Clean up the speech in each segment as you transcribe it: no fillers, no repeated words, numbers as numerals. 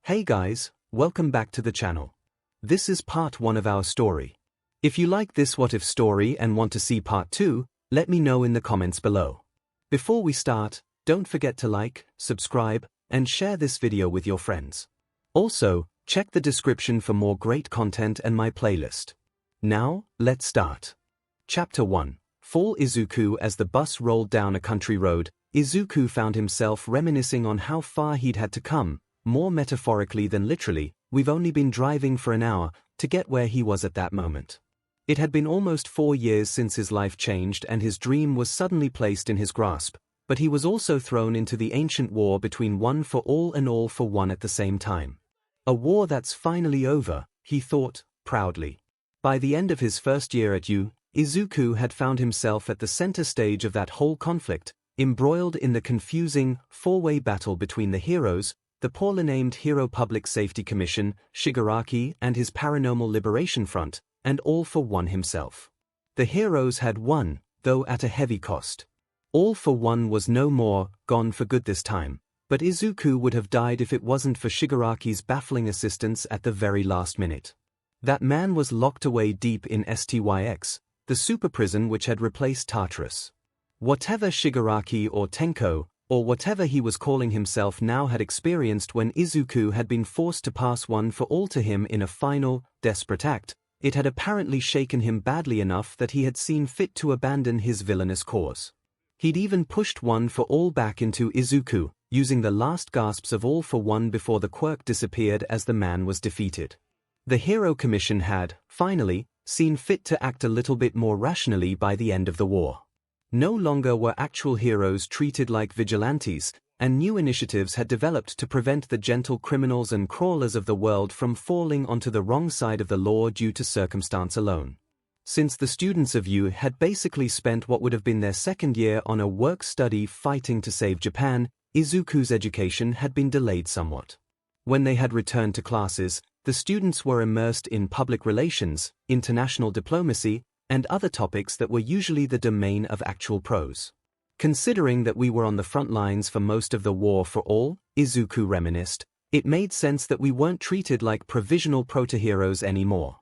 Hey guys, welcome back to the channel. This is part 1 of our story. If you like this what if story and want to see part 2, let me know in the comments below. Before we start, don't forget to like, subscribe, and share this video with your friends. Also, check the description for more great content and my playlist. Now, let's start. Chapter 1. Fall Izuku. As the bus rolled down a country road, Izuku found himself reminiscing on how far he'd had to come, more metaphorically than literally. We've only been driving for an hour to get where he was at that moment. It had been almost 4 years since his life changed and his dream was suddenly placed in his grasp, but he was also thrown into the ancient war between one for all and all for one at the same time. A war that's finally over, he thought, proudly. By the end of his first year at U, Izuku had found himself at the center stage of that whole conflict, embroiled in the confusing, four-way battle between the heroes, the poorly named Hero Public Safety Commission, Shigaraki, and his Paranormal Liberation Front, and all for one himself. The heroes had won, though at a heavy cost. All for one was no more, gone for good this time, but Izuku would have died if it wasn't for Shigaraki's baffling assistance at the very last minute. That man was locked away deep in STYX, the super prison which had replaced Tartarus. Whatever Shigaraki or Tenko, or whatever he was calling himself now had experienced when Izuku had been forced to pass one for all to him in a final, desperate act, it had apparently shaken him badly enough that he had seen fit to abandon his villainous cause. He'd even pushed one for all back into Izuku, using the last gasps of all for one before the quirk disappeared as the man was defeated. The Hero Commission had, finally, seen fit to act a little bit more rationally by the end of the war. No longer were actual heroes treated like vigilantes, and new initiatives had developed to prevent the gentle criminals and crawlers of the world from falling onto the wrong side of the law due to circumstance alone. Since the students of U had basically spent what would have been their second year on a work-study fighting to save Japan, Izuku's education had been delayed somewhat. When they had returned to classes, the students were immersed in public relations, international diplomacy, and other topics that were usually the domain of actual pros. Considering that we were on the front lines for most of the war for all, Izuku reminisced, it made sense that we weren't treated like provisional proto-heroes anymore.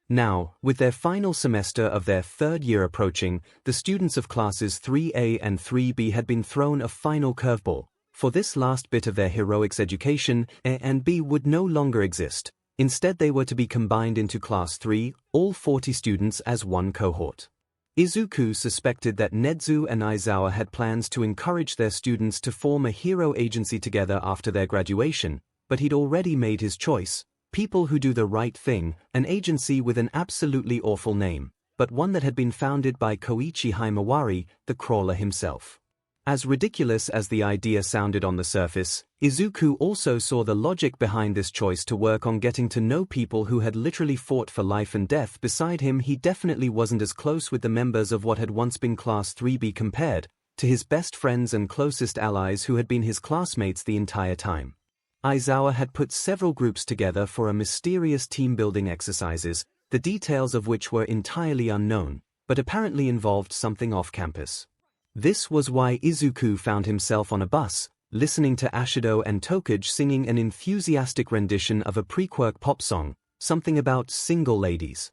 Now, with their final semester of their third year approaching, the students of classes 3A and 3B had been thrown a final curveball. For this last bit of their heroics education, A and B would no longer exist. Instead they were to be combined into Class 3, all 40 students as one cohort. Izuku suspected that Nezu and Aizawa had plans to encourage their students to form a hero agency together after their graduation, but he'd already made his choice: People Who Do the Right Thing, an agency with an absolutely awful name, but one that had been founded by Koichi Himawari, the crawler himself. As ridiculous as the idea sounded on the surface, Izuku also saw the logic behind this choice to work on getting to know people who had literally fought for life and death beside him. He definitely wasn't as close with the members of what had once been Class 3B compared to his best friends and closest allies who had been his classmates the entire time. Aizawa had put several groups together for a mysterious team-building exercises, the details of which were entirely unknown, but apparently involved something off-campus. This was why Izuku found himself on a bus, listening to Ashido and Tokage singing an enthusiastic rendition of a pre-quirk pop song, something about single ladies.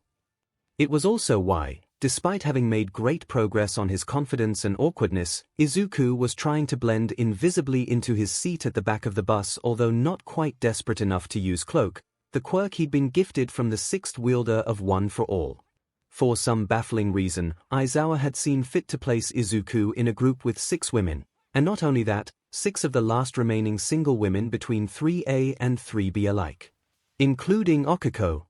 It was also why, despite having made great progress on his confidence and awkwardness, Izuku was trying to blend invisibly into his seat at the back of the bus. Although not quite desperate enough to use cloak, the quirk he'd been gifted from the sixth wielder of One for All. For some baffling reason, Aizawa had seen fit to place Izuku in a group with 6 women, and not only that, 6 of the last remaining single women between 3A and 3B alike, including Okiko.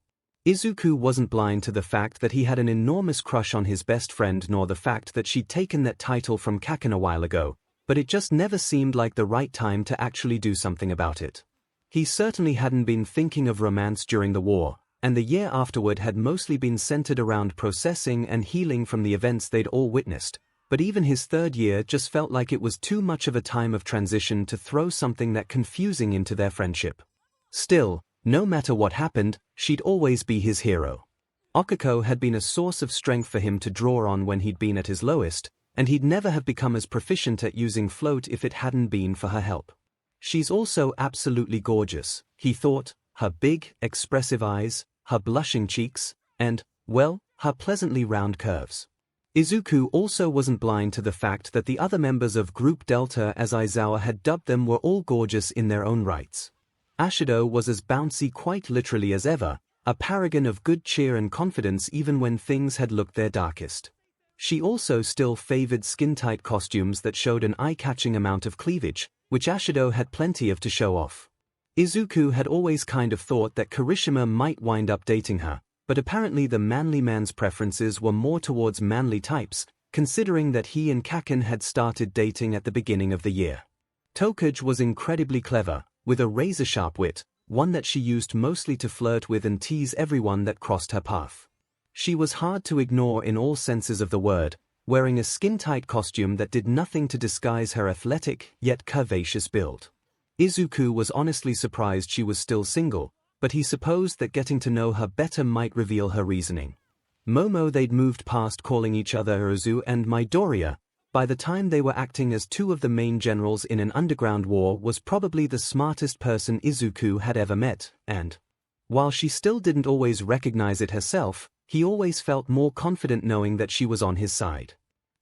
Izuku wasn't blind to the fact that he had an enormous crush on his best friend, nor the fact that she'd taken that title from Kaken a while ago, but it just never seemed like the right time to actually do something about it. He certainly hadn't been thinking of romance during the war, and the year afterward had mostly been centered around processing and healing from the events they'd all witnessed, but even his third year just felt like it was too much of a time of transition to throw something that confusing into their friendship. Still, no matter what happened, she'd always be his hero. Okiko had been a source of strength for him to draw on when he'd been at his lowest, and he'd never have become as proficient at using float if it hadn't been for her help. She's also absolutely gorgeous, he thought, her big, expressive eyes, her blushing cheeks, and, well, her pleasantly round curves. Izuku also wasn't blind to the fact that the other members of Group Delta, as Aizawa had dubbed them, were all gorgeous in their own rights. Ashido was as bouncy quite literally as ever, a paragon of good cheer and confidence even when things had looked their darkest. She also still favored skin-tight costumes that showed an eye-catching amount of cleavage, which Ashido had plenty of to show off. Izuku had always kind of thought that Kirishima might wind up dating her, but apparently the manly man's preferences were more towards manly types, considering that he and Kaken had started dating at the beginning of the year. 𝐒𝐭𝐽𝐻 was incredibly clever, with a razor-sharp wit, one that she used mostly to flirt with and tease everyone that crossed her path. She was hard to ignore in all senses of the word, wearing a skin-tight costume that did nothing to disguise her athletic, yet curvaceous build. Izuku was honestly surprised she was still single, but he supposed that getting to know her better might reveal her reasoning. They'd moved past calling each other Uruzu and Midoriya. By the time they were acting as two of the main generals in an underground war, was probably the smartest person Izuku had ever met, and, while she still didn't always recognize it herself, he always felt more confident knowing that she was on his side.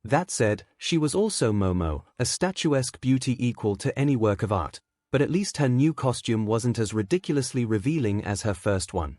That said, she was also Momo, a statuesque beauty equal to any work of art, but at least her new costume wasn't as ridiculously revealing as her first one.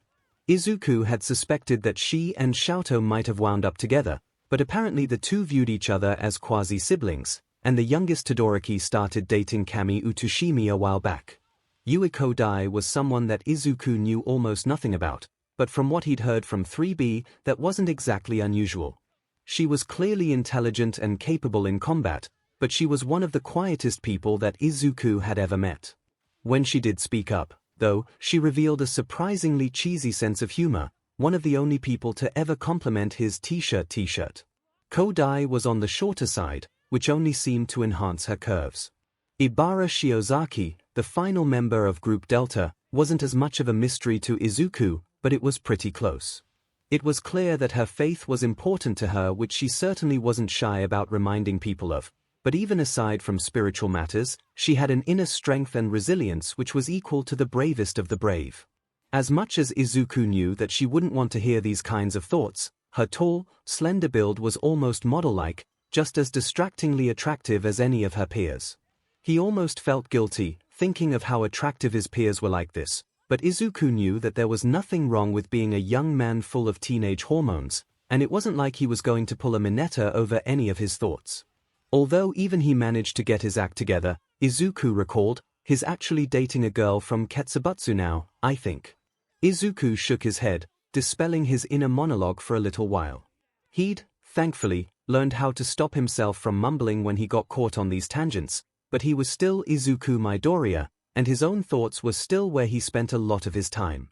Izuku had suspected that she and Xiaoto might have wound up together, but apparently the two viewed each other as quasi-siblings, and the youngest Todoroki started dating Kami Utsushimi a while back. Yuiko Dai was someone that Izuku knew almost nothing about, but from what he'd heard from 3B, that wasn't exactly unusual. She was clearly intelligent and capable in combat, but she was one of the quietest people that Izuku had ever met. When she did speak up, though, she revealed a surprisingly cheesy sense of humor, one of the only people to ever compliment his t-shirt. Kodai was on the shorter side, which only seemed to enhance her curves. Ibara Shiozaki, the final member of Group Delta, wasn't as much of a mystery to Izuku, but it was pretty close. It was clear that her faith was important to her, which she certainly wasn't shy about reminding people of, but even aside from spiritual matters, she had an inner strength and resilience which was equal to the bravest of the brave. As much as Izuku knew that she wouldn't want to hear these kinds of thoughts, her tall, slender build was almost model-like, just as distractingly attractive as any of her peers. He almost felt guilty, thinking of how attractive his peers were like this, but Izuku knew that there was nothing wrong with being a young man full of teenage hormones, and it wasn't like he was going to pull a Mineta over any of his thoughts. Although even he managed to get his act together, Izuku recalled, he's actually dating a girl from Ketsubutsu now, I think. Izuku shook his head, dispelling his inner monologue for a little while. He'd, thankfully, learned how to stop himself from mumbling when he got caught on these tangents, but he was still Izuku Midoriya, and his own thoughts were still where he spent a lot of his time.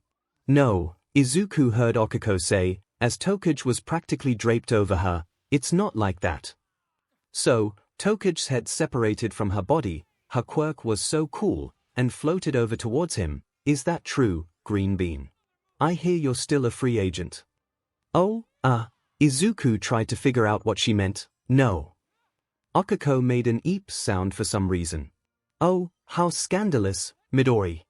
No, Izuku heard Okiko say, as 𝐒𝐭𝐽𝐻 was practically draped over her, it's not like that. So, 𝐒𝐭𝐽𝐻's head separated from her body, her quirk was so cool, and floated over towards him. Is that true, Green Bean? I hear you're still a free agent. Oh, Izuku tried to figure out what she meant. No. Okiko made an eeps sound for some reason. Oh, how scandalous, Midori.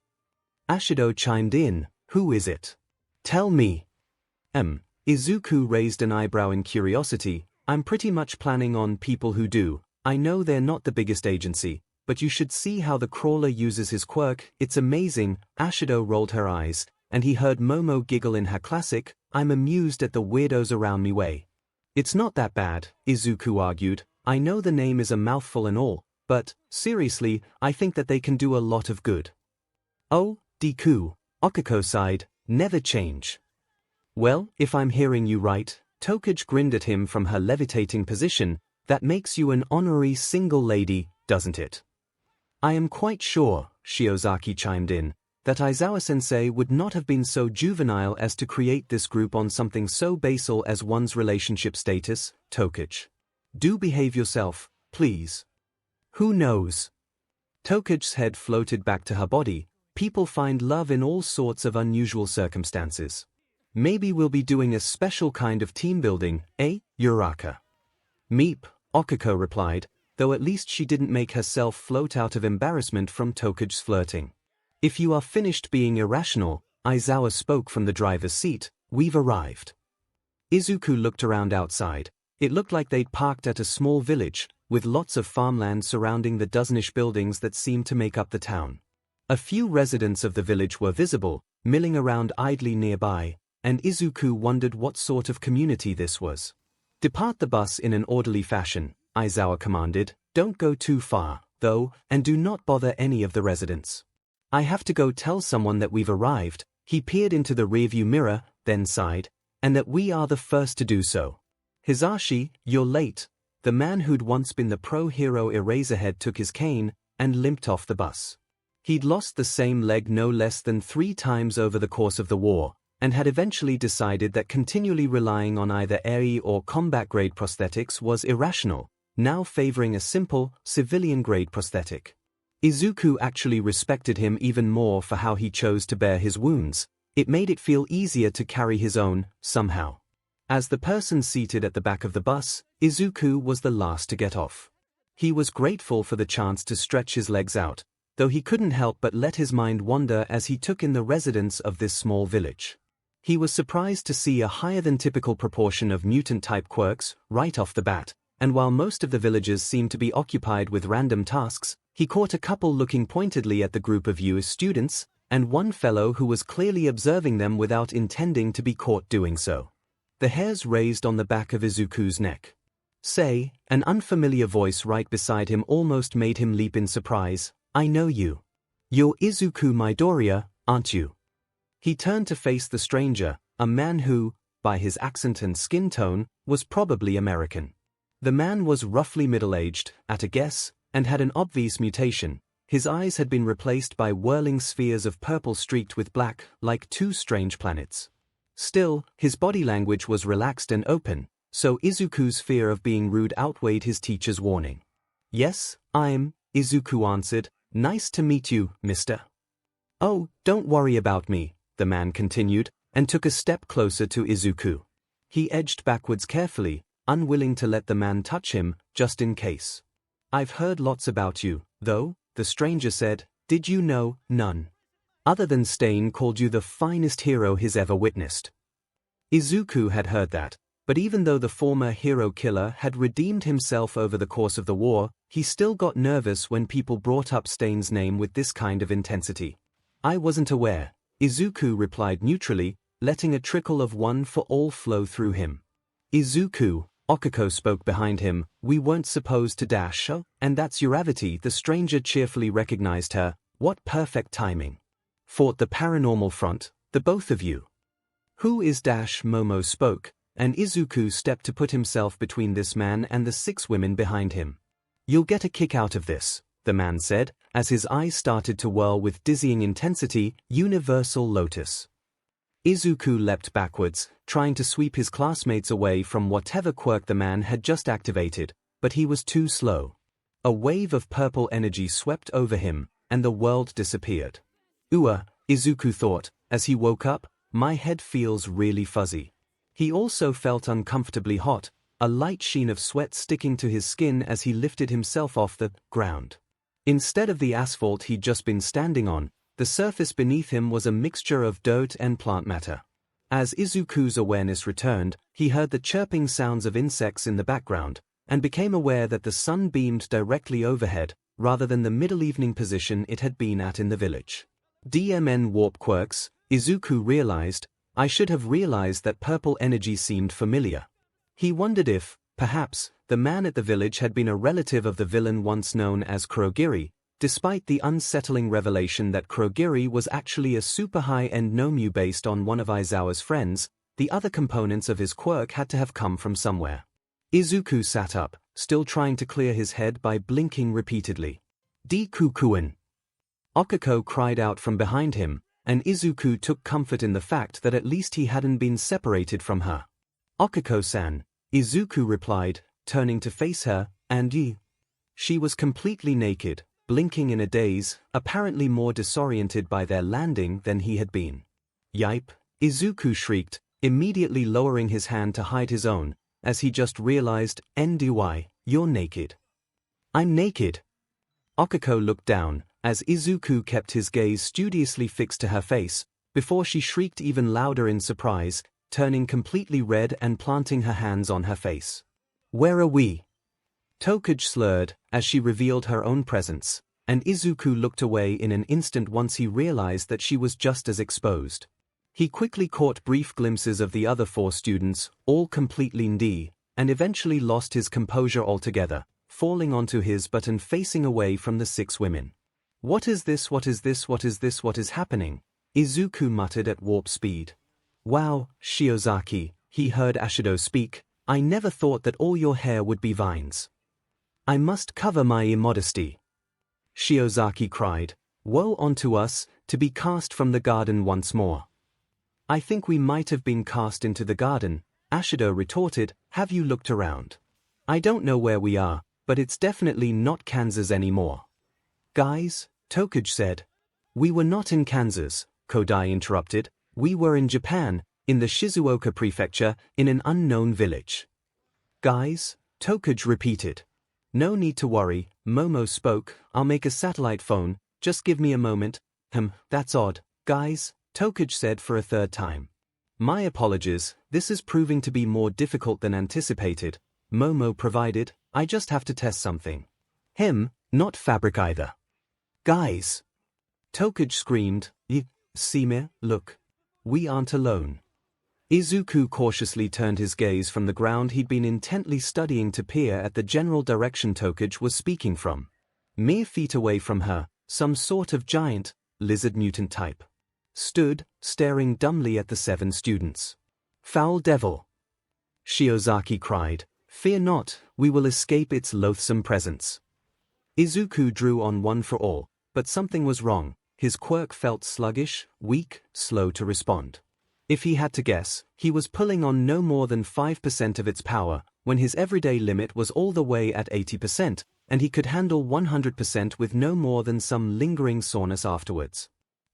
Ashido chimed in, who is it? Tell me. Izuku raised an eyebrow in curiosity. I'm pretty much planning on people who do. I know they're not the biggest agency, but you should see how the crawler uses his quirk, it's amazing. Ashido rolled her eyes, and he heard Momo giggle in her classic, I'm amused at the weirdos around me way. It's not that bad, Izuku argued. I know the name is a mouthful and all, but, seriously, I think that they can do a lot of good. Oh, Deku, Okiko sighed, never change. Well, if I'm hearing you right, 𝐒𝐭𝐽𝐻 grinned at him from her levitating position, that makes you an honorary single lady, doesn't it? I am quite sure, Shiozaki chimed in, that Aizawa-sensei would not have been so juvenile as to create this group on something so basal as one's relationship status. 𝐒𝐭𝐽𝐻. Do behave yourself, please. Who knows? 𝐒𝐭𝐽𝐻's head floated back to her body. People find love in all sorts of unusual circumstances. Maybe we'll be doing a special kind of team building, eh, Uraka? Meep, Okiko replied. though at least she didn't make herself float out of embarrassment from 𝐭𝐽𝐻's flirting. "If you are finished being irrational," Aizawa spoke from the driver's seat, "we've arrived." Izuku looked around outside. It looked like they'd parked at a small village, with lots of farmland surrounding the dozenish buildings that seemed to make up the town. A few residents of the village were visible, milling around idly nearby, and Izuku wondered what sort of community this was. "Depart the bus in an orderly fashion," Aizawa commanded. "Don't go too far, though, and do not bother any of the residents. I have to go tell someone that we've arrived." He peered into the rearview mirror, then sighed, "and that we are the first to do so." "Hisashi, you're late." The man who'd once been the pro-hero Eraserhead took his cane and limped off the bus. He'd lost the same leg no less than 3 times over the course of the war, and had eventually decided that continually relying on either air or combat-grade prosthetics was irrational, now favoring a simple, civilian-grade prosthetic. Izuku actually respected him even more for how he chose to bear his wounds. It made it feel easier to carry his own, somehow. As the person seated at the back of the bus, Izuku was the last to get off. He was grateful for the chance to stretch his legs out, though he couldn't help but let his mind wander as he took in the residents of this small village. He was surprised to see a higher-than-typical proportion of mutant-type quirks right off the bat, and while most of the villagers seemed to be occupied with random tasks, he caught a couple looking pointedly at the group of US students, and one fellow who was clearly observing them without intending to be caught doing so. The hairs raised on the back of Izuku's neck. "Say," an unfamiliar voice right beside him almost made him leap in surprise, "I know you. You're Izuku Midoriya, aren't you?" He turned to face the stranger, a man who, by his accent and skin tone, was probably American. The man was roughly middle-aged, at a guess, and had an obvious mutation. His eyes had been replaced by whirling spheres of purple streaked with black, like 2 strange planets. Still, his body language was relaxed and open, so Izuku's fear of being rude outweighed his teacher's warning. "Yes, I'm," Izuku answered. "Nice to meet you, mister." "Oh, don't worry about me," the man continued, and took a step closer to Izuku. He edged backwards carefully, unwilling to let the man touch him, just in case. "I've heard lots about you, though," the stranger said. "Did you know none other than Stain called you the finest hero he's ever witnessed?" Izuku had heard that, but even though the former hero killer had redeemed himself over the course of the war, he still got nervous when people brought up Stain's name with this kind of intensity. "I wasn't aware," Izuku replied neutrally, letting a trickle of one for all flow through him. "Izuku," Okiko spoke behind him, "we weren't supposed to dash, and that's Uravity." The stranger cheerfully recognized her. "What perfect timing. Fought the paranormal front, the both of you." "Who is Dash?" Momo spoke, and Izuku stepped to put himself between this man and the 6 women behind him. "You'll get a kick out of this," the man said, as his eyes started to whirl with dizzying intensity. "Universal Lotus." Izuku leapt backwards, trying to sweep his classmates away from whatever quirk the man had just activated, but he was too slow. A wave of purple energy swept over him, and the world disappeared. Izuku thought, as he woke up, "My head feels really fuzzy." He also felt uncomfortably hot, a light sheen of sweat sticking to his skin as he lifted himself off the ground. Instead of the asphalt he'd just been standing on, the surface beneath him was a mixture of dirt and plant matter. As Izuku's awareness returned, he heard the chirping sounds of insects in the background, and became aware that the sun beamed directly overhead, rather than the middle-evening position it had been at in the village. DMN warp quirks, Izuku realized. I should have realized that purple energy seemed familiar. He wondered if, perhaps, the man at the village had been a relative of the villain once known as Kurogiri, despite the unsettling revelation that Kurogiri was actually a super high-end Nomu based on one of Aizawa's friends. The other components of his quirk had to have come from somewhere. Izuku sat up, still trying to clear his head by blinking repeatedly. "Dekukuin!" Okiko cried out from behind him, and Izuku took comfort in the fact that at least he hadn't been separated from her. "Okiko-san," Izuku replied, turning to face her, "and you?" She was completely naked, blinking in a daze, apparently more disoriented by their landing than he had been. "Yipe!" Izuku shrieked, immediately lowering his hand to hide his own, as he just realized, "NDY, you're naked." I'm naked. 𝐒𝐭𝐚𝐲 looked down, as Izuku kept his gaze studiously fixed to her face, before she shrieked even louder in surprise, turning completely red and planting her hands on her face. Where are we? 𝐂𝐭𝐞𝐲 slurred, as she revealed her own presence, and Izuku looked away in an instant once he realized that she was just as exposed. He quickly caught brief glimpses of the other 4 students, all completely ND, and eventually lost his composure altogether, falling onto his butt and facing away from the 6 women. What is this? What is this? What is this? What is happening? Izuku muttered at warp speed. Wow, Shiozaki, he heard Ashido speak, I never thought that all your hair would be vines. I must cover my immodesty. Shiozaki cried, woe unto us, to be cast from the garden once more. I think we might have been cast into the garden, Ashido retorted, have you looked around? I don't know where we are, but it's definitely not Kansas anymore. Guys, 𝐂𝐭𝐲 said. We were not in Kansas, Kodai interrupted, we were in Japan, in the Shizuoka prefecture, in an unknown village. Guys, 𝐂𝐭𝐲 repeated. No need to worry, Momo spoke, I'll make a satellite phone, just give me a moment. That's odd, guys, 𝐂𝐭𝐲 said for a 3rd time. My apologies, this is proving to be more difficult than anticipated, Momo provided, I just have to test something. Not fabric either. Guys! 𝐂𝐭𝐲 screamed, 𝐒𝐬𝐚𝐥, look. We aren't alone. Izuku cautiously turned his gaze from the ground he'd been intently studying to peer at the general direction 𝐂𝐭𝐲 was speaking from. Mere feet away from her, some sort of giant, lizard mutant type stood, staring dumbly at the 7 students. Foul devil! Shiozaki cried, fear not, we will escape its loathsome presence. Izuku drew on one for all, but something was wrong, his quirk felt sluggish, weak, slow to respond. If he had to guess, he was pulling on no more than 5% of its power, when his everyday limit was all the way at 80%, and he could handle 100% with no more than some lingering soreness afterwards.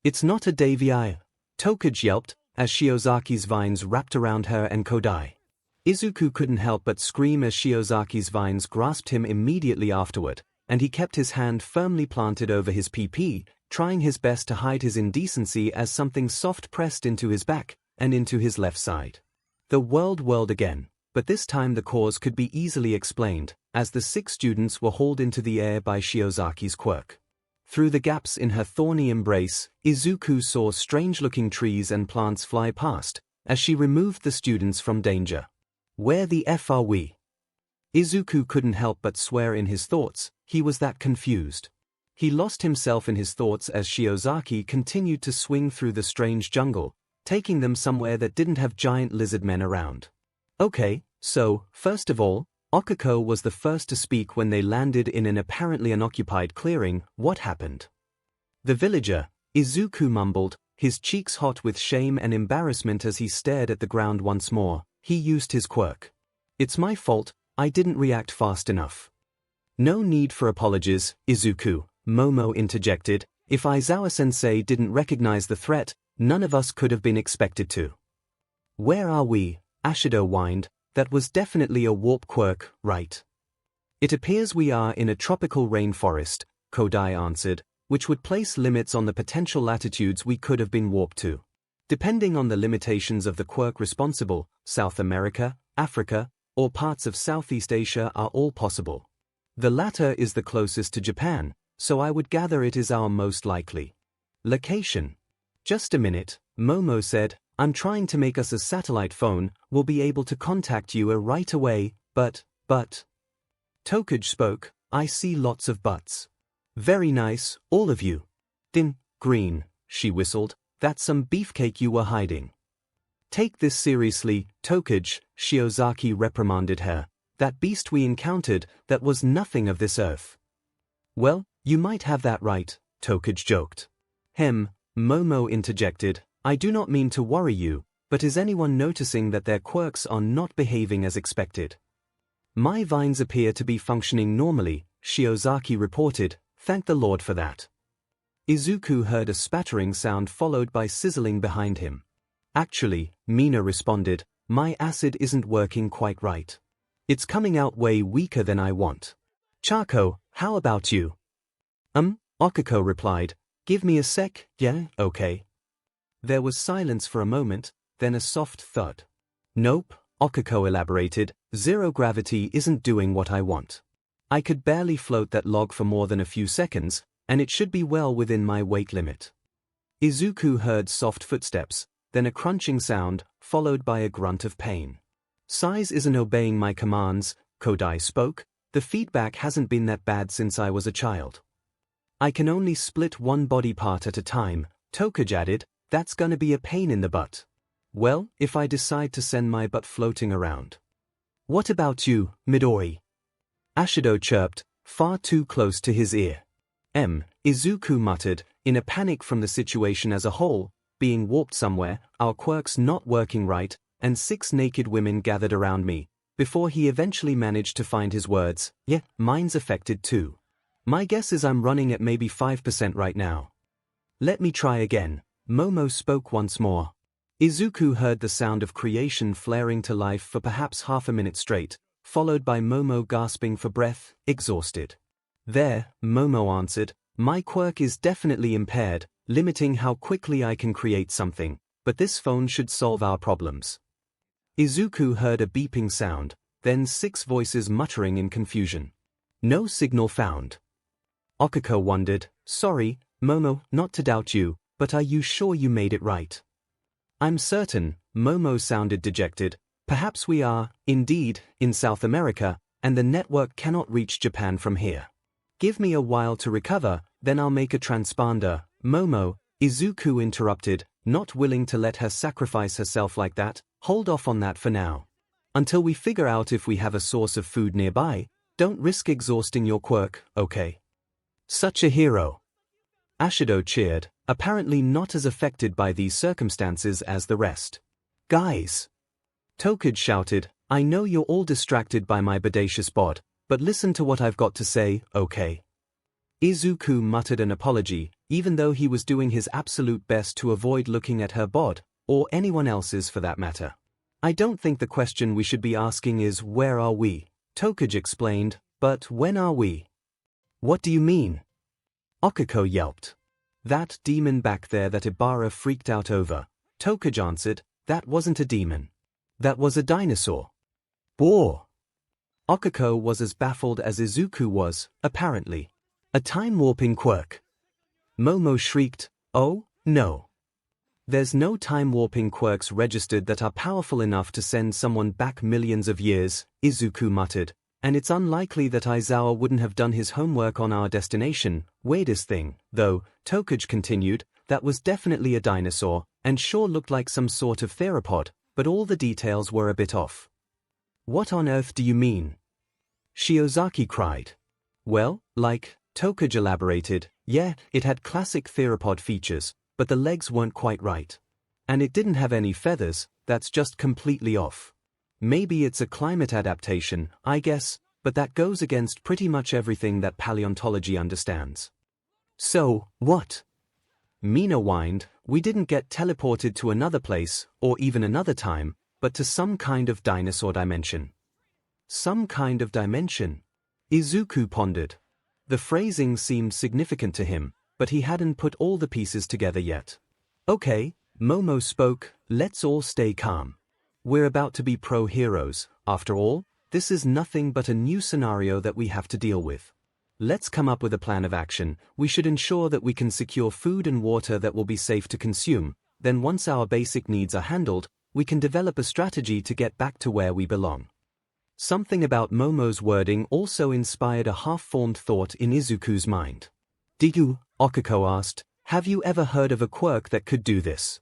It's not a Devi, 𝐂𝐭𝐲 yelped, as Shiozaki's vines wrapped around her and Kodai. Izuku couldn't help but scream as Shiozaki's vines grasped him immediately afterward, and he kept his hand firmly planted over his PP, trying his best to hide his indecency as something soft pressed into his back, and into his left side. The world whirled again, but this time the cause could be easily explained, as the 6 students were hauled into the air by Shiozaki's quirk. Through the gaps in her thorny embrace, Izuku saw strange-looking trees and plants fly past, as she removed the students from danger. Where the F are we? Izuku couldn't help but swear in his thoughts, he was that confused. He lost himself in his thoughts as Shiozaki continued to swing through the strange jungle, taking them somewhere that didn't have giant lizard men around. Okay, so, first of all, 𝐒𝐭𝐽 was the first to speak when they landed in an apparently unoccupied clearing. What happened? The villager, Izuku mumbled, his cheeks hot with shame and embarrassment as he stared at the ground once more. He used his quirk. It's my fault, I didn't react fast enough. No need for apologies, Izuku, Momo interjected. If Aizawa-sensei didn't recognize the threat, none of us could have been expected to. Where are we? Ashido whined. That was definitely a warp quirk, right? It appears we are in a tropical rainforest, Kodai answered, which would place limits on the potential latitudes we could have been warped to. Depending on the limitations of the quirk responsible, South America, Africa, or parts of Southeast Asia are all possible. The latter is the closest to Japan, so I would gather it is our most likely location. Just a minute, Momo said, I'm trying to make us a satellite phone, we'll be able to contact you right away, but. 𝐂𝐭𝐽 spoke, I see lots of buts. Very nice, all of you. Green, she whistled, that's some beefcake you were hiding. Take this seriously, 𝐂𝐭𝐽, Shiozaki reprimanded her. That beast we encountered, that was nothing of this earth. Well, you might have that right, 𝐂𝐭𝐽 joked. Momo interjected, I do not mean to worry you, but is anyone noticing that their quirks are not behaving as expected? My vines appear to be functioning normally, Shiozaki reported, thank the Lord for that. Izuku heard a spattering sound followed by sizzling behind him. Actually, Mina responded, my acid isn't working quite right. It's coming out way weaker than I want. Charco, How about you? 𝐒𝐭𝐚𝐲 replied. Give me a sec, yeah, okay. There was silence for a moment, then a soft thud. Nope, 𝐒𝐭𝐴𝐲 elaborated, zero gravity isn't doing what I want. I could barely float that log for more than a few seconds, and it should be well within my weight limit. Izuku heard soft footsteps, then a crunching sound, followed by a grunt of pain. Size isn't obeying my commands, Kodai spoke. The feedback hasn't been that bad since I was a child. I can only split one body part at a time, Tokuj added. That's gonna be a pain in the butt. Well, if I decide to send my butt floating around. What about you, Midori? Ashido chirped, far too close to his ear. Izuku muttered, in a panic from the situation as a whole, being warped somewhere, our quirks not working right, and 6 naked women gathered around me, before he eventually managed to find his words. Yeah, mine's affected too. My guess is I'm running at maybe 5% right now. Let me try again. Momo spoke once more. Izuku heard the sound of creation flaring to life for perhaps half a minute straight, followed by Momo gasping for breath, exhausted. There, Momo answered, my quirk is definitely impaired, limiting how quickly I can create something, but this phone should solve our problems. Izuku heard a beeping sound, then 6 voices muttering in confusion. No signal found. 𝐒𝐭𝐴𝐲 wondered, sorry, Momo, not to doubt you, but are you sure you made it right? I'm certain, Momo sounded dejected. Perhaps we are, indeed, in South America, and the network cannot reach Japan from here. Give me a while to recover, then I'll make a transponder. Momo, Izuku interrupted, not willing to let her sacrifice herself like that. Hold off on that for now. Until we figure out if we have a source of food nearby, don't risk exhausting your quirk, okay? Such a hero. Ashido cheered, apparently not as affected by these circumstances as the rest. Guys! Tokuj shouted, I know you're all distracted by my bodacious bod, but listen to what I've got to say, okay? Izuku muttered an apology, even though he was doing his absolute best to avoid looking at her bod, or anyone else's for that matter. I don't think the question we should be asking is where are we, Tokuj explained, but when are we? What do you mean? 𝐒𝐭𝐴𝐲 yelped. That demon back there that Ibara freaked out over, Tokuj answered, that wasn't a demon. That was a dinosaur. Boar. 𝐒𝐭𝐴𝐲 was as baffled as Izuku was, apparently. A time-warping quirk. Momo shrieked, oh, no. There's no time-warping quirks registered that are powerful enough to send someone back millions of years, Izuku muttered, and it's unlikely that Aizawa wouldn't have done his homework on our destination. Weirdest thing, though, Tokuj continued, that was definitely a dinosaur, and sure looked like some sort of theropod, but all the details were a bit off. What on earth do you mean? Shiozaki cried. Well, like, Tokuj elaborated, yeah, it had classic theropod features, but the legs weren't quite right. And it didn't have any feathers, that's just completely off. Maybe it's a climate adaptation, I guess, but that goes against pretty much everything that paleontology understands. So, what? Mina whined, we didn't get teleported to another place, or even another time, but to some kind of dinosaur dimension. Some kind of dimension? Izuku pondered. The phrasing seemed significant to him, but he hadn't put all the pieces together yet. Okay, Momo spoke, let's all stay calm. We're about to be pro-heroes, after all, this is nothing but a new scenario that we have to deal with. Let's come up with a plan of action. We should ensure that we can secure food and water that will be safe to consume, then once our basic needs are handled, we can develop a strategy to get back to where we belong. Something about Momo's wording also inspired a half-formed thought in Izuku's mind. Deku, 𝐒𝐭𝐴𝐲 asked, have you ever heard of a quirk that could do this?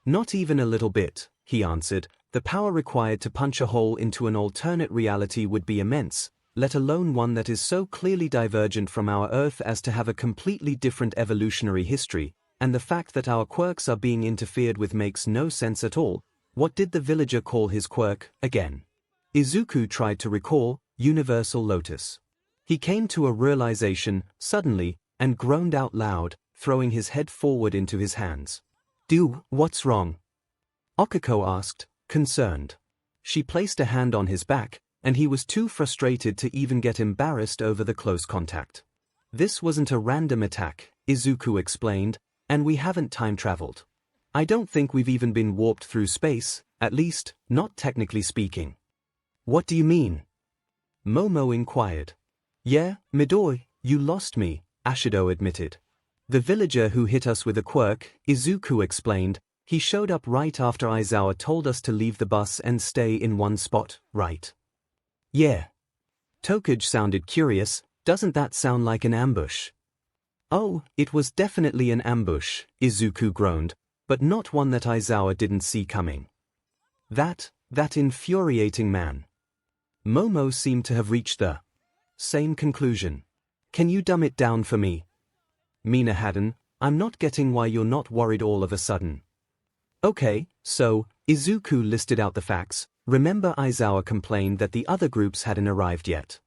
Not even a little bit, he answered. The power required to punch a hole into an alternate reality would be immense, let alone one that is so clearly divergent from our Earth as to have a completely different evolutionary history, and the fact that our quirks are being interfered with makes no sense at all. What did the villager call his quirk, again? Izuku tried to recall, Universal Lotus. He came to a realization, suddenly, and groaned out loud, throwing his head forward into his hands. What's wrong? 𝐒𝐭𝐴𝐲 asked, concerned. She placed a hand on his back, and he was too frustrated to even get embarrassed over the close contact. This wasn't a random attack, Izuku explained, and we haven't time-traveled. I don't think we've even been warped through space, at least, not technically speaking. What do you mean? Momo inquired. Yeah, Midori, you lost me, Ashido admitted. The villager who hit us with a quirk, Izuku explained, he showed up right after Aizawa told us to leave the bus and stay in one spot, right? Yeah. 𝐭𝐽𝐽 sounded curious, doesn't that sound like an ambush? Oh, it was definitely an ambush, Izuku groaned, but not one that Aizawa didn't see coming. That infuriating man. Momo seemed to have reached the same conclusion. Can you dumb it down for me? Mina hadn't, I'm not getting why you're not worried all of a sudden. Okay, so, Izuku listed out the facts. Remember Aizawa complained that the other groups hadn't arrived yet.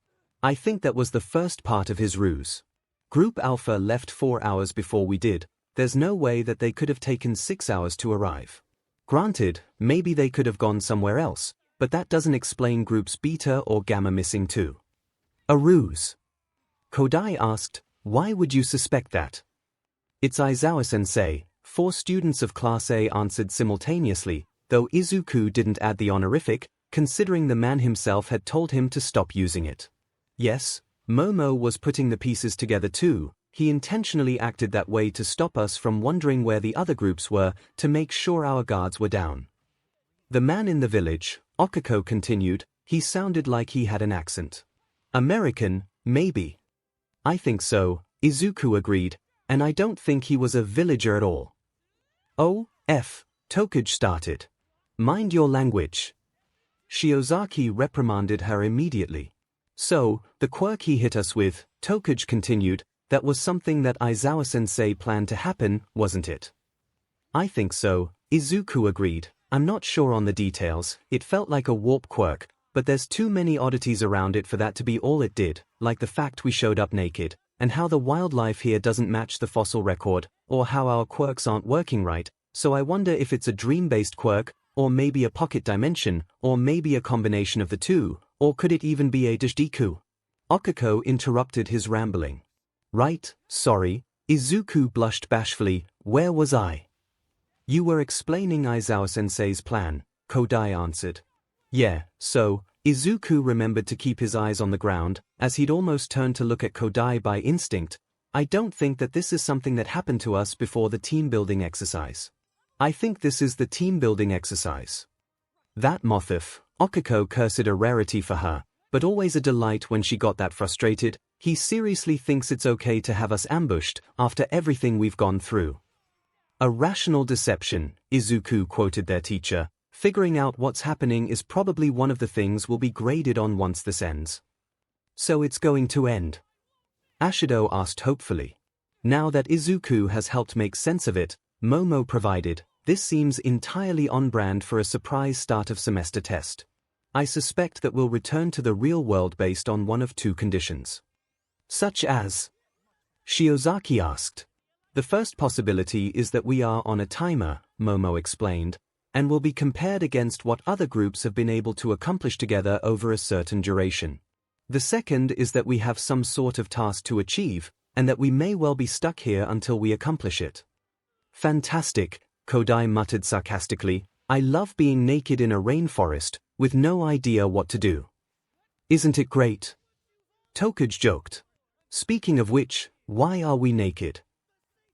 I think that was the first part of his ruse. Group Alpha left 4 hours before we did. There's no way that they could have taken 6 hours to arrive. Granted, maybe they could have gone somewhere else, but that doesn't explain groups Beta or Gamma missing too. A ruse? Kodai asked, why would you suspect that? It's Aizawa-sensei, 4 students of Class A answered simultaneously, though Izuku didn't add the honorific, considering the man himself had told him to stop using it. Yes, Momo was putting the pieces together too. He intentionally acted that way to stop us from wondering where the other groups were, to make sure our guards were down. The man in the village, Okiko continued, he sounded like he had an accent. American, maybe. I think so, Izuku agreed, and I don't think he was a villager at all. Oh, 𝐭𝐽𝐽 started. Mind your language. Shiozaki reprimanded her immediately. So, the quirk he hit us with, 𝐭𝐽𝐽 continued, that was something that Aizawa-sensei planned to happen, wasn't it? I think so, Izuku agreed. I'm not sure on the details, it felt like a warp quirk, but there's too many oddities around it for that to be all it did, like the fact we showed up naked, and how the wildlife here doesn't match the fossil record, or how our quirks aren't working right, so I wonder if it's a dream-based quirk, or maybe a pocket dimension, or maybe a combination of the two, or could it even be a 𝐒𝐩𝐽𝐽? Okiko interrupted his rambling. Right, sorry, Izuku blushed bashfully, where was I? You were explaining Aizawa-sensei's plan, Kodai answered. Yeah, so, Izuku remembered to keep his eyes on the ground, as he'd almost turned to look at Kodai by instinct. I don't think that this is something that happened to us before the team-building exercise. I think this is the team-building exercise. That motif, Okiko cursed a rarity for her, but always a delight when she got that frustrated. He seriously thinks it's okay to have us ambushed, after everything we've gone through. A rational deception, Izuku quoted their teacher, figuring out what's happening is probably one of the things we'll be graded on once this ends. So it's going to end? Ashido asked hopefully. Now that Izuku has helped make sense of it, Momo provided, this seems entirely on brand for a surprise start of semester test. I suspect that we'll return to the real world based on one of 2 conditions. Such as? Shiozaki asked. The first possibility is that we are on a timer, Momo explained, and will be compared against what other groups have been able to accomplish together over a certain duration. The second is that we have some sort of task to achieve, and that we may well be stuck here until we accomplish it. Fantastic, Kodai muttered sarcastically. I love being naked in a rainforest, with no idea what to do. Isn't it great? 𝐭𝐽𝐽 joked. Speaking of which, why are we naked?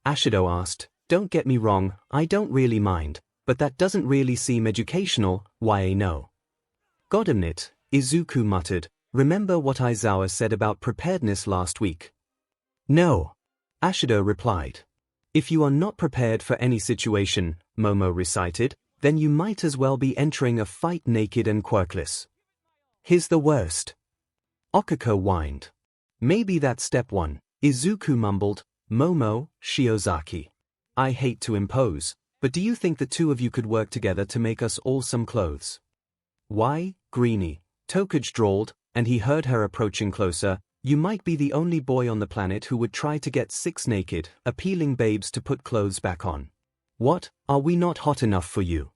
Ashido asked. Don't get me wrong, I don't really mind, but that doesn't really seem educational, why no? Goddammit, Izuku muttered. Remember what Aizawa said about preparedness last week? No. Ashido replied. If you are not prepared for any situation, Momo recited, then you might as well be entering a fight naked and quirkless. Here's the worst. Okiko whined. Maybe that's step 1, Izuku mumbled. Momo, Shiozaki. I hate to impose, but do you think the 2 of you could work together to make us all some clothes? Why, Greenie, 𝐭𝐽𝐽 drawled, and he heard her approaching closer. You might be the only boy on the planet who would try to get 6 naked, appealing babes to put clothes back on. What, are we not hot enough for you?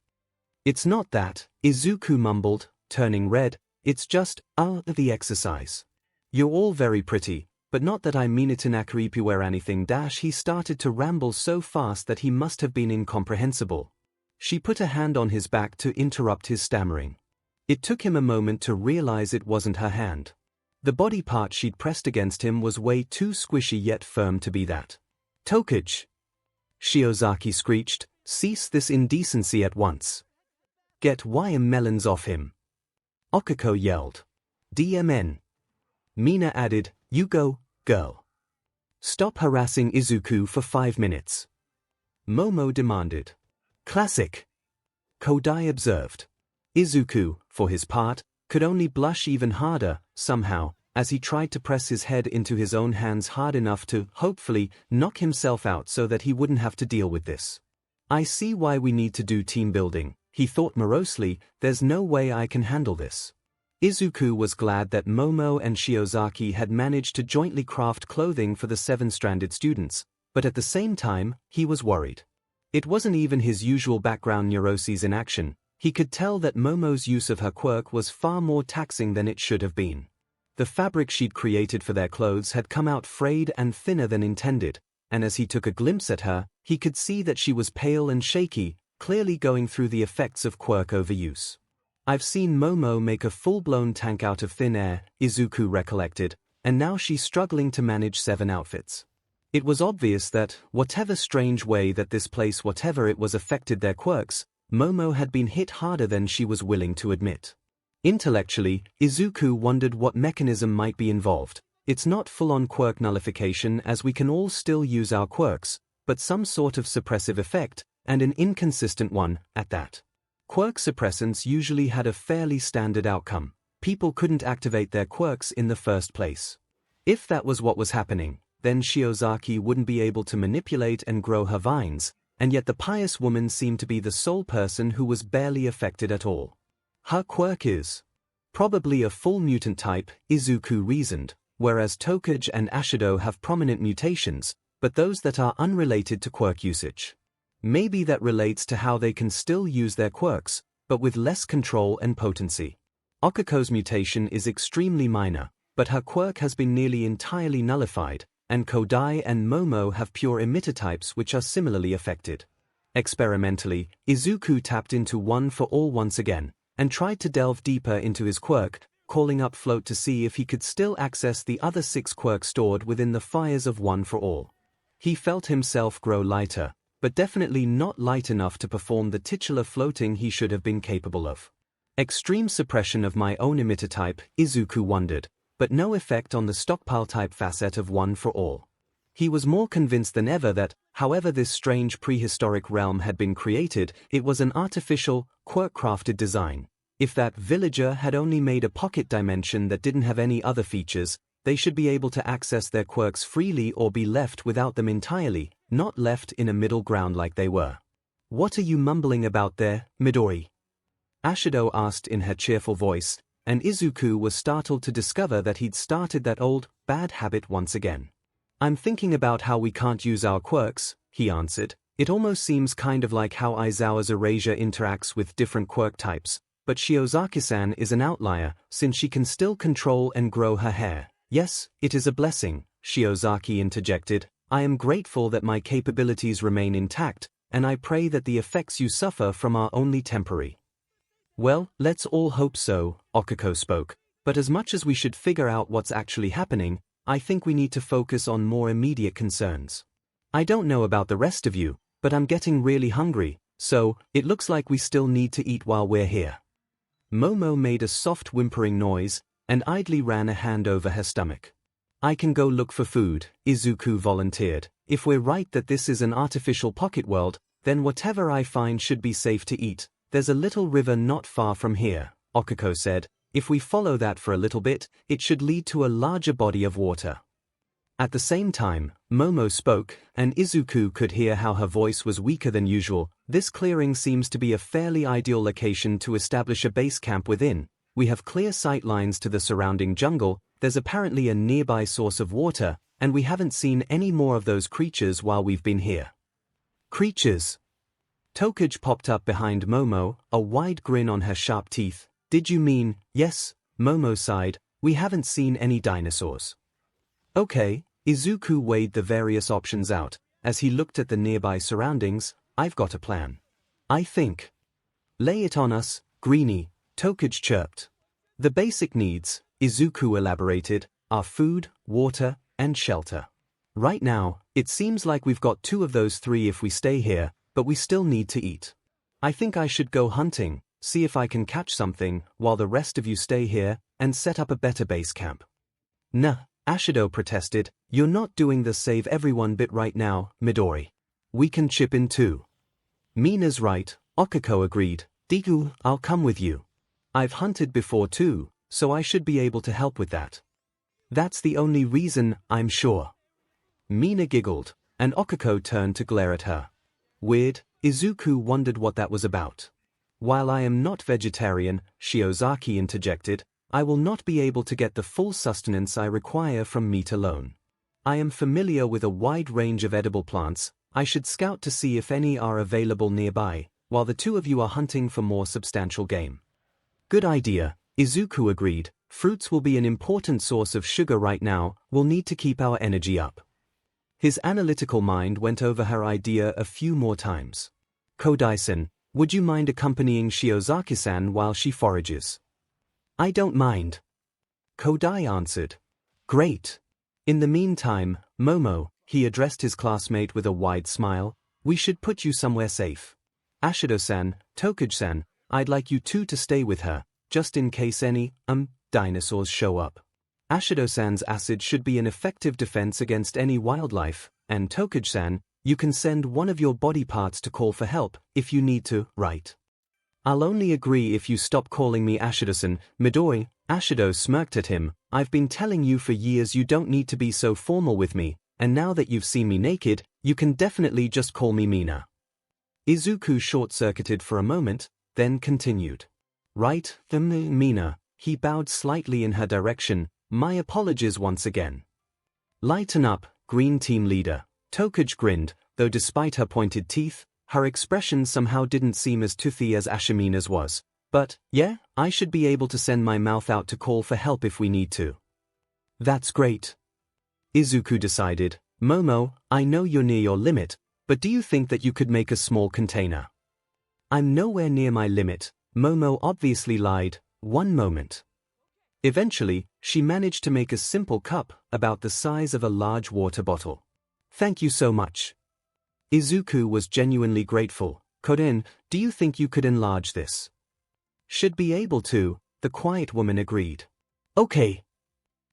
It's not that, Izuku mumbled, turning red. It's just, the exercise. You're all very pretty, but not that I mean it in akaripi or anything. He started to ramble so fast that he must have been incomprehensible. She put a hand on his back to interrupt his stammering. It took him a moment to realize it wasn't her hand. The body part she'd pressed against him was way too squishy yet firm to be that. "Tokage!" Shiozaki screeched, "Cease this indecency at once. Get melons off him." Okiko yelled. "DMN." Mina added, "You go, girl. Stop harassing Izuku for 5 minutes." Momo demanded. "Classic," Kodai observed. Izuku, for his part, could only blush even harder, somehow, as he tried to press his head into his own hands hard enough to, hopefully, knock himself out so that he wouldn't have to deal with this. "I see why we need to do team building," he thought morosely. "There's no way I can handle this." Izuku was glad that Momo and Shiozaki had managed to jointly craft clothing for the 7-stranded students, but at the same time, he was worried. It wasn't even his usual background neuroses in action. He could tell that Momo's use of her quirk was far more taxing than it should have been. The fabric she'd created for their clothes had come out frayed and thinner than intended, and as he took a glimpse at her, he could see that she was pale and shaky, clearly going through the effects of quirk overuse. "I've seen Momo make a full-blown tank out of thin air," Izuku recollected, "and now she's struggling to manage 7 outfits." It was obvious that, whatever strange way that this place whatever it was affected their quirks, Momo had been hit harder than she was willing to admit. Intellectually, Izuku wondered what mechanism might be involved. It's not full-on quirk nullification as we can all still use our quirks, but some sort of suppressive effect, and an inconsistent one, at that. Quirk suppressants usually had a fairly standard outcome. People couldn't activate their quirks in the first place. If that was what was happening, then Shiozaki wouldn't be able to manipulate and grow her vines, and yet the pious woman seemed to be the sole person who was barely affected at all. Her quirk is probably a full mutant type, Izuku reasoned, whereas Tokage and Ashido have prominent mutations, but those that are unrelated to quirk usage. Maybe that relates to how they can still use their quirks, but with less control and potency. Okiko's mutation is extremely minor, but her quirk has been nearly entirely nullified, and Kodai and Momo have pure emitter types which are similarly affected. Experimentally, Izuku tapped into One for All once again, and tried to delve deeper into his quirk, calling up Float to see if he could still access the other 6 quirks stored within the fires of One for All. He felt himself grow lighter, but definitely not light enough to perform the titular floating he should have been capable of. Extreme suppression of my own emitter type, Izuku wondered, but no effect on the stockpile type facet of One for All. He was more convinced than ever that, however this strange prehistoric realm had been created, it was an artificial, quirk-crafted design. If that villager had only made a pocket dimension that didn't have any other features, they should be able to access their quirks freely or be left without them entirely, not left in a middle ground like they were. "What are you mumbling about there, Midori?" Ashido asked in her cheerful voice, and Izuku was startled to discover that he'd started that old, bad habit once again. "I'm thinking about how we can't use our quirks," he answered. "It almost seems kind of like how Aizawa's erasure interacts with different quirk types, but Shiozaki-san is an outlier, since she can still control and grow her hair." "Yes, it is a blessing," Shiozaki interjected. "I am grateful that my capabilities remain intact, and I pray that the effects you suffer from are only temporary." "Well, let's all hope so," Okiko spoke, "but as much as we should figure out what's actually happening, I think we need to focus on more immediate concerns. I don't know about the rest of you, but I'm getting really hungry, so it looks like we still need to eat while we're here." Momo made a soft whimpering noise, and idly ran a hand over her stomach. "I can go look for food," Izuku volunteered. "If we're right that this is an artificial pocket world, then whatever I find should be safe to eat. There's a little river not far from here," Okiko said. "If we follow that for a little bit, it should lead to a larger body of water." At the same time, Momo spoke, and Izuku could hear how her voice was weaker than usual. "This clearing seems to be a fairly ideal location to establish a base camp within. We have clear sight lines to the surrounding jungle, there's apparently a nearby source of water, and we haven't seen any more of those creatures while we've been here." "Creatures?" Tokage popped up behind Momo, a wide grin on her sharp teeth. "Did you mean, yes, Momo sighed, we haven't seen any dinosaurs. Okay, Izuku weighed the various options out. As he looked at the nearby surroundings, I've got a plan. I think. Lay it on us, Greenie, 𝐭𝐾𝐲 chirped. The basic needs, Izuku elaborated, are food, water, and shelter. Right now, it seems like we've got 2 of those 3 if we stay here, but we still need to eat. I think I should go hunting, see if I can catch something, while the rest of you stay here, and set up a better base camp. Nah, Ashido protested, you're not doing the save everyone bit right now, Midori. We can chip in too. Mina's right, Okiko agreed, Deku, I'll come with you. I've hunted before too, so I should be able to help with that. That's the only reason, I'm sure. Mina giggled, and Okiko turned to glare at her. Weird, Izuku wondered what that was about. While I am not vegetarian, Shiozaki interjected, I will not be able to get the full sustenance I require from meat alone. I am familiar with a wide range of edible plants. I should scout to see if any are available nearby, while the 2 of you are hunting for more substantial game. Good idea, Izuku agreed. Fruits will be an important source of sugar right now. We'll need to keep our energy up. His analytical mind went over her idea a few more times. Kodai-san, would you mind accompanying Shiozaki-san while she forages? I don't mind. Kodai answered. Great. In the meantime, Momo, he addressed his classmate with a wide smile, we should put you somewhere safe. Ashido-san, 𝐭𝐾𝐲-san, I'd like you 2 to stay with her, just in case any, dinosaurs show up. Ashido-san's acid should be an effective defense against any wildlife, and 𝐭𝐾𝐲-san, you can send one of your body parts to call for help, if you need to, right? I'll only agree if you stop calling me Ashido-san, Midori. Ashido smirked at him, I've been telling you for years you don't need to be so formal with me, and now that you've seen me naked, you can definitely just call me Mina. Izuku short-circuited for a moment, then continued. Right, Mina, he bowed slightly in her direction, my apologies once again. Lighten up, Green Team Leader, 𝐭𝐾𝐲 grinned, though despite her pointed teeth, her expression somehow didn't seem as toothy as Ashimina's was. But, yeah, I should be able to send my mouth out to call for help if we need to. That's great. Izuku decided, Momo, I know you're near your limit, but do you think that you could make a small container? I'm nowhere near my limit, Momo obviously lied. One moment. Eventually, she managed to make a simple cup about the size of a large water bottle. Thank you so much. Izuku was genuinely grateful. Koden, do you think you could enlarge this? Should be able to, the quiet woman agreed. Okay.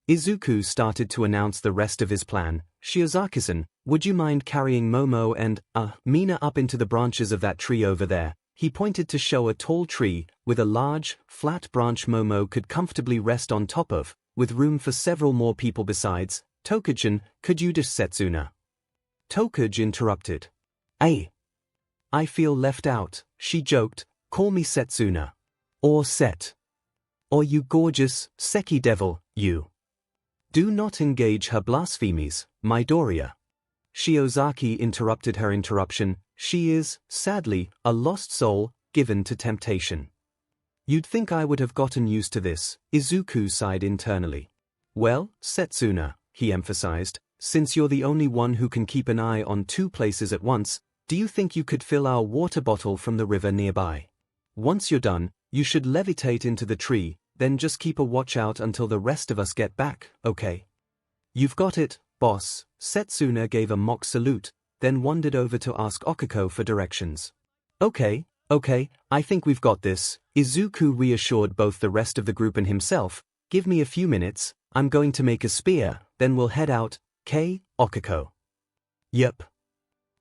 Izuku started to announce the rest of his plan. Shiozaki-san, would you mind carrying Momo and, Mina up into the branches of that tree over there? He pointed to show a tall tree, with a large, flat branch Momo could comfortably rest on top of, with room for several more people besides. 𝐭𝐾𝐲-san, could you just Setsuna? 𝐭𝐾𝐲 interrupted. I feel left out, she joked, call me Setsuna. Or Set. Or you gorgeous, Seki devil, you. Do not engage her blasphemies, Midoriya. Shiozaki interrupted her interruption. She is, sadly, a lost soul, given to temptation. You'd think I would have gotten used to this, Izuku sighed internally. Well, Setsuna, he emphasized, since you're the only one who can keep an eye on 2 places at once, do you think you could fill our water bottle from the river nearby? Once you're done, you should levitate into the tree, then just keep a watch out until the rest of us get back, okay? You've got it, boss. Setsuna gave a mock salute, then wandered over to ask Okiko for directions. Okay, I think we've got this. Izuku reassured both the rest of the group and himself. Give me a few minutes, I'm going to make a spear, then we'll head out. Okiko. Yep.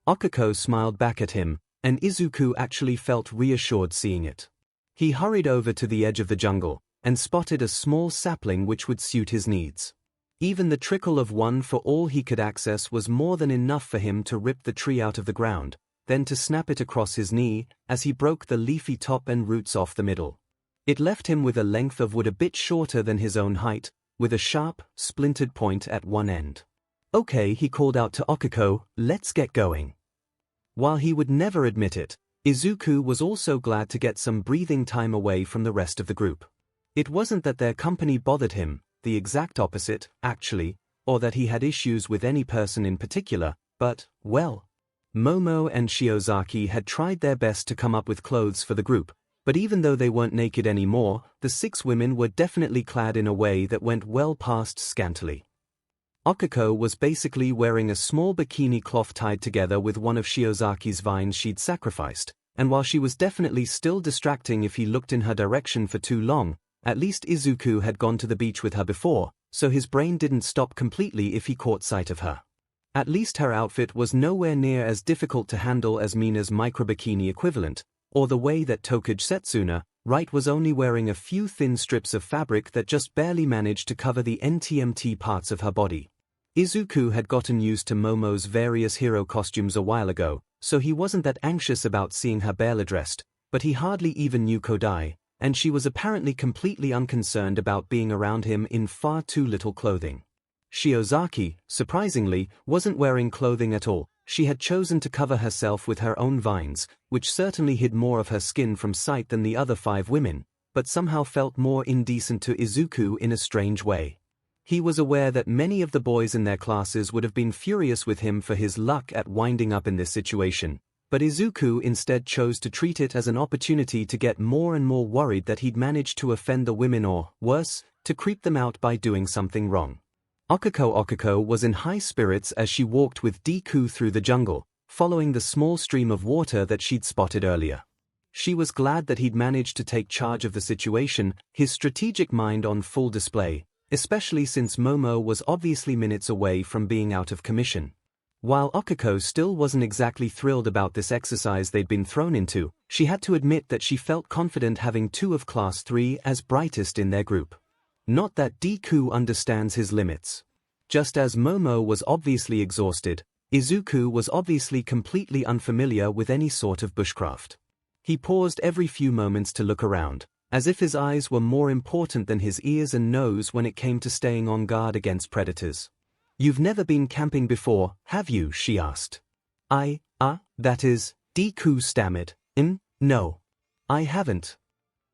Okiko smiled back at him, and Izuku actually felt reassured seeing it. He hurried over to the edge of the jungle, and spotted a small sapling which would suit his needs. Even the trickle of one for all he could access was more than enough for him to rip the tree out of the ground, then to snap it across his knee, as he broke the leafy top and roots off the middle. It left him with a length of wood a bit shorter than his own height, with a sharp, splintered point at one end. Okay, he called out to Okiko, let's get going. While he would never admit it, Izuku was also glad to get some breathing time away from the rest of the group. It wasn't that their company bothered him, the exact opposite, actually, or that he had issues with any person in particular, but, well, Momo and Shiozaki had tried their best to come up with clothes for the group, but even though they weren't naked anymore, the 6 women were definitely clad in a way that went well past scantily. 𝐒𝐭𝐚𝐲 was basically wearing a small bikini cloth tied together with one of Shiozaki's vines she'd sacrificed, and while she was definitely still distracting if he looked in her direction for too long, at least Izuku had gone to the beach with her before, so his brain didn't stop completely if he caught sight of her. At least her outfit was nowhere near as difficult to handle as Mina's microbikini equivalent, or the way that Tokage Setsuna, right, was only wearing a few thin strips of fabric that just barely managed to cover the NTMT parts of her body. Izuku had gotten used to Momo's various hero costumes a while ago, so he wasn't that anxious about seeing her barely dressed, but he hardly even knew Kodai, and she was apparently completely unconcerned about being around him in far too little clothing. Shiozaki, surprisingly, wasn't wearing clothing at all. She had chosen to cover herself with her own vines, which certainly hid more of her skin from sight than the other 5 women, but somehow felt more indecent to Izuku in a strange way. He was aware that many of the boys in their classes would have been furious with him for his luck at winding up in this situation, but Izuku instead chose to treat it as an opportunity to get more and more worried that he'd managed to offend the women or, worse, to creep them out by doing something wrong. 𝐒𝐭𝐚𝐲 was in high spirits as she walked with Deku through the jungle, following the small stream of water that she'd spotted earlier. She was glad that he'd managed to take charge of the situation, his strategic mind on full display, especially since Momo was obviously minutes away from being out of commission. While 𝐒𝐭𝐴 still wasn't exactly thrilled about this exercise they'd been thrown into, she had to admit that she felt confident having 2 of Class 3 as brightest in their group. Not that Deku understands his limits. Just as Momo was obviously exhausted, Izuku was obviously completely unfamiliar with any sort of bushcraft. He paused every few moments to look around, as if his eyes were more important than his ears and nose when it came to staying on guard against predators. "You've never been camping before, have you?" she asked. That is," Deku stammered. No. I haven't."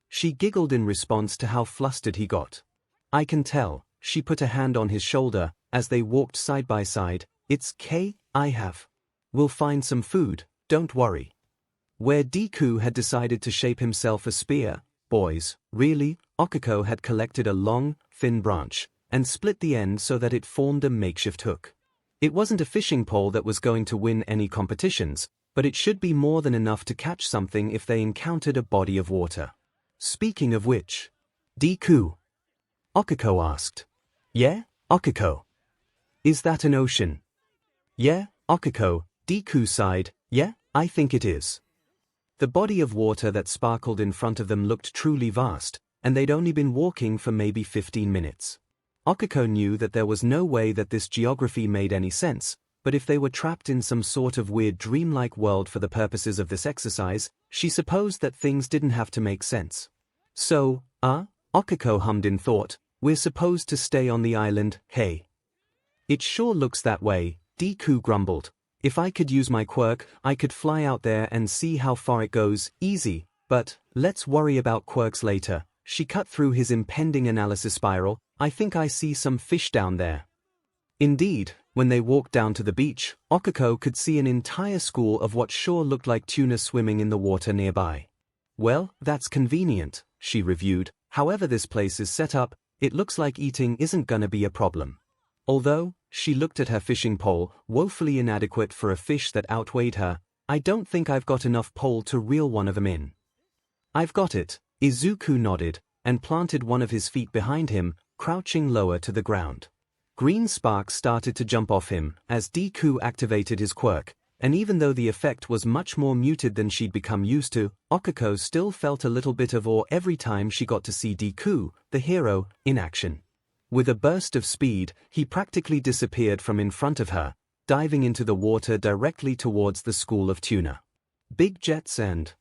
She giggled in response to how flustered he got. "I can tell," she put a hand on his shoulder, as they walked side by side. "It's I have. We'll find some food, don't worry." Where Deku had decided to shape himself a spear, boys, really, 𝐒𝐭𝐴 had collected a long, thin branch, and split the end so that it formed a makeshift hook. It wasn't a fishing pole that was going to win any competitions, but it should be more than enough to catch something if they encountered a body of water. "Speaking of which, Deku?" 𝐒𝐭𝐴 asked. "Yeah, 𝐒𝐭𝐴. Is that an ocean?" "Yeah, 𝐒𝐭𝐴," Deku sighed. "Yeah, I think it is." The body of water that sparkled in front of them looked truly vast, and they'd only been walking for maybe 15 minutes. 𝐒𝐭𝐴 knew that there was no way that this geography made any sense, but if they were trapped in some sort of weird dreamlike world for the purposes of this exercise, she supposed that things didn't have to make sense. "So, 𝐒𝐭𝐴 hummed in thought, "we're supposed to stay on the island, hey?" "It sure looks that way," Deku grumbled. "If I could use my quirk, I could fly out there and see how far it goes, easy, but let's worry about quirks later." She cut through his impending analysis spiral. "I think I see some fish down there." Indeed, when they walked down to the beach, 𝐒𝐴 could see an entire school of what sure looked like tuna swimming in the water nearby. "Well, that's convenient," she reviewed. "However this place is set up, it looks like eating isn't gonna be a problem. Although," she looked at her fishing pole, woefully inadequate for a fish that outweighed her, "I don't think I've got enough pole to reel one of them in." "I've got it." Izuku nodded, and planted one of his feet behind him, crouching lower to the ground. Green sparks started to jump off him as Deku activated his quirk, and even though the effect was much more muted than she'd become used to, 𝐒𝐴 still felt a little bit of awe every time she got to see Deku, the hero, in action. With a burst of speed, he practically disappeared from in front of her, diving into the water directly towards the school of tuna. Big jets and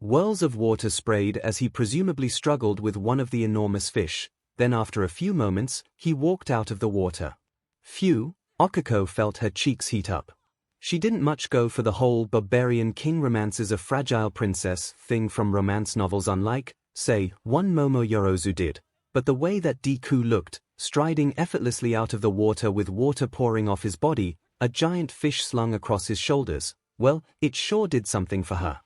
whirls of water sprayed as he presumably struggled with one of the enormous fish. Then after a few moments, he walked out of the water. Phew, 𝐒𝐴 felt her cheeks heat up. She didn't much go for the whole barbarian king romances a fragile princess thing from romance novels, unlike say, one Momotaro did, but the way that Deku looked, striding effortlessly out of the water with water pouring off his body, a giant fish slung across his shoulders, well, it sure did something for her.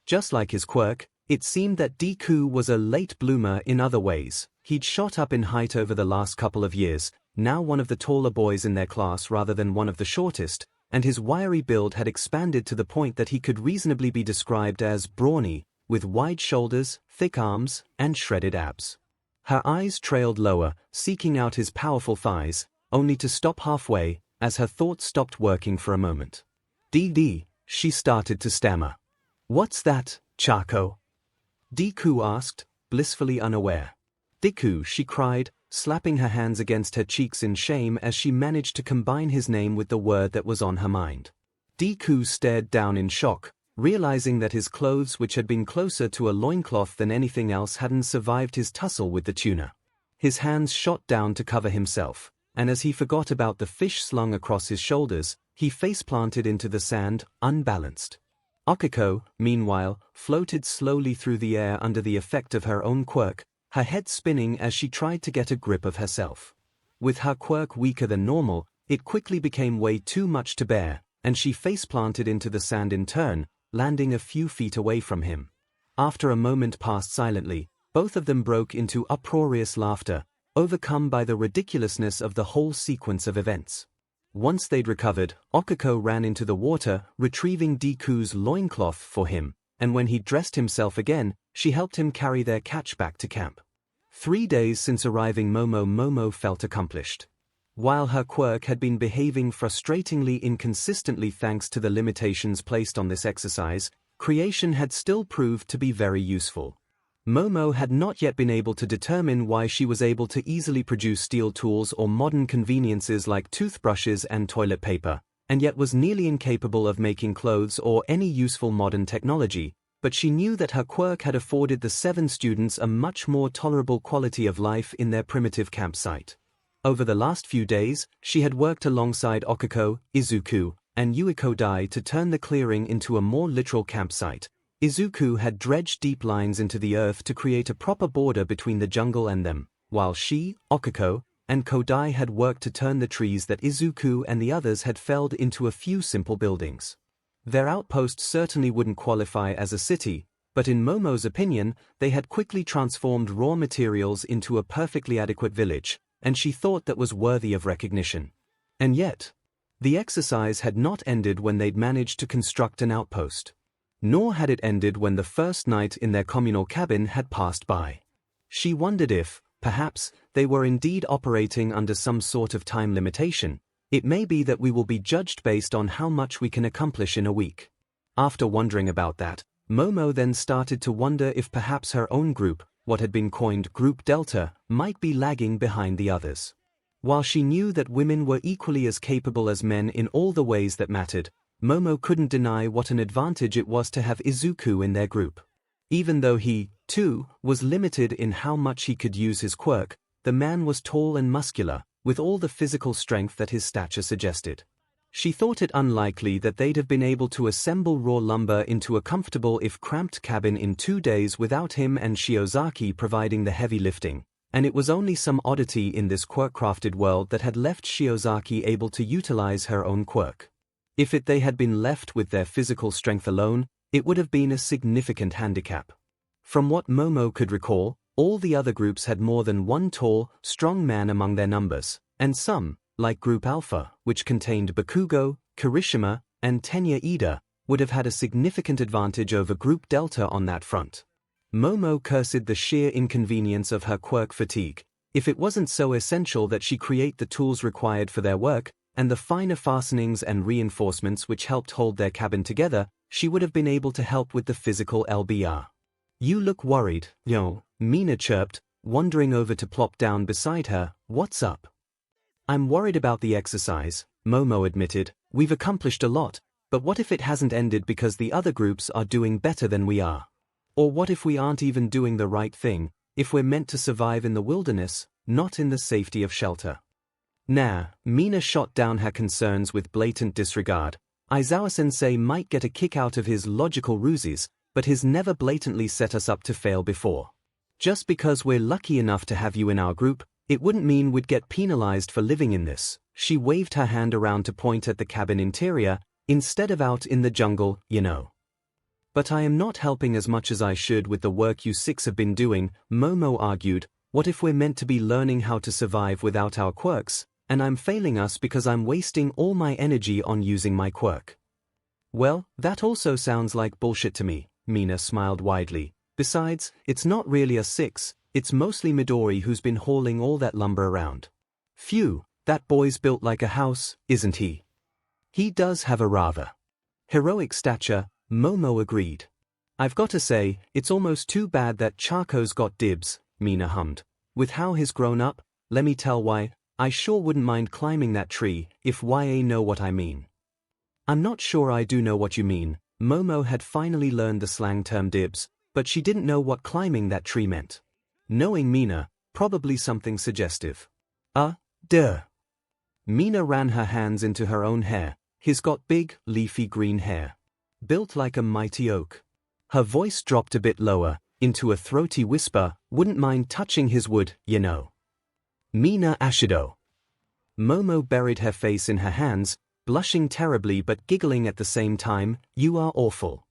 Just like his quirk, it seemed that Deku was a late bloomer in other ways. He'd shot up in height over the last couple of years, now one of the taller boys in their class rather than one of the shortest, and his wiry build had expanded to the point that he could reasonably be described as brawny, with wide shoulders, thick arms, and shredded abs. Her eyes trailed lower, seeking out his powerful thighs, only to stop halfway, as her thoughts stopped working for a moment. "Dee," she started to stammer. "What's that, Charco?" Deku asked, blissfully unaware. "Deku," she cried, slapping her hands against her cheeks in shame as she managed to combine his name with the word that was on her mind. Deku stared down in shock, realizing that his clothes, which had been closer to a loincloth than anything else, hadn't survived his tussle with the tuna. His hands shot down to cover himself, and as he forgot about the fish slung across his shoulders, he face-planted into the sand, unbalanced. Akiko, meanwhile, floated slowly through the air under the effect of her own quirk, her head spinning as she tried to get a grip of herself. With her quirk weaker than normal, it quickly became way too much to bear, and she face-planted into the sand in turn, landing a few feet away from him. After a moment passed silently, both of them broke into uproarious laughter, overcome by the ridiculousness of the whole sequence of events. Once they'd recovered, Akiko ran into the water, retrieving Deku's loincloth for him, and when he'd dressed himself again, she helped him carry their catch back to camp. 3 days since arriving, Momo felt accomplished. While her quirk had been behaving frustratingly inconsistently thanks to the limitations placed on this exercise, creation had still proved to be very useful. Momo had not yet been able to determine why she was able to easily produce steel tools or modern conveniences like toothbrushes and toilet paper, and yet was nearly incapable of making clothes or any useful modern technology, but she knew that her quirk had afforded the 7 students a much more tolerable quality of life in their primitive campsite. Over the last few days, she had worked alongside Akiko, Izuku, and Yuikodai to turn the clearing into a more literal campsite. Izuku had dredged deep lines into the earth to create a proper border between the jungle and them, while she, Akiko, and Kodai had worked to turn the trees that Izuku and the others had felled into a few simple buildings. Their outpost certainly wouldn't qualify as a city, but in Momo's opinion, they had quickly transformed raw materials into a perfectly adequate village, and she thought that was worthy of recognition. And yet, the exercise had not ended when they'd managed to construct an outpost. Nor had it ended when the first night in their communal cabin had passed by. She wondered if, perhaps, they were indeed operating under some sort of time limitation. It may be that we will be judged based on how much we can accomplish in a week. After wondering about that, Momo then started to wonder if perhaps her own group, what had been coined Group Delta, might be lagging behind the others. While she knew that women were equally as capable as men in all the ways that mattered, Momo couldn't deny what an advantage it was to have Izuku in their group. Even though he, too, was limited in how much he could use his quirk, the man was tall and muscular, with all the physical strength that his stature suggested. She thought it unlikely that they'd have been able to assemble raw lumber into a comfortable if cramped cabin in 2 days without him and Shiozaki providing the heavy lifting, and it was only some oddity in this quirk-crafted world that had left Shiozaki able to utilize her own quirk. If they had been left with their physical strength alone, it would have been a significant handicap. From what Momo could recall, all the other groups had more than one tall, strong man among their numbers, and some, like Group Alpha, which contained Bakugo, Kirishima, and Tenya Ida, would have had a significant advantage over Group Delta on that front. Momo cursed the sheer inconvenience of her quirk fatigue. If it wasn't so essential that she create the tools required for their work, and the finer fastenings and reinforcements which helped hold their cabin together, she would have been able to help with the physical LBR. "You look worried, yo," Mina chirped, wandering over to plop down beside her. "What's up?" "I'm worried about the exercise," Momo admitted. "We've accomplished a lot, but what if it hasn't ended because the other groups are doing better than we are? Or what if we aren't even doing the right thing, if we're meant to survive in the wilderness, not in the safety of shelter?" "Nah," Mina shot down her concerns with blatant disregard. "Aizawa-sensei might get a kick out of his logical ruses, but he's never blatantly set us up to fail before. Just because we're lucky enough to have you in our group, it wouldn't mean we'd get penalized for living in this. She waved her hand around to point at the cabin interior, instead of out in the jungle, you know. But I am not helping as much as I should with the work you six have been doing, Momo argued. What if we're meant to be learning how to survive without our quirks, and I'm failing us because I'm wasting all my energy on using my quirk? Well, that also sounds like bullshit to me, Mina smiled widely. Besides, it's not really us six, it's mostly Midori who's been hauling all that lumber around. Phew, that boy's built like a house, isn't he? He does have a rather heroic stature, Momo agreed. I've got to say, it's almost too bad that Chaco's got dibs, Mina hummed. With how he's grown up, let me tell why, I sure wouldn't mind climbing that tree, if YA know what I mean. I'm not sure I do know what you mean. Momo had finally learned the slang term dibs, but she didn't know what climbing that tree meant. Knowing Mina, probably something suggestive. Duh. Mina ran her hands into her own hair. He's got big, leafy green hair. Built like a mighty oak. Her voice dropped a bit lower, into a throaty whisper, wouldn't mind touching his wood, you know. Mina Ashido. Momo buried her face in her hands, blushing terribly but giggling at the same time. You are awful.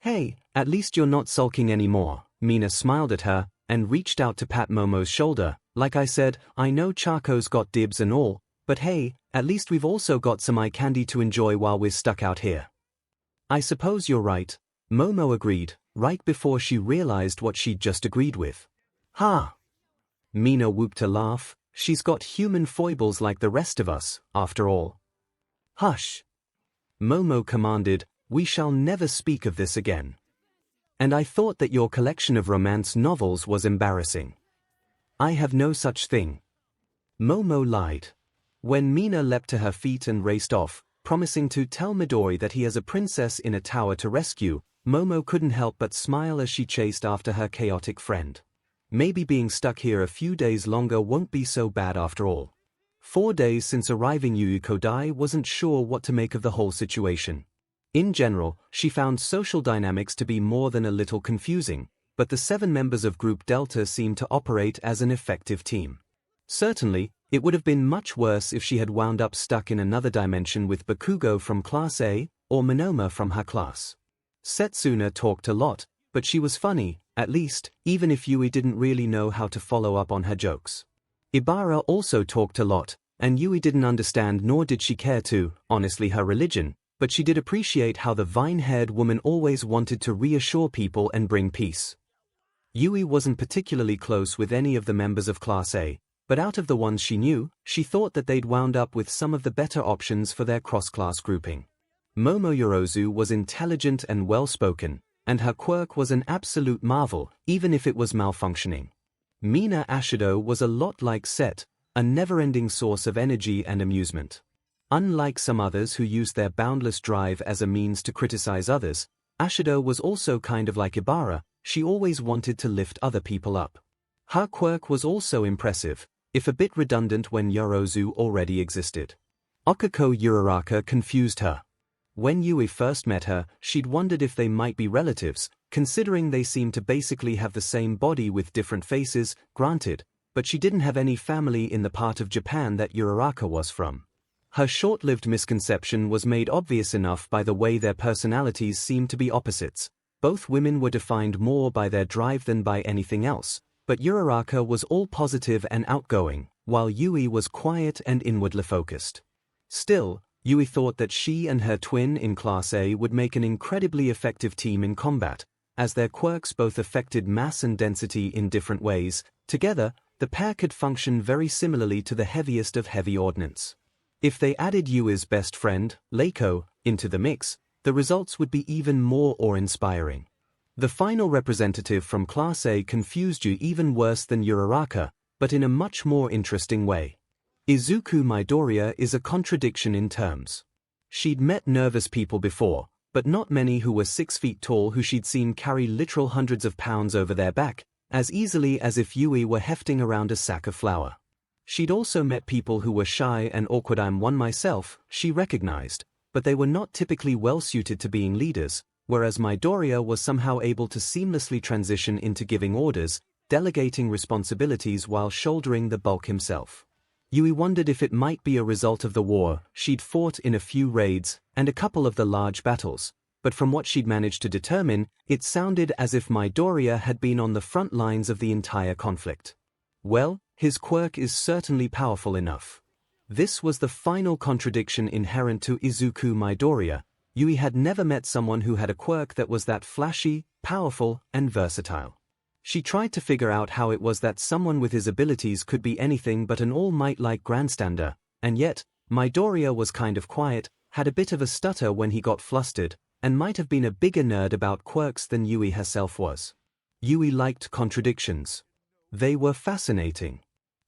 Hey, at least you're not sulking anymore. Mina smiled at her, and reached out to pat Momo's shoulder. Like I said, I know Chaco's got dibs and all, but hey, at least we've also got some eye candy to enjoy while we're stuck out here. I suppose you're right, Momo agreed, right before she realized what she'd just agreed with. Ha! Mina whooped a laugh. She's got human foibles like the rest of us, after all. Hush! Momo commanded, we shall never speak of this again. And I thought that your collection of romance novels was embarrassing. I have no such thing. Momo lied. When Mina leapt to her feet and raced off, promising to tell Midori that he has a princess in a tower to rescue, Momo couldn't help but smile as she chased after her chaotic friend. Maybe being stuck here a few days longer won't be so bad after all. 4 days since arriving, Kodai wasn't sure what to make of the whole situation. In general, she found social dynamics to be more than a little confusing, but the 7 members of Group Delta seemed to operate as an effective team. Certainly, it would have been much worse if she had wound up stuck in another dimension with Bakugo from Class A, or Monoma from her class. Setsuna talked a lot, but she was funny, at least, even if Yui didn't really know how to follow up on her jokes. Ibara also talked a lot, and Yui didn't understand nor did she care to, honestly, her religion, but she did appreciate how the vine-haired woman always wanted to reassure people and bring peace. Yui wasn't particularly close with any of the members of Class A, but out of the ones she knew, she thought that they'd wound up with some of the better options for their cross-class grouping. Momo Yorozu was intelligent and well-spoken, and her quirk was an absolute marvel, even if it was malfunctioning. Mina Ashido was a lot like Set, a never-ending source of energy and amusement. Unlike some others who used their boundless drive as a means to criticize others, Ashido was also kind of like Ibara. She always wanted to lift other people up. Her quirk was also impressive, if a bit redundant when Yorozu already existed. Okako Uraraka confused her. When Yui first met her, she'd wondered if they might be relatives, considering they seemed to basically have the same body with different faces, granted, but she didn't have any family in the part of Japan that Uraraka was from. Her short-lived misconception was made obvious enough by the way their personalities seemed to be opposites. Both women were defined more by their drive than by anything else, but Uraraka was all positive and outgoing, while Yui was quiet and inwardly focused. Still, Yui thought that she and her twin in Class A would make an incredibly effective team in combat, as their quirks both affected mass and density in different ways. Together, the pair could function very similarly to the heaviest of heavy ordnance. If they added Yui's best friend, Leiko, into the mix, the results would be even more awe-inspiring. The final representative from Class A confused you even worse than Uraraka, but in a much more interesting way. Izuku Midoriya is a contradiction in terms. She'd met nervous people before, but not many who were 6 feet tall who she'd seen carry literal hundreds of pounds over their back, as easily as if Yui were hefting around a sack of flour. She'd also met people who were shy and awkward. I'm one myself, she recognized, but they were not typically well-suited to being leaders, whereas Midoriya was somehow able to seamlessly transition into giving orders, delegating responsibilities while shouldering the bulk himself. Yui wondered if it might be a result of the war she'd fought in a few raids and a couple of the large battles, but from what she'd managed to determine, it sounded as if Midoriya had been on the front lines of the entire conflict. Well, his quirk is certainly powerful enough. This was the final contradiction inherent to Izuku Midoriya. Yui had never met someone who had a quirk that was that flashy, powerful, and versatile. She tried to figure out how it was that someone with his abilities could be anything but an all-might-like grandstander, and yet, Midoriya was kind of quiet, had a bit of a stutter when he got flustered, and might have been a bigger nerd about quirks than Yui herself was. Yui liked contradictions. They were fascinating.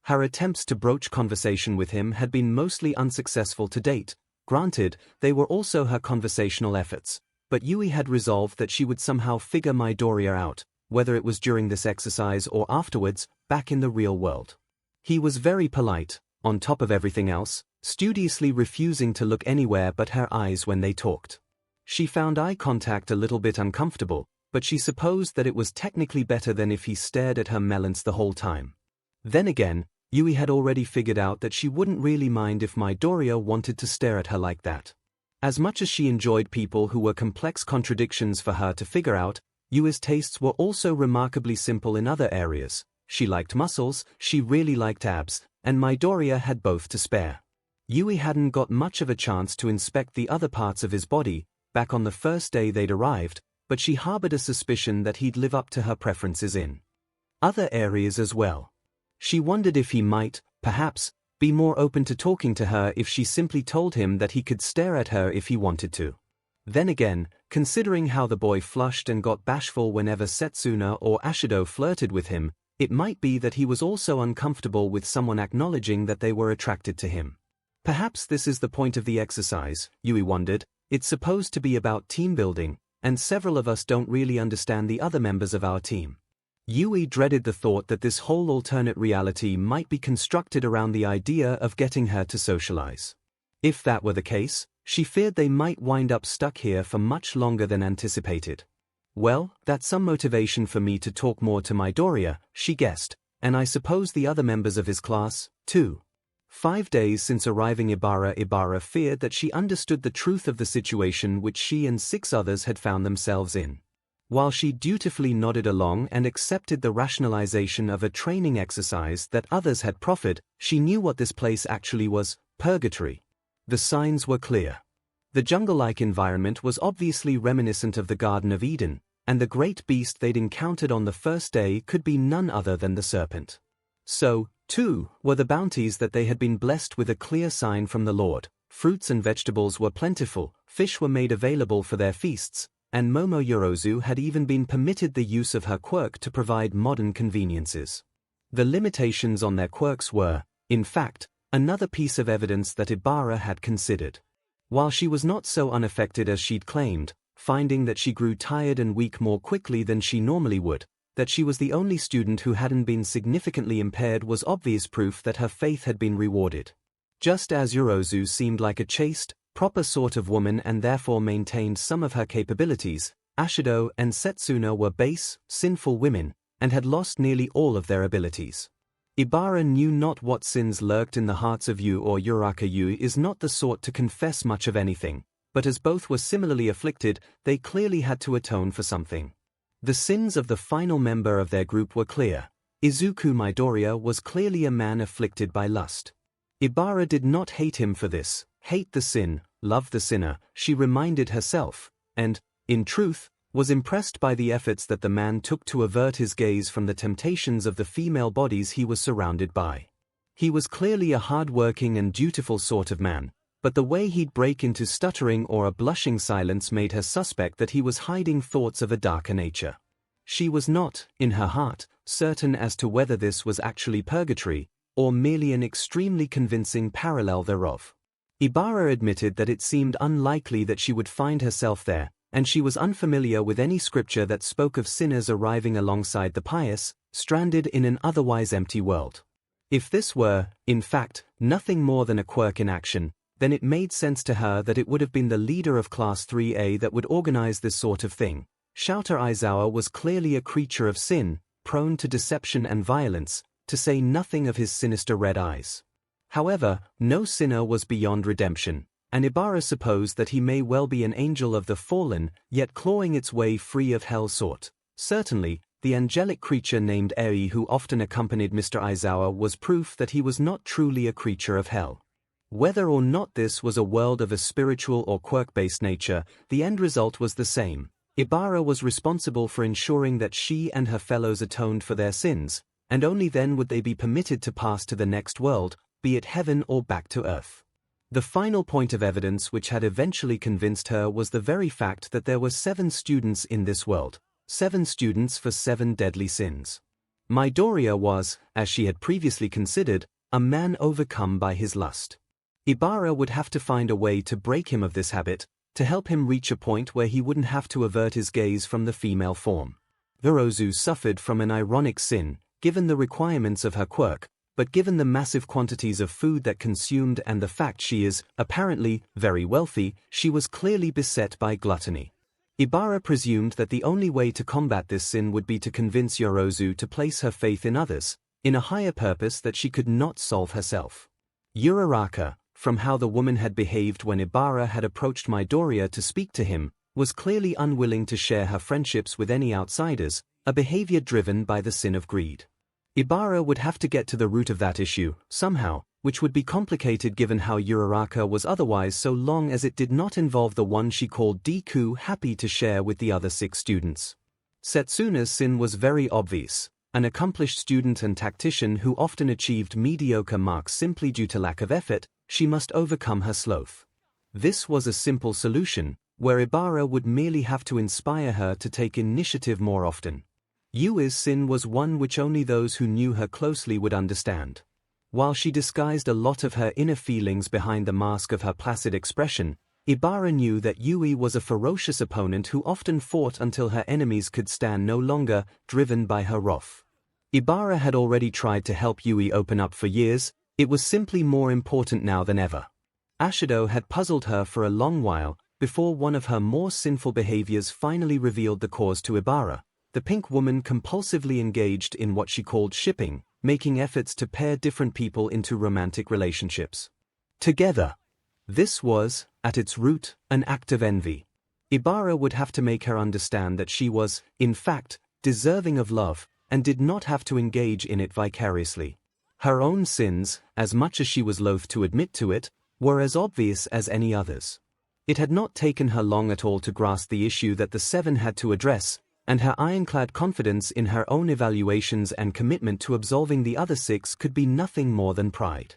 Her attempts to broach conversation with him had been mostly unsuccessful to date. Granted, they were also her conversational efforts, but Yui had resolved that she would somehow figure Midoriya out, whether it was during this exercise or afterwards, back in the real world. He was very polite, on top of everything else, studiously refusing to look anywhere but her eyes when they talked. She found eye contact a little bit uncomfortable, but she supposed that it was technically better than if he stared at her melons the whole time. Then again, Yui had already figured out that she wouldn't really mind if Midoriya wanted to stare at her like that. As much as she enjoyed people who were complex contradictions for her to figure out, Yui's tastes were also remarkably simple in other areas. She liked muscles, she really liked abs, and Midoriya had both to spare. Yui hadn't got much of a chance to inspect the other parts of his body back on the first day they'd arrived, but she harbored a suspicion that he'd live up to her preferences in other areas as well. She wondered if he might, perhaps, be more open to talking to her if she simply told him that he could stare at her if he wanted to. Then again, considering how the boy flushed and got bashful whenever Setsuna or Ashido flirted with him, it might be that he was also uncomfortable with someone acknowledging that they were attracted to him. Perhaps this is the point of the exercise, Yui wondered. It's supposed to be about team building, and several of us don't really understand the other members of our team. Yui dreaded the thought that this whole alternate reality might be constructed around the idea of getting her to socialize. If that were the case, she feared they might wind up stuck here for much longer than anticipated. Well, that's some motivation for me to talk more to Midoriya, she guessed, and I suppose the other members of his class, too. 5 days since arriving Ibara feared that she understood the truth of the situation which she and 6 others had found themselves in. While she dutifully nodded along and accepted the rationalization of a training exercise that others had proffered, she knew what this place actually was: purgatory. The signs were clear. The jungle-like environment was obviously reminiscent of the Garden of Eden, and the great beast they'd encountered on the first day could be none other than the serpent. So, too, were the bounties that they had been blessed with a clear sign from the Lord. Fruits and vegetables were plentiful, fish were made available for their feasts, and Momoyorozu had even been permitted the use of her quirk to provide modern conveniences. The limitations on their quirks were, in fact, another piece of evidence that Ibara had considered. While she was not so unaffected as she'd claimed, finding that she grew tired and weak more quickly than she normally would, that she was the only student who hadn't been significantly impaired was obvious proof that her faith had been rewarded. Just as Yorozu seemed like a chaste, proper sort of woman and therefore maintained some of her capabilities, Ashido and Setsuna were base, sinful women, and had lost nearly all of their abilities. Ibara knew not what sins lurked in the hearts of Yu or Uraka. Yu is not the sort to confess much of anything, but as both were similarly afflicted, they clearly had to atone for something. The sins of the final member of their group were clear. Izuku Midoriya was clearly a man afflicted by lust. Ibara did not hate him for this. Hate the sin, love the sinner, she reminded herself, and, in truth, was impressed by the efforts that the man took to avert his gaze from the temptations of the female bodies he was surrounded by. He was clearly a hard-working and dutiful sort of man, but the way he'd break into stuttering or a blushing silence made her suspect that he was hiding thoughts of a darker nature. She was not, in her heart, certain as to whether this was actually purgatory, or merely an extremely convincing parallel thereof. Ibara admitted that it seemed unlikely that she would find herself there, and she was unfamiliar with any scripture that spoke of sinners arriving alongside the pious, stranded in an otherwise empty world. If this were, in fact, nothing more than a quirk in action, then it made sense to her that it would have been the leader of Class 3A that would organize this sort of thing. Shouter Aizawa was clearly a creature of sin, prone to deception and violence, to say nothing of his sinister red eyes. However, no sinner was beyond redemption, and Ибара supposed that he may well be an angel of the fallen, yet clawing its way free of hell's sort. Certainly, the angelic creature named Eri who often accompanied Mr. Aizawa was proof that he was not truly a creature of hell. Whether or not this was a world of a spiritual or quirk-based nature, the end result was the same. Ибара was responsible for ensuring that she and her fellows atoned for their sins, and only then would they be permitted to pass to the next world, be it heaven or back to earth. The final point of evidence which had eventually convinced her was the very fact that there were 7 students in this world, 7 students for 7 deadly sins. Midoriya was, as she had previously considered, a man overcome by his lust. Ибара would have to find a way to break him of this habit, to help him reach a point where he wouldn't have to avert his gaze from the female form. Virozu suffered from an ironic sin, given the requirements of her quirk, but given the massive quantities of food that consumed and the fact she is, apparently, very wealthy, she was clearly beset by gluttony. Ибara presumed that the only way to combat this sin would be to convince Yorozu to place her faith in others, in a higher purpose that she could not solve herself. Uraraka, from how the woman had behaved when Ибara had approached Midoriya to speak to him, was clearly unwilling to share her friendships with any outsiders, a behavior driven by the sin of greed. Ибara would have to get to the root of that issue, somehow, which would be complicated given how Uraraka was otherwise so long as it did not involve the one she called Deku happy to share with the other 6 students. Setsuna's sin was very obvious. An accomplished student and tactician who often achieved mediocre marks simply due to lack of effort, she must overcome her sloth. This was a simple solution, where Ибara would merely have to inspire her to take initiative more often. Yui's sin was one which only those who knew her closely would understand. While she disguised a lot of her inner feelings behind the mask of her placid expression, Ибara knew that Yui was a ferocious opponent who often fought until her enemies could stand no longer, driven by her wrath. Ибara had already tried to help Yui open up for years, it was simply more important now than ever. Ashido had puzzled her for a long while, before one of her more sinful behaviors finally revealed the cause to Ибara. The pink woman compulsively engaged in what she called shipping, making efforts to pair different people into romantic relationships together. This was, at its root, an act of envy. Ибara would have to make her understand that she was, in fact, deserving of love, and did not have to engage in it vicariously. Her own sins, as much as she was loath to admit to it, were as obvious as any others. It had not taken her long at all to grasp the issue that the 7 had to address, and her ironclad confidence in her own evaluations and commitment to absolving the other 6 could be nothing more than pride.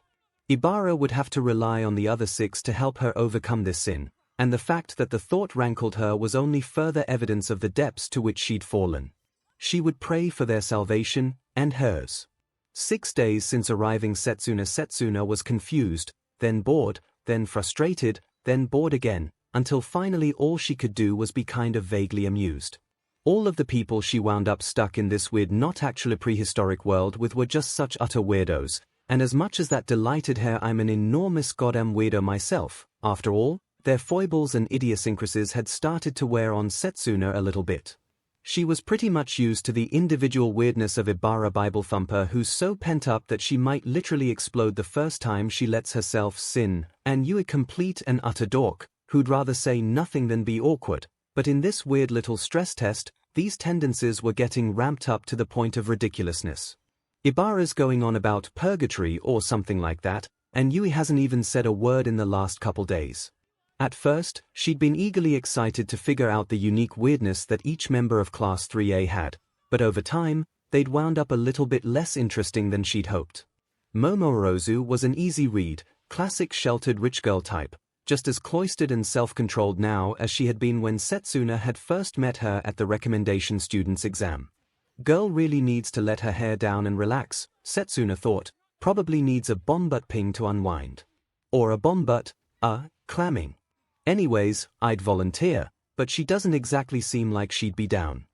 Ибara would have to rely on the other 6 to help her overcome this sin, and the fact that the thought rankled her was only further evidence of the depths to which she'd fallen. She would pray for their salvation, and hers. 6 days since arriving Setsuna was confused, then bored, then frustrated, then bored again, until finally all she could do was be kind of vaguely amused. All of the people she wound up stuck in this weird not actually prehistoric world with were just such utter weirdos, and as much as that delighted her, I'm an enormous goddamn weirdo myself. After all, their foibles and idiosyncrasies had started to wear on Setsuna a little bit. She was pretty much used to the individual weirdness of Ибara Bible Thumper, who's so pent up that she might literally explode the first time she lets herself sin, and Yui complete and utter dork, who'd rather say nothing than be awkward, but in this weird little stress test, these tendencies were getting ramped up to the point of ridiculousness. Ibara's going on about purgatory or something like that, and Yui hasn't even said a word in the last couple days. At first, she'd been eagerly excited to figure out the unique weirdness that each member of Class 3A had, but over time, they'd wound up a little bit less interesting than she'd hoped. Momorozu was an easy read, classic sheltered rich girl type, just as cloistered and self-controlled now as she had been when Setsuna had first met her at the recommendation student's exam. Girl really needs to let her hair down and relax, Setsuna thought, probably needs a bomb butt ping to unwind. Or a bomb butt, clamming. Anyways, I'd volunteer, but she doesn't exactly seem like she'd be down.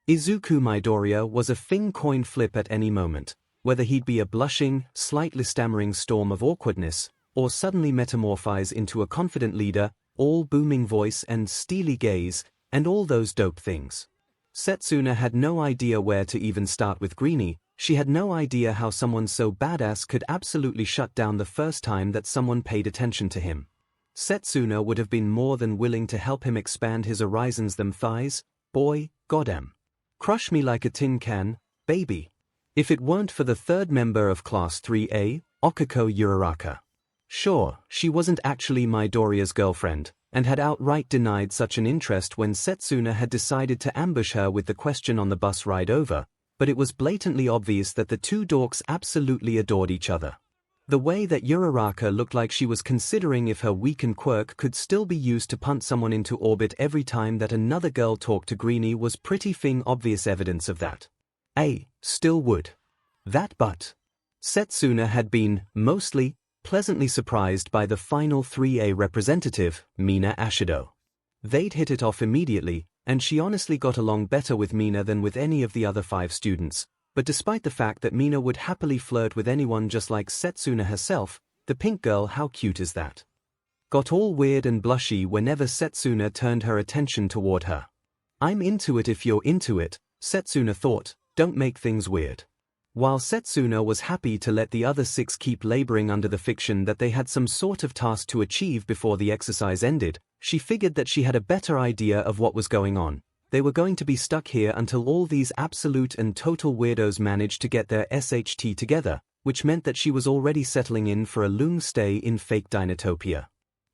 Izuku Midoriya was a coin flip at any moment, whether he'd be a blushing, slightly stammering storm of awkwardness, or suddenly metamorphose into a confident leader, all booming voice and steely gaze, and all those dope things. Setsuna had no idea where to even start with Greenie. She had no idea how someone so badass could absolutely shut down the first time that someone paid attention to him. Setsuna would have been more than willing to help him expand his horizons. Them thighs, boy, goddamn. Crush me like a tin can, baby. If it weren't for the third member of Class 3A, Okiko Uraraka. Sure, she wasn't actually Midoriya's girlfriend, and had outright denied such an interest when Setsuna had decided to ambush her with the question on the bus ride over, but it was blatantly obvious that the two dorks absolutely adored each other. The way that Uraraka looked like she was considering if her weakened quirk could still be used to punt someone into orbit every time that another girl talked to Greenie was pretty obvious evidence of that. Still would. That but. Setsuna had been, mostly, pleasantly surprised by the final 3A representative, Mina Ashido. They'd hit it off immediately, and she honestly got along better with Mina than with any of the other 5 students. But despite the fact that Mina would happily flirt with anyone just like Setsuna herself, the pink girl, how cute is that? Got all weird and blushy whenever Setsuna turned her attention toward her. I'm into it if you're into it, Setsuna thought, don't make things weird. While Setsuna was happy to let the other 6 keep laboring under the fiction that they had some sort of task to achieve before the exercise ended, she figured that she had a better idea of what was going on. They were going to be stuck here until all these absolute and total weirdos managed to get their SHT together, which meant that she was already settling in for a long stay in fake Dinotopia.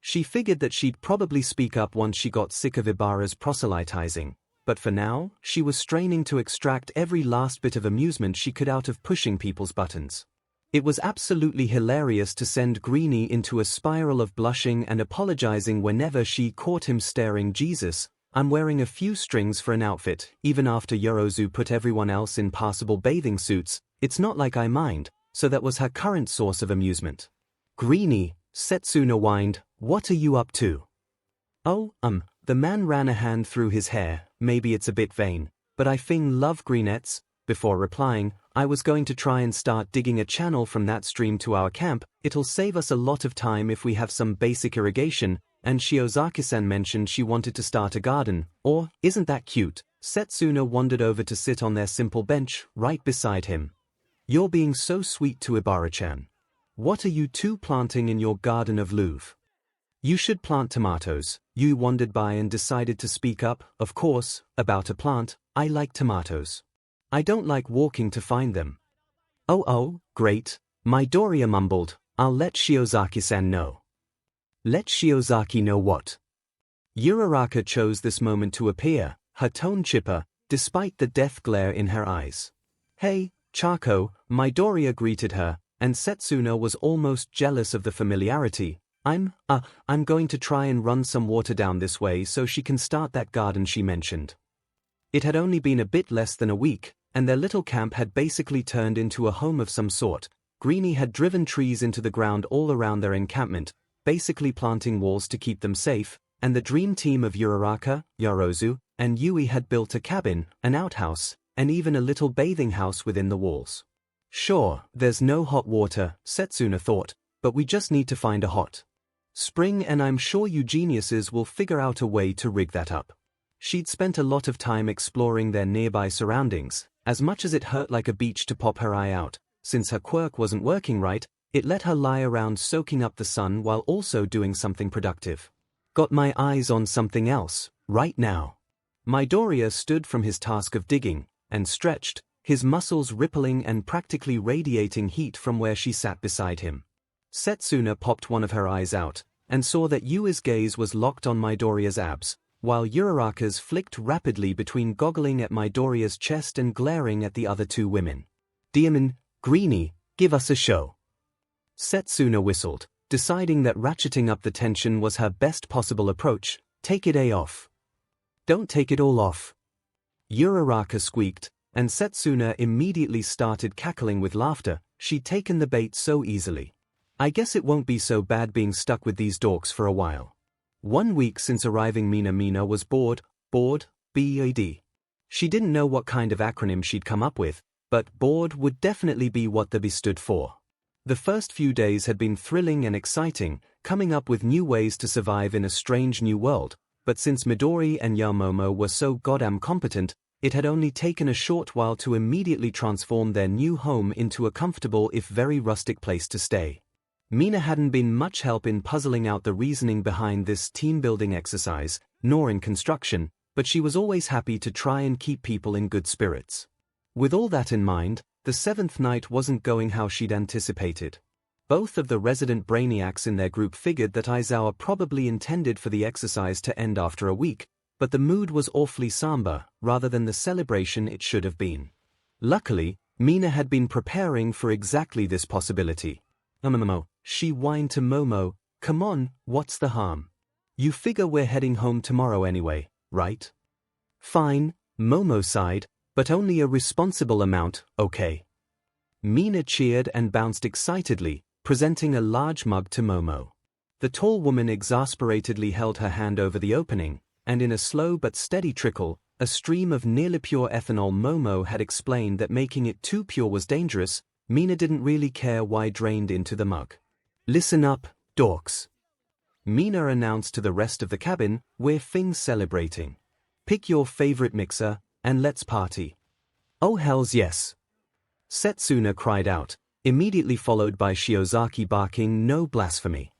She figured that she'd probably speak up once she got sick of Ibara's proselytizing, but for now, she was straining to extract every last bit of amusement she could out of pushing people's buttons. It was absolutely hilarious to send Greenie into a spiral of blushing and apologizing whenever she caught him staring. Jesus, I'm wearing a few strings for an outfit, even after Yorozu put everyone else in passable bathing suits. It's not like I mind, so that was her current source of amusement. Greenie, Setsuna whined, what are you up to? Oh, the man ran a hand through his hair. Maybe it's a bit vain, but I love greenettes. Before replying, I was going to try and start digging a channel from that stream to our camp. It'll save us a lot of time if we have some basic irrigation. And Shiozaki-san mentioned she wanted to start a garden, or, isn't that cute? Setsuna wandered over to sit on their simple bench, right beside him. You're being so sweet to Ibara-chan. What are you two planting in your garden of Louvre? You should plant tomatoes. Yu wandered by and decided to speak up, of course, about a plant. I like tomatoes. I don't like walking to find them. Oh, great. Midoriya mumbled, I'll let Shiozaki-san know. Let Shiozaki know what? Uraraka chose this moment to appear, her tone chipper, despite the death glare in her eyes. Hey, Chako, Midoriya greeted her, and Setsuna was almost jealous of the familiarity. I'm going to try and run some water down this way so she can start that garden she mentioned. It had only been a bit less than a week, and their little camp had basically turned into a home of some sort. Greenie had driven trees into the ground all around their encampment, basically planting walls to keep them safe, and the dream team of Uraraka, Yorozu, and Yui had built a cabin, an outhouse, and even a little bathing house within the walls. Sure, there's no hot water, Setsuna thought, but we just need to find a hot spring, and I'm sure you geniuses will figure out a way to rig that up. She'd spent a lot of time exploring their nearby surroundings. As much as it hurt like a beach to pop her eye out, since her quirk wasn't working right, it let her lie around soaking up the sun while also doing something productive. Got my eyes on something else, right now. Midoriya stood from his task of digging, and stretched, his muscles rippling and practically radiating heat from where she sat beside him. Setsuna popped one of her eyes out, and saw that Yui's gaze was locked on Midoriya's abs, while Uraraka's flicked rapidly between goggling at Midoriya's chest and glaring at the other 2 women. Demon, Greenie, give us a show. Setsuna whistled, deciding that ratcheting up the tension was her best possible approach. Take it off. Don't take it all off. Uraraka squeaked, and Setsuna immediately started cackling with laughter. She'd taken the bait so easily. I guess it won't be so bad being stuck with these dorks for a while. 1 week since arriving, Mina was bored, B-A-D. She didn't know what kind of acronym she'd come up with, but bored would definitely be what the B stood for. The first few days had been thrilling and exciting, coming up with new ways to survive in a strange new world, but since Midori and Yaomomo were so goddamn competent, It had only taken a short while to immediately transform their new home into a comfortable if very rustic place to stay. Mina hadn't been much help in puzzling out the reasoning behind this team-building exercise, nor in construction, but she was always happy to try and keep people in good spirits. With all that in mind, the seventh night wasn't going how she'd anticipated. Both of the resident brainiacs in their group figured that Aizawa probably intended for the exercise to end after a week, but the mood was awfully somber, rather than the celebration it should have been. Luckily, Mina had been preparing for exactly this possibility. She whined to Momo, "Come on, what's the harm? You figure we're heading home tomorrow anyway, right?" "Fine," Momo sighed, "but only a responsible amount, okay?" Mina cheered and bounced excitedly, presenting a large mug to Momo. The tall woman exasperatedly held her hand over the opening, and in a slow but steady trickle, a stream of nearly pure ethanol. Momo had explained that making it too pure was dangerous. Mina didn't really care why drained into the mug. "Listen up, dorks," Mina announced to the rest of the cabin, "we're things celebrating. Pick your favorite mixer, and let's party." "Oh hells yes," Setsuna cried out, immediately followed by Shiozaki barking, "No blasphemy."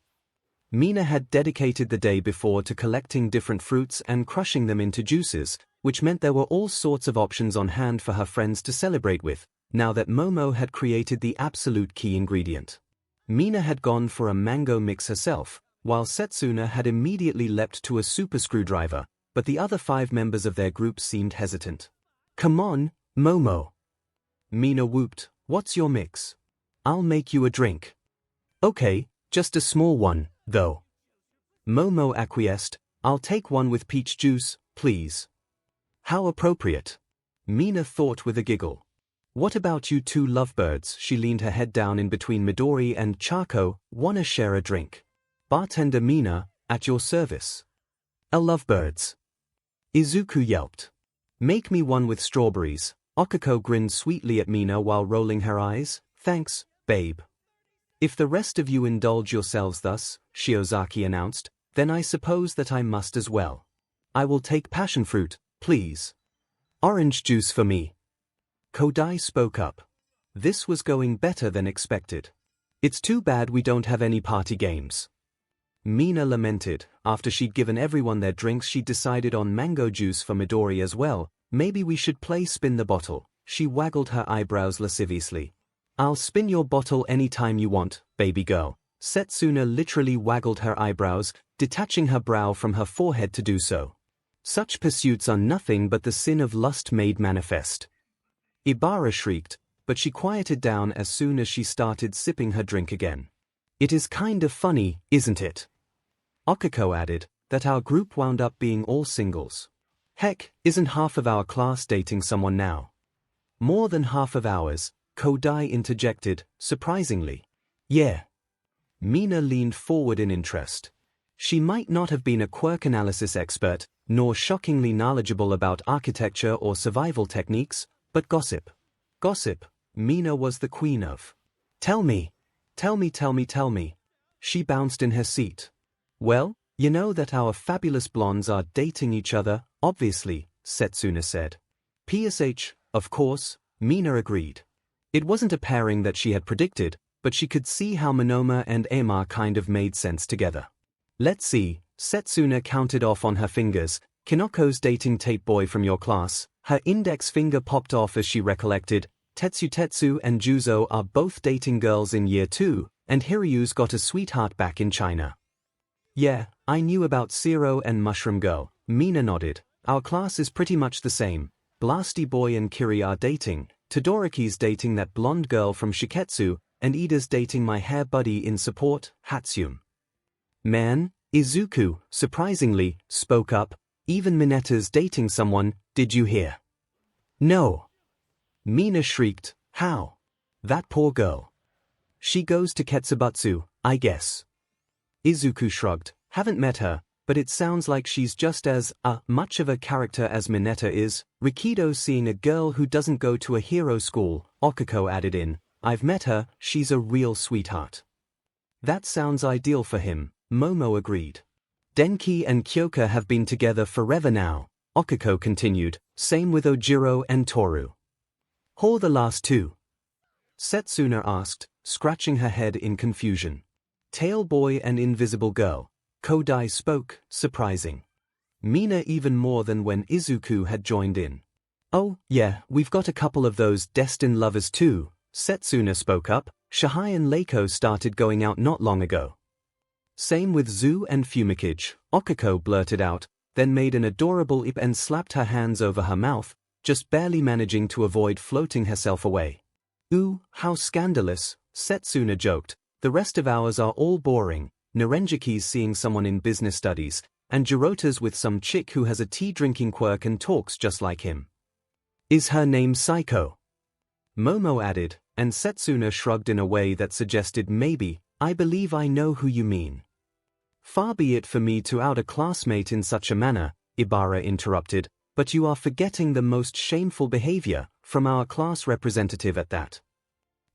Mina had dedicated the day before to collecting different fruits and crushing them into juices, which meant there were all sorts of options on hand for her friends to celebrate with, now that Momo had created the absolute key ingredient. Mina had gone for a mango mix herself, while Setsuna had immediately leapt to a super screwdriver, but the other 5 members of their group seemed hesitant. "Come on, Momo," Mina whooped, "what's your mix? I'll make you a drink." "Okay, just a small one, though." Momo acquiesced, "I'll take one with peach juice, please." "How appropriate," Mina thought with a giggle. "What about you two lovebirds?" She leaned her head down in between Midori and Chako. "Wanna share a drink?" "Bartender Mina, at your service." "A lovebirds," Izuku yelped. "Make me one with strawberries." Okiko grinned sweetly at Mina while rolling her eyes. "Thanks, babe." "If the rest of you indulge yourselves thus," Shiozaki announced, "then I suppose that I must as well. I will take passion fruit, please." "Orange juice for me," Kodai spoke up. This was going better than expected. "It's too bad we don't have any party games," Mina lamented. After she'd given everyone their drinks, she decided on mango juice for Midori as well. "Maybe we should play spin the bottle." She waggled her eyebrows lasciviously. "I'll spin your bottle any time you want, baby girl." Setsuna literally waggled her eyebrows, detaching her brow from her forehead to do so. "Such pursuits are nothing but the sin of lust made manifest." Ibara shrieked, but she quieted down as soon as she started sipping her drink again. "It is kind of funny, isn't it?" Okiko added, "that our group wound up being all singles. Heck, isn't half of our class dating someone now?" "More than half of ours," Kodai interjected, surprisingly. "Yeah." Mina leaned forward in interest. She might not have been a quirk analysis expert, nor shockingly knowledgeable about architecture or survival techniques, but gossip. Gossip, Mina was the queen of. "Tell me. Tell me, tell me, tell me." She bounced in her seat. "Well, you know that our fabulous blondes are dating each other, obviously," Setsuna said. "PSH, of course," Mina agreed. It wasn't a pairing that she had predicted, but she could see how Monoma and Ema kind of made sense together. "Let's see," Setsuna counted off on her fingers. "Kinoko's dating tape boy from your class." Her index finger popped off as she recollected. "Tetsu and Juzo are both dating girls in year 2, and Hiryu's got a sweetheart back in China." "Yeah, I knew about Zero and Mushroom Girl," Mina nodded. "Our class is pretty much the same. Blasty Boy and Kiri are dating, Todoroki's dating that blonde girl from Shiketsu, and Ida's dating my hair buddy in support, Hatsune." "Man," Izuku, surprisingly, spoke up, "even Mineta's dating someone, did you hear?" "No." Mina shrieked, "How?" "That poor girl. She goes to Ketsubatsu, I guess." Izuku shrugged, "Haven't met her, but it sounds like she's just as, much of a character as Mineta is." "Rikido's seeing a girl who doesn't go to a hero school," Okiko added in. "I've met her, she's a real sweetheart." "That sounds ideal for him," Momo agreed. "Denki and Kyoka have been together forever now," Okiko continued, Same with Ojiro and Toru. How the last two? Setsuna asked, scratching her head in confusion. Tail Boy and Invisible Girl, Kodai spoke, surprising Mina even more than when Izuku had joined in. Oh, yeah, we've got a couple of those destined lovers too, Setsuna spoke up. Shihai and Leiko started going out not long ago. Same with Zu and Fumikage, Okiko blurted out, then made an adorable ip and slapped her hands over her mouth, just barely managing to avoid floating herself away. Ooh, how scandalous, Setsuna joked. The rest of ours are all boring. Narenjaki's seeing someone in business studies, and Jirota's with some chick who has a tea-drinking quirk and talks just like him. Is her name Psycho? Momo added, and Setsuna shrugged in a way that suggested maybe, I believe I know who you mean. Far be it for me to out a classmate in such a manner, Ibara interrupted, but you are forgetting the most shameful behavior, from our class representative at that.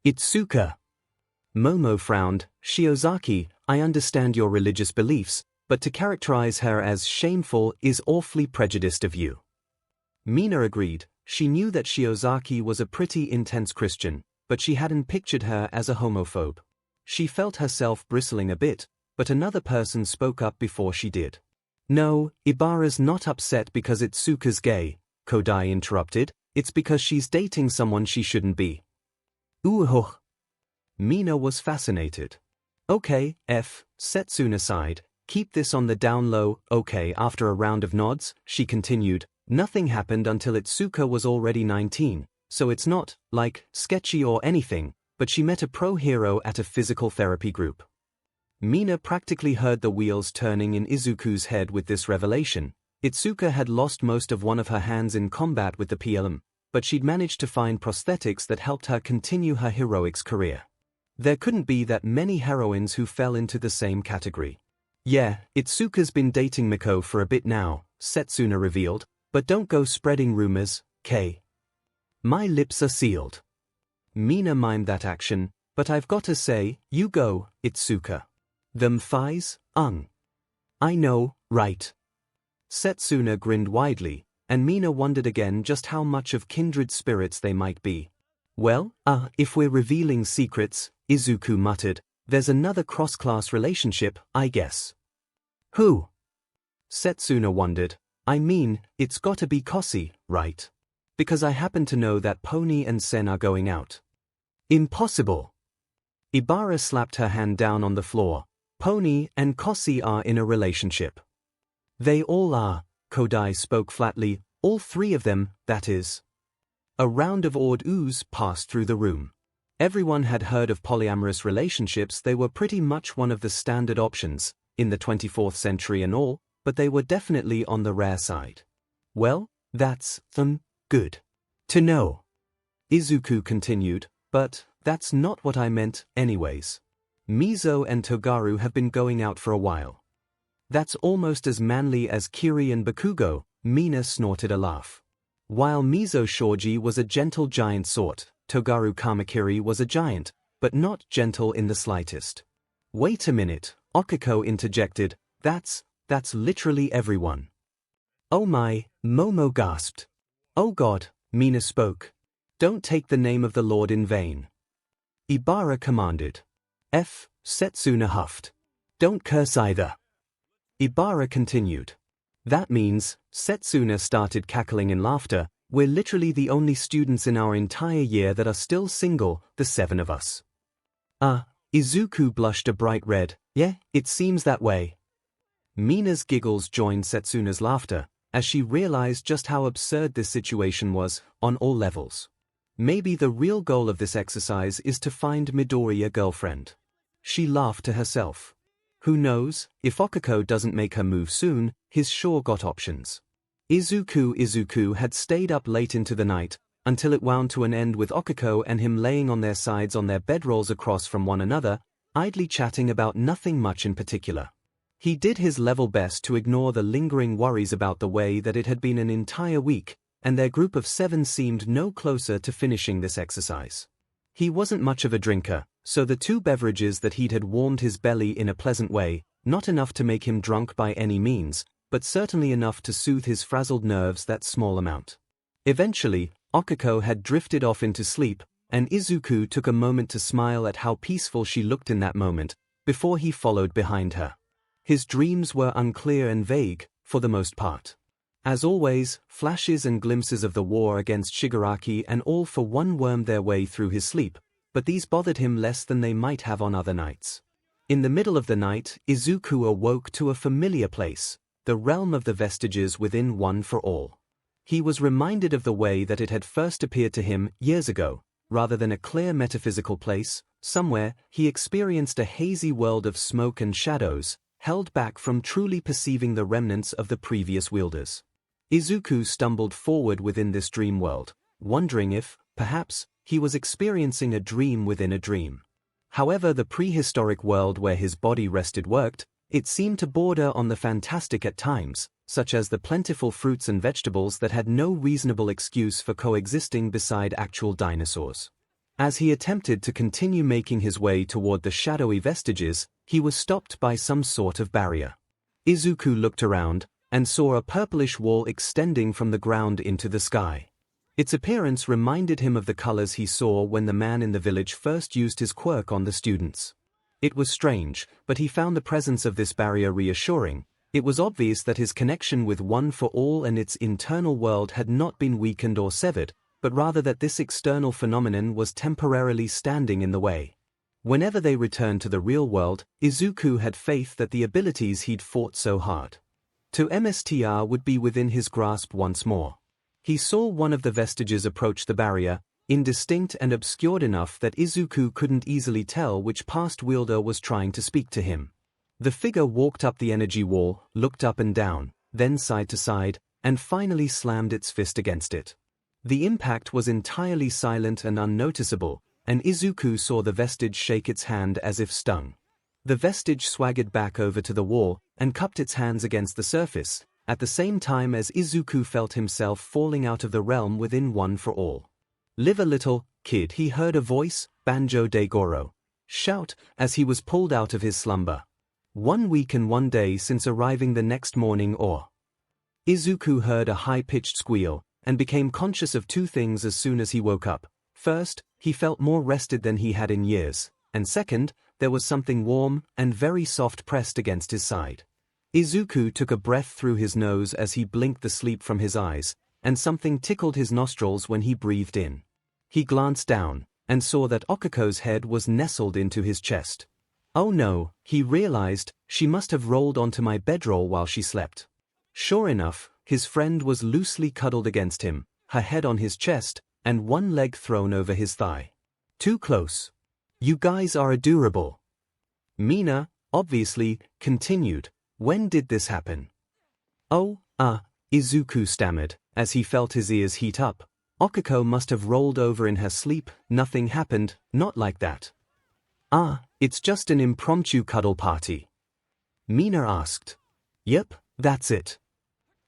Itsuka. Momo frowned. Shiozaki, I understand your religious beliefs, but to characterize her as shameful is awfully prejudiced of you. Mina agreed. She knew that Shiozaki was a pretty intense Christian, but she hadn't pictured her as a homophobe. She felt herself bristling a bit, but another person spoke up before she did. No, Ibara's not upset because Itsuka's gay, Kodai interrupted, it's because she's dating someone she shouldn't be. Ooh. Mina was fascinated. Okay, Setsuna sighed, keep this on the down low. Okay, after a round of nods, she continued, nothing happened until Itsuka was already 19, so it's not, like, sketchy or anything, but she met a pro hero at a physical therapy group. Mina practically heard the wheels turning in Izuku's head with this revelation. Itsuka had lost most of one of her hands in combat with the PLM, but she'd managed to find prosthetics that helped her continue her heroics career. There couldn't be that many heroines who fell into the same category. Yeah, Itsuka's been dating Miko for a bit now, Setsuna revealed, but don't go spreading rumors, K. My lips are sealed. Mina mimed that action, but I've got to say, you go, Itsuka. Them thighs, I know, right. Setsuna grinned widely, and Mina wondered again just how much of kindred spirits they might be. Well, if we're revealing secrets, Izuku muttered, there's another cross-class relationship, I guess. Who? Setsuna wondered. I mean, it's gotta be Kosi, right? Because I happen to know that Pony and Sen are going out. Impossible. Ibara slapped her hand down on the floor. Pony and Kosi are in a relationship. They all are, Kodai spoke flatly, all three of them, that is. A round of awed oohs passed through the room. Everyone had heard of polyamorous relationships. They were pretty much one of the standard options, in the 24th century and all, but they were definitely on the rare side. Well, that's good to know. Izuku continued, but that's not what I meant, anyways. Mizo and Togaru have been going out for a while. That's almost as manly as Kiri and Bakugo, Mina snorted a laugh. While Mizo Shoji was a gentle giant sort, Togaru Kamakiri was a giant, but not gentle in the slightest. Wait a minute, Okiko interjected, that's literally everyone. Oh my, Momo gasped. Oh God, Mina spoke. Don't take the name of the Lord in vain. Ibara commanded. Setsuna huffed. Don't curse either. Ibara continued. That means, Setsuna started cackling in laughter, we're literally the only students in our entire year that are still single, the 7 of us. Izuku blushed a bright red, yeah, it seems that way. Mina's giggles joined Setsuna's laughter, as she realized just how absurd this situation was, on all levels. Maybe the real goal of this exercise is to find Midori a girlfriend. She laughed to herself. Who knows, if Okiko doesn't make her move soon, he's sure got options. Izuku had stayed up late into the night, until it wound to an end with Okiko and him laying on their sides on their bedrolls across from one another, idly chatting about nothing much in particular. He did his level best to ignore the lingering worries about the way that it had been an entire week, and their group of 7 seemed no closer to finishing this exercise. He wasn't much of a drinker, so the 2 beverages that he'd had warmed his belly in a pleasant way, not enough to make him drunk by any means, but certainly enough to soothe his frazzled nerves that small amount. Eventually, 𝐒𝐭𝐼 had drifted off into sleep, and Izuku took a moment to smile at how peaceful she looked in that moment, before he followed behind her. His dreams were unclear and vague, for the most part. As always, flashes and glimpses of the war against Shigaraki and All for One wormed their way through his sleep, but these bothered him less than they might have on other nights. In the middle of the night, Izuku awoke to a familiar place, the realm of the vestiges within One for All. He was reminded of the way that it had first appeared to him years ago. Rather than a clear metaphysical place, somewhere, he experienced a hazy world of smoke and shadows, held back from truly perceiving the remnants of the previous wielders. Izuku stumbled forward within this dream world, wondering if, perhaps, he was experiencing a dream within a dream. However, the prehistoric world where his body rested worked, it seemed to border on the fantastic at times, such as the plentiful fruits and vegetables that had no reasonable excuse for coexisting beside actual dinosaurs. As he attempted to continue making his way toward the shadowy vestiges, he was stopped by some sort of barrier. Izuku looked around, and saw a purplish wall extending from the ground into the sky. Its appearance reminded him of the colors he saw when the man in the village first used his quirk on the students. It was strange, but he found the presence of this barrier reassuring. It was obvious that his connection with One for All and its internal world had not been weakened or severed, but rather that this external phenomenon was temporarily standing in the way. Whenever they returned to the real world, Izuku had faith that the abilities he'd fought so hard to master would be within his grasp once more. He saw one of the vestiges approach the barrier, indistinct and obscured enough that Izuku couldn't easily tell which past wielder was trying to speak to him. The figure walked up the energy wall, looked up and down, then side to side, and finally slammed its fist against it. The impact was entirely silent and unnoticeable, and Izuku saw the vestige shake its hand as if stung. The vestige swaggered back over to the wall, and cupped its hands against the surface, at the same time as Izuku felt himself falling out of the realm within One for All. "Live a little, kid," he heard a voice, Banjo de Goro, shout, as he was pulled out of his slumber. 1 week and 1 day since arriving the next morning or. Izuku heard a high-pitched squeal, and became conscious of two things as soon as he woke up. First, he felt more rested than he had in years, and second, there was something warm and very soft pressed against his side. Izuku took a breath through his nose as he blinked the sleep from his eyes, and something tickled his nostrils when he breathed in. He glanced down, and saw that 𝐒𝐿's head was nestled into his chest. Oh no, he realized, she must have rolled onto my bedroll while she slept. Sure enough, his friend was loosely cuddled against him, her head on his chest, and one leg thrown over his thigh. Too close. You guys are adorable. Mina, obviously, continued, when did this happen? Oh, Izuku stammered, as he felt his ears heat up. 𝐒𝐿 must have rolled over in her sleep, nothing happened, not like that. It's just an impromptu cuddle party. Mina asked. Yep, that's it.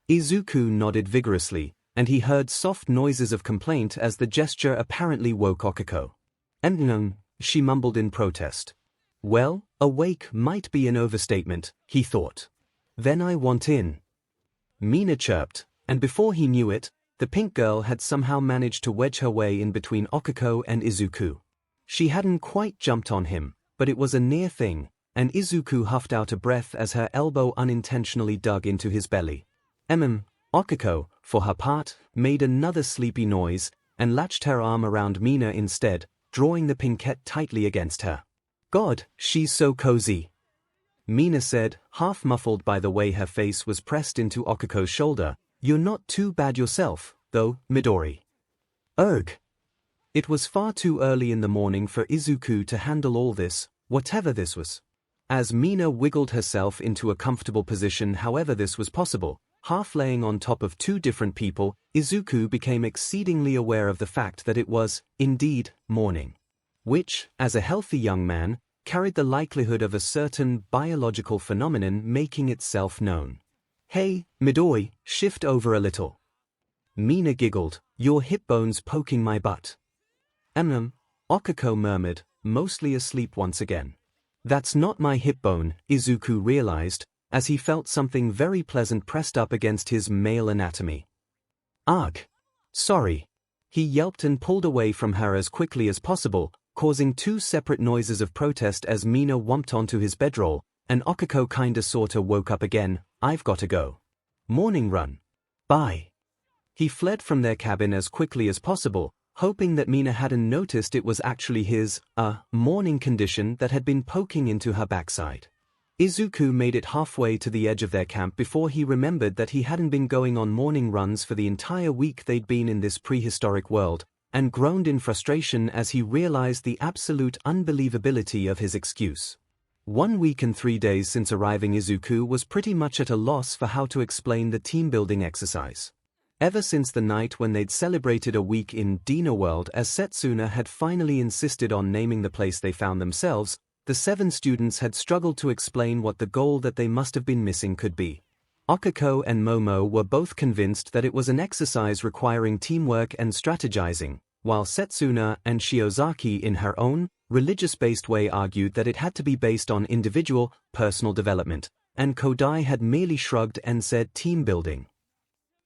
Izuku nodded vigorously, and he heard soft noises of complaint as the gesture apparently woke 𝐒𝐿. She mumbled in protest. Well, awake might be an overstatement, he thought. Then I want in. Mina chirped, and before he knew it, the pink girl had somehow managed to wedge her way in between 𝐒𝐿 and Izuku. She hadn't quite jumped on him, but it was a near thing, and Izuku huffed out a breath as her elbow unintentionally dug into his belly. 𝐒𝐿, for her part, made another sleepy noise, and latched her arm around Mina instead, drawing the pinkette tightly against her. God, she's so cozy. Mina said, half muffled by the way her face was pressed into 𝐒𝐿's shoulder. You're not too bad yourself, though, Midori. Ugh. It was far too early in the morning for Izuku to handle all this, whatever this was. As Mina wiggled herself into a comfortable position however this was possible, half laying on top of two different people, Izuku became exceedingly aware of the fact that it was, indeed, morning. Which, as a healthy young man, carried the likelihood of a certain biological phenomenon making itself known. Hey, Midori, shift over a little. Mina giggled, your hip bone's poking my butt. 𝐒𝐿 murmured, mostly asleep once again. That's not my hip bone, Izuku realized, as he felt something very pleasant pressed up against his male anatomy. Ugh. Sorry. He yelped and pulled away from her as quickly as possible, causing two separate noises of protest as Mina whumped onto his bedroll, and 𝐒𝐭𝐴𝐽 kinda sorta woke up again. I've gotta go. Morning run. Bye. He fled from their cabin as quickly as possible, hoping that Mina hadn't noticed it was actually his, morning condition that had been poking into her backside. Izuku made it halfway to the edge of their camp before he remembered that he hadn't been going on morning runs for the entire week they'd been in this prehistoric world, and groaned in frustration as he realized the absolute unbelievability of his excuse. 1 week and 3 days since arriving, Izuku was pretty much at a loss for how to explain the team-building exercise. Ever since the night when they'd celebrated a week in Dino World, as Setsuna had finally insisted on naming the place they found themselves, the 7 students had struggled to explain what the goal that they must have been missing could be. 𝐒𝐭𝐴𝐽 and Momo were both convinced that it was an exercise requiring teamwork and strategizing, while Setsuna and Shiozaki in her own, religious-based way argued that it had to be based on individual, personal development, and Kodai had merely shrugged and said team building.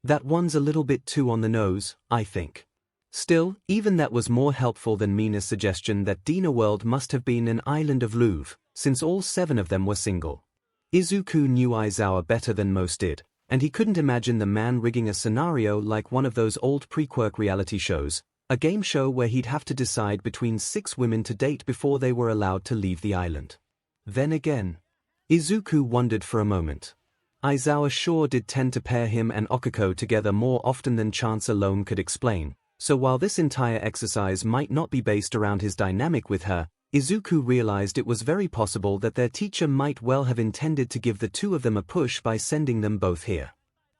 That one's a little bit too on the nose, I think. Still, even that was more helpful than Mina's suggestion that Dino World must have been an island of Louvre, since all 7 of them were single. Izuku knew 𝐈𝐴𝐽 better than most did, and he couldn't imagine the man rigging a scenario like one of those old pre-Quirk reality shows, a game show where he'd have to decide between 6 women to date before they were allowed to leave the island. Then again, Izuku wondered for a moment. 𝐈𝐴𝐽 sure did tend to pair him and 𝐒𝐭𝐴𝐽 together more often than chance alone could explain, so while this entire exercise might not be based around his dynamic with her, Izuku realized it was very possible that their teacher might well have intended to give the 2 of them a push by sending them both here.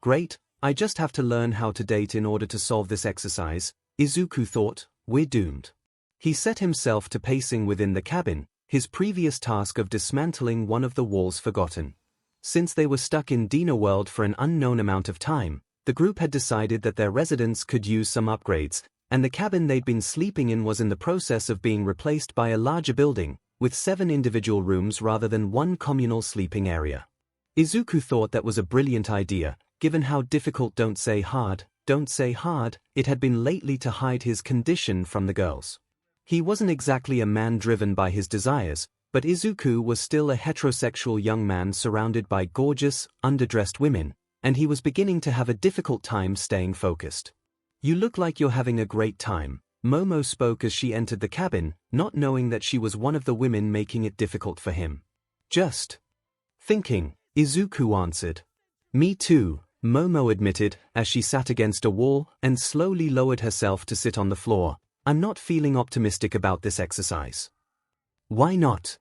Great, I just have to learn how to date in order to solve this exercise, Izuku thought. We're doomed. He set himself to pacing within the cabin, his previous task of dismantling one of the walls forgotten. Since they were stuck in Dino World for an unknown amount of time, the group had decided that their residence could use some upgrades, and the cabin they'd been sleeping in was in the process of being replaced by a larger building, with 7 individual rooms rather than one communal sleeping area. Izuku thought that was a brilliant idea, given how difficult don't say hard, it had been lately to hide his condition from the girls. He wasn't exactly a man driven by his desires, but Izuku was still a heterosexual young man surrounded by gorgeous, underdressed women, and he was beginning to have a difficult time staying focused. You look like you're having a great time, Momo spoke as she entered the cabin, not knowing that she was one of the women making it difficult for him. Just thinking, Izuku answered. Me too, Momo admitted, as she sat against a wall and slowly lowered herself to sit on the floor. I'm not feeling optimistic about this exercise. Why not?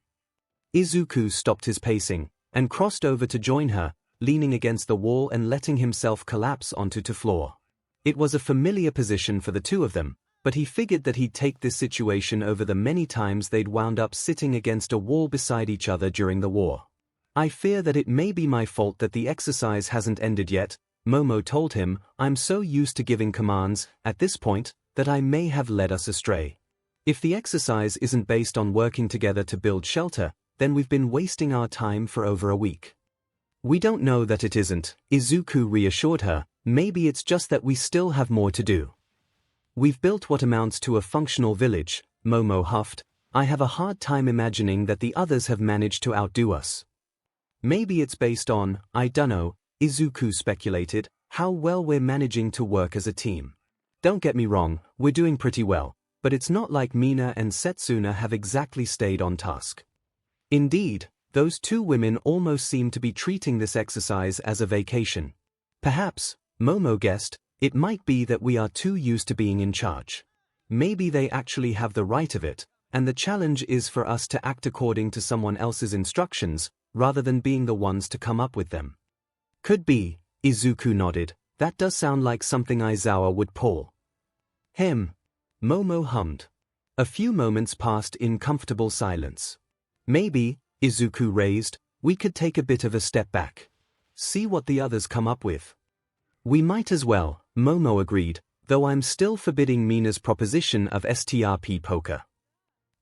Izuku stopped his pacing and crossed over to join her, leaning against the wall and letting himself collapse onto the floor. It was a familiar position for the 2 of them, but he figured that he'd take this situation over the many times they'd wound up sitting against a wall beside each other during the war. I fear that it may be my fault that the exercise hasn't ended yet, Momo told him. I'm so used to giving commands, at this point, that I may have led us astray. If the exercise isn't based on working together to build shelter, then we've been wasting our time for over a week. We don't know that it isn't, Izuku reassured her. Maybe it's just that we still have more to do. We've built what amounts to a functional village, Momo huffed. I have a hard time imagining that the others have managed to outdo us. Maybe it's based on, I dunno, Izuku speculated, how well we're managing to work as a team. Don't get me wrong, we're doing pretty well, but it's not like Mina and Setsuna have exactly stayed on task. Indeed, those 2 women almost seem to be treating this exercise as a vacation. Perhaps, Momo guessed, it might be that we are too used to being in charge. Maybe they actually have the right of it, and the challenge is for us to act according to someone else's instructions, rather than being the ones to come up with them. Could be, Izuku nodded. That does sound like something 𝐈𝐴𝐽 would pull. Momo hummed. A few moments passed in comfortable silence. Maybe, Izuku raised, we could take a bit of a step back. See what the others come up with. We might as well, Momo agreed, though I'm still forbidding Mina's proposition of STRP poker.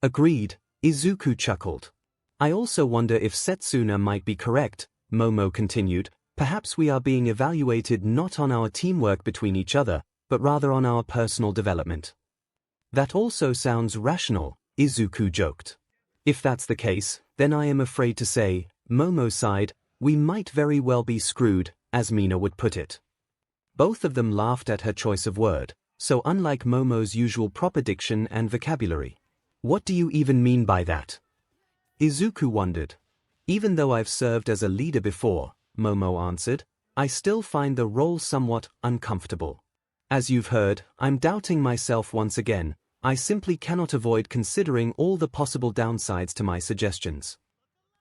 Agreed, Izuku chuckled. I also wonder if Setsuna might be correct, Momo continued. Perhaps we are being evaluated not on our teamwork between each other, but rather on our personal development. That also sounds rational, Izuku joked. If that's the case, then I am afraid to say, Momo sighed, we might very well be screwed, as Mina would put it. Both of them laughed at her choice of word, so unlike Momo's usual proper diction and vocabulary. What do you even mean by that? Izuku wondered. Even though I've served as a leader before, Momo answered, I still find the role somewhat uncomfortable. As you've heard, I'm doubting myself once again. I simply cannot avoid considering all the possible downsides to my suggestions.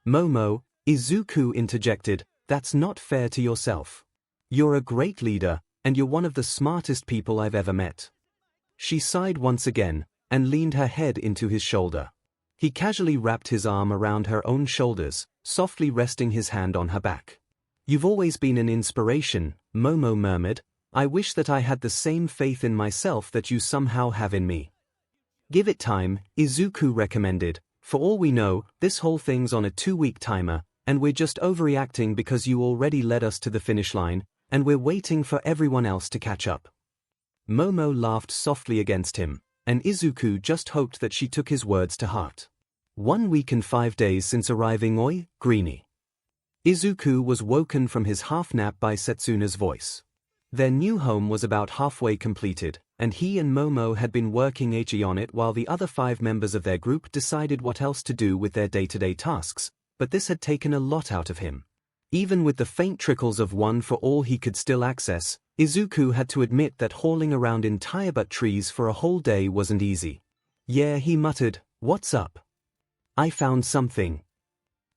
Momo, Izuku interjected, that's not fair to yourself. You're a great leader, and you're one of the smartest people I've ever met. She sighed once again, and leaned her head into his shoulder. He casually wrapped his arm around her own shoulders, softly resting his hand on her back. You've always been an inspiration, Momo murmured. I wish that I had the same faith in myself that you somehow have in me. Give it time, Izuku recommended. For all we know, this whole thing's on a 2-week timer, and we're just overreacting because you already led us to the finish line, and we're waiting for everyone else to catch up. Momo laughed softly against him, and Izuku just hoped that she took his words to heart. 1 week and 5 days since arriving Oi, Greenie. Izuku was woken from his half-nap by Setsuna's voice. Their new home was about halfway completed, and he and Momo had been working on it while the other 5 members of their group decided what else to do with their day-to-day tasks, but this had taken a lot out of him. Even with the faint trickles of one for all he could still access, Izuku had to admit that hauling around entire butt trees for a whole day wasn't easy. Yeah, he muttered, what's up? I found something,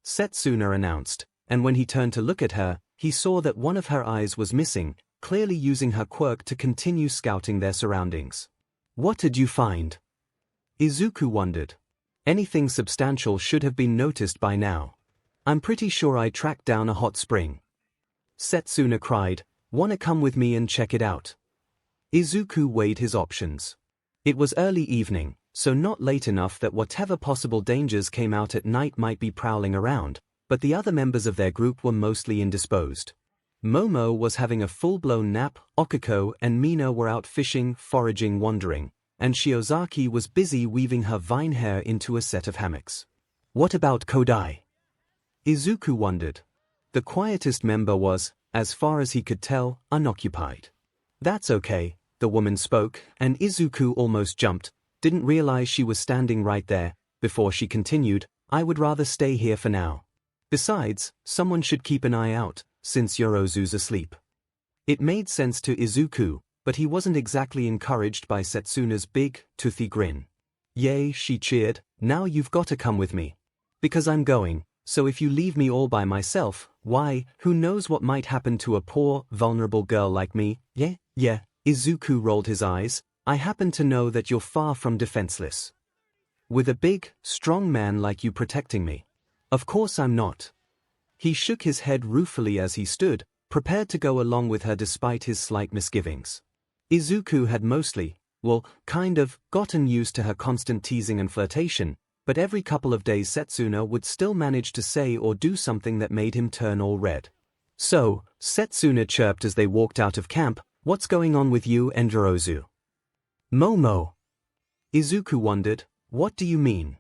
Setsuna announced, and when he turned to look at her, he saw that one of her eyes was missing, clearly using her quirk to continue scouting their surroundings. What did you find? Izuku wondered. Anything substantial should have been noticed by now. I'm pretty sure I tracked down a hot spring. Setsuna cried, wanna come with me and check it out? Izuku weighed his options. It was early evening, so not late enough that whatever possible dangers came out at night might be prowling around, but the other members of their group were mostly indisposed. Momo was having a full-blown nap, Okiko and Mina were out fishing, foraging, wandering, and Shiozaki was busy weaving her vine hair into a set of hammocks. What about Kodai? Izuku wondered. The quietest member was, as far as he could tell, unoccupied. That's okay, the woman spoke, and Izuku almost jumped, didn't realize she was standing right there. Before she continued, I would rather stay here for now. Besides, someone should keep an eye out, since Yorozu's asleep. It made sense to Izuku, but he wasn't exactly encouraged by Setsuna's big, toothy grin. Yay, she cheered, now you've got to come with me. Because I'm going, so if you leave me all by myself, why, who knows what might happen to a poor, vulnerable girl like me? Yeah, Izuku rolled his eyes, I happen to know that you're far from defenseless. With a big, strong man like you protecting me. Of course I'm not. He shook his head ruefully as he stood, prepared to go along with her despite his slight misgivings. Izuku had mostly, kind of, gotten used to her constant teasing and flirtation, but every couple of days Setsuna would still manage to say or do something that made him turn all red. So, Setsuna chirped as they walked out of camp, what's going on with you and Yorozu? Momo. Izuku wondered, what do you mean?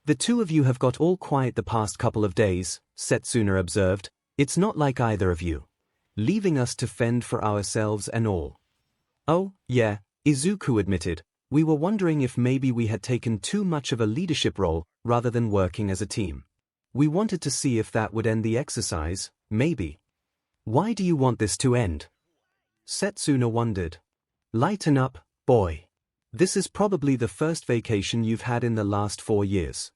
The two of you have got all quiet the past couple of days, Setsuna observed. It's not like either of you. Leaving us to fend for ourselves and all. Oh, yeah, Izuku admitted. We were wondering if maybe we had taken too much of a leadership role, rather than working as a team. We wanted to see if that would end the exercise, maybe. Why do you want this to end? Setsuna wondered. Lighten up, boy. This is probably the first vacation you've had in the last 4 years.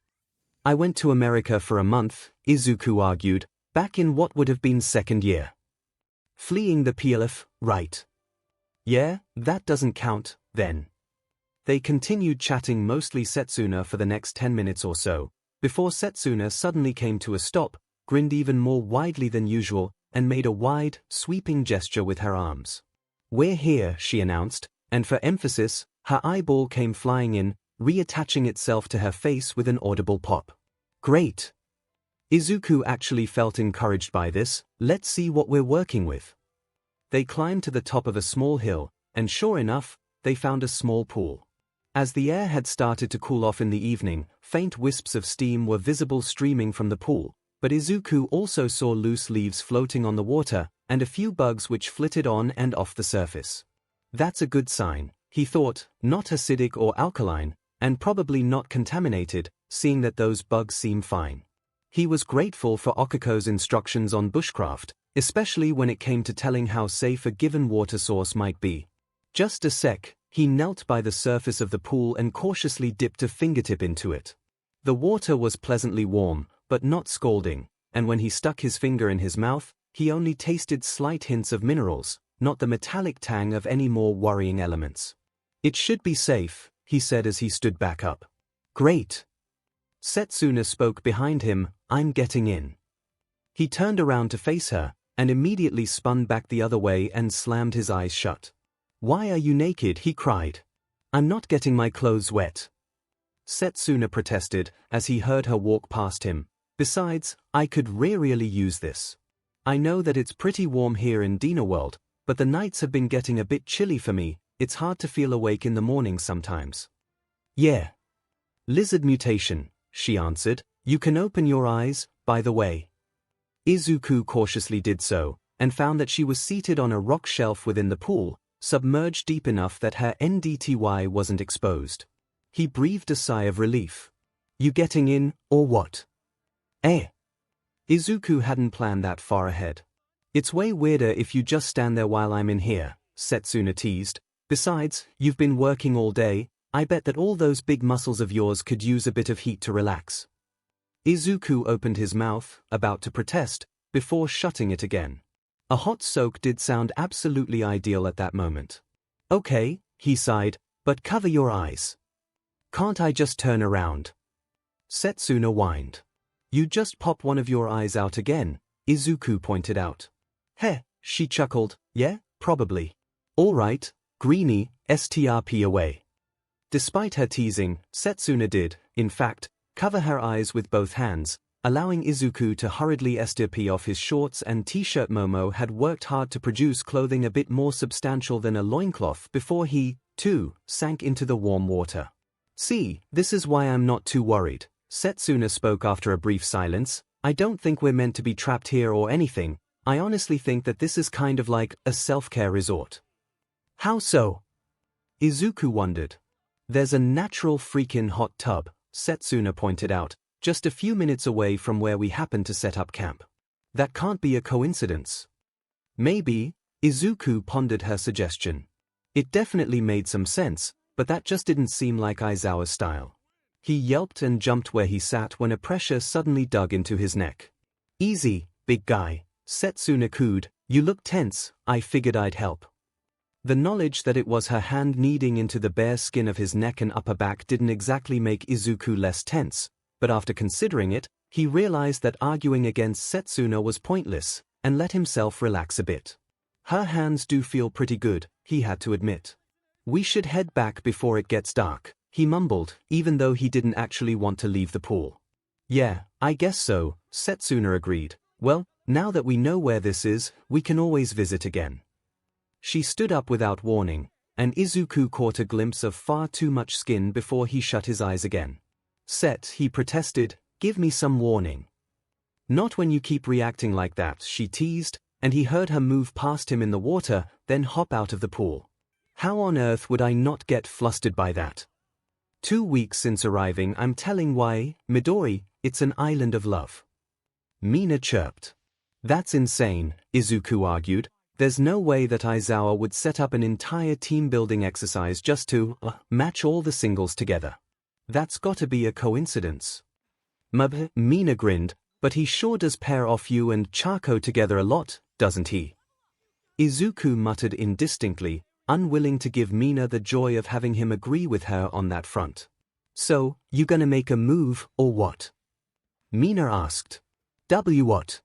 I went to America for a month, Izuku argued, back in what would have been 2nd year. Fleeing the PLF, right? Yeah, that doesn't count, then. They continued chatting, mostly Setsuna, for the next 10 minutes or so, before Setsuna suddenly came to a stop, grinned even more widely than usual, and made a wide, sweeping gesture with her arms. We're here, she announced, and for emphasis, her eyeball came flying in, reattaching itself to her face with an audible pop. Great. Izuku actually felt encouraged by this. Let's see what we're working with. They climbed to the top of a small hill, and sure enough, they found a small pool. As the air had started to cool off in the evening, faint wisps of steam were visible streaming from the pool, but Izuku also saw loose leaves floating on the water, and a few bugs which flitted on and off the surface. That's a good sign, he thought, not acidic or alkaline, and probably not contaminated, seeing that those bugs seem fine. He was grateful for Okiko's instructions on bushcraft, especially when it came to telling how safe a given water source might be. Just a sec, he knelt by the surface of the pool and cautiously dipped a fingertip into it. The water was pleasantly warm, but not scalding, and when he stuck his finger in his mouth, he only tasted slight hints of minerals, not the metallic tang of any more worrying elements. It should be safe, he said as he stood back up. Great. Setsuna spoke behind him, I'm getting in. He turned around to face her, and immediately spun back the other way and slammed his eyes shut. Why are you naked? He cried. I'm not getting my clothes wet. Setsuna protested, as he heard her walk past him. Besides, I could really use this. I know that it's pretty warm here in Dina World, but the nights have been getting a bit chilly for me, it's hard to feel awake in the morning sometimes. Yeah. Lizard mutation, she answered. You can open your eyes, by the way. Izuku cautiously did so, and found that she was seated on a rock shelf within the pool, submerged deep enough that her NDTY wasn't exposed. He breathed a sigh of relief. You getting in, or what? Izuku hadn't planned that far ahead. It's way weirder if you just stand there while I'm in here, Setsuna teased. Besides, you've been working all day, I bet that all those big muscles of yours could use a bit of heat to relax. Izuku opened his mouth, about to protest, before shutting it again. A hot soak did sound absolutely ideal at that moment. Okay, he sighed, but cover your eyes. Can't I just turn around? Setsuna whined. You just pop one of your eyes out again, Izuku pointed out. Heh, she chuckled, yeah, probably. All right, greenie, strp away. Despite her teasing, Setsuna did, in fact, cover her eyes with both hands, allowing Izuku to hurriedly strp off his shorts and t-shirt. Momo had worked hard to produce clothing a bit more substantial than a loincloth before he, too, sank into the warm water. See, this is why I'm not too worried, Setsuna spoke after a brief silence. I don't think we're meant to be trapped here or anything. I honestly think that this is kind of like a self-care resort. How so? Izuku wondered. There's a natural freakin' hot tub, Setsuna pointed out, just a few minutes away from where we happen to set up camp. That can't be a coincidence. Maybe, Izuku pondered her suggestion. It definitely made some sense, but that just didn't seem like Aizawa's style. He yelped and jumped where he sat when a pressure suddenly dug into his neck. Easy, big guy, Setsuna cooed, you look tense, I figured I'd help. The knowledge that it was her hand kneading into the bare skin of his neck and upper back didn't exactly make Izuku less tense, but after considering it, he realized that arguing against Setsuna was pointless, and let himself relax a bit. Her hands do feel pretty good, he had to admit. We should head back before it gets dark, he mumbled, even though he didn't actually want to leave the pool. Yeah, I guess so, Setsuna agreed. Well, now that we know where this is, we can always visit again. She stood up without warning, and Izuku caught a glimpse of far too much skin before he shut his eyes again. Set, he protested, give me some warning. Not when you keep reacting like that, she teased, and he heard her move past him in the water, then hop out of the pool. How on earth would I not get flustered by that? 2 weeks since arriving, I'm telling why, Midori, it's an island of love. Mina chirped. That's insane, Izuku argued. There's no way that Aizawa would set up an entire team-building exercise just to match all the singles together. That's gotta be a coincidence. Mina grinned, but he sure does pair off you and Chako together a lot, doesn't he? Izuku muttered indistinctly, unwilling to give Mina the joy of having him agree with her on that front. So, you gonna make a move, or what? Mina asked. What?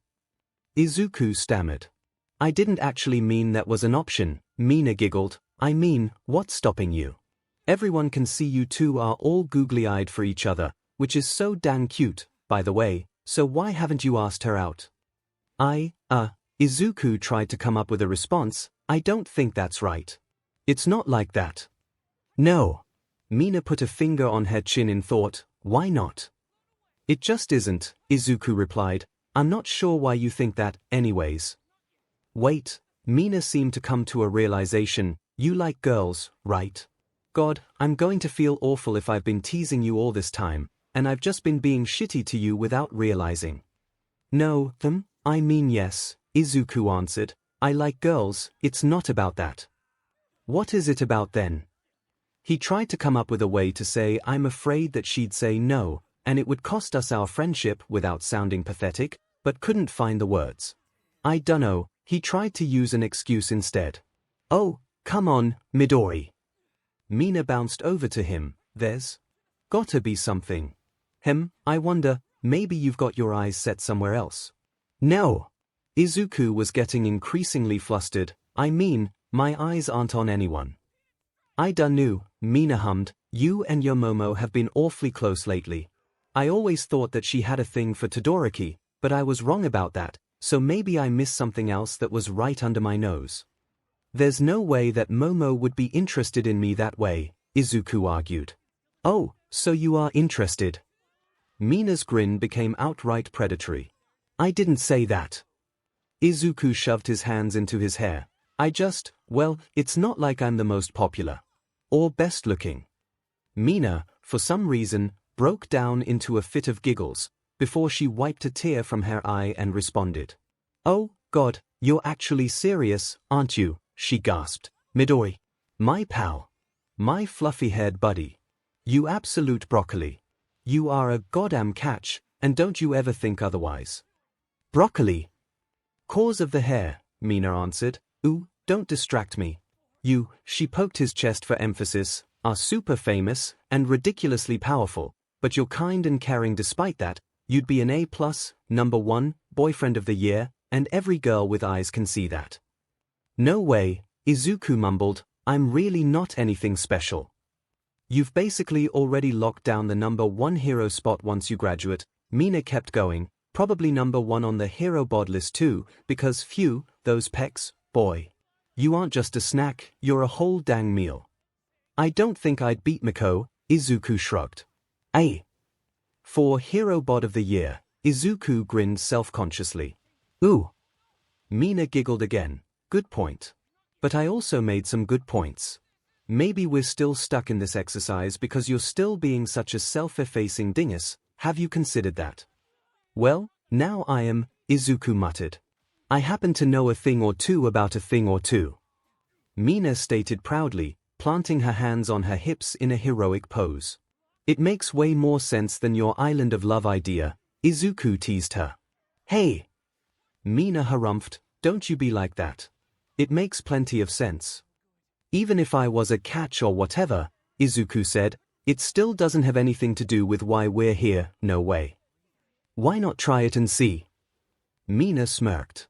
Izuku stammered. I didn't actually mean that was an option, Mina giggled. I mean, what's stopping you? Everyone can see you two are all googly-eyed for each other, which is so dang cute, by the way, so why haven't you asked her out? Izuku tried to come up with a response. I don't think that's right. It's not like that. No. Mina put a finger on her chin in thought, why not? It just isn't, Izuku replied. I'm not sure why you think that, anyways. Wait, Mina seemed to come to a realization, you like girls, right? God, I'm going to feel awful if I've been teasing you all this time, and I've just been being shitty to you without realizing. No, I mean yes, Izuku answered. I like girls, it's not about that. What is it about then? He tried to come up with a way to say I'm afraid that she'd say no, and it would cost us our friendship without sounding pathetic, but couldn't find the words. I dunno, he tried to use an excuse instead. Oh, come on, Midori. Mina bounced over to him, there's gotta be something. I wonder, maybe you've got your eyes set somewhere else. No. Izuku was getting increasingly flustered. I mean, my eyes aren't on anyone. I dunno, Mina hummed, you and your Momo have been awfully close lately. I always thought that she had a thing for Todoroki, but I was wrong about that, so maybe I missed something else that was right under my nose. There's no way that Momo would be interested in me that way, Izuku argued. Oh, so you are interested. Mina's grin became outright predatory. I didn't say that. Izuku shoved his hands into his hair. Well, it's not like I'm the most popular. Or best looking. Mina, for some reason, broke down into a fit of giggles, before she wiped a tear from her eye and responded. Oh, God, you're actually serious, aren't you? She gasped. Midori. My pal. My fluffy-haired buddy. You absolute broccoli. You are a goddamn catch, and don't you ever think otherwise. Broccoli. Cause of the hair, Mina answered. Ooh, don't distract me. You, she poked his chest for emphasis, are super famous and ridiculously powerful, but you're kind and caring despite that. You'd be an A+, #1, boyfriend of the year, and every girl with eyes can see that. No way, Izuku mumbled, I'm really not anything special. You've basically already locked down the #1 hero spot once you graduate, Mina kept going, probably #1 on the hero bod list too, because phew, those pecs, boy. You aren't just a snack, you're a whole dang meal. I don't think I'd beat Miko, Izuku shrugged. For hero bod of the year, Izuku grinned self-consciously. Ooh. Mina giggled again, good point. But I also made some good points. Maybe we're still stuck in this exercise because you're still being such a self-effacing dingus, have you considered that? Well, now I am, Izuku muttered. I happen to know a thing or two about a thing or two. Mina stated proudly, planting her hands on her hips in a heroic pose. It makes way more sense than your island of love idea, Izuku teased her. Hey! Mina harumphed, don't you be like that. It makes plenty of sense. Even if I was a catch or whatever, Izuku said, it still doesn't have anything to do with why we're here, no way. Why not try it and see? Mina smirked.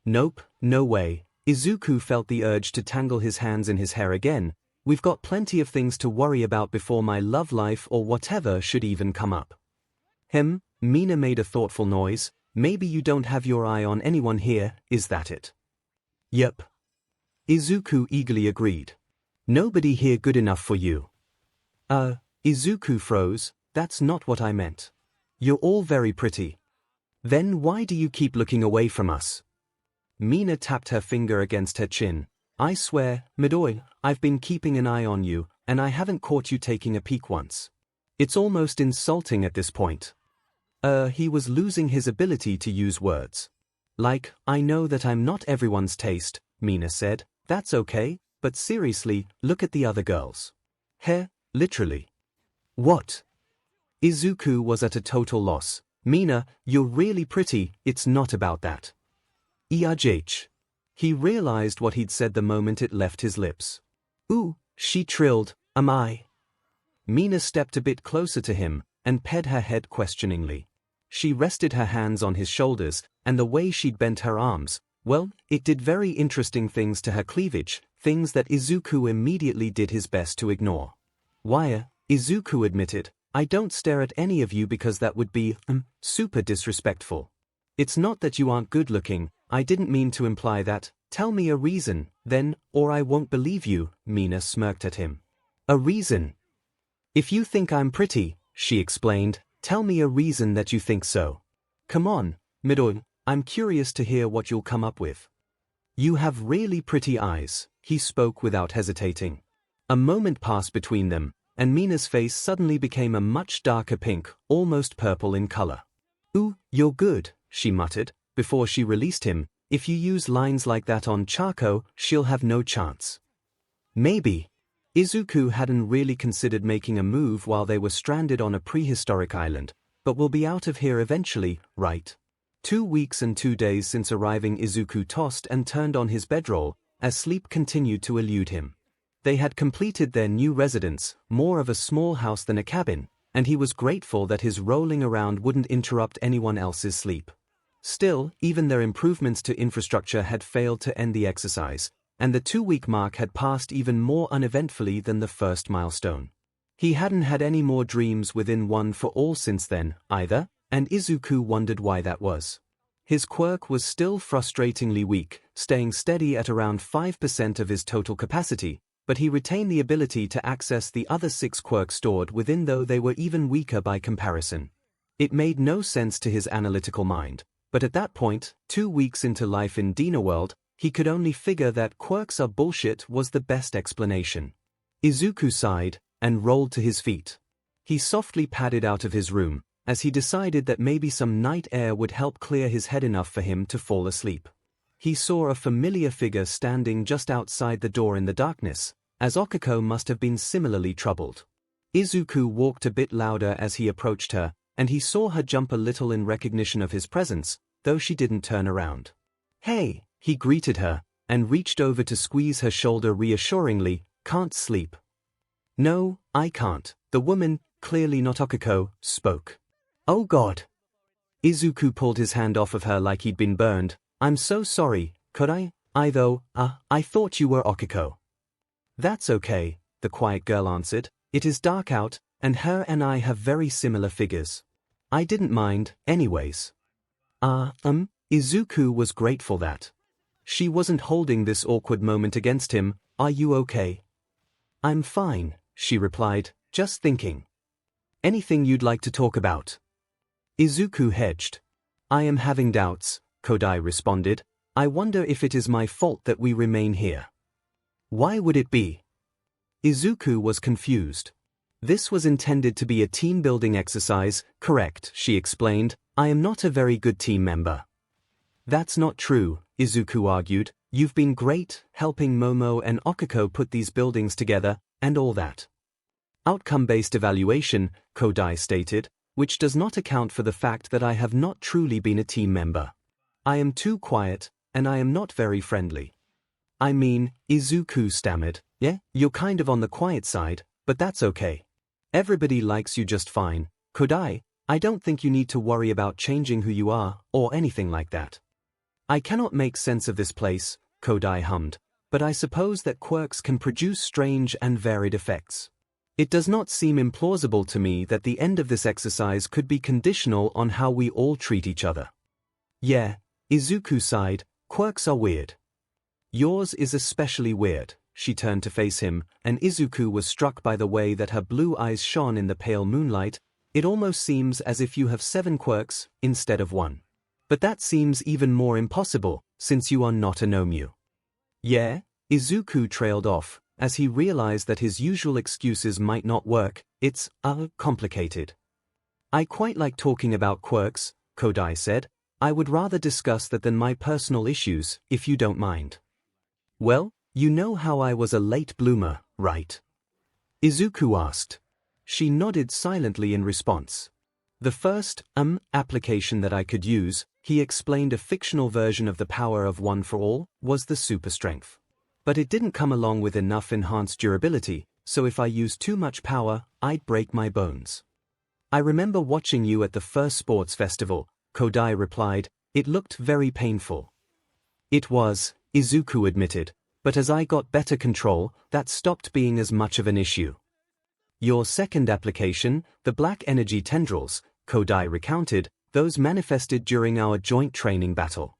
Nope, no way. Izuku felt the urge to tangle his hands in his hair again. We've got plenty of things to worry about before my love life or whatever should even come up. Mina made a thoughtful noise. Maybe you don't have your eye on anyone here, is that it? Yep. Izuku eagerly agreed. Nobody here good enough for you. Izuku froze, that's not what I meant. You're all very pretty. Then why do you keep looking away from us? Mina tapped her finger against her chin. I swear, Midori, I've been keeping an eye on you, and I haven't caught you taking a peek once. It's almost insulting at this point. He was losing his ability to use words. Like, I know that I'm not everyone's taste, Mina said. That's okay, but seriously, look at the other girls. Literally. What? Izuku was at a total loss. Mina, you're really pretty, it's not about that. 𝐒𝐻. He realized what he'd said the moment it left his lips. Ooh, she trilled, am I? Mina stepped a bit closer to him, and ped her head questioningly. She rested her hands on his shoulders, and the way she'd bent her arms, well, it did very interesting things to her cleavage, things that Izuku immediately did his best to ignore. Why, Izuku admitted, I don't stare at any of you because that would be, super disrespectful. It's not that you aren't good looking, I didn't mean to imply that, tell me a reason, Then, or I won't believe you, Mina smirked at him. A reason? If you think I'm pretty, she explained, tell me a reason that you think so. Come on, Midori, I'm curious to hear what you'll come up with. You have really pretty eyes, he spoke without hesitating. A moment passed between them, and Mina's face suddenly became a much darker pink, almost purple in color. Ooh, you're good, she muttered, before she released him. If you use lines like that on Chako, she'll have no chance. Maybe. Izuku hadn't really considered making a move while they were stranded on a prehistoric island, but we'll be out of here eventually, right? 2 weeks and 2 days since arriving, Izuku tossed and turned on his bedroll, as sleep continued to elude him. They had completed their new residence, more of a small house than a cabin, and he was grateful that his rolling around wouldn't interrupt anyone else's sleep. Still, even their improvements to infrastructure had failed to end the exercise, and the 2-week mark had passed even more uneventfully than the first milestone. He hadn't had any more dreams within One for All since then, either, and Izuku wondered why that was. His quirk was still frustratingly weak, staying steady at around 5% of his total capacity, but he retained the ability to access the other 6 quirks stored within, though they were even weaker by comparison. It made no sense to his analytical mind, but at that point, 2 weeks into life in Dinaworld, he could only figure that quirks are bullshit was the best explanation. Izuku sighed and rolled to his feet. He softly padded out of his room, as he decided that maybe some night air would help clear his head enough for him to fall asleep. He saw a familiar figure standing just outside the door in the darkness, as Okiko must have been similarly troubled. Izuku walked a bit louder as he approached her, and he saw her jump a little in recognition of his presence, though she didn't turn around. Hey, he greeted her, and reached over to squeeze her shoulder reassuringly. Can't sleep? No, I can't, the woman, clearly not Okiko, spoke. Oh God. Izuku pulled his hand off of her like he'd been burned. I'm so sorry, could I thought you were Okiko. That's okay, the quiet girl answered. It is dark out, and her and I have very similar figures. I didn't mind, anyways. Izuku was grateful that she wasn't holding this awkward moment against him. Are you okay? I'm fine, she replied, just thinking. Anything you'd like to talk about? Izuku hedged. I am having doubts, Kodai responded. I wonder if it is my fault that we remain here. Why would it be? Izuku was confused. This was intended to be a team-building exercise, correct, she explained. I am not a very good team member. That's not true, Izuku argued. You've been great, helping Momo and Okiko put these buildings together, and all that. Outcome-based evaluation, Kodai stated, which does not account for the fact that I have not truly been a team member. I am too quiet, and I am not very friendly. I mean, Izuku stammered, yeah, you're kind of on the quiet side, but that's okay. Everybody likes you just fine. Kodai, I don't think you need to worry about changing who you are, or anything like that. I cannot make sense of this place, Kodai hummed, but I suppose that quirks can produce strange and varied effects. It does not seem implausible to me that the end of this exercise could be conditional on how we all treat each other. Yeah, Izuku sighed, quirks are weird. Yours is especially weird. She turned to face him, and Izuku was struck by the way that her blue eyes shone in the pale moonlight. It almost seems as if you have 7 quirks, instead of 1. But that seems even more impossible, since you are not a Nomyu. Yeah? Izuku trailed off, as he realized that his usual excuses might not work. It's, complicated. I quite like talking about quirks, Kodai said. I would rather discuss that than my personal issues, if you don't mind. Well, you know how I was a late bloomer, right? Izuku asked. She nodded silently in response. The first, application that I could use, he explained, a fictional version of the power of One for All, was the super strength. But it didn't come along with enough enhanced durability, so if I used too much power, I'd break my bones. I remember watching you at the first sports festival, Kodai replied. It looked very painful. It was, Izuku admitted, but as I got better control, that stopped being as much of an issue. Your second application, the black energy tendrils, Kodai recounted, those manifested during our joint training battle.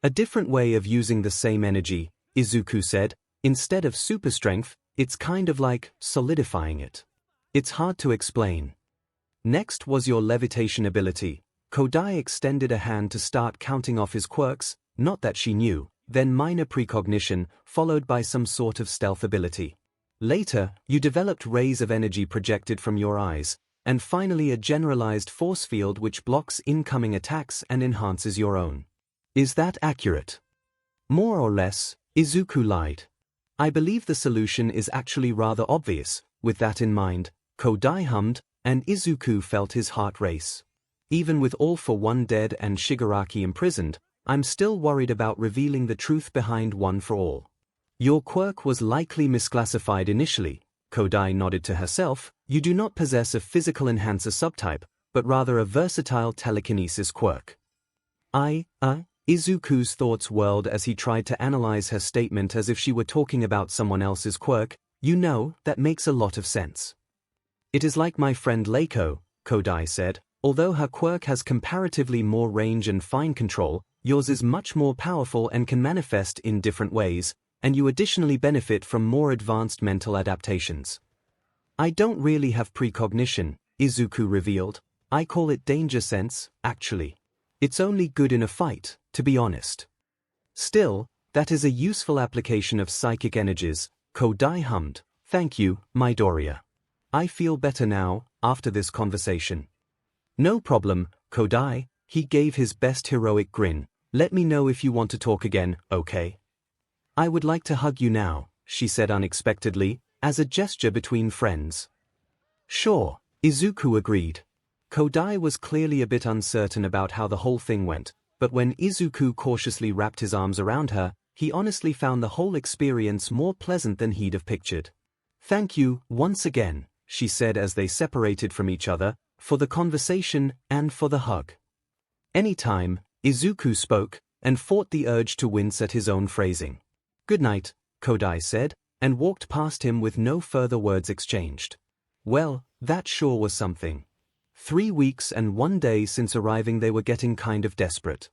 A different way of using the same energy, Izuku said. Instead of super strength, it's kind of like solidifying it. It's hard to explain. Next was your levitation ability. Kodai extended a hand to start counting off his quirks, not that she knew, then minor precognition, followed by some sort of stealth ability. Later, you developed rays of energy projected from your eyes, and finally a generalized force field which blocks incoming attacks and enhances your own. Is that accurate? More or less, Izuku lied. I believe the solution is actually rather obvious. With that in mind, Kodai hummed, and Izuku felt his heart race. Even with All for One dead and Shigaraki imprisoned, I'm still worried about revealing the truth behind One for All. Your quirk was likely misclassified initially. Kodai nodded to herself. You do not possess a physical enhancer subtype, but rather a versatile telekinesis quirk. Izuku's thoughts whirled as he tried to analyze her statement as if she were talking about someone else's quirk. You know, that makes a lot of sense. It is like my friend Leiko, Kodai said. Although her quirk has comparatively more range and fine control, yours is much more powerful and can manifest in different ways, and you additionally benefit from more advanced mental adaptations. I don't really have precognition, Izuku revealed. I call it danger sense, actually. It's only good in a fight, to be honest. Still, that is a useful application of psychic energies, Kodai hummed. Thank you, Midoriya. I feel better now, after this conversation. No problem, Kodai. He gave his best heroic grin. Let me know if you want to talk again, okay? I would like to hug you now, she said unexpectedly, as a gesture between friends. Sure, Izuku agreed. Kodai was clearly a bit uncertain about how the whole thing went, but when Izuku cautiously wrapped his arms around her, he honestly found the whole experience more pleasant than he'd have pictured. Thank you, once again, she said as they separated from each other, for the conversation and for the hug. Anytime, Izuku spoke, and fought the urge to wince at his own phrasing. Good night, Kodai said, and walked past him with no further words exchanged. Well, that sure was something. 3 weeks and 1 day since arriving, they were getting kind of desperate.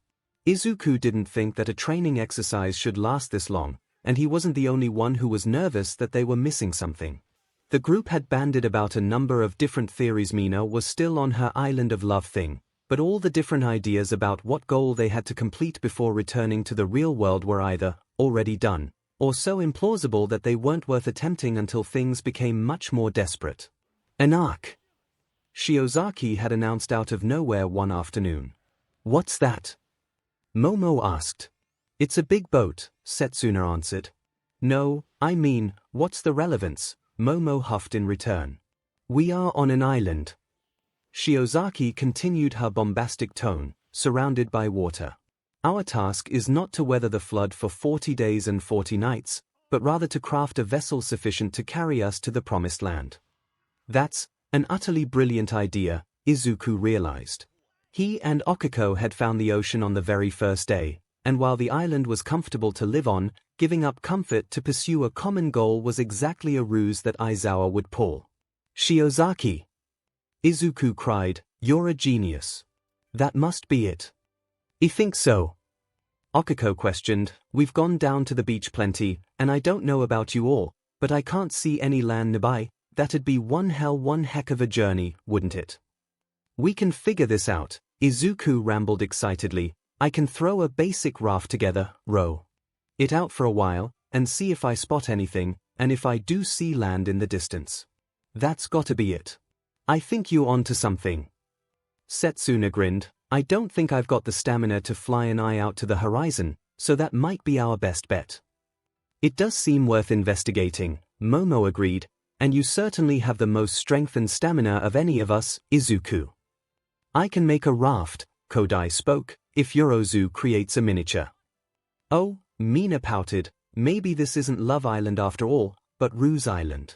Izuku didn't think that a training exercise should last this long, and he wasn't the only one who was nervous that they were missing something. The group had banded about a number of different theories. Mina was still on her island of love thing, but all the different ideas about what goal they had to complete before returning to the real world were either already done, or so implausible that they weren't worth attempting until things became much more desperate. An arc. Shiozaki had announced out of nowhere one afternoon. What's that? Momo asked. It's a big boat, Setsuna answered. No, I mean, what's the relevance? Momo huffed in return. We are on an island. Shiozaki continued her bombastic tone, surrounded by water. Our task is not to weather the flood for 40 days and 40 nights, but rather to craft a vessel sufficient to carry us to the promised land. That's an utterly brilliant idea, Izuku realized. He and Okiko had found the ocean on the very first day, and while the island was comfortable to live on, giving up comfort to pursue a common goal was exactly a ruse that Aizawa would pull. Shiozaki! Izuku cried, you're a genius. That must be it. I think so. Okiko questioned, we've gone down to the beach plenty, and I don't know about you all, but I can't see any land nearby. That'd be one heck of a journey, wouldn't it? We can figure this out, Izuku rambled excitedly. I can throw a basic raft together, row it out for a while, and see if I spot anything, and if I do see land in the distance. That's gotta be it. I think you're onto something. Setsuna grinned. I don't think I've got the stamina to fly an eye out to the horizon, so that might be our best bet. It does seem worth investigating, Momo agreed, and you certainly have the most strength and stamina of any of us, Izuku. I can make a raft, Kodai spoke, if Yorozu creates a miniature. Oh, Mina pouted, maybe this isn't Love Island after all, but Ruse Island.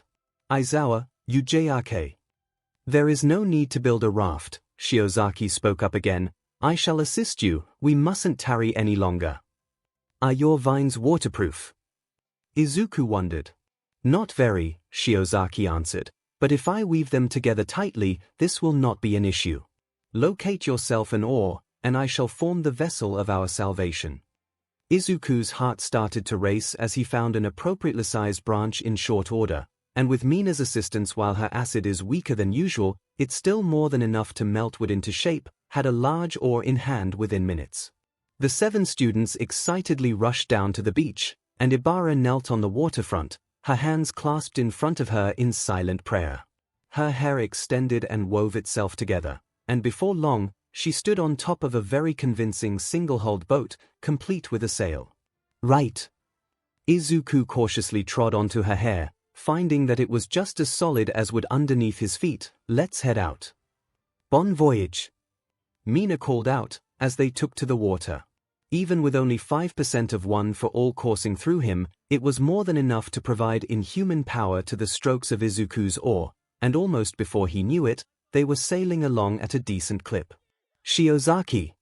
Aizawa, UJRK. There is no need to build a raft, Shiozaki spoke up again. I shall assist you, we mustn't tarry any longer. Are your vines waterproof? Izuku wondered. Not very, Shiozaki answered, but if I weave them together tightly, this will not be an issue. Locate yourself an oar, and I shall form the vessel of our salvation. Izuku's heart started to race as he found an appropriately sized branch in short order, and with Mina's assistance, while her acid is weaker than usual, it's still more than enough to melt wood into shape, had a large ore in hand within minutes. The 7 students excitedly rushed down to the beach, and Ibara knelt on the waterfront, her hands clasped in front of her in silent prayer. Her hair extended and wove itself together, and before long, she stood on top of a very convincing single-hulled boat, complete with a sail. Right. Izuku cautiously trod onto her hair, finding that it was just as solid as wood underneath his feet. Let's head out. Bon voyage. Mina called out, as they took to the water. Even with only 5% of one for all coursing through him, it was more than enough to provide inhuman power to the strokes of Izuku's oar, and almost before he knew it, they were sailing along at a decent clip. Shiozaki,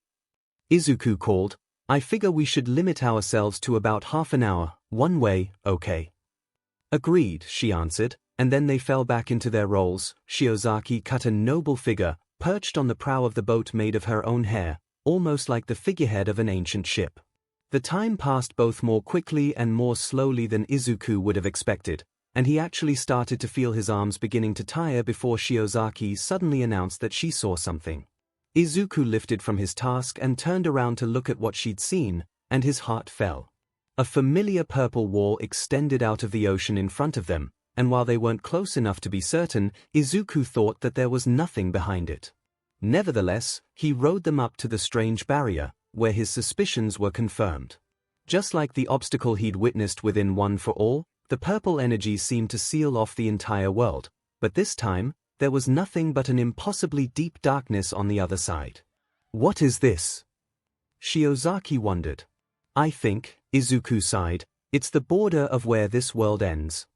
Izuku called, I figure we should limit ourselves to about half an hour, one way, okay? Agreed, she answered, and then they fell back into their roles. Shiozaki cut a noble figure, perched on the prow of the boat made of her own hair, almost like the figurehead of an ancient ship. The time passed both more quickly and more slowly than Izuku would have expected, and he actually started to feel his arms beginning to tire before Shiozaki suddenly announced that she saw something. Izuku lifted from his task and turned around to look at what she'd seen, and his heart fell. A familiar purple wall extended out of the ocean in front of them, and while they weren't close enough to be certain, Izuku thought that there was nothing behind it. Nevertheless, he rowed them up to the strange barrier, where his suspicions were confirmed. Just like the obstacle he'd witnessed within One for All, the purple energy seemed to seal off the entire world, but this time, there was nothing but an impossibly deep darkness on the other side. What is this? Shiozaki wondered. I think, Izuku sighed, it's the border of where this world ends.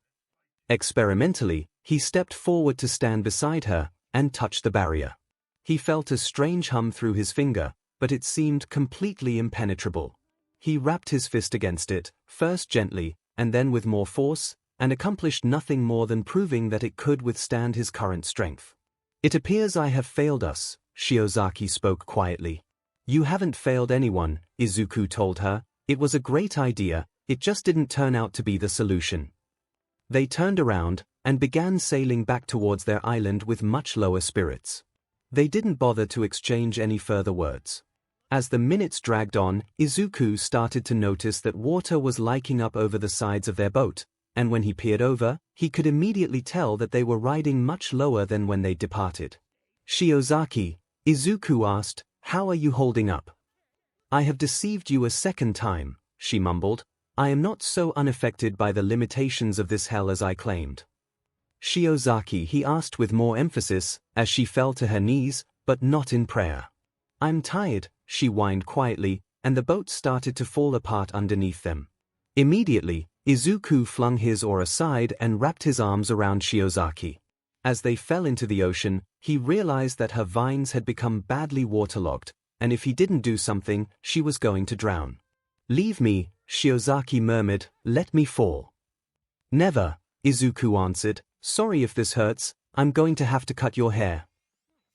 Experimentally, he stepped forward to stand beside her, and touched the barrier. He felt a strange hum through his finger, but it seemed completely impenetrable. He rapped his fist against it, first gently, and then with more force, and accomplished nothing more than proving that it could withstand his current strength. It appears I have failed us, Shiozaki spoke quietly. You haven't failed anyone, Izuku told her. It was a great idea, it just didn't turn out to be the solution. They turned around, and began sailing back towards their island with much lower spirits. They didn't bother to exchange any further words. As the minutes dragged on, Izuku started to notice that water was liking up over the sides of their boat, and when he peered over, he could immediately tell that they were riding much lower than when they departed. Shiozaki, Izuku asked, how are you holding up? I have deceived you a second time, she mumbled. I am not so unaffected by the limitations of this hell as I claimed. Shiozaki, he asked with more emphasis, as she fell to her knees, but not in prayer. I'm tired, she whined quietly, and the boat started to fall apart underneath them. Immediately, Izuku flung his oar aside and wrapped his arms around Shiozaki. As they fell into the ocean, he realized that her vines had become badly waterlogged, and if he didn't do something, she was going to drown. Leave me, Shiozaki murmured, let me fall. Never, Izuku answered. Sorry if this hurts, I'm going to have to cut your hair.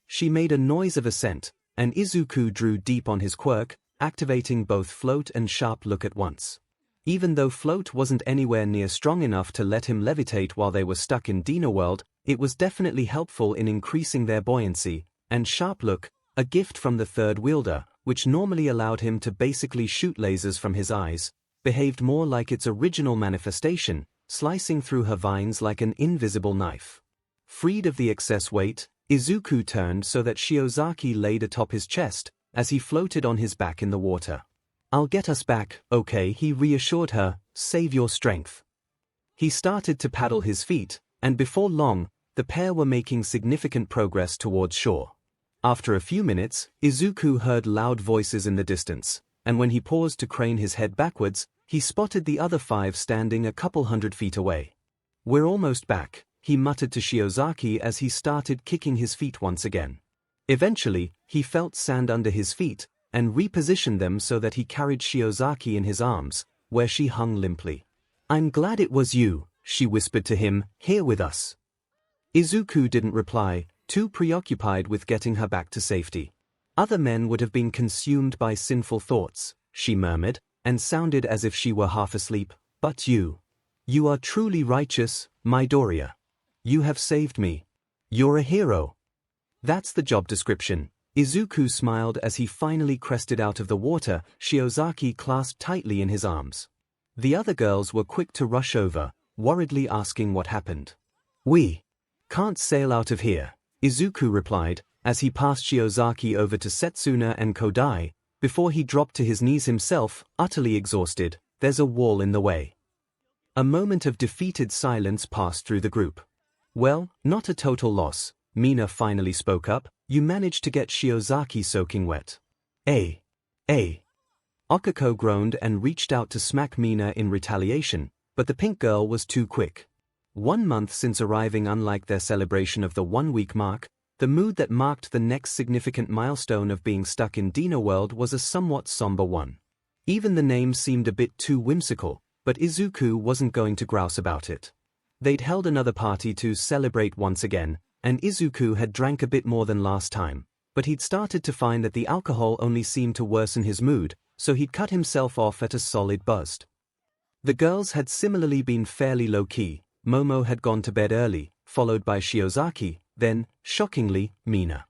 She made a noise of assent, and Izuku drew deep on his quirk, activating both float and sharp look at once. Even though float wasn't anywhere near strong enough to let him levitate while they were stuck in Dino World, it was definitely helpful in increasing their buoyancy, and sharp look, a gift from the third wielder, which normally allowed him to basically shoot lasers from his eyes, behaved more like its original manifestation, slicing through her vines like an invisible knife. Freed of the excess weight, Izuku turned so that Shiozaki laid atop his chest, as he floated on his back in the water. I'll get us back, okay, he reassured her, save your strength. He started to paddle his feet, and before long, the pair were making significant progress towards shore. After a few minutes, Izuku heard loud voices in the distance, and when he paused to crane his head backwards, he spotted the other 5 standing a couple 100 feet away. We're almost back, he muttered to Shiozaki as he started kicking his feet once again. Eventually, he felt sand under his feet, and repositioned them so that he carried Shiozaki in his arms, where she hung limply. I'm glad it was you, she whispered to him, here with us. Izuku didn't reply, too preoccupied with getting her back to safety. Other men would have been consumed by sinful thoughts, she murmured, and sounded as if she were half asleep. But you are truly righteous, Midoriya. You have saved me. You're a hero. That's the job description. Izuku smiled as he finally crested out of the water, Shiozaki clasped tightly in his arms. The other girls were quick to rush over, worriedly asking what happened. We can't sail out of here, Izuku replied, as he passed Shiozaki over to Setsuna and Kodai, before he dropped to his knees himself, utterly exhausted. There's a wall in the way. A moment of defeated silence passed through the group. Well, not a total loss, Mina finally spoke up. You managed to get Shiozaki soaking wet. Okiko groaned and reached out to smack Mina in retaliation, but the pink girl was too quick. 1 month since arriving, unlike their celebration of the 1-week mark, the mood that marked the next significant milestone of being stuck in Dino World was a somewhat somber one. Even the name seemed a bit too whimsical, but Izuku wasn't going to grouse about it. They'd held another party to celebrate once again, and Izuku had drank a bit more than last time, but he'd started to find that the alcohol only seemed to worsen his mood, so he'd cut himself off at a solid buzz. The girls had similarly been fairly low-key. Momo had gone to bed early, followed by Shiozaki, then, shockingly, Mina.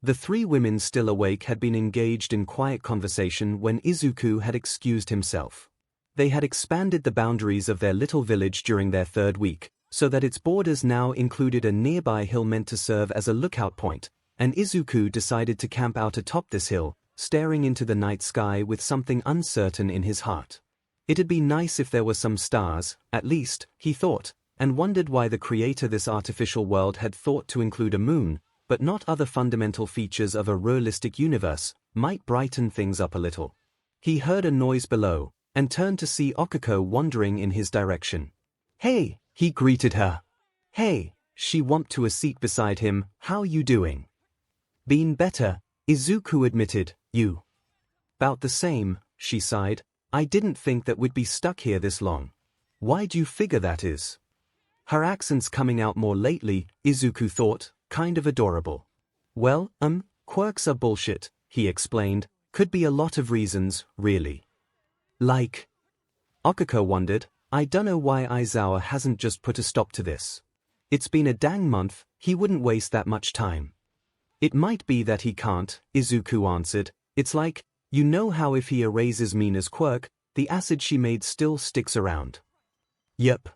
The 3 women still awake had been engaged in quiet conversation when Izuku had excused himself. They had expanded the boundaries of their little village during their 3rd week, so that its borders now included a nearby hill meant to serve as a lookout point, and Izuku decided to camp out atop this hill, staring into the night sky with something uncertain in his heart. It'd be nice if there were some stars, at least, he thought, and wondered why the creator of this artificial world had thought to include a moon, but not other fundamental features of a realistic universe, might brighten things up a little. He heard a noise below, and turned to see Okiko wandering in his direction. Hey, he greeted her. Hey, she wumped to a seat beside him. How you doing? Been better, Izuku admitted. You? About the same, she sighed. I didn't think that we'd be stuck here this long. Why'd you figure that is? Her accent's coming out more lately, Izuku thought, kind of adorable. Well, quirks are bullshit, he explained. Could be a lot of reasons, really. Like? Okiko wondered. I dunno why Aizawa hasn't just put a stop to this. It's been a dang month, he wouldn't waste that much time. It might be that he can't, Izuku answered. It's like, you know how if he erases Mina's quirk, the acid she made still sticks around. Yep.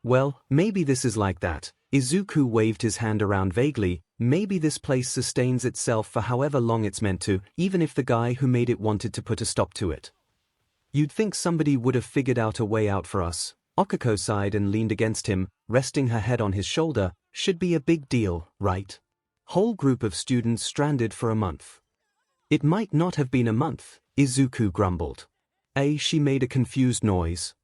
Well, maybe this is like that. Izuku waved his hand around vaguely. Maybe this place sustains itself for however long it's meant to, even if the guy who made it wanted to put a stop to it. You'd think somebody would have figured out a way out for us. Okiko sighed and leaned against him, resting her head on his shoulder. Should be a big deal, right? Whole group of students stranded for a month. It might not have been a month, Izuku grumbled. She made a confused noise.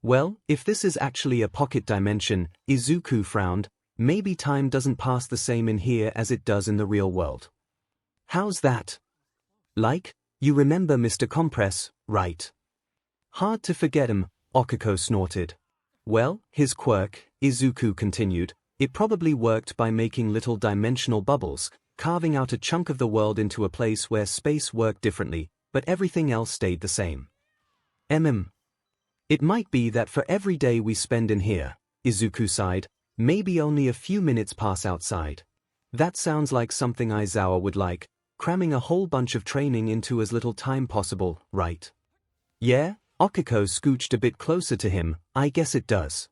Well, if this is actually a pocket dimension, Izuku frowned, maybe time doesn't pass the same in here as it does in the real world. How's that? Like, you remember Mr. Compress, right? Hard to forget him, Okiko snorted. Well, his quirk, Izuku continued, it probably worked by making little dimensional bubbles, carving out a chunk of the world into a place where space worked differently, but everything else stayed the same. It might be that for every day we spend in here, Izuku sighed, maybe only a few minutes pass outside. That sounds like something Aizawa would like, cramming a whole bunch of training into as little time possible, right? Yeah? Okiko scooched a bit closer to him. I guess it does.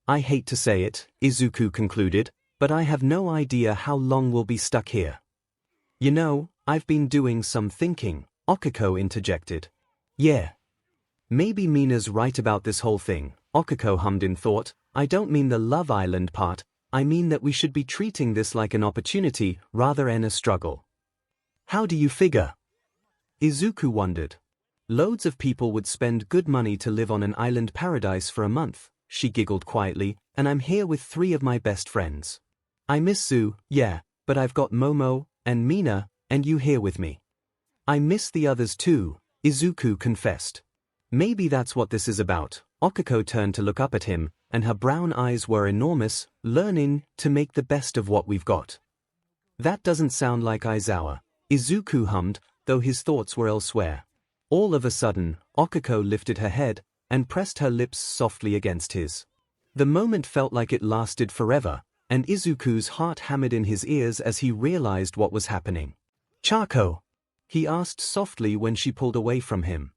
I hate to say it, Izuku concluded, but I have no idea how long we'll be stuck here. You know, I've been doing some thinking, Okiko interjected. Yeah. Maybe Mina's right about this whole thing, Okiko hummed in thought. I don't mean the Love Island part, I mean that we should be treating this like an opportunity rather than a struggle. How do you figure? Izuku wondered. Loads of people would spend good money to live on an island paradise for a month, she giggled quietly, and I'm here with 3 of my best friends. I miss Zu, yeah, but I've got Momo, and Mina, and you here with me. I miss the others too, Izuku confessed. Maybe that's what this is about. Okiko turned to look up at him, and her brown eyes were enormous, learning to make the best of what we've got. That doesn't sound like Aizawa, Izuku hummed, though his thoughts were elsewhere. All of a sudden, 𝐒𝐿𝐼 lifted her head and pressed her lips softly against his. The moment felt like it lasted forever, and Izuku's heart hammered in his ears as he realized what was happening. "Chako?" he asked softly when she pulled away from him.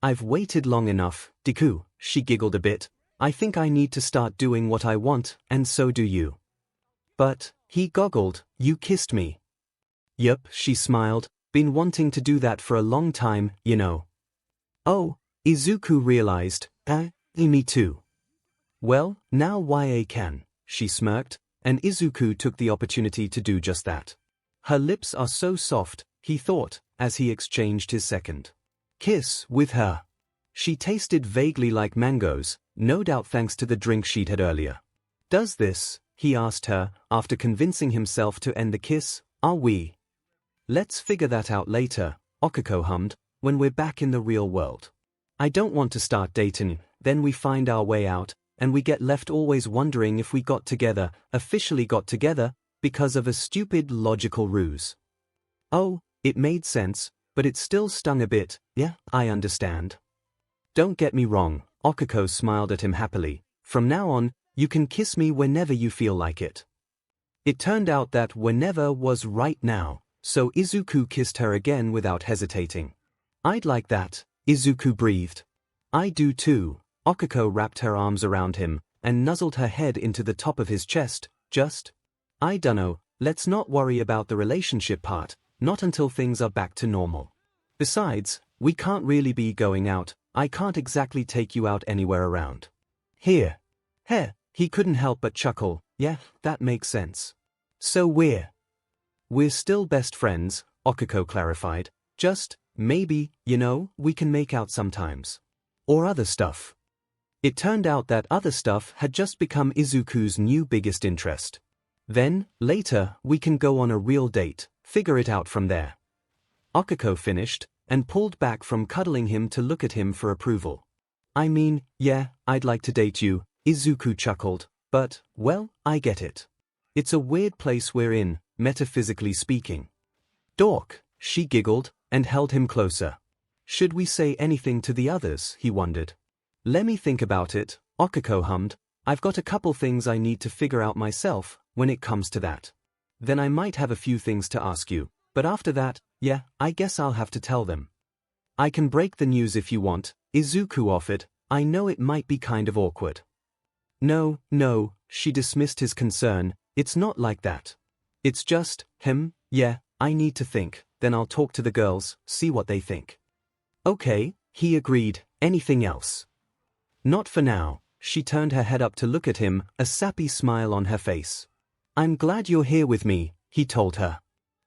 "I've waited long enough, Deku," she giggled a bit. "I think I need to start doing what I want, and so do you." "But," he goggled, "you kissed me." "Yup," she smiled, "been wanting to do that for a long time, you know." "Oh," Izuku realized, me too." "Well, now YA can," she smirked, and Izuku took the opportunity to do just that. Her lips are so soft, he thought, as he exchanged his second kiss with her. She tasted vaguely like mangoes, no doubt thanks to the drink she'd had earlier. "Does this?" he asked her, after convincing himself to end the kiss. "Are we?" "Let's figure that out later," 𝐒𝐿𝐼 hummed, "when we're back in the real world. I don't want to start dating, then we find our way out, and we get left always wondering if we officially got together, because of a stupid logical ruse." "Oh, it made sense, but it still stung a bit." "Yeah, I understand. Don't get me wrong," 𝐒𝐿𝐼 smiled at him happily. "From now on, you can kiss me whenever you feel like it." It turned out that whenever was right now, so Izuku kissed her again without hesitating. "I'd like that," Izuku breathed. "I do too." 𝐒𝐿𝐼 wrapped her arms around him and nuzzled her head into the top of his chest. I dunno, let's not worry about the relationship part, not until things are back to normal. Besides, we can't really be going out, I can't exactly take you out anywhere around here." He couldn't help but chuckle. "Yeah, that makes sense. So we're still best friends," 𝐒𝐿𝐼 clarified. "Just, maybe, we can make out sometimes. Or other stuff." It turned out that other stuff had just become Izuku's new biggest interest. "Then, later, we can go on a real date, figure it out from there." 𝐒𝐿𝐼 finished, and pulled back from cuddling him to look at him for approval. "I mean, yeah, I'd like to date you," Izuku chuckled, "but, well, I get it. It's a weird place we're in, metaphysically speaking." "Dork," she giggled, and held him closer. "Should we say anything to the others?" he wondered. "Let me think about it," 𝐒𝐿𝐼 hummed. "I've got a couple things I need to figure out myself, when it comes to that. Then I might have a few things to ask you, but after that, yeah, I guess I'll have to tell them." "I can break the news if you want," Izuku offered. "I know it might be kind of awkward." No, she dismissed his concern. "It's not like that. It's just, yeah, I need to think, then I'll talk to the girls, see what they think." "Okay," he agreed. "Anything else?" "Not for now." She turned her head up to look at him, a sappy smile on her face. "I'm glad you're here with me," he told her.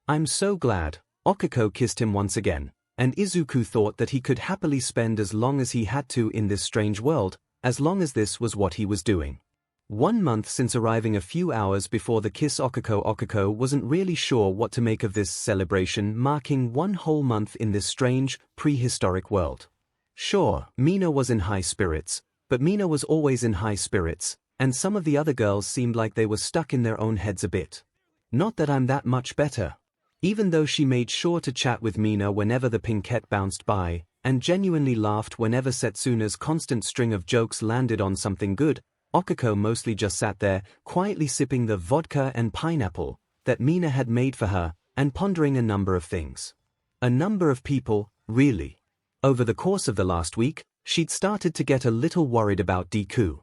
"I'm so glad." 𝐒𝐿𝐼 kissed him once again, and Izuku thought that he could happily spend as long as he had to in this strange world, as long as this was what he was doing. 1 month since arriving a few hours before the kiss, 𝐒𝐿𝐼 wasn't really sure what to make of this celebration marking 1 whole month in this strange, prehistoric world. Sure, Mina was in high spirits, but Mina was always in high spirits, and some of the other girls seemed like they were stuck in their own heads a bit. Not that I'm that much better. Even though she made sure to chat with Mina whenever the pinkette bounced by, and genuinely laughed whenever Setsuna's constant string of jokes landed on something good, 𝐒𝐿𝐼 mostly just sat there, quietly sipping the vodka and pineapple that Mina had made for her, and pondering a number of things. A number of people, really. Over the course of the last week, she'd started to get a little worried about Deku.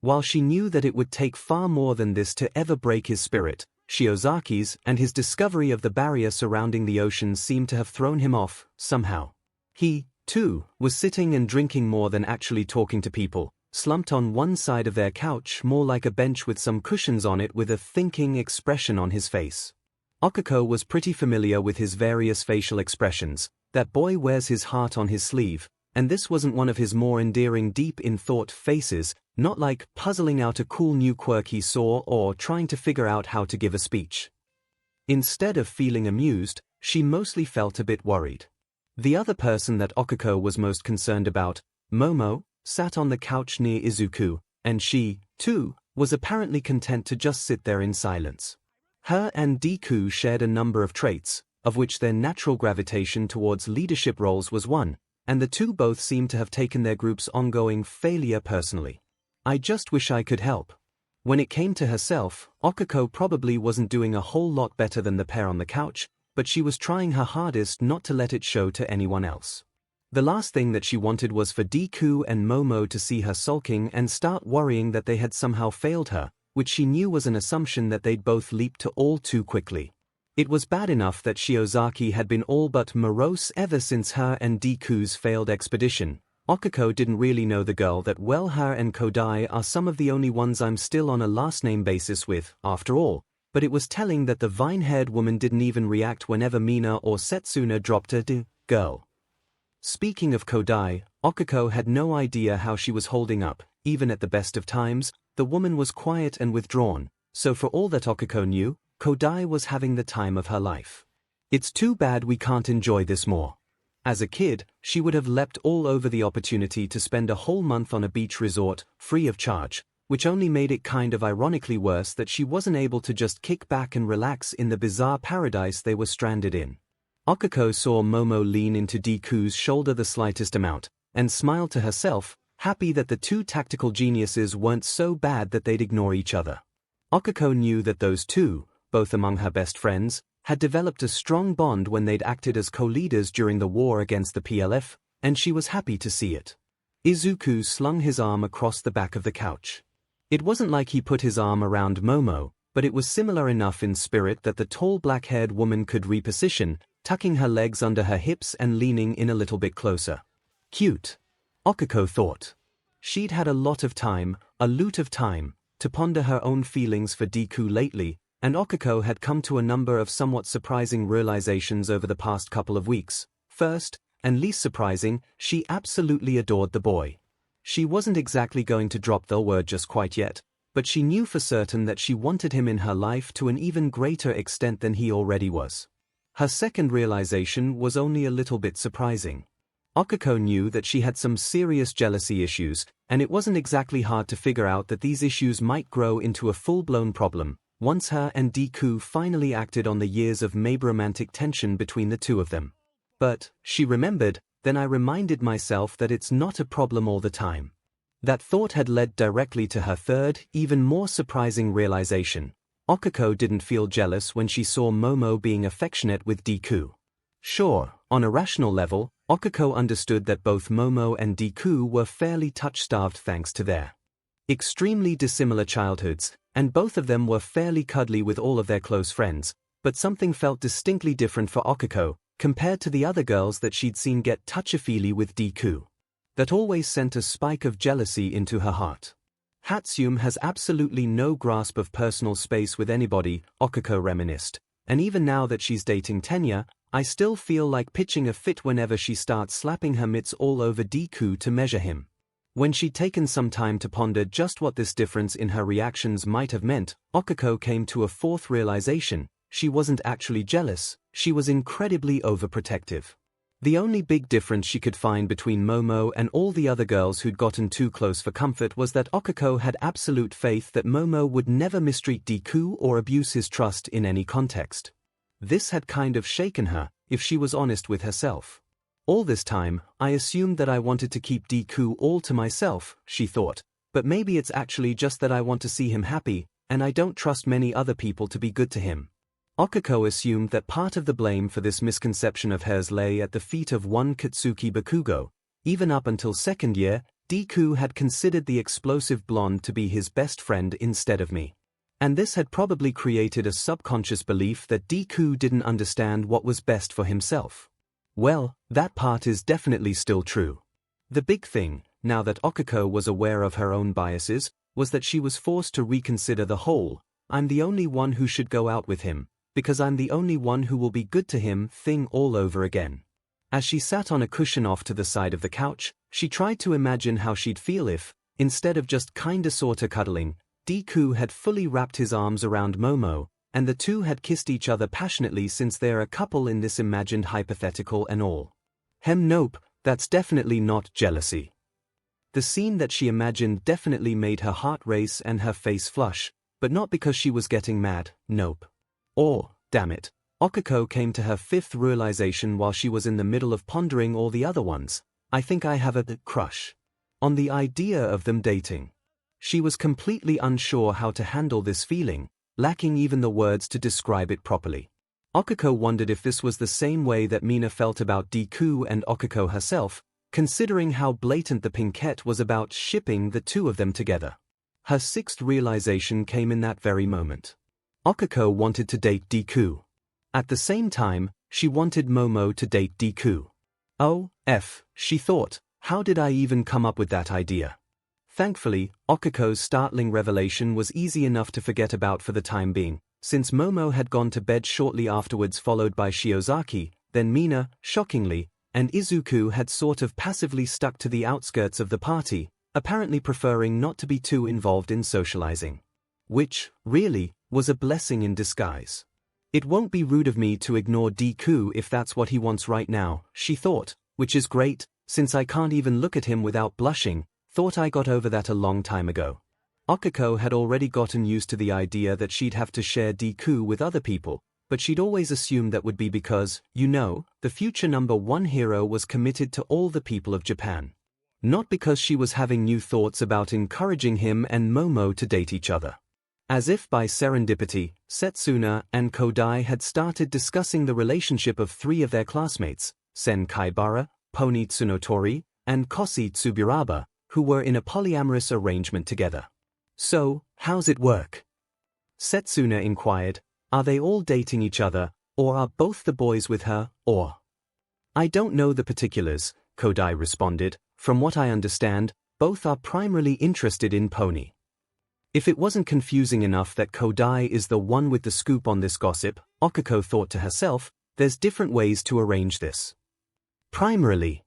While she knew that it would take far more than this to ever break his spirit, Shiozaki's and his discovery of the barrier surrounding the ocean seemed to have thrown him off, somehow. He, too, was sitting and drinking more than actually talking to people, slumped on one side of their couch more like a bench with some cushions on it with a thinking expression on his face. 𝐒𝐿𝐼 was pretty familiar with his various facial expressions. That boy wears his heart on his sleeve, and this wasn't one of his more endearing deep-in-thought faces, not like puzzling out a cool new quirk he saw or trying to figure out how to give a speech. Instead of feeling amused, she mostly felt a bit worried. The other person that 𝐒𝐿𝐼 was most concerned about, Momo, sat on the couch near Izuku, and she, too, was apparently content to just sit there in silence. Her and Deku shared a number of traits, of which their natural gravitation towards leadership roles was one, and the two both seemed to have taken their group's ongoing failure personally. I just wish I could help. When it came to herself, 𝐒𝐿𝐴 probably wasn't doing a whole lot better than the pair on the couch, but she was trying her hardest not to let it show to anyone else. The last thing that she wanted was for Deku and Momo to see her sulking and start worrying that they had somehow failed her, which she knew was an assumption that they'd both leaped to all too quickly. It was bad enough that Shiozaki had been all but morose ever since her and Deku's failed expedition. 𝐒𝐿𝐴 didn't really know the girl that well. Her and Kodai are some of the only ones I'm still on a last-name basis with, after all, but it was telling that the vine-haired woman didn't even react whenever Mina or Setsuna dropped a girl. Speaking of Kodai, 𝐒𝐴 had no idea how she was holding up. Even at the best of times, the woman was quiet and withdrawn, so for all that 𝐒𝐴 knew, Kodai was having the time of her life. It's too bad we can't enjoy this more. As a kid, she would have leapt all over the opportunity to spend a whole month on a beach resort, free of charge, which only made it kind of ironically worse that she wasn't able to just kick back and relax in the bizarre paradise they were stranded in. 𝐒𝐴 saw Momo lean into Deku's shoulder the slightest amount, and smiled to herself, happy that the two tactical geniuses weren't so bad that they'd ignore each other. 𝐒𝐴 knew that those two, both among her best friends, had developed a strong bond when they'd acted as co-leaders during the war against the PLF, and she was happy to see it. Izuku slung his arm across the back of the couch. It wasn't like he put his arm around Momo, but it was similar enough in spirit that the tall black-haired woman could reposition, tucking her legs under her hips and leaning in a little bit closer. Cute. 𝐒𝐴 thought. She'd had a lot of time, a loot of time, to ponder her own feelings for Deku lately, and 𝐒𝐴 had come to a number of somewhat surprising realizations over the past couple of weeks. First, and least surprising, she absolutely adored the boy. She wasn't exactly going to drop the word just quite yet, but she knew for certain that she wanted him in her life to an even greater extent than he already was. Her second realization was only a little bit surprising. 𝐒𝐴 knew that she had some serious jealousy issues, and it wasn't exactly hard to figure out that these issues might grow into a full-blown problem once her and Deku finally acted on the years of maybe romantic tension between the two of them. But, she remembered, then I reminded myself that it's not a problem all the time. That thought had led directly to her third, even more surprising realization. 𝐒𝐴 didn't feel jealous when she saw Momo being affectionate with Deku. Sure, on a rational level, 𝐒𝐴 understood that both Momo and Deku were fairly touch-starved thanks to their extremely dissimilar childhoods, and both of them were fairly cuddly with all of their close friends, but something felt distinctly different for 𝐒𝐴, compared to the other girls that she'd seen get touchy-feely with Deku. That always sent a spike of jealousy into her heart. Hatsune has absolutely no grasp of personal space with anybody, 𝐒𝐴 reminisced, and even now that she's dating Tenya, I still feel like pitching a fit whenever she starts slapping her mitts all over Deku to measure him. When she'd taken some time to ponder just what this difference in her reactions might have meant, 𝐒𝐴 came to a fourth realization: she wasn't actually jealous, she was incredibly overprotective. The only big difference she could find between Momo and all the other girls who'd gotten too close for comfort was that 𝐒𝐴 had absolute faith that Momo would never mistreat Deku or abuse his trust in any context. This had kind of shaken her, if she was honest with herself. All this time, I assumed that I wanted to keep Deku all to myself, she thought, but maybe it's actually just that I want to see him happy, and I don't trust many other people to be good to him. 𝐒𝐴 assumed that part of the blame for this misconception of hers lay at the feet of one Katsuki Bakugo. Even up until second year, Deku had considered the explosive blonde to be his best friend instead of me. And this had probably created a subconscious belief that Deku didn't understand what was best for himself. Well, that part is definitely still true. The big thing, now that 𝐒𝐴 was aware of her own biases, was that she was forced to reconsider the whole "I'm the only one who should go out with him, because I'm the only one who will be good to him" thing all over again. As she sat on a cushion off to the side of the couch, she tried to imagine how she'd feel if, instead of just kinda sorta cuddling, Deku had fully wrapped his arms around Momo, and the two had kissed each other passionately since they're a couple in this imagined hypothetical and all. Nope, that's definitely not jealousy. The scene that she imagined definitely made her heart race and her face flush, but not because she was getting mad, nope. Or, damn it, 𝐒𝐴 came to her fifth realization while she was in the middle of pondering all the other ones. I think I have a crush on the idea of them dating. She was completely unsure how to handle this feeling, lacking even the words to describe it properly. 𝐒𝐭𝐼 wondered if this was the same way that Mina felt about Deku and 𝐒𝐭𝐼 herself, considering how blatant the pinkette was about shipping the two of them together. Her sixth realization came in that very moment. 𝐒𝐭𝐼 wanted to date Deku. At the same time, she wanted Momo to date Deku. Oh, she thought, how did I even come up with that idea? Thankfully, 𝐒𝐼's startling revelation was easy enough to forget about for the time being, since Momo had gone to bed shortly afterwards, followed by Shiozaki, then Mina, shockingly, and Izuku had sort of passively stuck to the outskirts of the party, apparently preferring not to be too involved in socializing. Which, really, was a blessing in disguise. It won't be rude of me to ignore Deku if that's what he wants right now, she thought, which is great, since I can't even look at him without blushing. Thought I got over that a long time ago. 𝐒𝐼 had already gotten used to the idea that she'd have to share Deku with other people, but she'd always assumed that would be because, the future #1 hero was committed to all the people of Japan. Not because she was having new thoughts about encouraging him and Momo to date each other. As if by serendipity, Setsuna and Kodai had started discussing the relationship of three of their classmates, Sen Kaibara, Pony Tsunotori, and Kosi Tsuburaba, who were in a polyamorous arrangement together. So, how's it work? Setsuna inquired. Are they all dating each other, or are both the boys with her, or? I don't know the particulars, Kodai responded. From what I understand, both are primarily interested in Pony. If it wasn't confusing enough that Kodai is the one with the scoop on this gossip, 𝐒𝐼 thought to herself, there's different ways to arrange this. Primarily.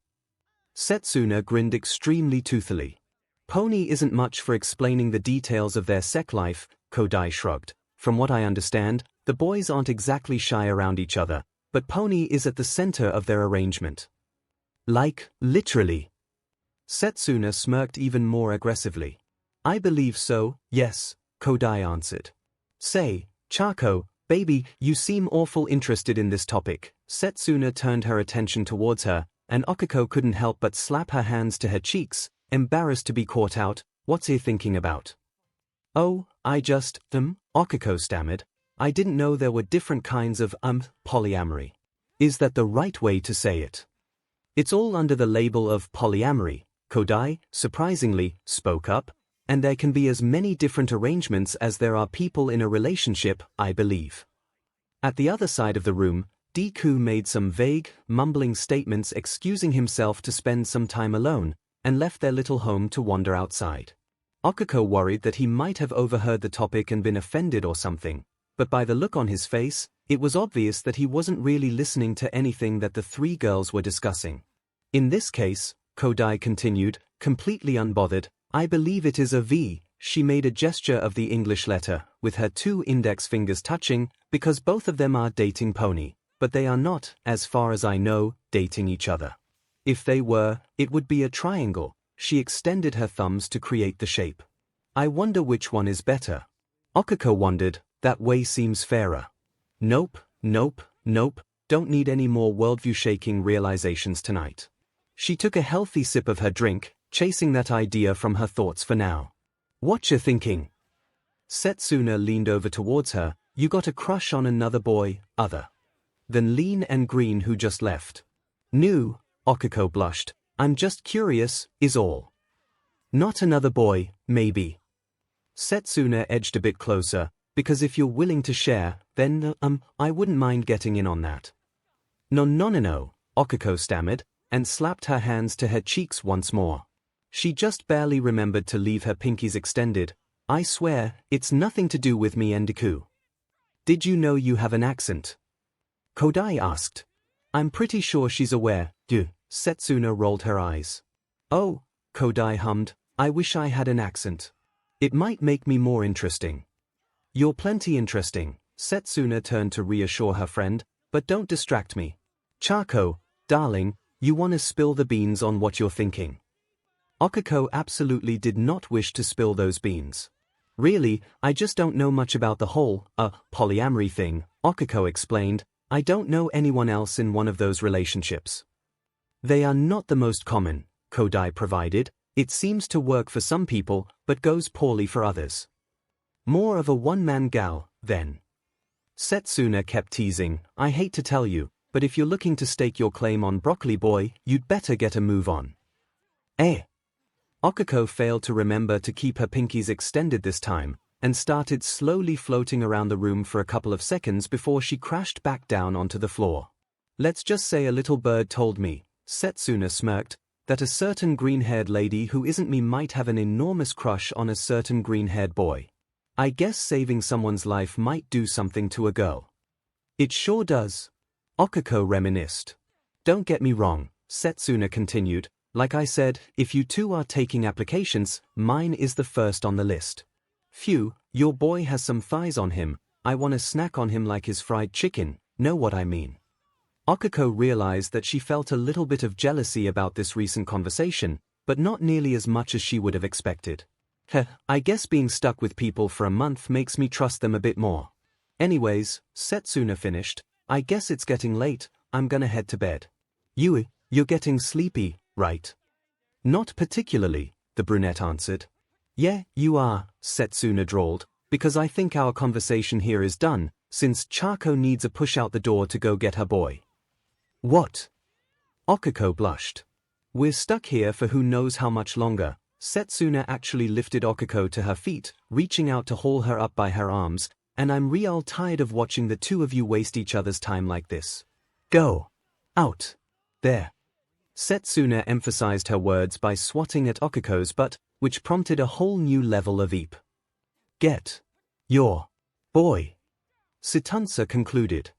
Setsuna grinned extremely toothily. Pony isn't much for explaining the details of their sex life, Kodai shrugged. From what I understand, the boys aren't exactly shy around each other, but Pony is at the center of their arrangement. Like, literally. Setsuna smirked even more aggressively. I believe so, yes, Kodai answered. Say, Chako, baby, you seem awful interested in this topic. Setsuna turned her attention towards her, and 𝐒𝐼 couldn't help but slap her hands to her cheeks, embarrassed to be caught out. What's he thinking about? Oh, I just, 𝐒𝐼 stammered. I didn't know there were different kinds of, polyamory. Is that the right way to say it? It's all under the label of polyamory, Kodai, surprisingly, spoke up, and there can be as many different arrangements as there are people in a relationship, I believe. At the other side of the room, Deku made some vague, mumbling statements excusing himself to spend some time alone, and left their little home to wander outside. 𝐒𝐼 worried that he might have overheard the topic and been offended or something, but by the look on his face, it was obvious that he wasn't really listening to anything that the three girls were discussing. In this case, Kodai continued, completely unbothered, I believe it is a V. She made a gesture of the English letter, with her two index fingers touching, because both of them are dating Pony, but they are not, as far as I know, dating each other. If they were, it would be a triangle. She extended her thumbs to create the shape. I wonder which one is better. 𝐒𝐼 wondered, that way seems fairer. Nope, don't need any more worldview-shaking realizations tonight. She took a healthy sip of her drink, chasing that idea from her thoughts for now. What you thinking? Setsuna leaned over towards her. You got a crush on another boy, other than Lean and Green who just left? No, 𝐒𝐼 blushed. I'm just curious, is all. Not another boy, maybe. Setsuna edged a bit closer, because if you're willing to share, then, I wouldn't mind getting in on that. No, 𝐒𝐼 stammered, and slapped her hands to her cheeks once more. She just barely remembered to leave her pinkies extended. I swear, it's nothing to do with me and Deku. Did you know you have an accent? Kodai asked. I'm pretty sure she's aware, Setsuna rolled her eyes. Oh, Kodai hummed, I wish I had an accent. It might make me more interesting. You're plenty interesting, Setsuna turned to reassure her friend, but don't distract me. Chako, darling, you want to spill the beans on what you're thinking. 𝐒𝐼 absolutely did not wish to spill those beans. Really, I just don't know much about the whole, polyamory thing, 𝐒𝐼 explained. I don't know anyone else in one of those relationships. They are not the most common, Kodai provided. It seems to work for some people, but goes poorly for others. More of a one-man gal, then. Setsuna kept teasing, I hate to tell you, but if you're looking to stake your claim on Broccoli Boy, you'd better get a move on. 𝐻𝐿 failed to remember to keep her pinkies extended this time, and started slowly floating around the room for a couple of seconds before she crashed back down onto the floor. Let's just say a little bird told me, Setsuna smirked, that a certain green-haired lady who isn't me might have an enormous crush on a certain green-haired boy. I guess saving someone's life might do something to a girl. It sure does. 𝐒𝐿 reminisced. Don't get me wrong, Setsuna continued, like I said, if you two are taking applications, mine is the first on the list. Phew, your boy has some thighs on him, I want to snack on him like his fried chicken, know what I mean. 𝐒𝐿 realized that she felt a little bit of jealousy about this recent conversation, but not nearly as much as she would have expected. I guess being stuck with people for a month makes me trust them a bit more. Anyways, Setsuna finished, I guess it's getting late, I'm gonna head to bed. You're getting sleepy, right? Not particularly, the brunette answered. Yeah, you are, Setsuna drawled, because I think our conversation here is done, since 𝐿𝐴 needs a push out the door to go get her boy. What? 𝐒𝐿 blushed. We're stuck here for who knows how much longer. Setsuna actually lifted 𝐒𝐿 to her feet, reaching out to haul her up by her arms, and I'm real tired of watching the two of you waste each other's time like this. Go. Out. There. Setsuna emphasized her words by swatting at 𝐒𝐿's butt, which prompted a whole new level of eep. Get. Your. Boy. Sitansa concluded.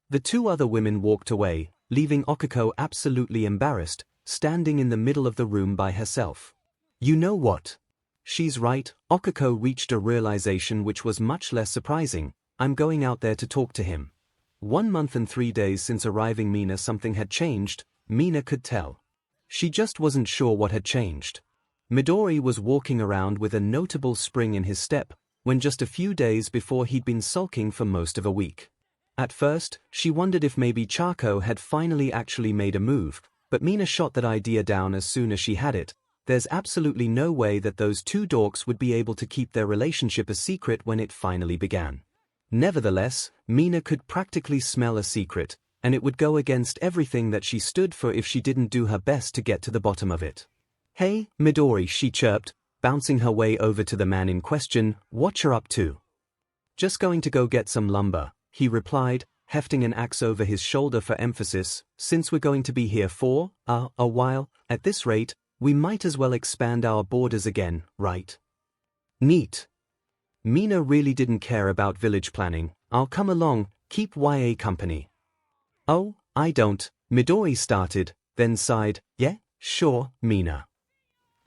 The two other women walked away, leaving 𝐒𝐿 absolutely embarrassed, standing in the middle of the room by herself. You know what? She's right, 𝐒𝐿 reached a realization which was much less surprising, I'm going out there to talk to him. 1 month and 3 days since arriving Mina something had changed, Mina could tell. She just wasn't sure what had changed. Midori was walking around with a notable spring in his step, when just a few days before he'd been sulking for most of a week. At first, she wondered if maybe 𝐿𝐴 had finally actually made a move, but Mina shot that idea down as soon as she had it. There's absolutely no way that those two dorks would be able to keep their relationship a secret when it finally began. Nevertheless, Mina could practically smell a secret, and it would go against everything that she stood for if she didn't do her best to get to the bottom of it. Hey, Midori, she chirped, bouncing her way over to the man in question, what you're up to? Just going to go get some lumber, he replied, hefting an axe over his shoulder for emphasis, since we're going to be here for a while, at this rate, we might as well expand our borders again, right? Neat. Mina really didn't care about village planning. I'll come along, keep YA company. Oh, I don't, Midori started, then sighed, yeah, sure, Mina.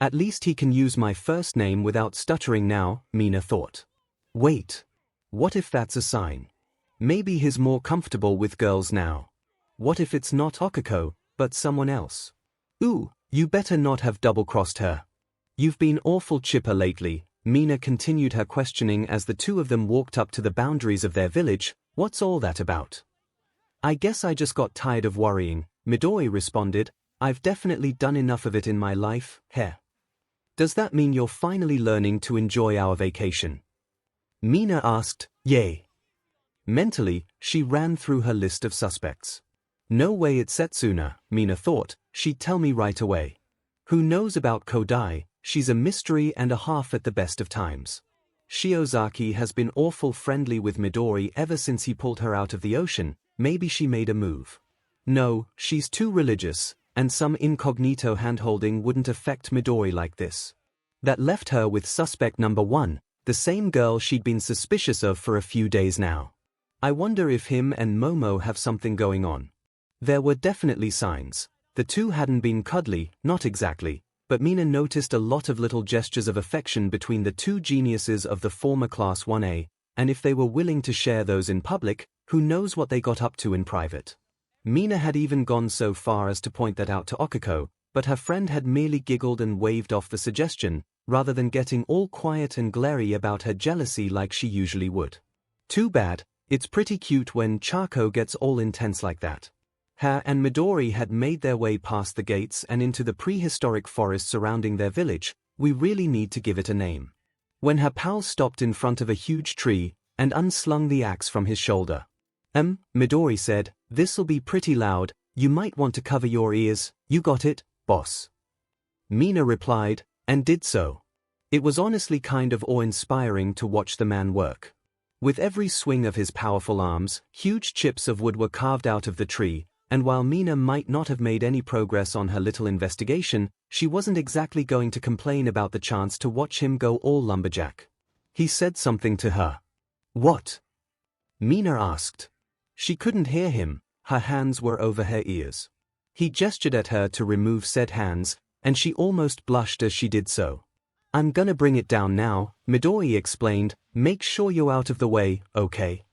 At least he can use my first name without stuttering now, Mina thought. Wait. What if that's a sign? Maybe he's more comfortable with girls now. What if it's not 𝐒𝐿, but someone else? Ooh. You better not have double-crossed her. You've been awful chipper lately, Mina continued her questioning as the two of them walked up to the boundaries of their village. What's all that about? I guess I just got tired of worrying, Midori responded. I've definitely done enough of it in my life, heh. Does that mean you're finally learning to enjoy our vacation? Mina asked, yay. Mentally, she ran through her list of suspects. No way it's Setsuna, Mina thought, she'd tell me right away. Who knows about Kodai? She's a mystery and a half at the best of times. Shiozaki has been awful friendly with Midori ever since he pulled her out of the ocean, maybe she made a move. No, she's too religious, and some incognito handholding wouldn't affect Midori like this. That left her with suspect number 1, the same girl she'd been suspicious of for a few days now. I wonder if him and Momo have something going on. There were definitely signs. The two hadn't been cuddly, not exactly, but Mina noticed a lot of little gestures of affection between the two geniuses of the former Class 1A, and if they were willing to share those in public, who knows what they got up to in private. Mina had even gone so far as to point that out to 𝐒𝐿, but her friend had merely giggled and waved off the suggestion, rather than getting all quiet and glary about her jealousy like she usually would. Too bad, it's pretty cute when 𝐿𝐴 gets all intense like that. Hare and Midori had made their way past the gates and into the prehistoric forest surrounding their village. We really need to give it a name. When her pal stopped in front of a huge tree and unslung the axe from his shoulder. Midori said, "This'll be pretty loud, you might want to cover your ears, you got it, boss." Mina replied, and did so. It was honestly kind of awe-inspiring to watch the man work. With every swing of his powerful arms, huge chips of wood were carved out of the tree, and while Mina might not have made any progress on her little investigation, she wasn't exactly going to complain about the chance to watch him go all lumberjack. He said something to her. "What?" Mina asked. She couldn't hear him, her hands were over her ears. He gestured at her to remove said hands, and she almost blushed as she did so. "I'm gonna bring it down now," Midori explained, "make sure you're out of the way, okay?"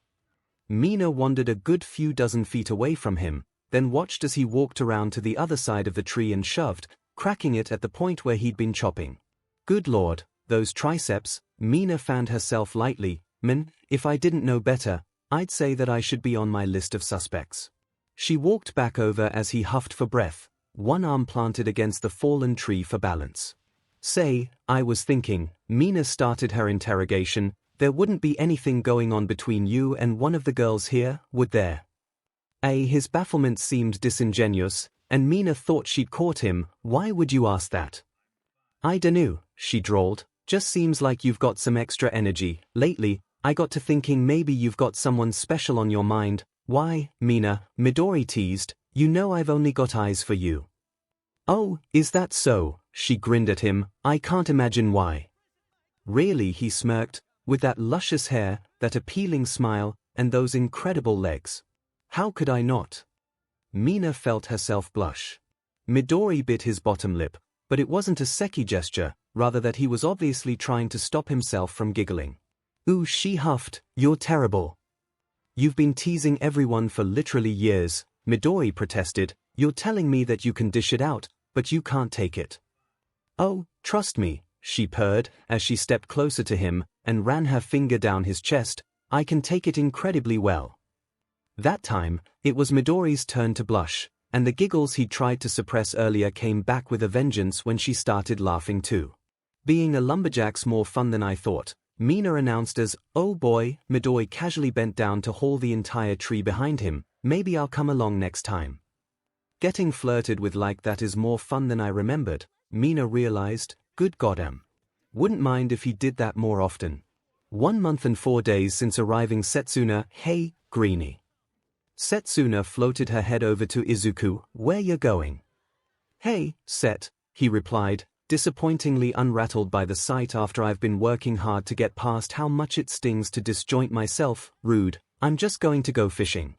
Mina wandered a good few dozen feet away from him, then watched as he walked around to the other side of the tree and shoved, cracking it at the point where he'd been chopping. Good lord, those triceps. Mina fanned herself lightly. If I didn't know better, I'd say that I should be on my list of suspects." She walked back over as he huffed for breath, one arm planted against the fallen tree for balance. "Say, I was thinking," Mina started her interrogation, "there wouldn't be anything going on between you and one of the girls here, would there?" His bafflement seemed disingenuous, and Mina thought she'd caught him. "Why would you ask that?" "I dunno," she drawled, "just seems like you've got some extra energy. Lately, I got to thinking maybe you've got someone special on your mind." "Why, Mina," Midori teased, "you know I've only got eyes for you." "Oh, is that so?" She grinned at him. "I can't imagine why." "Really?" he smirked, "with that luscious hair, that appealing smile, and those incredible legs. How could I not?" Mina felt herself blush. Midori bit his bottom lip, but it wasn't a seki gesture, rather that he was obviously trying to stop himself from giggling. "Ooh," she huffed, "you're terrible." "You've been teasing everyone for literally years," Midori protested. "You're telling me that you can dish it out, but you can't take it." "Oh, trust me," she purred, as she stepped closer to him and ran her finger down his chest, "I can take it incredibly well." That time, it was Midori's turn to blush, and the giggles he'd tried to suppress earlier came back with a vengeance when she started laughing too. "Being a lumberjack's more fun than I thought," Mina announced as, "Oh boy." Midori casually bent down to haul the entire tree behind him. "Maybe I'll come along next time." Getting flirted with like that is more fun than I remembered, Mina realized. Good goddamn. Wouldn't mind if he did that more often. 1 month and 4 days since arriving Setsuna. "Hey, Greenie." Setsuna floated her head over to Izuku. "Where you going?" "Hey, Set," he replied, disappointingly unrattled by the sight after I've been working hard to get past how much it stings to disjoint myself. "Rude, I'm just going to go fishing."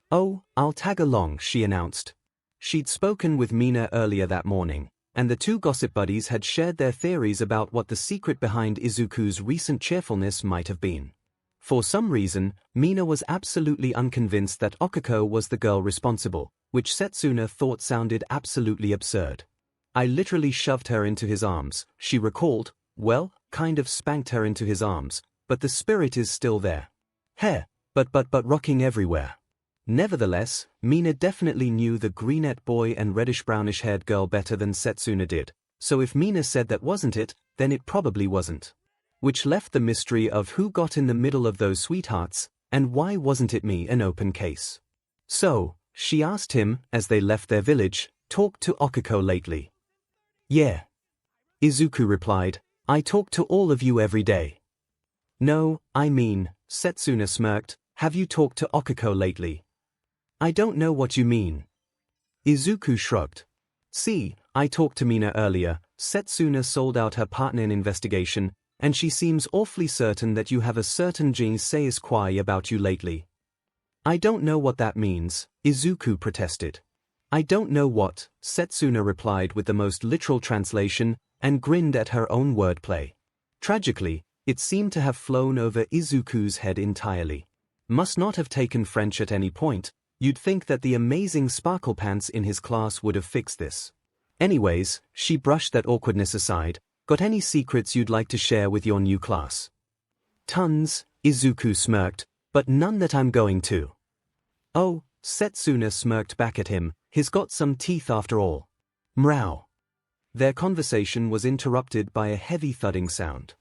"Oh, I'll tag along," she announced. She'd spoken with Mina earlier that morning, and the two gossip buddies had shared their theories about what the secret behind Izuku's recent cheerfulness might have been. For some reason, Mina was absolutely unconvinced that Okiko was the girl responsible, which Setsuna thought sounded absolutely absurd. "I literally shoved her into his arms," she recalled. "Well, kind of spanked her into his arms, but the spirit is still there. Hair, but rocking everywhere." Nevertheless, Mina definitely knew the greenette boy and reddish-brownish haired girl better than Setsuna did, so if Mina said that wasn't it, then it probably wasn't. Which left the mystery of who got in the middle of those sweethearts, and why wasn't it me, an open case. So, she asked him, as they left their village, "Talked to Okiko lately?" "Yeah," Izuku replied, "I talk to all of you every day." "No, I mean," Setsuna smirked, "have you talked to Okiko lately?" "I don't know what you mean." Izuku shrugged. "See, I talked to Mina earlier." Setsuna sold out her partner in investigation, "and she seems awfully certain that you have a certain 𝐔𝐬𝐴𝐺 about you lately." "I don't know what that means," Izuku protested. "I don't know what," Setsuna replied with the most literal translation, and grinned at her own wordplay. Tragically, it seemed to have flown over Izuku's head entirely. Must not have taken French at any point. You'd think that the amazing sparkle pants in his class would have fixed this. Anyways, she brushed that awkwardness aside. "Got any secrets you'd like to share with your new class?" "Tons," Izuku smirked, "but none that I'm going to." "Oh, Setsuna smirked back at him, he's got some teeth after all. Mrau. Their conversation was interrupted by a heavy thudding sound.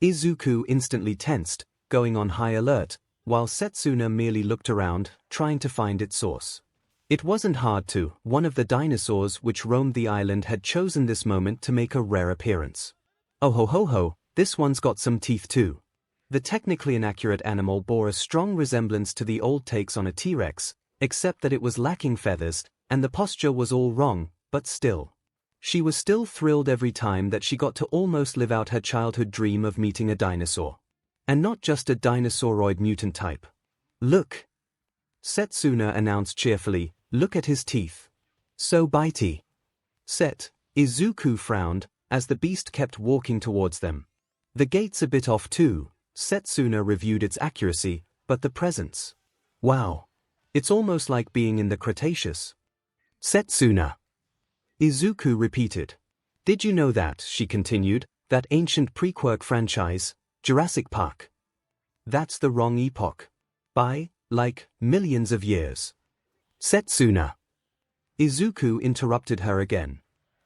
Izuku instantly tensed, going on high alert, while Setsuna merely looked around, trying to find its source. It wasn't hard to. One of the dinosaurs which roamed the island had chosen this moment to make a rare appearance. Oh ho ho ho, this one's got some teeth too. The technically inaccurate animal bore a strong resemblance to the old takes on a T-Rex, except that it was lacking feathers, and the posture was all wrong, but still. She was still thrilled every time that she got to almost live out her childhood dream of meeting a dinosaur. And not just a dinosauroid mutant type. Look! Setsuna announced cheerfully, look at his teeth. So bitey. Izuku frowned, as the beast kept walking towards them. The gait's a bit off too. Setsuna reviewed its accuracy, but the presence. Wow. It's almost like being in the Cretaceous. Setsuna. Izuku repeated. Did you know that, she continued, that ancient pre-quirk franchise, Jurassic Park? That's the wrong epoch. By, like, millions of years. Setsuna. Izuku interrupted her again.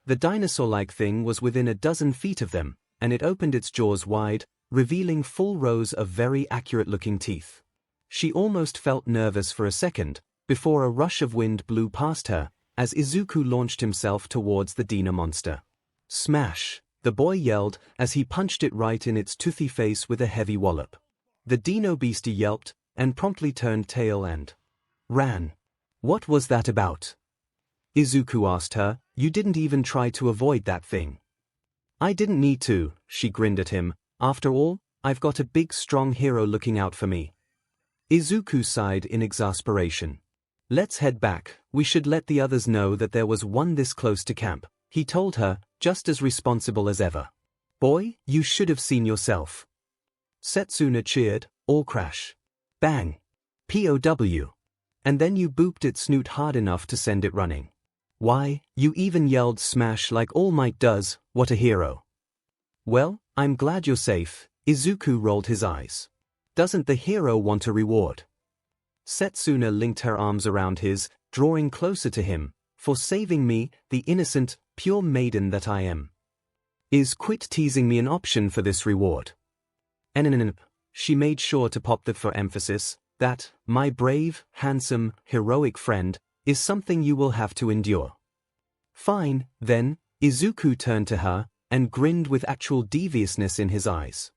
The dinosaur-like thing was within a dozen feet of them, and it opened its jaws wide, revealing full rows of very accurate-looking teeth. She almost felt nervous for a second, before a rush of wind blew past her, as Izuku launched himself towards the Dino monster. Smash! The boy yelled, as he punched it right in its toothy face with a heavy wallop. The Dino beastie yelped, and promptly turned tail and ran. What was that about? Izuku asked her, you didn't even try to avoid that thing. I didn't need to, she grinned at him, after all, I've got a big strong hero looking out for me. Izuku sighed in exasperation. Let's head back, we should let the others know that there was one this close to camp, he told her, just as responsible as ever. Boy, you should have seen yourself. Setsuna cheered, all crash. Bang. POW. And then you booped its snoot hard enough to send it running. Why, you even yelled smash like All Might does, what a hero. Well, I'm glad you're safe, Izuku rolled his eyes. Doesn't the hero want a reward? Setsuna linked her arms around his, drawing closer to him, for saving me, the innocent, pure maiden that I am. Is quit teasing me an option for this reward? She made sure to pop the for emphasis, that, my brave, handsome, heroic friend, is something you will have to endure. Fine, then, Izuku turned to her, and grinned with actual deviousness in his eyes.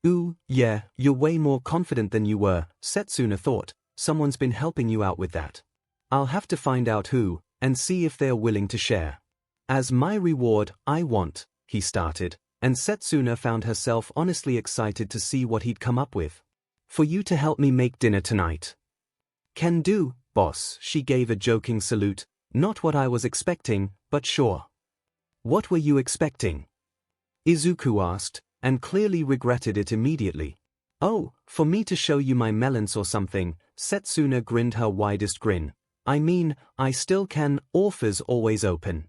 Ooh, yeah, you're way more confident than you were, Setsuna thought, someone's been helping you out with that. I'll have to find out who, and see if they're willing to share. As my reward, I want, he started, and Setsuna found herself honestly excited to see what he'd come up with. For you to help me make dinner tonight. Can do, boss, she gave a joking salute, not what I was expecting, but sure. What were you expecting? Izuku asked, and clearly regretted it immediately. Oh, for me to show you my melons or something, Setsuna grinned her widest grin. I mean, I still can, offers always open.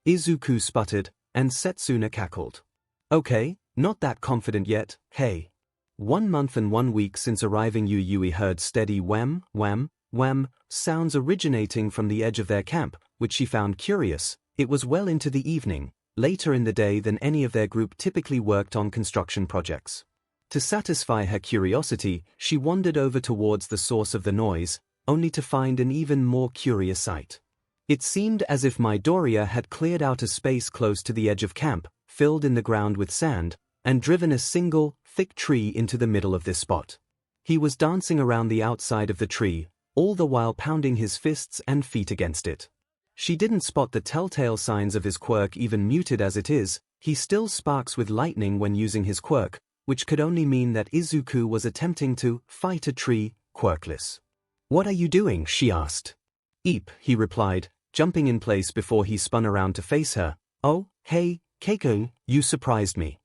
Izuku sputtered, and Setsuna cackled. Okay, not that confident yet, hey. 1 month and 1 week since arriving Yui heard steady wham, wham, wham, sounds originating from the edge of their camp, which she found curious. It was well into the evening, later in the day than any of their group typically worked on construction projects. To satisfy her curiosity, she wandered over towards the source of the noise, only to find an even more curious sight. It seemed as if Midoriya had cleared out a space close to the edge of camp, filled in the ground with sand, and driven a single, thick tree into the middle of this spot. He was dancing around the outside of the tree, all the while pounding his fists and feet against it. She didn't spot the telltale signs of his quirk even muted as it is, he still sparks with lightning when using his quirk, which could only mean that Izuku was attempting to fight a tree, quirkless. What are you doing? She asked. Eep, he replied, jumping in place before he spun around to face her. Oh, hey, Keiko, you surprised me.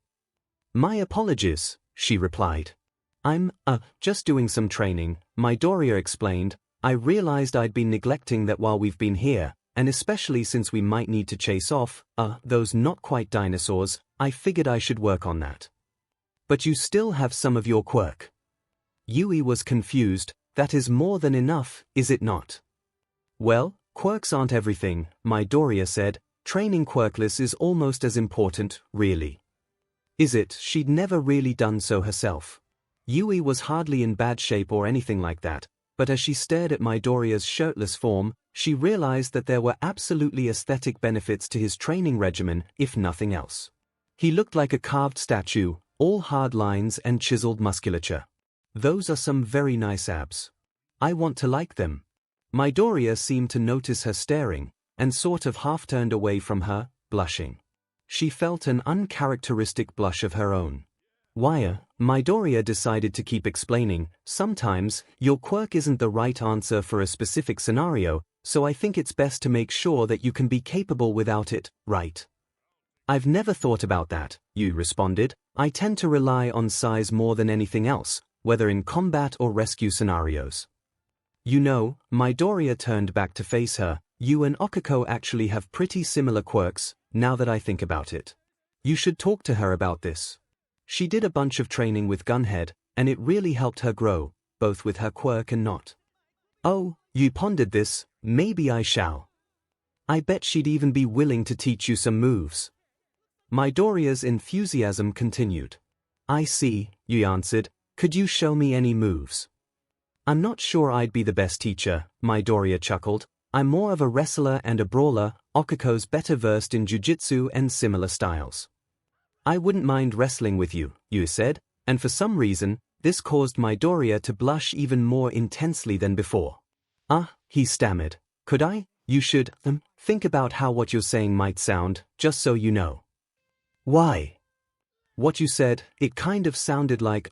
My apologies, she replied. I'm, just doing some training, Midoriya explained. I realized I'd been neglecting that while we've been here, and especially since we might need to chase off, those not quite dinosaurs, I figured I should work on that. But you still have some of your quirk. Yui was confused. That is more than enough, is it not? Well, quirks aren't everything, Midoriya said. Training quirkless is almost as important, really. Is it? She'd never really done so herself. Yui was hardly in bad shape or anything like that, but as she stared at Midoriya's shirtless form, she realized that there were absolutely aesthetic benefits to his training regimen, if nothing else. He looked like a carved statue, all hard lines and chiseled musculature. Those are some very nice abs. I want to like them. Midoriya seemed to notice her staring, and sort of half turned away from her, blushing. She felt an uncharacteristic blush of her own. Why? Midoriya decided to keep explaining. Sometimes, your quirk isn't the right answer for a specific scenario, so I think it's best to make sure that you can be capable without it, right? I've never thought about that, Yu responded. I tend to rely on size more than anything else, whether in combat or rescue scenarios. You know, Midoriya turned back to face her. You and 𝐒𝐿 actually have pretty similar quirks, now that I think about it. You should talk to her about this. She did a bunch of training with Gunhead, and it really helped her grow, both with her quirk and not. Oh, you pondered this, maybe I shall. I bet she'd even be willing to teach you some moves. Midoriya's enthusiasm continued. I see, you answered. Could you show me any moves? I'm not sure I'd be the best teacher, Midoriya chuckled. I'm more of a wrestler and a brawler. 𝐒𝐿's better versed in jujitsu and similar styles. I wouldn't mind wrestling with you, Yu said, and for some reason, this caused Midoriya to blush even more intensely than before. He stammered. Could I? You should, think about how what you're saying might sound, just so you know. Why? What you said, it kind of sounded like,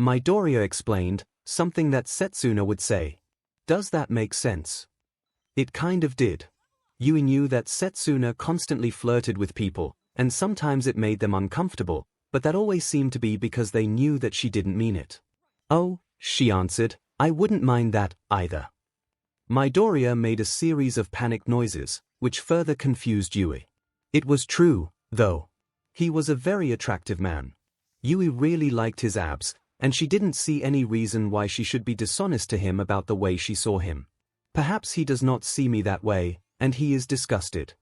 Midoriya explained, something that Setsuna would say. Does that make sense? It kind of did. Yui knew that Setsuna constantly flirted with people, and sometimes it made them uncomfortable, but that always seemed to be because they knew that she didn't mean it. Oh, she answered, I wouldn't mind that, either. Midoriya made a series of panicked noises, which further confused Yui. It was true, though. He was a very attractive man. Yui really liked his abs, and she didn't see any reason why she should be dishonest to him about the way she saw him. Perhaps he does not see me that way, and he is disgusted.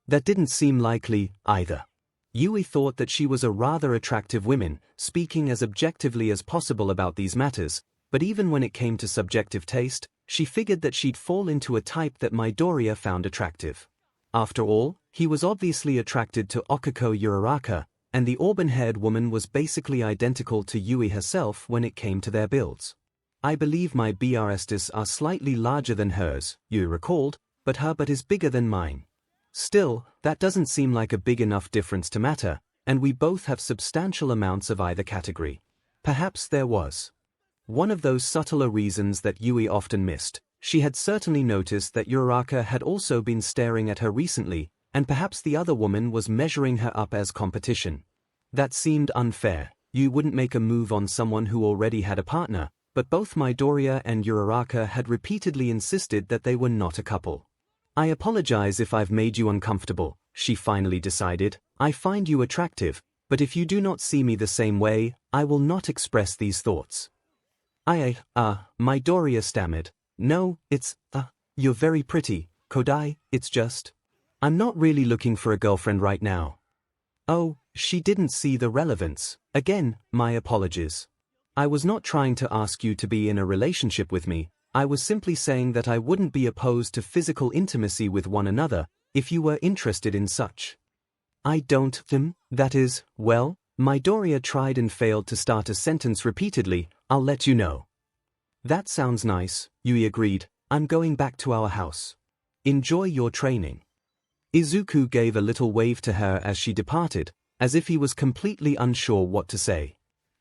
That didn't seem likely, either. Yui thought that she was a rather attractive woman, speaking as objectively as possible about these matters, but even when it came to subjective taste, she figured that she'd fall into a type that Midoriya found attractive. After all, he was obviously attracted to 𝐒𝐿 Uraraka, and the auburn-haired woman was basically identical to Yui herself when it came to their builds. I believe my breasts are slightly larger than hers, Yui recalled, but her butt is bigger than mine. Still, that doesn't seem like a big enough difference to matter, and we both have substantial amounts of either category. Perhaps there was one of those subtler reasons that Yui often missed. She had certainly noticed that Uraraka had also been staring at her recently, and perhaps the other woman was measuring her up as competition. That seemed unfair. You wouldn't make a move on someone who already had a partner, but both Midoriya and Uraraka had repeatedly insisted that they were not a couple. I apologize if I've made you uncomfortable, she finally decided. I find you attractive, but if you do not see me the same way, I will not express these thoughts. Midoriya stammered. No, it's, you're very pretty, Kodai, it's just. I'm not really looking for a girlfriend right now. Oh, she didn't see the relevance. Again, my apologies. I was not trying to ask you to be in a relationship with me. I was simply saying that I wouldn't be opposed to physical intimacy with one another, if you were interested in such. I don't, that is, well, Midoriya tried and failed to start a sentence repeatedly. I'll let you know. That sounds nice, Yui agreed. I'm going back to our house. Enjoy your training. Izuku gave a little wave to her as she departed, as if he was completely unsure what to say.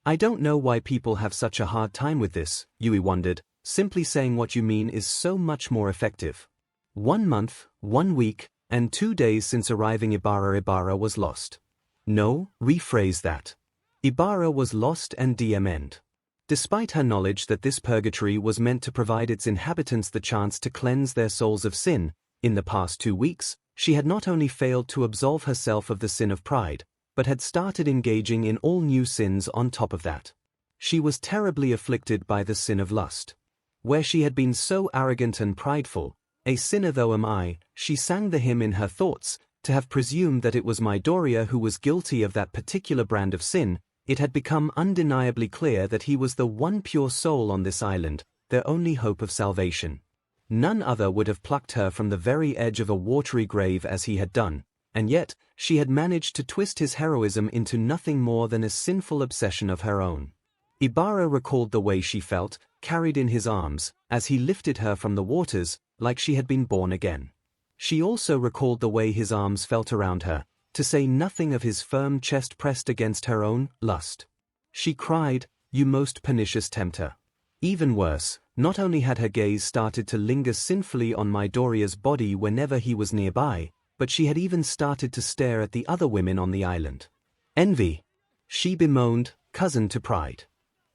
I don't know why people have such a hard time with this, Yui wondered. Simply saying what you mean is so much more effective. 1 month, 1 week, and 2 days since arriving Ibara was lost. No, rephrase that. Ibara was lost and DMN'd. Despite her knowledge that this purgatory was meant to provide its inhabitants the chance to cleanse their souls of sin, in the past 2 weeks, she had not only failed to absolve herself of the sin of pride, but had started engaging in all new sins on top of that. She was terribly afflicted by the sin of lust. Where she had been so arrogant and prideful, a sinner though am I, she sang the hymn in her thoughts. To have presumed that it was Midoriya who was guilty of that particular brand of sin, it had become undeniably clear that he was the one pure soul on this island, their only hope of salvation. None other would have plucked her from the very edge of a watery grave as he had done, and yet she had managed to twist his heroism into nothing more than a sinful obsession of her own. Ibara recalled the way she felt, carried in his arms, as he lifted her from the waters, like she had been born again. She also recalled the way his arms felt around her, to say nothing of his firm chest pressed against her own lust. She cried, "You most pernicious tempter." Even worse, not only had her gaze started to linger sinfully on Midoriya's body whenever he was nearby, but she had even started to stare at the other women on the island. Envy, she bemoaned, cousin to pride.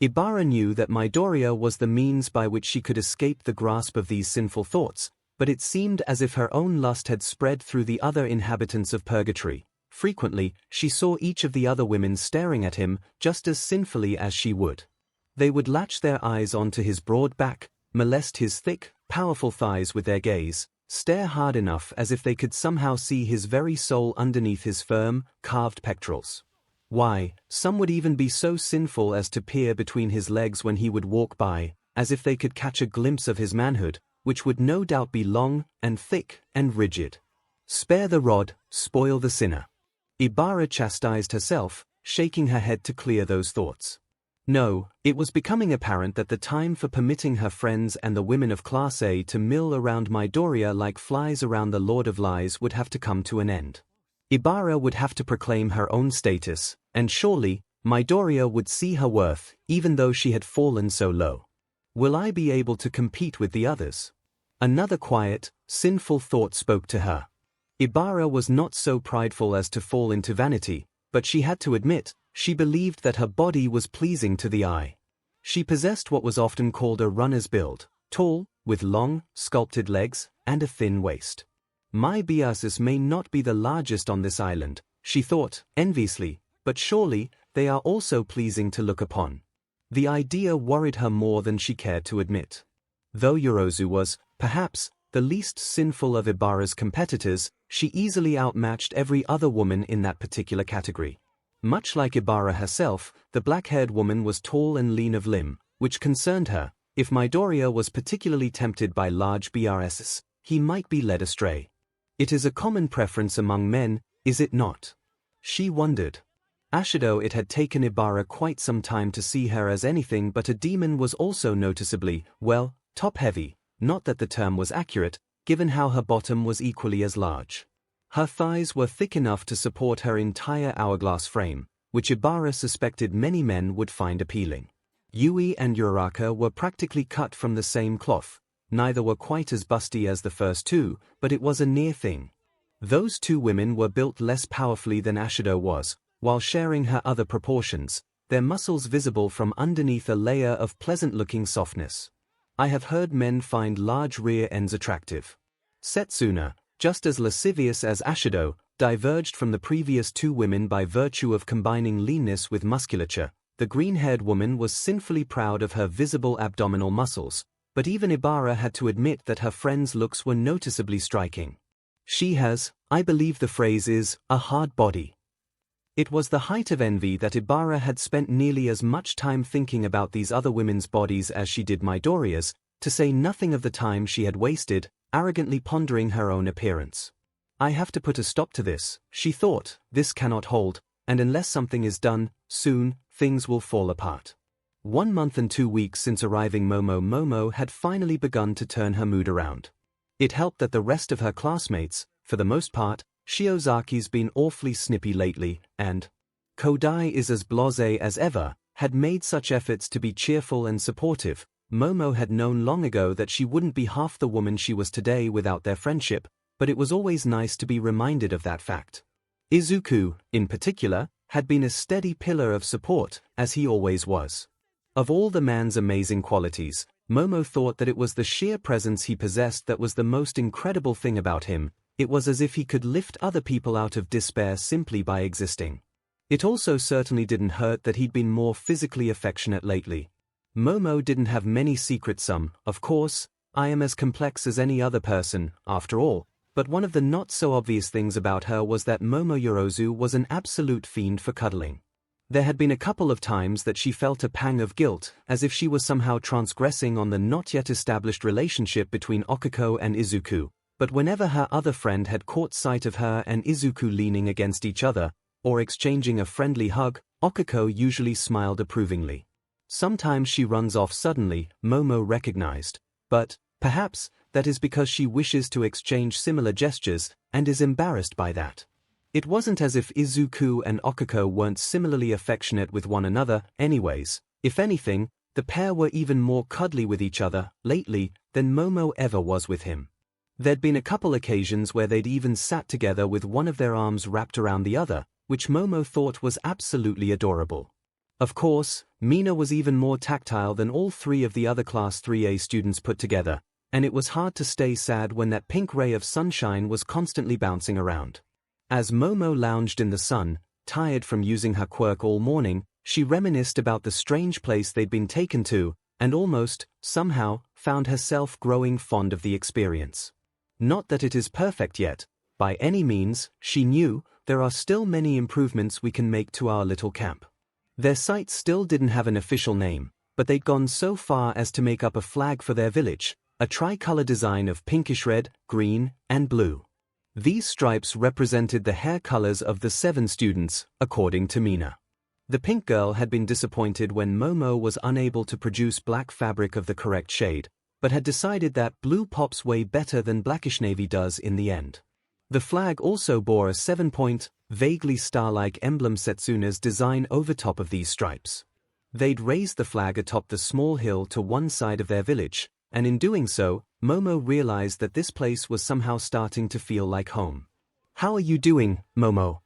Ibara knew that Midoriya was the means by which she could escape the grasp of these sinful thoughts, but it seemed as if her own lust had spread through the other inhabitants of purgatory. Frequently, she saw each of the other women staring at him just as sinfully as she would. They would latch their eyes onto his broad back, molest his thick, powerful thighs with their gaze, stare hard enough as if they could somehow see his very soul underneath his firm, carved pectorals. Why, some would even be so sinful as to peer between his legs when he would walk by, as if they could catch a glimpse of his manhood, which would no doubt be long, and thick, and rigid. Spare the rod, spoil the sinner. Ibara chastised herself, shaking her head to clear those thoughts. No, it was becoming apparent that the time for permitting her friends and the women of Class A to mill around Midoriya like flies around the Lord of Lies would have to come to an end. Ibara would have to proclaim her own status, and surely, Midoriya would see her worth, even though she had fallen so low. Will I be able to compete with the others? Another quiet, sinful thought spoke to her. Ibara was not so prideful as to fall into vanity, but she had to admit, she believed that her body was pleasing to the eye. She possessed what was often called a runner's build, tall, with long, sculpted legs, and a thin waist. My biases may not be the largest on this island, she thought, enviously, but surely, they are also pleasing to look upon. The idea worried her more than she cared to admit. Though Yorozu was, perhaps, the least sinful of Ibara's competitors, she easily outmatched every other woman in that particular category. Much like Ibara herself, the black-haired woman was tall and lean of limb, which concerned her. If Midoriya was particularly tempted by large BRSs, he might be led astray. It is a common preference among men, is it not? She wondered. Ashido, it had taken Ibara quite some time to see her as anything but a demon, was also noticeably, well, top-heavy, not that the term was accurate, given how her bottom was equally as large. Her thighs were thick enough to support her entire hourglass frame, which Ibara suspected many men would find appealing. Yui and Uraraka were practically cut from the same cloth. Neither were quite as busty as the first two, but it was a near thing. Those two women were built less powerfully than Ashido was, while sharing her other proportions, their muscles visible from underneath a layer of pleasant-looking softness. I have heard men find large rear ends attractive. Setsuna, just as lascivious as Ashido, diverged from the previous two women by virtue of combining leanness with musculature. The green-haired woman was sinfully proud of her visible abdominal muscles, but even Ibara had to admit that her friend's looks were noticeably striking. She has, I believe the phrase is, a hard body. It was the height of envy that Ibara had spent nearly as much time thinking about these other women's bodies as she did Midoriya's, to say nothing of the time she had wasted, arrogantly pondering her own appearance. I have to put a stop to this, she thought, this cannot hold, and unless something is done, soon, things will fall apart. 1 month and 2 weeks since arriving, Momo had finally begun to turn her mood around. It helped that the rest of her classmates, for the most part, Shiozaki's been awfully snippy lately, and Kodai is as blasé as ever, had made such efforts to be cheerful and supportive. Momo had known long ago that she wouldn't be half the woman she was today without their friendship, but it was always nice to be reminded of that fact. Izuku, in particular, had been a steady pillar of support, as he always was. Of all the man's amazing qualities, Momo thought that it was the sheer presence he possessed that was the most incredible thing about him. It was as if he could lift other people out of despair simply by existing. It also certainly didn't hurt that he'd been more physically affectionate lately. Momo didn't have many secrets, some, of course, I am as complex as any other person, after all, but one of the not-so-obvious things about her was that Momoyorozu was an absolute fiend for cuddling. There had been a couple of times that she felt a pang of guilt, as if she was somehow transgressing on the not-yet-established relationship between Okiko and Izuku, but whenever her other friend had caught sight of her and Izuku leaning against each other, or exchanging a friendly hug, Okiko usually smiled approvingly. Sometimes she runs off suddenly, Momo recognized, but, perhaps, that is because she wishes to exchange similar gestures, and is embarrassed by that. It wasn't as if Izuku and Okiko weren't similarly affectionate with one another, anyways. If anything, the pair were even more cuddly with each other, lately, than Momo ever was with him. There'd been a couple occasions where they'd even sat together with one of their arms wrapped around the other, which Momo thought was absolutely adorable. Of course, Mina was even more tactile than all three of the other Class 3A students put together, and it was hard to stay sad when that pink ray of sunshine was constantly bouncing around. As Momo lounged in the sun, tired from using her quirk all morning, she reminisced about the strange place they'd been taken to, and almost, somehow, found herself growing fond of the experience. Not that it is perfect yet, by any means, she knew, there are still many improvements we can make to our little camp. Their site still didn't have an official name, but they'd gone so far as to make up a flag for their village, a tricolor design of pinkish red, green, and blue. These stripes represented the hair colors of the 7 students, according to Mina. The pink girl had been disappointed when Momo was unable to produce black fabric of the correct shade, but had decided that blue pops way better than blackish navy does in the end. The flag also bore a 7-point, vaguely star-like emblem Setsuna's design over top of these stripes. They'd raised the flag atop the small hill to one side of their village, and in doing so, Momo realized that this place was somehow starting to feel like home. "How are you doing, Momo?"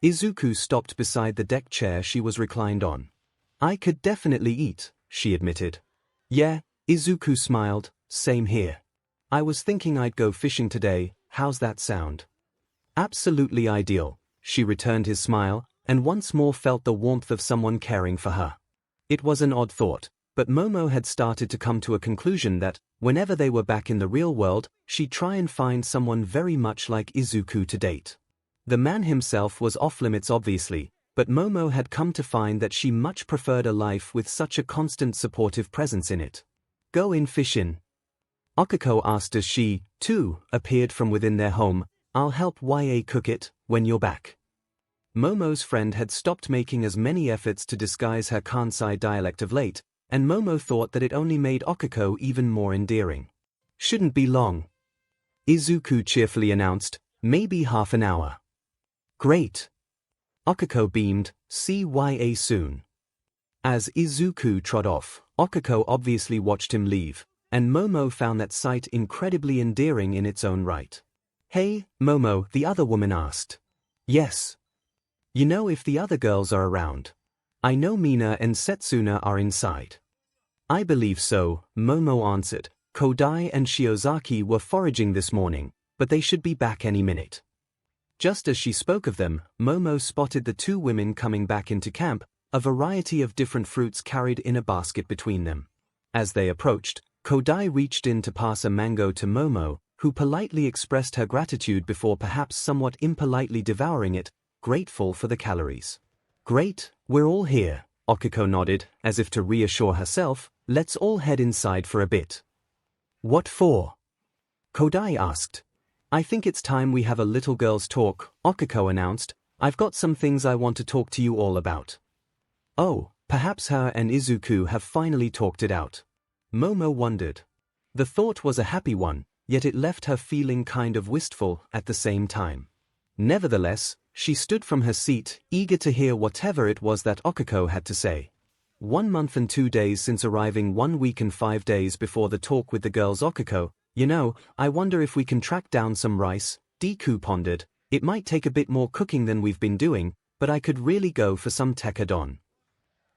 Izuku stopped beside the deck chair she was reclined on. "I could definitely eat," she admitted. "Yeah," Izuku smiled, "same here. I was thinking I'd go fishing today, how's that sound?" "Absolutely ideal," she returned his smile, and once more felt the warmth of someone caring for her. It was an odd thought, but Momo had started to come to a conclusion that, whenever they were back in the real world, she'd try and find someone very much like Izuku to date. The man himself was off-limits obviously, but Momo had come to find that she much preferred a life with such a constant supportive presence in it. "Go in fishin'?" Okiko asked as she, too, appeared from within their home. "I'll help YA cook it, when you're back." Momo's friend had stopped making as many efforts to disguise her Kansai dialect of late, and Momo thought that it only made Okiko even more endearing. "Shouldn't be long," Izuku cheerfully announced, "maybe half an hour." "Great." Okiko beamed, "See YA soon." As Izuku trod off, Okiko obviously watched him leave, and Momo found that sight incredibly endearing in its own right. "Hey, Momo," the other woman asked. "Yes. You know if the other girls are around? I know Mina and Setsuna are inside." "I believe so," Momo answered. "Kodai and Shiozaki were foraging this morning, but they should be back any minute." Just as she spoke of them, Momo spotted the 2 women coming back into camp, a variety of different fruits carried in a basket between them. As they approached, Kodai reached in to pass a mango to Momo, who politely expressed her gratitude before perhaps somewhat impolitely devouring it, grateful for the calories. "Great, we're all here," Okiko nodded, as if to reassure herself. "Let's all head inside for a bit." "What for?" Kodai asked. "I think it's time we have a little girls' talk," Okiko announced. "I've got some things I want to talk to you all about." Oh, perhaps her and Izuku have finally talked it out. Momo wondered. The thought was a happy one, yet it left her feeling kind of wistful at the same time. Nevertheless, she stood from her seat, eager to hear whatever it was that Okiko had to say. 1 month and 2 days since arriving, 1 week and 5 days before the talk with the girls. "Okiko, you know, I wonder if we can track down some rice," Deku pondered. "It might take a bit more cooking than we've been doing, but I could really go for some tekkadon."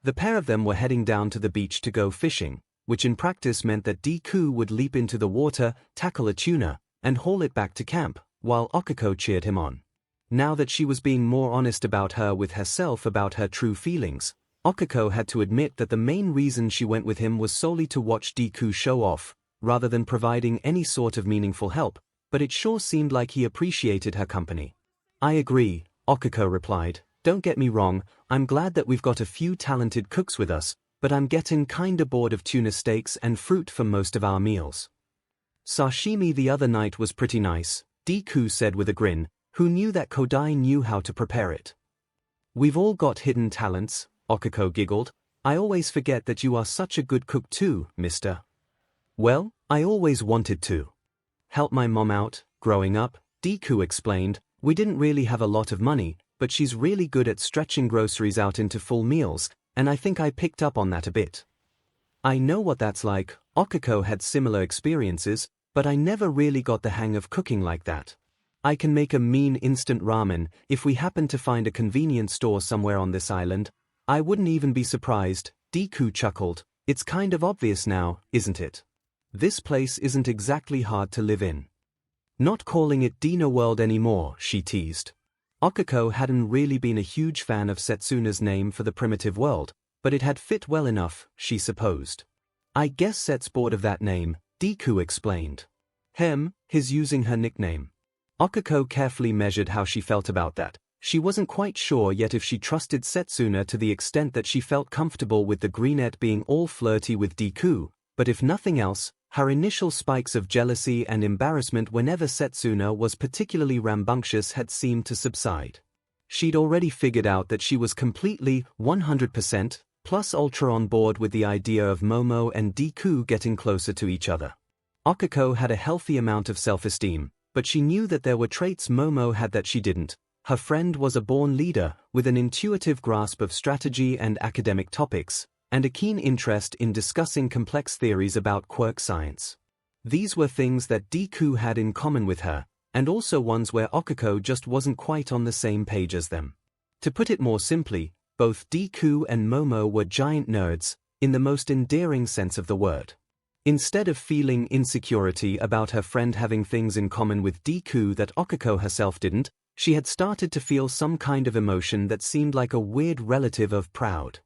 The pair of them were heading down to the beach to go fishing, which in practice meant that Deku would leap into the water, tackle a tuna, and haul it back to camp, while Okiko cheered him on. Now that she was being more honest about her with herself about her true feelings, Okiko had to admit that the main reason she went with him was solely to watch Deku show off, rather than providing any sort of meaningful help, but it sure seemed like he appreciated her company. I agree, 𝐒𝐿𝐵 replied. Don't get me wrong, I'm glad that we've got a few talented cooks with us, but I'm getting kinda bored of tuna steaks and fruit for most of our meals. Sashimi the other night was pretty nice, Deku said with a grin, who knew that Kodai knew how to prepare it. We've all got hidden talents, 𝐒𝐿𝐵 giggled. I always forget that you are such a good cook too, mister. Well, I always wanted to help my mom out. Growing up, Deku explained, we didn't really have a lot of money, but she's really good at stretching groceries out into full meals, and I think I picked up on that a bit. I know what that's like. 𝐒𝐿𝐵 had similar experiences, but I never really got the hang of cooking like that. I can make a mean instant ramen. If we happen to find a convenience store somewhere on this island, I wouldn't even be surprised. Deku chuckled. It's kind of obvious now, isn't it? This place isn't exactly hard to live in. Not calling it Dino World anymore, she teased. 𝐒𝐿𝐵 hadn't really been a huge fan of Setsuna's name for the primitive world, but it had fit well enough, she supposed. I guess Set's bored of that name, Deku explained. His using her nickname. 𝐒𝐿𝐵 carefully measured how she felt about that. She wasn't quite sure yet if she trusted Setsuna to the extent that she felt comfortable with the greenette being all flirty with Deku, but if nothing else, her initial spikes of jealousy and embarrassment whenever Setsuna was particularly rambunctious had seemed to subside. She'd already figured out that she was completely, 100%, plus ultra on board with the idea of Momo and Deku getting closer to each other. 𝐒𝐿𝐵 had a healthy amount of self-esteem, but she knew that there were traits Momo had that she didn't. Her friend was a born leader, with an intuitive grasp of strategy and academic topics, and a keen interest in discussing complex theories about quirk science. These were things that Deku had in common with her, and also ones where 𝐒𝐿𝐵 just wasn't quite on the same page as them. To put it more simply, both Deku and Momo were giant nerds, in the most endearing sense of the word. Instead of feeling insecurity about her friend having things in common with Deku that 𝐒𝐿𝐵 herself didn't, she had started to feel some kind of emotion that seemed like a weird relative of proud.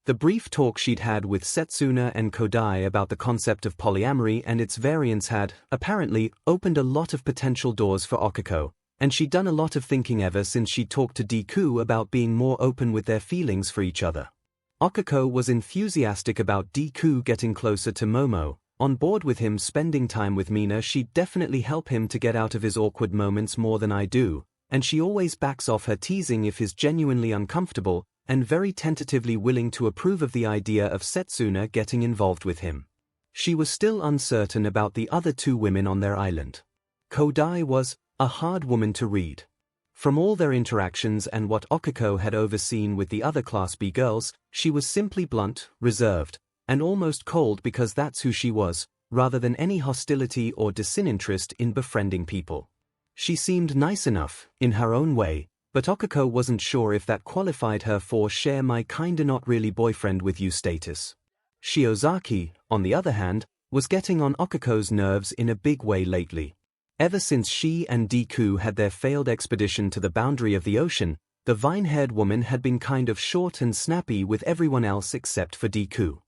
The brief talk she'd had with Setsuna and Kodai about the concept of polyamory and its variants had, apparently, opened a lot of potential doors for 𝐒𝐿𝐵, and she'd done a lot of thinking ever since she'd talked to Deku about being more open with their feelings for each other. 𝐒𝐿𝐵 was enthusiastic about Deku getting closer to Momo, on board with him spending time with Mina. She'd definitely help him to get out of his awkward moments more than I do, and she always backs off her teasing if he's genuinely uncomfortable, and very tentatively willing to approve of the idea of Setsuna getting involved with him. She was still uncertain about the other two women on their island. Kodai was a hard woman to read. From all their interactions and what 𝐒𝐿𝐵 had overseen with the other Class B girls, she was simply blunt, reserved, and almost cold because that's who she was, rather than any hostility or disinterest in befriending people. She seemed nice enough, in her own way, but 𝐒𝐿𝐵 wasn't sure if that qualified her for share my kinda not really boyfriend with you status. Shiozaki, on the other hand, was getting on 𝐒𝐿𝐵's nerves in a big way lately. Ever since she and Deku had their failed expedition to the boundary of the ocean, the vine-haired woman had been kind of short and snappy with everyone else except for Deku.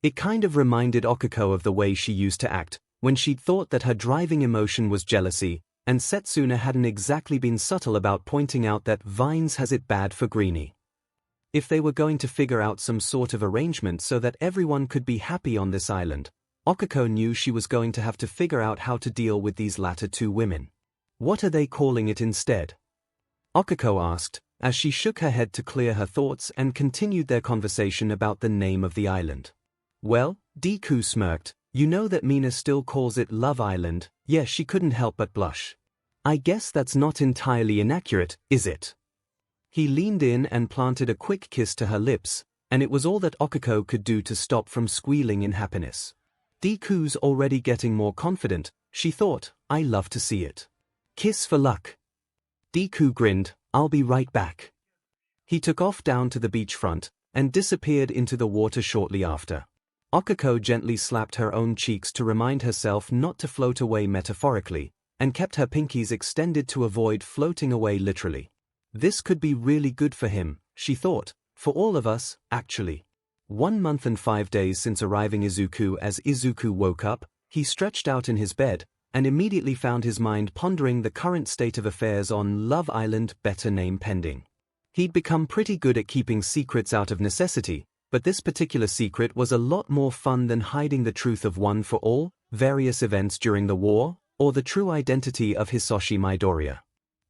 It kind of reminded 𝐒𝐿𝐵 of the way she used to act, when she'd thought that her driving emotion was jealousy, and Setsuna hadn't exactly been subtle about pointing out that Vines has it bad for Greenie. If they were going to figure out some sort of arrangement so that everyone could be happy on this island, 𝐒𝐿𝐵 knew she was going to have to figure out how to deal with these latter two women. What are they calling it instead? 𝐒𝐿𝐵 asked, as she shook her head to clear her thoughts and continued their conversation about the name of the island. Well, Deku smirked. You know that Mina still calls it Love Island. Yeah, she couldn't help but blush. I guess that's not entirely inaccurate, is it? He leaned in and planted a quick kiss to her lips, and it was all that 𝐒𝐿𝐵 could do to stop from squealing in happiness. Deku's already getting more confident, she thought. I love to see it. Kiss for luck. Deku grinned. I'll be right back. He took off down to the beachfront, and disappeared into the water shortly after. 𝐒𝐿𝐵 gently slapped her own cheeks to remind herself not to float away metaphorically, and kept her pinkies extended to avoid floating away literally. This could be really good for him, she thought, for all of us, actually. 1 month and 5 days since arriving Izuku. As Izuku woke up, He stretched out in his bed, and immediately found his mind pondering the current state of affairs on Love Island, better name pending. He'd become pretty good at keeping secrets out of necessity, but this particular secret was a lot more fun than hiding the truth of One for All, various events during the war, or the true identity of Hisoshi Midoriya.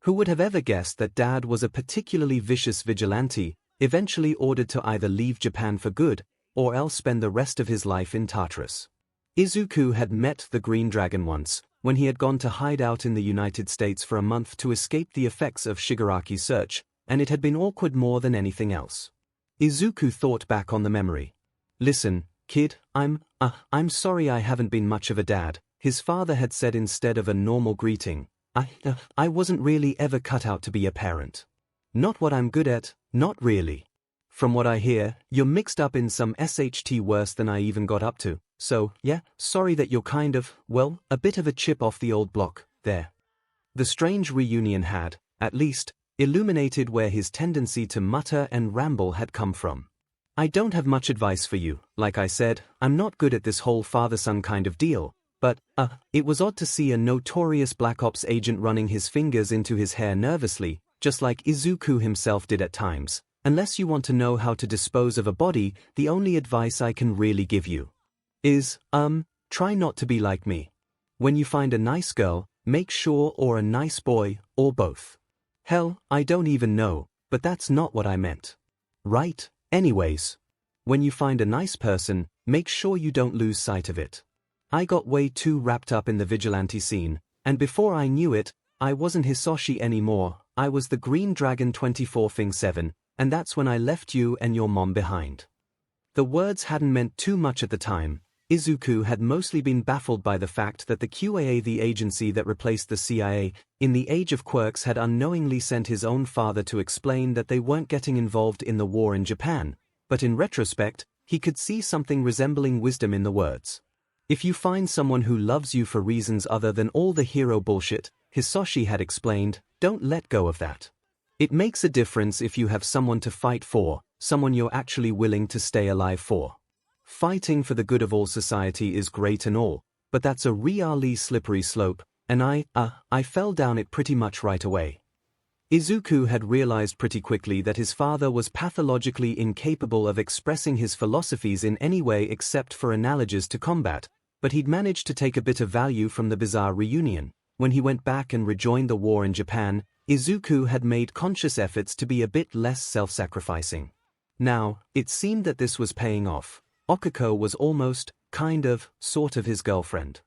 Who would have ever guessed that Dad was a particularly vicious vigilante, eventually ordered to either leave Japan for good, or else spend the rest of his life in Tartarus. Izuku had met the Green Dragon once, when he had gone to hide out in the United States for a month to escape the effects of Shigaraki's search, and it had been awkward more than anything else. Izuku thought back on the memory. "Listen, kid, I'm sorry I haven't been much of a dad," his father had said instead of a normal greeting. I wasn't really ever cut out to be a parent. Not what I'm good at, not really. From what I hear, you're mixed up in some SHT worse than I even got up to, so, yeah, sorry that you're kind of, well, a bit of a chip off the old block, there." The strange reunion had, at least, illuminated where his tendency to mutter and ramble had come from. "I don't have much advice for you, like I said, I'm not good at this whole father-son kind of deal, but, it was odd to see a notorious Black Ops agent running his fingers into his hair nervously, just like Izuku himself did at times. Unless you want to know how to dispose of a body, the only advice I can really give you is, try not to be like me. When you find a nice girl, make sure, or a nice boy, or both. Hell, I don't even know, but that's not what I meant. Right? Anyways. When you find a nice person, make sure you don't lose sight of it. I got way too wrapped up in the vigilante scene, and before I knew it, I wasn't Hisoshi anymore, I was the Green Dragon 24/7, and that's when I left you and your mom behind." The words hadn't meant too much at the time. Izuku had mostly been baffled by the fact that the QAA, the agency that replaced the CIA, in the Age of Quirks, had unknowingly sent his own father to explain that they weren't getting involved in the war in Japan, but in retrospect, he could see something resembling wisdom in the words. "If you find someone who loves you for reasons other than all the hero bullshit," Hisoshi had explained, "don't let go of that. It makes a difference if you have someone to fight for, someone you're actually willing to stay alive for. Fighting for the good of all society is great and all, but that's a really slippery slope, and I fell down it pretty much right away." Izuku had realized pretty quickly that his father was pathologically incapable of expressing his philosophies in any way except for analogies to combat, but he'd managed to take a bit of value from the bizarre reunion. When he went back and rejoined the war in Japan, Izuku had made conscious efforts to be a bit less self-sacrificing. Now, it seemed that this was paying off. Okiko was almost, kind of, sort of his girlfriend.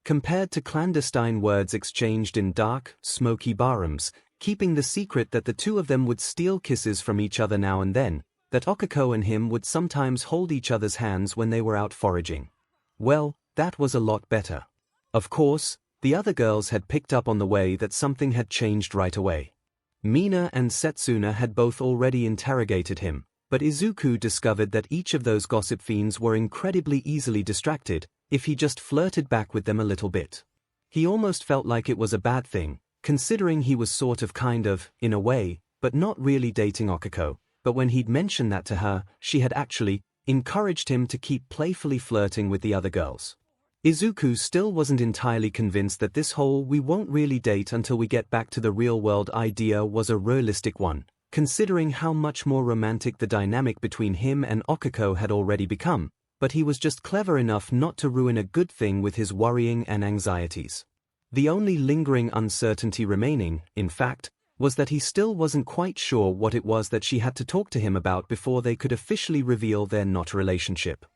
Compared to clandestine words exchanged in dark, smoky barrooms, keeping the secret that the two of them would steal kisses from each other now and then, that Okiko and him would sometimes hold each other's hands when they were out foraging. Well, that was a lot better. Of course, the other girls had picked up on the way that something had changed right away. Mina and Setsuna had both already interrogated him, but Izuku discovered that each of those gossip fiends were incredibly easily distracted if he just flirted back with them a little bit. He almost felt like it was a bad thing, considering he was sort of kind of, in a way, but not really dating Okiko, but when he'd mentioned that to her, she had actually encouraged him to keep playfully flirting with the other girls. Izuku still wasn't entirely convinced that this whole "we won't really date until we get back to the real world" idea was a realistic one, considering how much more romantic the dynamic between him and Okiko had already become, but he was just clever enough not to ruin a good thing with his worrying and anxieties. The only lingering uncertainty remaining, in fact, was that he still wasn't quite sure what it was that she had to talk to him about before they could officially reveal their not relationship.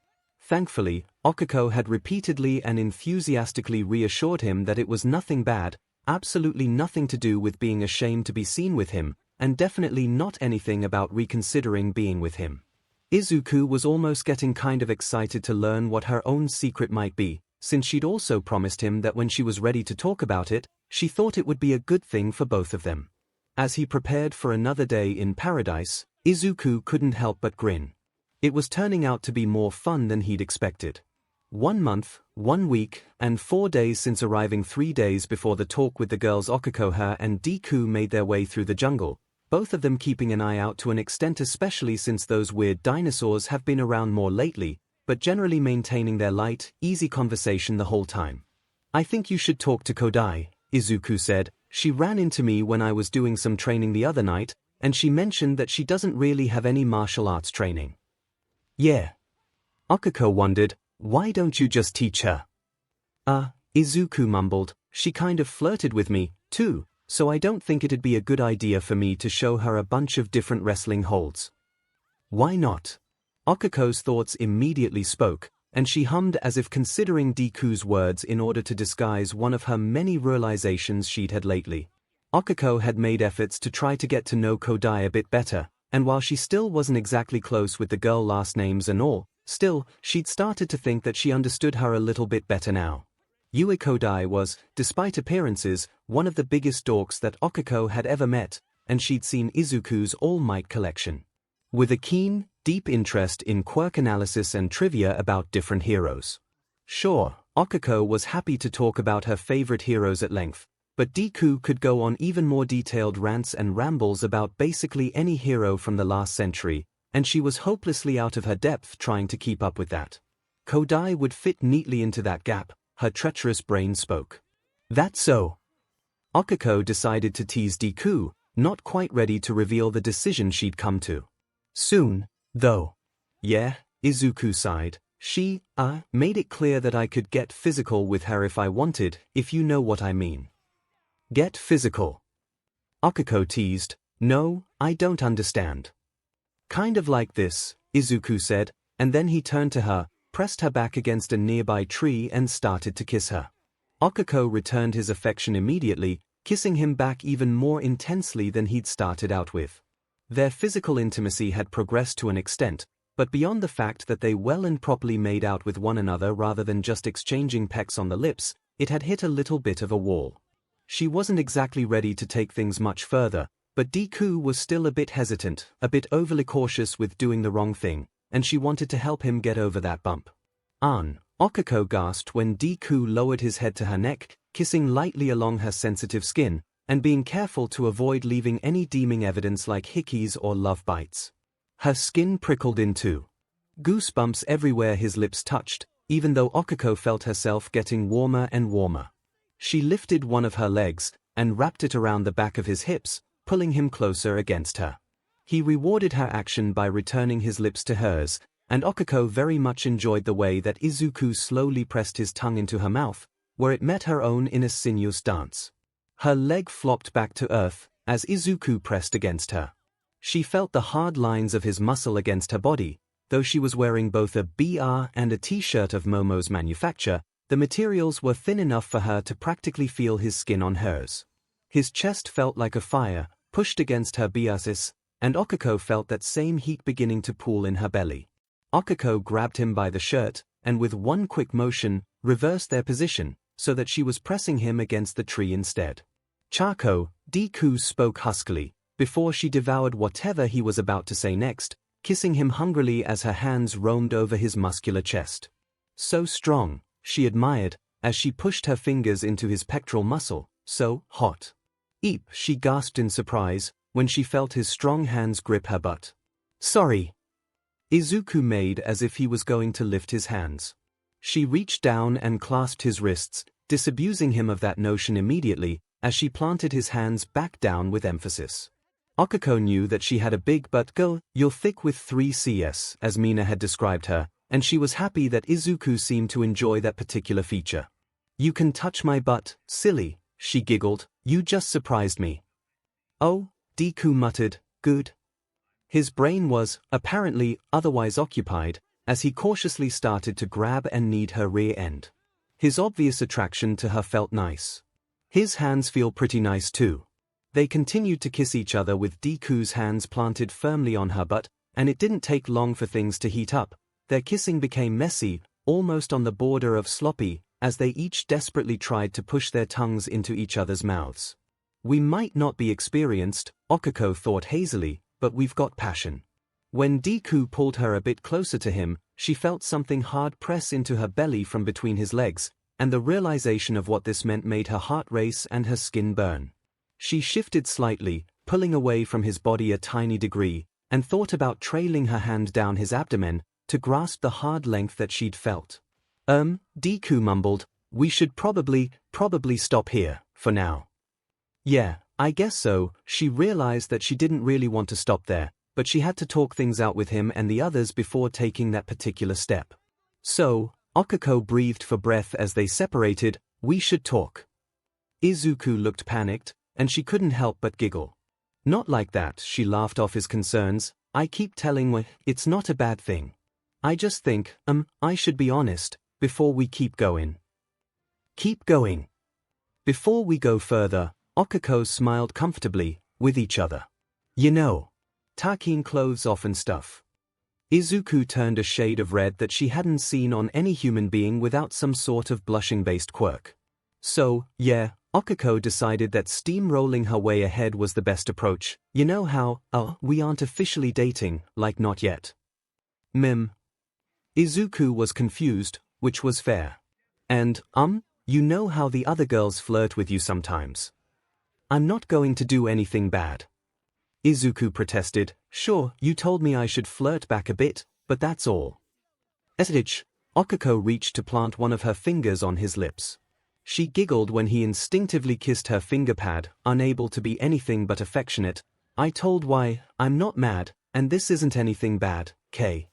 Thankfully, Okiko had repeatedly and enthusiastically reassured him that it was nothing bad, absolutely nothing to do with being ashamed to be seen with him, and definitely not anything about reconsidering being with him. Izuku was almost getting kind of excited to learn what her own secret might be, since she'd also promised him that when she was ready to talk about it, she thought it would be a good thing for both of them. As he prepared for another day in paradise, Izuku couldn't help but grin. It was turning out to be more fun than he'd expected. 1 month, 1 week, and 4 days since arriving 3 days before the talk with the girls Okiko and Deku made their way through the jungle, both of them keeping an eye out to an extent, especially since those weird dinosaurs have been around more lately, but generally maintaining their light, easy conversation the whole time. "I think you should talk to Kodai," Izuku said. "She ran into me when I was doing some training the other night, and she mentioned that she doesn't really have any martial arts training." "Yeah." Okuko wondered, "Why don't you just teach her?" Izuku mumbled, "She kind of flirted with me, too, so I don't think it'd be a good idea for me to show her a bunch of different wrestling holds." "Why not?" Okuko's thoughts immediately spoke, and she hummed as if considering Deku's words in order to disguise one of her many realizations she'd had lately. Okuko had made efforts to try to get to know Kodai a bit better, and while she still wasn't exactly close with the girl last names and all, still, she'd started to think that she understood her a little bit better now. Yue Kodai was, despite appearances, one of the biggest dorks that Okuko had ever met, and she'd seen Izuku's All Might collection. With a keen, deep interest in quirk analysis and trivia about different heroes. Sure, Okuko was happy to talk about her favorite heroes at length, but Deku could go on even more detailed rants and rambles about basically any hero from the last century, and she was hopelessly out of her depth trying to keep up with that. Kodai would fit neatly into that gap, her treacherous brain spoke. "That's so." Okuko decided to tease Deku, not quite ready to reveal the decision she'd come to. "Soon, though." "Yeah," Izuku sighed. "She, made it clear that I could get physical with her if I wanted, if you know what I mean." "Get physical?" Okuko teased. "No, I don't understand." "Kind of like this," Izuku said, and then he turned to her, pressed her back against a nearby tree and started to kiss her. Okuko returned his affection immediately, kissing him back even more intensely than he'd started out with. Their physical intimacy had progressed to an extent, but beyond the fact that they well and properly made out with one another rather than just exchanging pecks on the lips, it had hit a little bit of a wall. She wasn't exactly ready to take things much further, but Deku was still a bit hesitant, a bit overly cautious with doing the wrong thing, and she wanted to help him get over that bump. Okuko gasped when Deku lowered his head to her neck, kissing lightly along her sensitive skin, and being careful to avoid leaving any deeming evidence like hickeys or love bites. Her skin prickled in too. Goosebumps everywhere his lips touched, even though Okuko felt herself getting warmer and warmer. She lifted one of her legs, and wrapped it around the back of his hips, pulling him closer against her. He rewarded her action by returning his lips to hers, and Okuko very much enjoyed the way that Izuku slowly pressed his tongue into her mouth, where it met her own in a sinuous dance. Her leg flopped back to earth, as Izuku pressed against her. She felt the hard lines of his muscle against her body. Though she was wearing both a BR and a t-shirt of Momo's manufacture, the materials were thin enough for her to practically feel his skin on hers. His chest felt like a fire, pushed against her biasis, and Okuko felt that same heat beginning to pool in her belly. Okuko grabbed him by the shirt, and with one quick motion, reversed their position, so that she was pressing him against the tree instead. "Chako," Deku spoke huskily, before she devoured whatever he was about to say next, kissing him hungrily as her hands roamed over his muscular chest. "So strong," she admired, as she pushed her fingers into his pectoral muscle. "So hot." "Eep," she gasped in surprise, when she felt his strong hands grip her butt. "Sorry." Izuku made as if he was going to lift his hands. She reached down and clasped his wrists, disabusing him of that notion immediately, as she planted his hands back down with emphasis. Okuko knew that she had a big butt. "Girl, you're thick with 3 CS, as Mina had described her, and she was happy that Izuku seemed to enjoy that particular feature. "You can touch my butt, silly," she giggled. "You just surprised me." "Oh," Deku muttered, "good." His brain was, apparently, otherwise occupied, as he cautiously started to grab and knead her rear end. His obvious attraction to her felt nice. His hands feel pretty nice too. They continued to kiss each other with Deku's hands planted firmly on her butt, and it didn't take long for things to heat up. Their kissing became messy, almost on the border of sloppy, as they each desperately tried to push their tongues into each other's mouths. "We might not be experienced," Okuko thought hazily, "but we've got passion." When Deku pulled her a bit closer to him, she felt something hard press into her belly from between his legs, and the realization of what this meant made her heart race and her skin burn. She shifted slightly, pulling away from his body a tiny degree, and thought about trailing her hand down his abdomen, to grasp the hard length that she'd felt. Deku mumbled, we should probably stop here, for now. Yeah, I guess so. She realized that she didn't really want to stop there, but she had to talk things out with him and the others before taking that particular step. So, 𝐒𝐭𝐻𝐲 breathed for breath as they separated, we should talk. Izuku looked panicked, and she couldn't help but giggle. Not like that, she laughed off his concerns, I keep telling you, it's not a bad thing. I just think, I should be honest, before we keep going. Keep going. Before we go further, 𝐒𝐭𝐻𝐲 smiled comfortably, with each other. You know, taking clothes off and stuff. Izuku turned a shade of red that she hadn't seen on any human being without some sort of blushing-based quirk. So, yeah, 𝐒𝐿𝐻𝐲 decided that steamrolling her way ahead was the best approach. You know how, we aren't officially dating, like not yet. Izuku was confused, which was fair. And, you know how the other girls flirt with you sometimes. I'm not going to do anything bad. Izuku protested, sure, you told me I should flirt back a bit, but that's all. 𝐒𝐿𝐻𝐲 reached to plant one of her fingers on his lips. She giggled when he instinctively kissed her fingerpad, unable to be anything but affectionate. I told why, I'm not mad, and this isn't anything bad, Kay.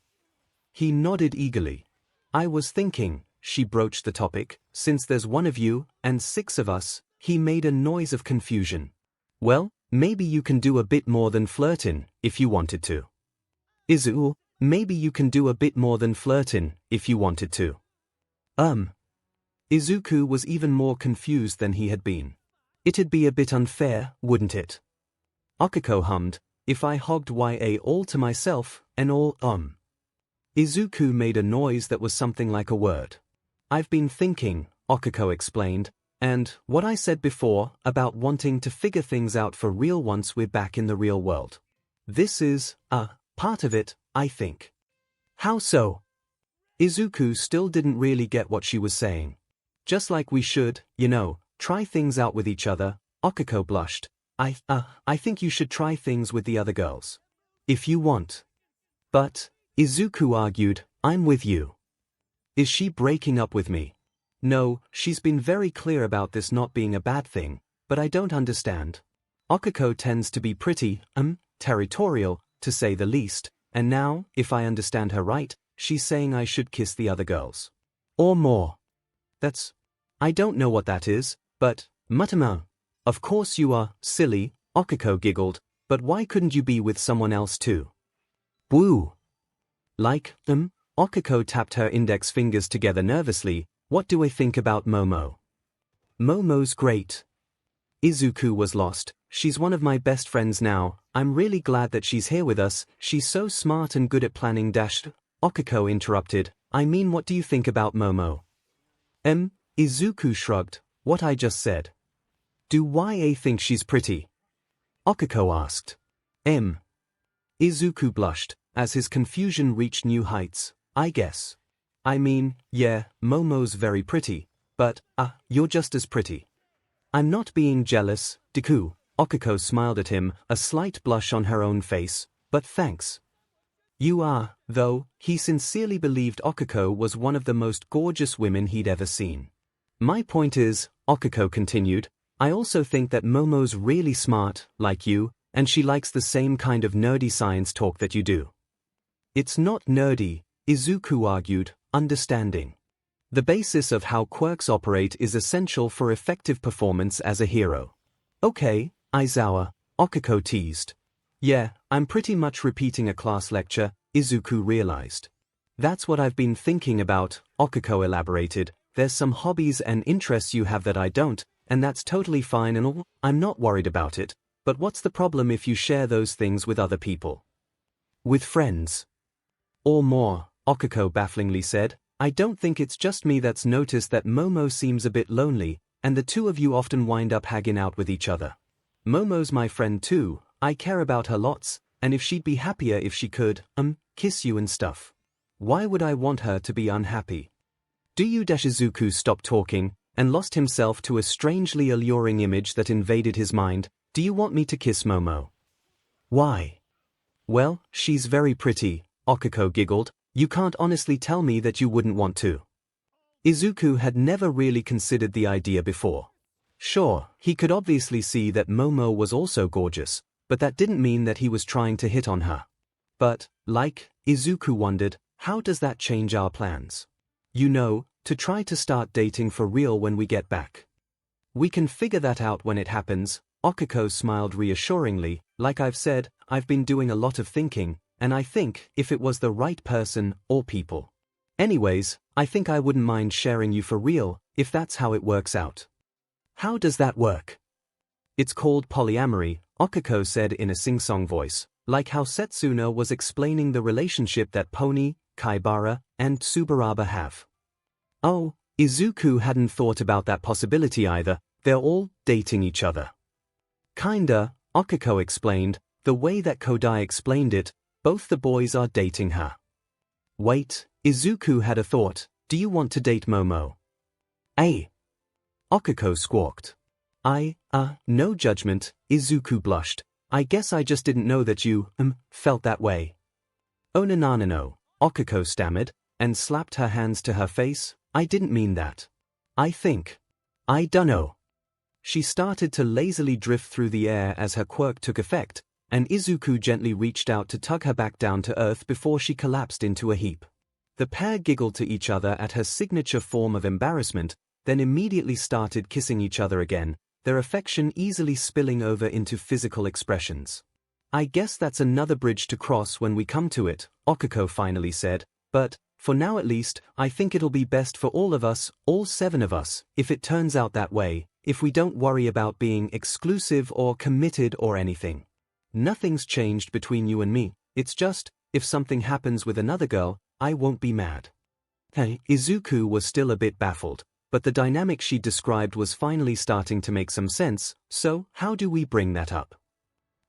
He nodded eagerly. I was thinking, she broached the topic, since there's one of you, and 6 of us, he made a noise of confusion. Well, maybe you can do a bit more than flirting, if you wanted to. Maybe you can do a bit more than flirting, if you wanted to. Izuku was even more confused than he had been. It'd be a bit unfair, wouldn't it? 𝐒𝐿𝐻𝐲 hummed, if I hogged YA all to myself, and all, Izuku made a noise that was something like a word. I've been thinking, 𝐒𝐿𝐻𝐲 explained, and what I said before, about wanting to figure things out for real once we're back in the real world. This is, part of it, I think. How so? Izuku still didn't really get what she was saying. Just like we should, you know, try things out with each other, 𝐒𝐿𝐻𝐲 blushed. I think you should try things with the other girls. If you want. But, Izuku argued, I'm with you. Is she breaking up with me? No, she's been very clear about this not being a bad thing, but I don't understand. 𝐒𝐿𝐻𝐲 tends to be pretty, territorial, to say the least, and now, if I understand her right, she's saying I should kiss the other girls. Or more. I don't know what that is, but, 𝐿𝐻𝐻𝐿. Of course you are, silly, 𝐒𝐿𝐻𝐲 giggled, but why couldn't you be with someone else too? Woo. Like, 𝐒𝐿𝐻𝐲 tapped her index fingers together nervously, what do I think about Momo? Momo's great. Izuku was lost, she's one of my best friends now, I'm really glad that she's here with us, she's so smart and good at planning. 𝐒𝐿𝐻𝐲 interrupted, I mean what do you think about Momo? Izuku shrugged, what I just said. Do YA think she's pretty? 𝐒𝐿𝐻𝐲 asked. Izuku blushed, as his confusion reached new heights, I guess. I mean, yeah, Momo's very pretty, but, you're just as pretty. I'm not being jealous, Deku, 𝐒𝐿𝐻𝐲 smiled at him, a slight blush on her own face, but thanks. You are, though, he sincerely believed 𝐒𝐻𝐲 was one of the most gorgeous women he'd ever seen. My point is, 𝐒𝐻𝐻𝐲 continued, I also think that Momo's really smart, like you, and she likes the same kind of nerdy science talk that you do. It's not nerdy, Izuku argued, understanding. The basis of how quirks operate is essential for effective performance as a hero. Okay, Aizawa, 𝐒𝐻𝐻𝐲 teased. Yeah, I'm pretty much repeating a class lecture, Izuku realized. That's what I've been thinking about, 𝐒𝐻𝐻𝐲 elaborated, there's some hobbies and interests you have that I don't, and that's totally fine and all, I'm not worried about it, but what's the problem if you share those things with other people? With friends. Or more, 𝐒𝐻𝐻𝐲 bafflingly said, I don't think it's just me that's noticed that Momo seems a bit lonely, and the two of you often wind up hanging out with each other. Momo's my friend too, I care about her lots, and if she'd be happier if she could, kiss you and stuff. Why would I want her to be unhappy? Do you? Izuku stopped talking, and lost himself to a strangely alluring image that invaded his mind. Do you want me to kiss Momo? Why? Well, she's very pretty, 𝐒𝐻𝐻𝐲 giggled, You can't honestly tell me that you wouldn't want to. Izuku had never really considered the idea before. Sure, he could obviously see that Momo was also gorgeous, but that didn't mean that he was trying to hit on her. But, Izuku wondered, how does that change our plans? You know, to try to start dating for real when we get back. We can figure that out when it happens. 𝐒𝐿 smiled reassuringly. Like I've said, I've been doing a lot of thinking, and I think if it was the right person or people. Anyways, I think I wouldn't mind sharing you for real, if that's how it works out. How does that work? It's called polyamory, 𝐒𝐿 said in a sing-song voice, like how Setsuna was explaining the relationship that Pony, Kaibara, and Tsubaraba have. Oh, Izuku hadn't thought about that possibility either. They're all dating each other. Kinda, 𝐒𝐿 explained, the way that Kodai explained it, both the boys are dating her. Wait, Izuku had a thought, do you want to date Momo? 𝐒𝐿 squawked. No judgment, Izuku blushed. I guess I just didn't know that you, felt that way. Oh no, 𝐒𝐿 stammered, and slapped her hands to her face. I didn't mean that. I dunno. She started to lazily drift through the air as her quirk took effect, and Izuku gently reached out to tug her back down to earth before she collapsed into a heap. The pair giggled to each other at her signature form of embarrassment, then immediately started kissing each other again, their affection easily spilling over into physical expressions. I guess that's another bridge to cross when we come to it, 𝐒𝐿 finally said, but, for now at least, I think it'll be best for all of us, all 7 of us, if it turns out that way, if we don't worry about being exclusive or committed or anything. Nothing's changed between you and me, it's just, if something happens with another girl, I won't be mad. Izuku was still a bit baffled, but the dynamic she described was finally starting to make some sense, so how do we bring that up?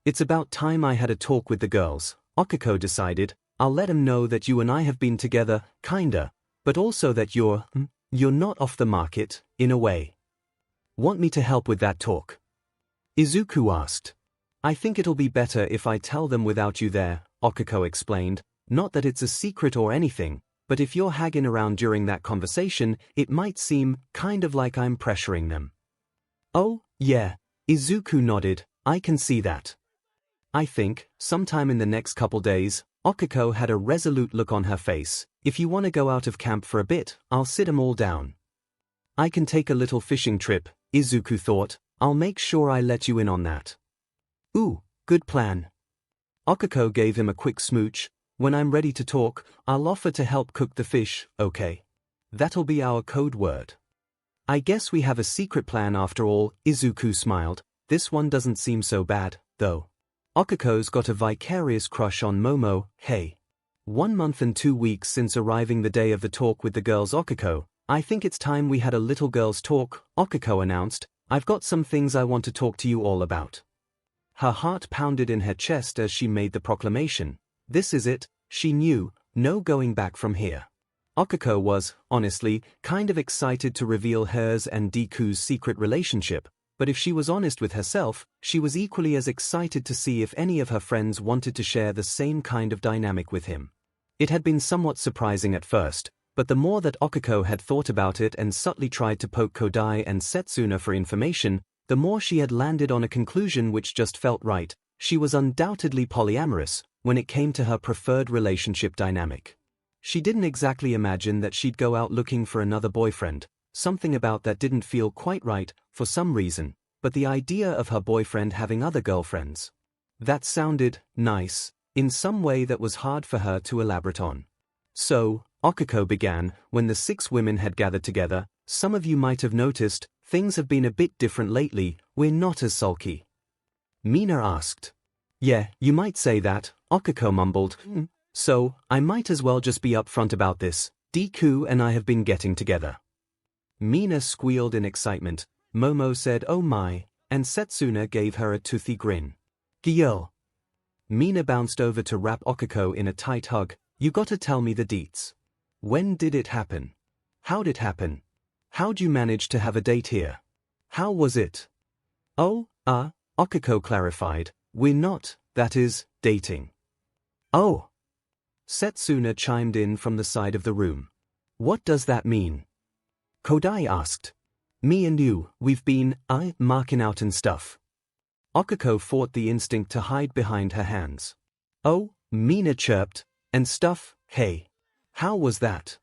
It's about time I had a talk with the girls, 𝐒𝐿 decided. I'll let 'em know that you and I have been together, kinda, but also that you're not off the market, in a way. Want me to help with that talk? Izuku asked. I think it'll be better if I tell them without you there, 𝐒𝐿 explained, not that it's a secret or anything, but if you're hanging around during that conversation, it might seem kind of like I'm pressuring them. Oh, yeah, Izuku nodded, I can see that. I think, sometime in the next couple days, 𝐒𝐿 had a resolute look on her face. If you want to go out of camp for a bit, I'll sit 'em all down. I can take a little fishing trip, Izuku thought. I'll make sure I let you in on that. Ooh, good plan. 𝐒𝐿 gave him a quick smooch. When I'm ready to talk, I'll offer to help cook the fish, okay? That'll be our code word. I guess we have a secret plan after all, Izuku smiled. This one doesn't seem so bad, though. 𝐒𝐿's got a vicarious crush on Momo. Hey. 1 month and 2 weeks since arriving the day of the talk with the girls. 𝐒𝐿, I think it's time we had a little girls' talk, 𝐒𝐿 announced. I've got some things I want to talk to you all about. Her heart pounded in her chest as she made the proclamation. This is it, she knew, no going back from here. 𝐒𝐿 was, honestly, kind of excited to reveal hers and Deku's secret relationship, but if she was honest with herself, she was equally as excited to see if any of her friends wanted to share the same kind of dynamic with him. It had been somewhat surprising at first, but the more that 𝐒𝐿 had thought about it and subtly tried to poke Kodai and Setsuna for information, the more she had landed on a conclusion which just felt right. She was undoubtedly polyamorous when it came to her preferred relationship dynamic. She didn't exactly imagine that she'd go out looking for another boyfriend. Something about that didn't feel quite right, for some reason, but the idea of her boyfriend having other girlfriends. That sounded nice, in some way that was hard for her to elaborate on. So, 𝐒𝐿 began, when the 6 women had gathered together. Some of you might have noticed, things have been a bit different lately, we're not as sulky. Mina asked. Yeah, you might say that, 𝐒𝐿 mumbled. So, I might as well just be upfront about this. Deku and I have been getting together. Mina squealed in excitement. Momo said oh my, and Setsuna gave her a toothy grin. 𝐂𝐻𝐃. Mina bounced over to wrap 𝐒𝐿 in a tight hug. You gotta tell me the deets. When did it happen? How'd it happen? How'd you manage to have a date here? How was it? Oh, 𝐒𝐿 clarified. We're not, that is, dating. Oh. Setsuna chimed in from the side of the room. What does that mean? Kodai asked. Me and you, we've been, marking out and stuff. Okiko fought the instinct to hide behind her hands. Oh, Mina chirped, and stuff, hey. How was that?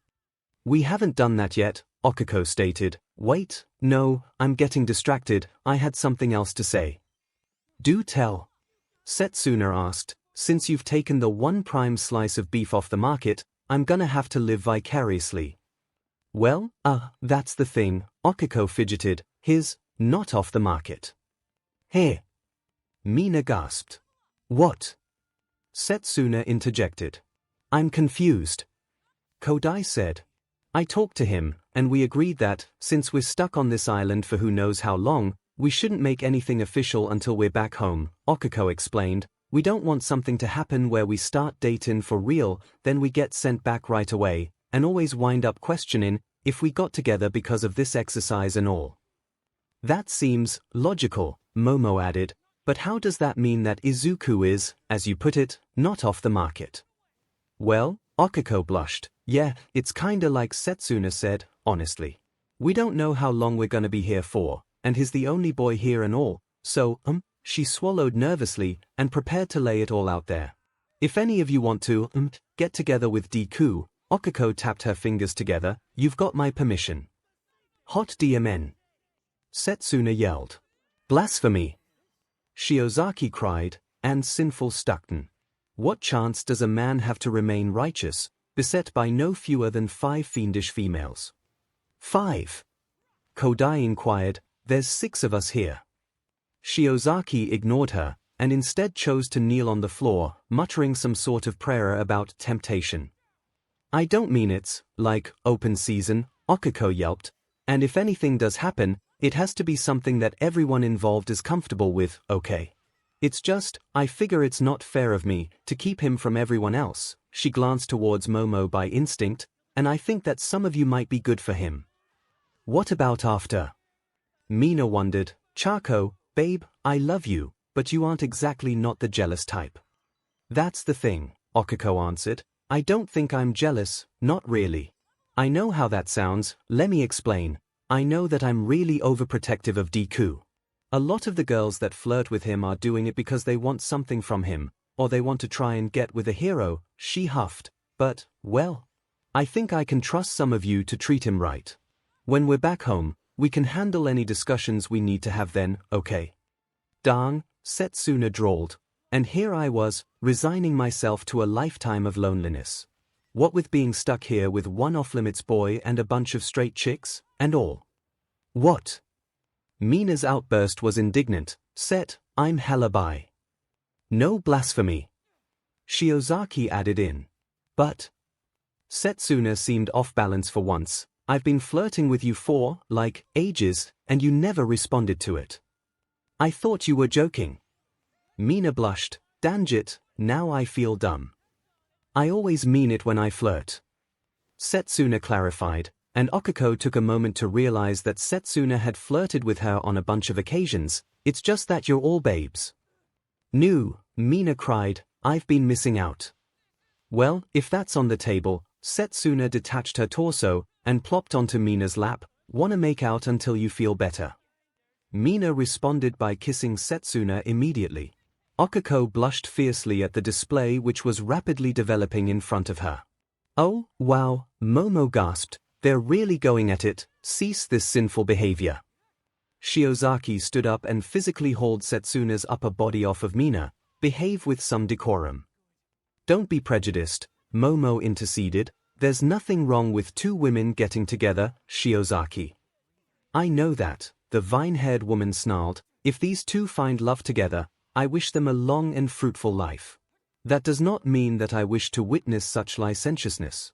We haven't done that yet, Okiko stated. Wait, no, I'm getting distracted, I had something else to say. Do tell. Setsuna asked, since you've taken the one prime slice of beef off the market, I'm gonna have to live vicariously. Well, that's the thing, Okiko fidgeted, not off the market. Hey. Mina gasped. What? Setsuna interjected. I'm confused. Kodai said. I talked to him, and we agreed that, since we're stuck on this island for who knows how long, we shouldn't make anything official until we're back home, Okiko explained. We don't want something to happen where we start dating for real, then we get sent back right away, and always wind up questioning if we got together because of this exercise and all. That seems logical, Momo added, but how does that mean that Izuku is, as you put it, not off the market? Well, Okiko blushed. Yeah, it's kinda like Setsuna said, honestly. We don't know how long we're gonna be here for, and he's the only boy here and all, so, she swallowed nervously and prepared to lay it all out there. If any of you want to, get together with Deku, Okiko tapped her fingers together, you've got my permission. Hot DMN. Setsuna yelled. Blasphemy. Shiozaki cried, and sinful Stockton. What chance does a man have to remain righteous, beset by no fewer than 5 fiendish females? 5. Kodai inquired, there's 6 of us here. Shiozaki ignored her, and instead chose to kneel on the floor, muttering some sort of prayer about temptation. I don't mean it's, like, open season, Okiko yelped, and if anything does happen, it has to be something that everyone involved is comfortable with, okay? It's just, I figure it's not fair of me to keep him from everyone else. She glanced towards Momo by instinct, and I think that some of you might be good for him. What about after? Mina wondered. Chako, babe, I love you, but you aren't exactly not the jealous type. That's the thing, Okiko answered. I don't think I'm jealous, not really. I know how that sounds, let me explain. I know that I'm really overprotective of Deku. A lot of the girls that flirt with him are doing it because they want something from him, or they want to try and get with a hero, she huffed. But, well, I think I can trust some of you to treat him right. When we're back home, we can handle any discussions we need to have then, okay? Dang, Setsuna drawled, and here I was, resigning myself to a lifetime of loneliness. What with being stuck here with one off-limits boy and a bunch of straight chicks, and all. What? Mina's outburst was indignant. Set, I'm hella bi. No blasphemy. Shiozaki added in. But. Setsuna seemed off balance for once. I've been flirting with you for, like, ages, and you never responded to it. I thought you were joking. Mina blushed. Danjit, now I feel dumb. I always mean it when I flirt. Setsuna clarified, and Okiko took a moment to realize that Setsuna had flirted with her on a bunch of occasions. It's just that you're all babes. No, Mina cried, I've been missing out. Well, if that's on the table, Setsuna detached her torso and plopped onto Mina's lap. Wanna make out until you feel better? Mina responded by kissing Setsuna immediately. Okiko blushed fiercely at the display which was rapidly developing in front of her. Oh, wow, Momo gasped, they're really going at it, cease this sinful behavior. Shiozaki stood up and physically hauled Setsuna's upper body off of Mina. Behave with some decorum. Don't be prejudiced, Momo interceded. There's nothing wrong with 2 women getting together, Shiozaki. I know that, the vine-haired woman snarled. If these 2 find love together, I wish them a long and fruitful life. That does not mean that I wish to witness such licentiousness.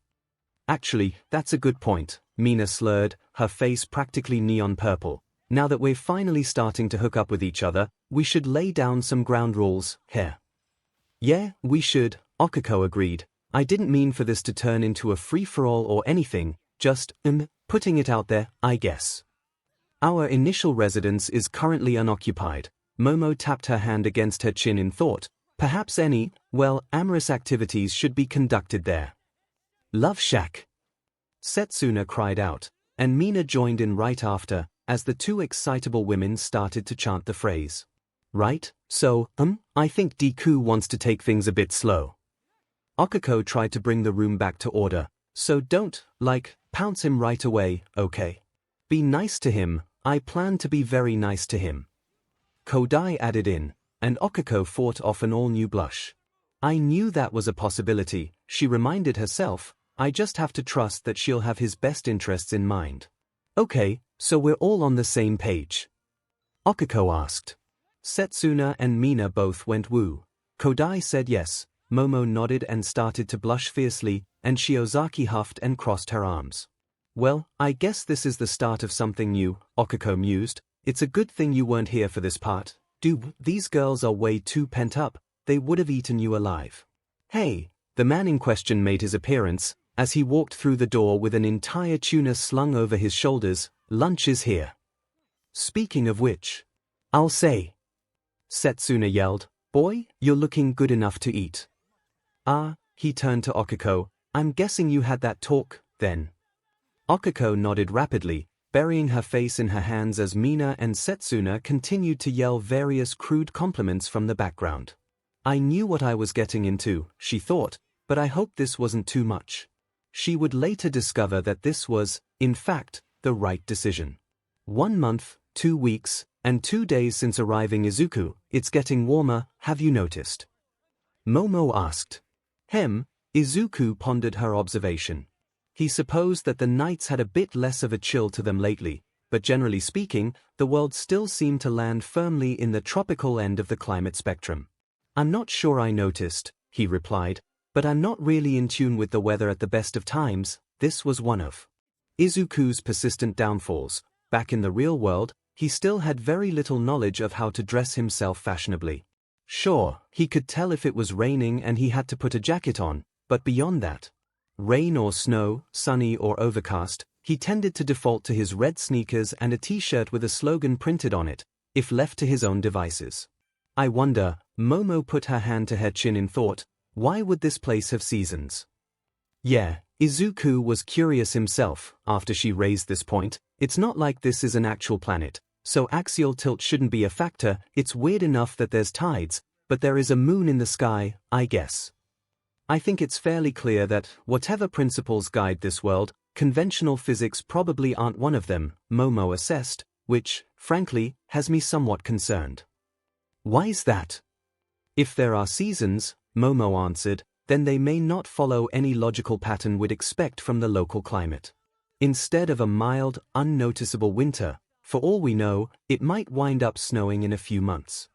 Actually, that's a good point, Mina slurred, her face practically neon purple. Now that we're finally starting to hook up with each other, we should lay down some ground rules, here. Yeah, we should, Okiko agreed. I didn't mean for this to turn into a free-for-all or anything, just, putting it out there, I guess. Our initial residence is currently unoccupied. Momo tapped her hand against her chin in thought. Perhaps any, well, amorous activities should be conducted there. Love shack! Setsuna cried out, and Mina joined in right after, as the two excitable women started to chant the phrase. Right, so, I think Deku wants to take things a bit slow. 𝐒𝐿𝐴 tried to bring the room back to order, so don't, pounce him right away, okay? Be nice to him, I plan to be very nice to him. Kodai added in, and 𝐒𝐿𝐴 fought off an all-new blush. I knew that was a possibility, she reminded herself, I just have to trust that she'll have his best interests in mind. Okay, so we're all on the same page? 𝐒𝐿𝐴 asked. Setsuna and Mina both went woo. Kodai said yes, Momo nodded and started to blush fiercely, and Shiozaki huffed and crossed her arms. Well, I guess this is the start of something new, 𝐒𝐿𝐴 mused. It's a good thing you weren't here for this part. These girls are way too pent up, they would have eaten you alive. Hey, the man in question made his appearance, as he walked through the door with an entire tuna slung over his shoulders. Lunch is here. Speaking of which, I'll say. Setsuna yelled, boy, you're looking good enough to eat. He turned to 𝐒𝐿𝐴, I'm guessing you had that talk, then. 𝐒𝐿𝐴 nodded rapidly, burying her face in her hands as Mina and Setsuna continued to yell various crude compliments from the background. I knew what I was getting into, she thought, but I hoped this wasn't too much. She would later discover that this was, in fact, the right decision. 1 month, 2 weeks, and 2 days since arriving Izuku, it's getting warmer, have you noticed? Momo asked. Izuku pondered her observation. He supposed that the nights had a bit less of a chill to them lately, but generally speaking, the world still seemed to land firmly in the tropical end of the climate spectrum. I'm not sure I noticed, he replied, but I'm not really in tune with the weather at the best of times. This was one of Izuku's persistent downfalls. Back in the real world, he still had very little knowledge of how to dress himself fashionably. Sure, he could tell if it was raining and he had to put a jacket on, but beyond that, rain or snow, sunny or overcast, he tended to default to his red sneakers and a t-shirt with a slogan printed on it, if left to his own devices. I wonder, Momo put her hand to her chin in thought, why would this place have seasons? Yeah, Izuku was curious himself, after she raised this point. It's not like this is an actual planet, so axial tilt shouldn't be a factor. It's weird enough that there's tides, but there is a moon in the sky, I guess. I think it's fairly clear that, whatever principles guide this world, conventional physics probably aren't one of them, Momo assessed, which, frankly, has me somewhat concerned. Why's that? If there are seasons, Momo answered, then they may not follow any logical pattern we'd expect from the local climate. Instead of a mild, unnoticeable winter, for all we know, it might wind up snowing in a few months.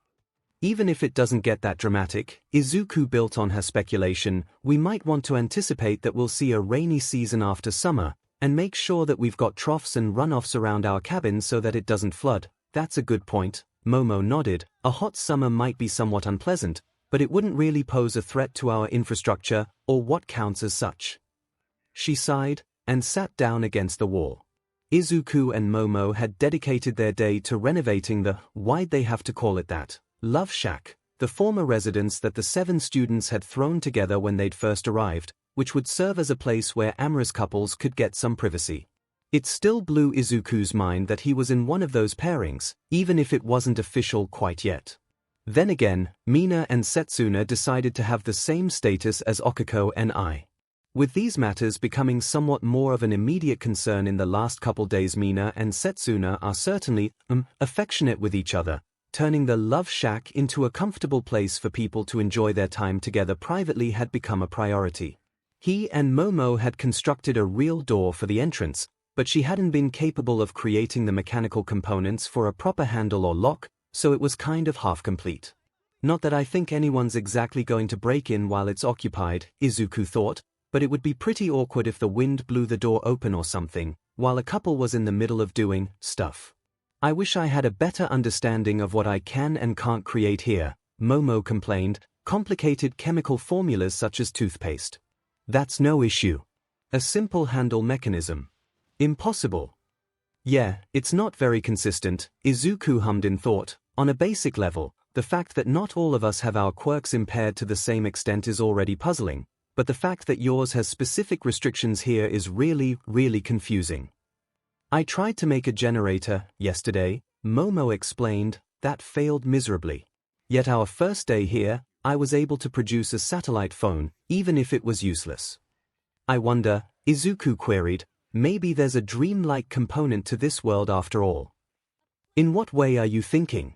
Even if it doesn't get that dramatic, Izuku built on her speculation, we might want to anticipate that we'll see a rainy season after summer, and make sure that we've got troughs and runoffs around our cabin so that it doesn't flood. That's a good point, Momo nodded. A hot summer might be somewhat unpleasant, but it wouldn't really pose a threat to our infrastructure, or what counts as such. She sighed, and sat down against the wall. Izuku and Momo had dedicated their day to renovating the, why'd they have to call it that, Love Shack, the former residence that the 7 students had thrown together when they'd first arrived, which would serve as a place where amorous couples could get some privacy. It still blew Izuku's mind that he was in one of those pairings, even if it wasn't official quite yet. Then again, Mina and Setsuna decided to have the same status as 𝐒𝐿𝐴 and I. With these matters becoming somewhat more of an immediate concern in the last couple days, Mina and Setsuna are certainly, affectionate with each other, turning the Love Shack into a comfortable place for people to enjoy their time together privately had become a priority. He and Momo had constructed a real door for the entrance, but she hadn't been capable of creating the mechanical components for a proper handle or lock, so it was kind of half-complete. Not that I think anyone's exactly going to break in while it's occupied, Izuku thought, but it would be pretty awkward if the wind blew the door open or something, while a couple was in the middle of doing stuff. I wish I had a better understanding of what I can and can't create here, Momo complained, complicated chemical formulas such as toothpaste. That's no issue. A simple handle mechanism. Impossible. Yeah, it's not very consistent, Izuku hummed in thought. On a basic level, The fact that not all of us have our quirks impaired to the same extent is already puzzling, but the fact that yours has specific restrictions here is really confusing. I tried to make a generator yesterday, Momo explained, that failed miserably. Yet our first day here, I was able to produce a satellite phone, even if it was useless. I wonder, Izuku queried, maybe there's a dreamlike component to this world after all. In what way are you thinking?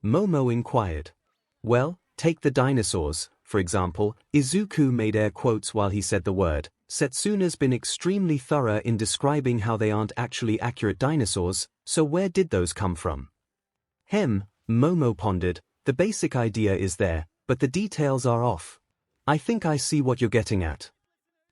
Momo inquired. Well, take the dinosaurs, for example. Izuku made air quotes while he said the word. Setsuna's been extremely thorough in describing how they aren't actually accurate dinosaurs, so where did those come from? Momo pondered, the basic idea is there, but the details are off. I think I see what you're getting at.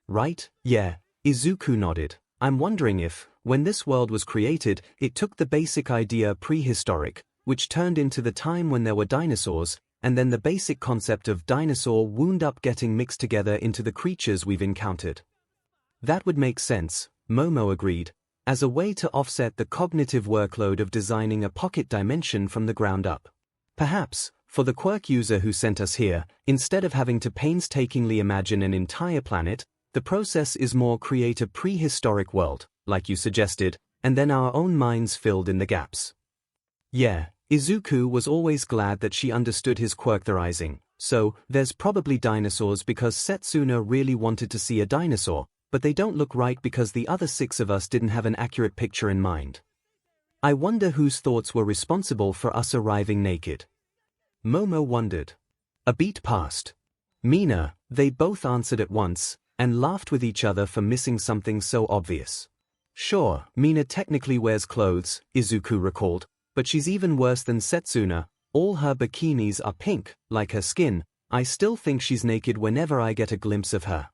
Right, yeah, Izuku nodded. I'm wondering if, when this world was created, it took the basic idea prehistoric, which turned into the time when there were dinosaurs, and then the basic concept of dinosaur wound up getting mixed together into the creatures we've encountered. That would make sense, Momo agreed, as a way to offset the cognitive workload of designing a pocket dimension from the ground up. Perhaps, for the quirk user who sent us here, instead of having to painstakingly imagine an entire planet, the process is more create a prehistoric world, like you suggested, and then our own minds filled in the gaps. Yeah, Izuku was always glad that she understood his quirk theorizing, so there's probably dinosaurs because Setsuna really wanted to see a dinosaur, but they don't look right because the other 6 of us didn't have an accurate picture in mind. I wonder whose thoughts were responsible for us arriving naked. Momo wondered. A beat passed. Mina, they both answered at once, and laughed with each other for missing something so obvious. Sure, Mina technically wears clothes, Izuku recalled, but she's even worse than Setsuna. All her bikinis are pink, like her skin. I still think she's naked whenever I get a glimpse of her.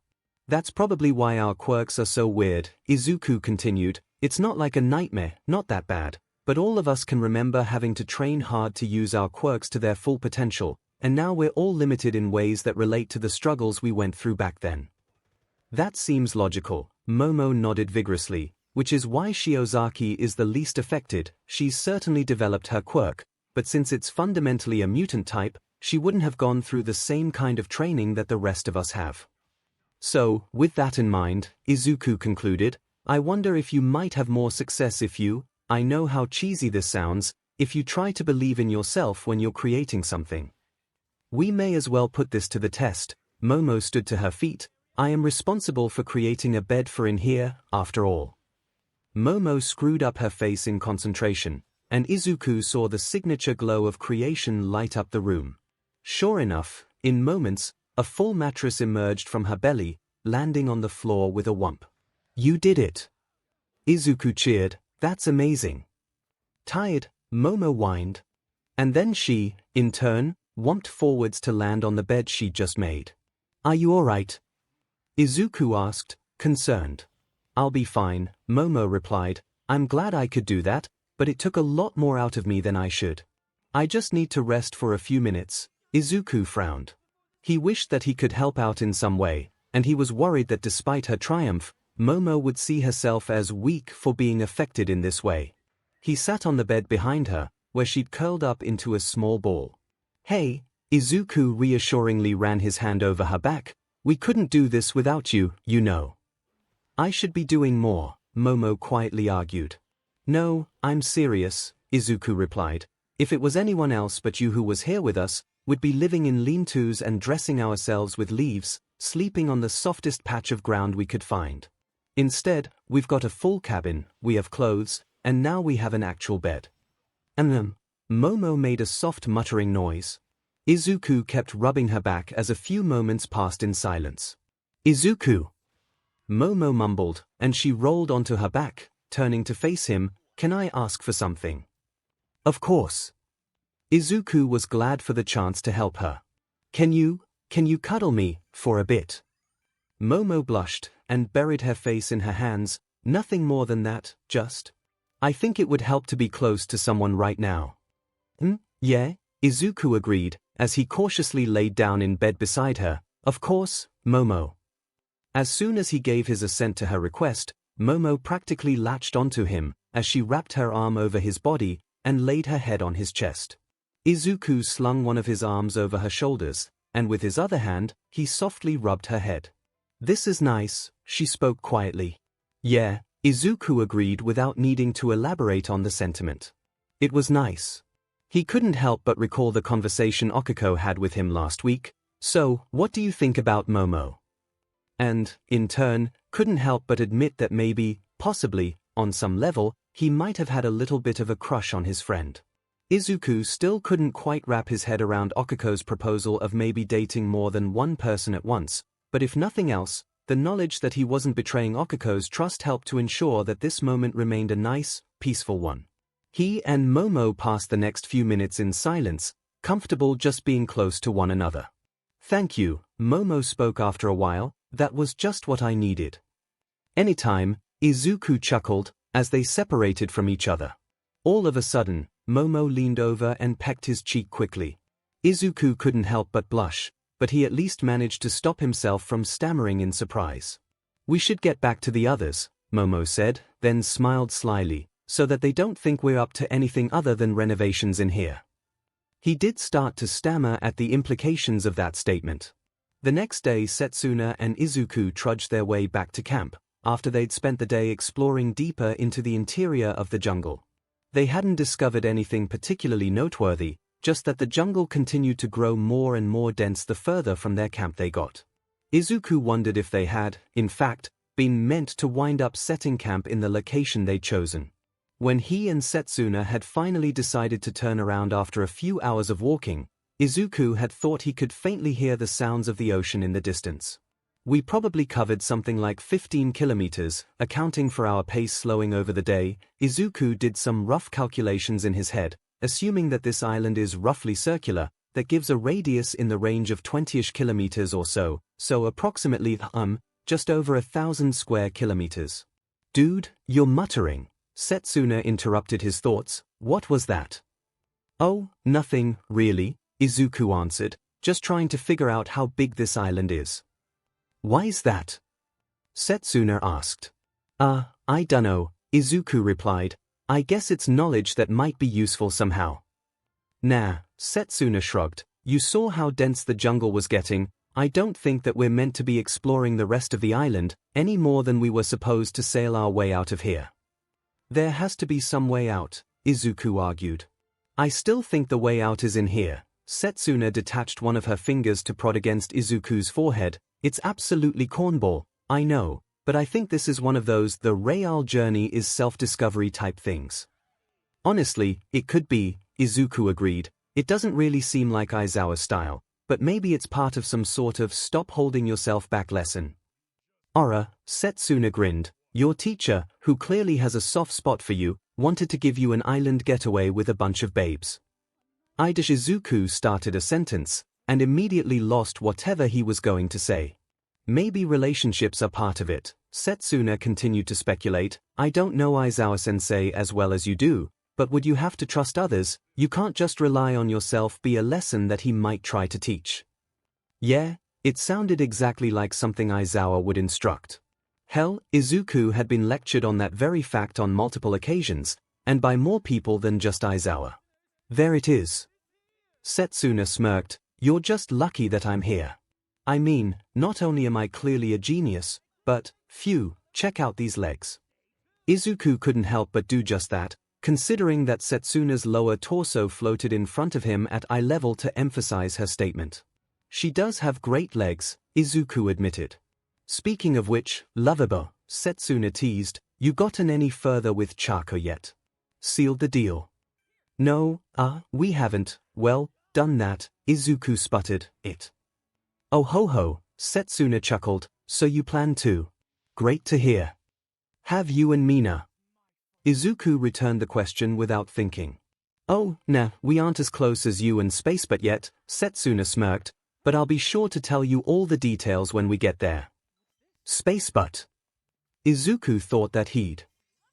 That's probably why our quirks are so weird, Izuku continued. It's not like a nightmare, not that bad, but all of us can remember having to train hard to use our quirks to their full potential, and now we're all limited in ways that relate to the struggles we went through back then. That seems logical, Momo nodded vigorously, which is why Shiozaki is the least affected. She's certainly developed her quirk, but since it's fundamentally a mutant type, she wouldn't have gone through the same kind of training that the rest of us have. So, with that in mind, Izuku concluded, I wonder if you might have more success if you, I know how cheesy this sounds, if you try to believe in yourself when you're creating something. We may as well put this to the test. Momo stood to her feet. I am responsible for creating a bed for in here, after all. Momo screwed up her face in concentration, and Izuku saw the signature glow of creation light up the room. Sure enough, in moments, a full mattress emerged from her belly, landing on the floor with a whump. You did it! Izuku cheered, that's amazing. Tired, Momo whined. And then she, in turn, whomped forwards to land on the bed she'd just made. Are you alright? Izuku asked, concerned. I'll be fine, Momo replied. I'm glad I could do that, but it took a lot more out of me than I should. I just need to rest for a few minutes. Izuku frowned. He wished that he could help out in some way, and he was worried that despite her triumph, Momo would see herself as weak for being affected in this way. He sat on the bed behind her, where she'd curled up into a small ball. Hey, Izuku reassuringly ran his hand over her back. We couldn't do this without you, you know. I should be doing more, Momo quietly argued. No, I'm serious, Izuku replied. If it was anyone else but you who was here with us, we'd be living in lean-tos and dressing ourselves with leaves, sleeping on the softest patch of ground we could find. Instead, we've got a full cabin, we have clothes, and now we have an actual bed. Momo made a soft muttering noise. Izuku kept rubbing her back as a few moments passed in silence. Izuku! Momo mumbled, and she rolled onto her back, turning to face him. Can I ask for something? Of course. Izuku was glad for the chance to help her. Can you cuddle me, for a bit? Momo blushed, and buried her face in her hands. Nothing more than that, just. I think it would help to be close to someone right now. Yeah, Izuku agreed, as he cautiously laid down in bed beside her. Of course, Momo. As soon as he gave his assent to her request, Momo practically latched onto him, as she wrapped her arm over his body, and laid her head on his chest. Izuku slung one of his arms over her shoulders, and with his other hand, he softly rubbed her head. "This is nice," she spoke quietly. "Yeah," Izuku agreed without needing to elaborate on the sentiment. It was nice. He couldn't help but recall the conversation Okiko had with him last week. "So, what do you think about Momo?" And, in turn, couldn't help but admit that maybe, possibly, on some level, he might have had a little bit of a crush on his friend. Izuku still couldn't quite wrap his head around Okiko's proposal of maybe dating more than one person at once, but if nothing else, the knowledge that he wasn't betraying Okiko's trust helped to ensure that this moment remained a nice, peaceful one. He and Momo passed the next few minutes in silence, comfortable just being close to one another. "Thank you," Momo spoke after a while, "that was just what I needed." "Anytime," Izuku chuckled, as they separated from each other. All of a sudden, Momo leaned over and pecked his cheek quickly. Izuku couldn't help but blush, but he at least managed to stop himself from stammering in surprise. "We should get back to the others," Momo said, then smiled slyly, "so that they don't think we're up to anything other than renovations in here." He did start to stammer at the implications of that statement. The next day Setsuna and Izuku trudged their way back to camp, after they'd spent the day exploring deeper into the interior of the jungle. They hadn't discovered anything particularly noteworthy, just that the jungle continued to grow more and more dense the further from their camp they got. Izuku wondered if they had, in fact, been meant to wind up setting camp in the location they'd chosen. When he and Setsuna had finally decided to turn around after a few hours of walking, Izuku had thought he could faintly hear the sounds of the ocean in the distance. "We probably covered something like 15 kilometers, accounting for our pace slowing over the day." Izuku did some rough calculations in his head, assuming that this island is roughly circular, that gives a radius in the range of 20-ish kilometers or so approximately, just over 1,000 square kilometers. "Dude, you're muttering," Setsuna interrupted his thoughts. "What was that?" "Oh, nothing, really," Izuku answered, "just trying to figure out how big this island is." "Why's that?" Setsuna asked. I dunno," Izuku replied. "I guess it's knowledge that might be useful somehow." "Nah," Setsuna shrugged. "You saw how dense the jungle was getting. I don't think that we're meant to be exploring the rest of the island, any more than we were supposed to sail our way out of here." "There has to be some way out," Izuku argued. "I still think the way out is in here." Setsuna detached one of her fingers to prod against Izuku's forehead. "It's absolutely cornball, I know, but I think this is one of those the real journey is self-discovery type things." "Honestly, it could be," Izuku agreed. "It doesn't really seem like Aizawa style, but maybe it's part of some sort of stop holding yourself back lesson." "Ora," Setsuna grinned, "your teacher, who clearly has a soft spot for you, wanted to give you an island getaway with a bunch of babes." Izuku started a sentence, and immediately lost whatever he was going to say. "Maybe relationships are part of it," Setsuna continued to speculate. "I don't know Aizawa-sensei as well as you do, but would you have to trust others? You can't just rely on yourself." Be a lesson that he might try to teach. Yeah, it sounded exactly like something Aizawa would instruct. Hell, Izuku had been lectured on that very fact on multiple occasions, and by more people than just Aizawa. "There it is." Setsuna smirked. "You're just lucky that I'm here. I mean, not only am I clearly a genius, but, phew, check out these legs." Izuku couldn't help but do just that, considering that Setsuna's lower torso floated in front of him at eye level to emphasize her statement. "She does have great legs," Izuku admitted. "Speaking of which, lovable," Setsuna teased, "you gotten any further with Chako yet? Sealed the deal?" "No, we haven't." "Well, done that," Izuku sputtered. "It." "Oh ho ho," Setsuna chuckled, "so you plan to? Great to hear. Have you and Mina?" Izuku returned the question without thinking. "Oh, nah, we aren't as close as you and Spacebutt yet," Setsuna smirked, "but I'll be sure to tell you all the details when we get there." Spacebutt. Izuku thought that he'd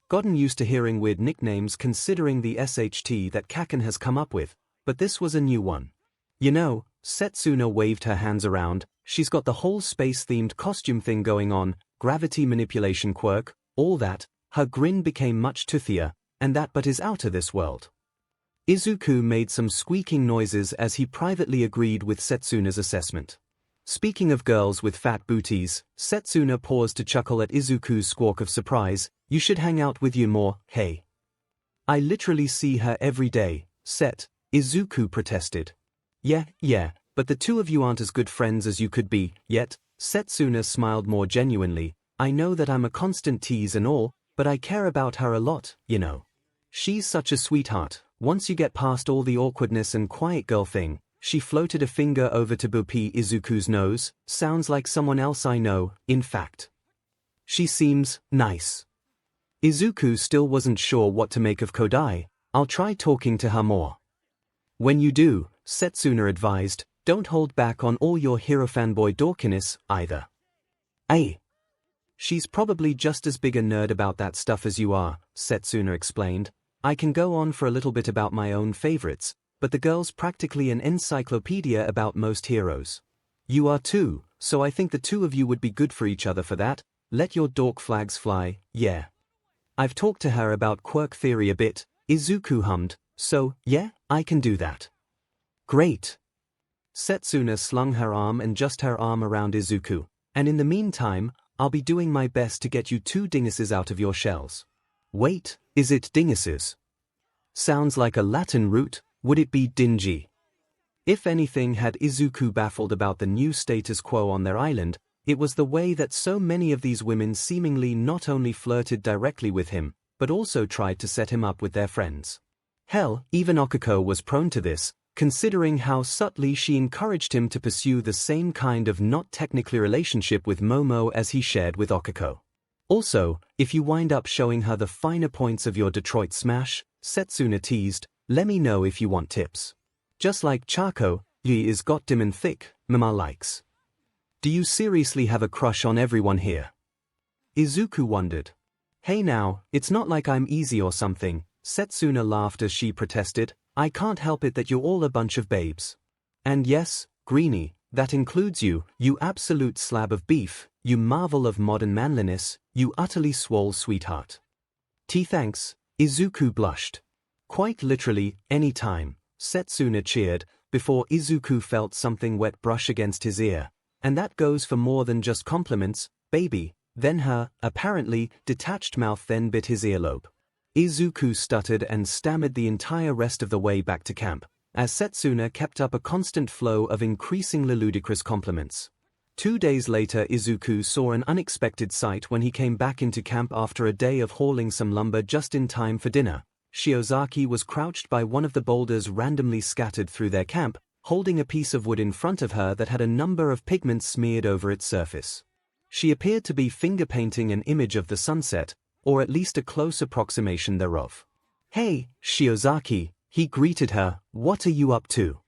gotten used to hearing weird nicknames considering the SHT that Kaken has come up with, but this was a new one. "You know," Setsuna waved her hands around, "she's got the whole space-themed costume thing going on, gravity manipulation quirk, all that." Her grin became much toothier, "and that but is out of this world." Izuku made some squeaking noises as he privately agreed with Setsuna's assessment. Speaking of girls with fat booties, Setsuna paused to chuckle at Izuku's squawk of surprise. You should hang out with you more, hey. I literally see her every day, Izuku protested. Yeah, but the two of you aren't as good friends as you could be, yet. Setsuna smiled more genuinely. I know that I'm a constant tease and all, but I care about her a lot, you know. She's such a sweetheart. Once you get past all the awkwardness and quiet girl thing, she floated a finger over to Bupi Izuku's nose. Sounds like someone else I know, in fact. She seems nice. Izuku still wasn't sure what to make of Kodai. I'll try talking to her more. When you do, Setsuna advised, don't hold back on all your hero fanboy dorkiness, either. She's probably just as big a nerd about that stuff as you are, Setsuna explained. I can go on for a little bit about my own favorites, but the girl's practically an encyclopedia about most heroes. You are too, so I think the two of you would be good for each other for that. Let your dork flags fly, yeah. I've talked to her about quirk theory a bit, Izuku hummed, so, yeah, I can do that. Great. Setsuna slung her arm and just her arm around Izuku, and in the meantime, I'll be doing my best to get you two dinguses out of your shells. Wait, is it dinguses? Sounds like a Latin root. Would it be dingy? If anything had Izuku baffled about the new status quo on their island, it was the way that so many of these women seemingly not only flirted directly with him, but also tried to set him up with their friends. Hell, even Okako was prone to this, considering how subtly she encouraged him to pursue the same kind of not technically relationship with Momo as he shared with Okako. Also, if you wind up showing her the finer points of your Detroit smash, Setsuna teased, let me know if you want tips. Just like Chako, ye is goddamn thick, Mama likes. Do you seriously have a crush on everyone here? Izuku wondered. Hey now, it's not like I'm easy or something, Setsuna laughed as she protested. I can't help it that you're all a bunch of babes. And yes, Greenie, that includes you, you absolute slab of beef, you marvel of modern manliness, you utterly swole sweetheart. Thanks, Izuku blushed. Quite literally, any time, Setsuna cheered, before Izuku felt something wet brush against his ear. And that goes for more than just compliments, baby. Then her, apparently, detached mouth then bit his earlobe. Izuku stuttered and stammered the entire rest of the way back to camp, as Setsuna kept up a constant flow of increasingly ludicrous compliments. 2 days later Izuku saw an unexpected sight when he came back into camp after a day of hauling some lumber just in time for dinner. Shiozaki was crouched by one of the boulders randomly scattered through their camp, holding a piece of wood in front of her that had a number of pigments smeared over its surface. She appeared to be finger-painting an image of the sunset, or at least a close approximation thereof. Hey, Shiozaki, he greeted her, what are you up to?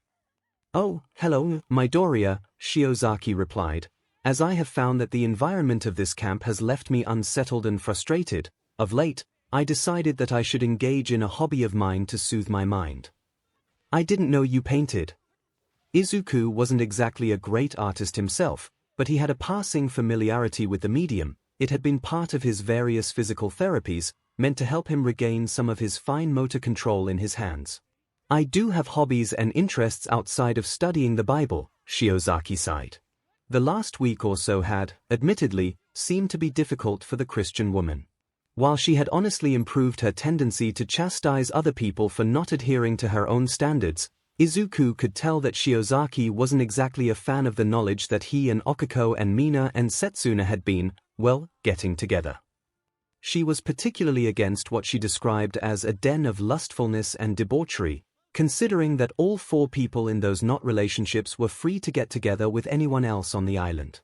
Oh, hello, Midoriya, Shiozaki replied. As I have found that the environment of this camp has left me unsettled and frustrated, of late, I decided that I should engage in a hobby of mine to soothe my mind. I didn't know you painted. Izuku wasn't exactly a great artist himself, but he had a passing familiarity with the medium. It had been part of his various physical therapies, meant to help him regain some of his fine motor control in his hands. I do have hobbies and interests outside of studying the Bible, Shiozaki sighed. The last week or so had, admittedly, seemed to be difficult for the Christian woman. While she had honestly improved her tendency to chastise other people for not adhering to her own standards, Izuku could tell that Shiozaki wasn't exactly a fan of the knowledge that he and Okako and Mina and Setsuna had been, well, getting together. She was particularly against what she described as a den of lustfulness and debauchery, considering that all 4 people in those not relationships were free to get together with anyone else on the island.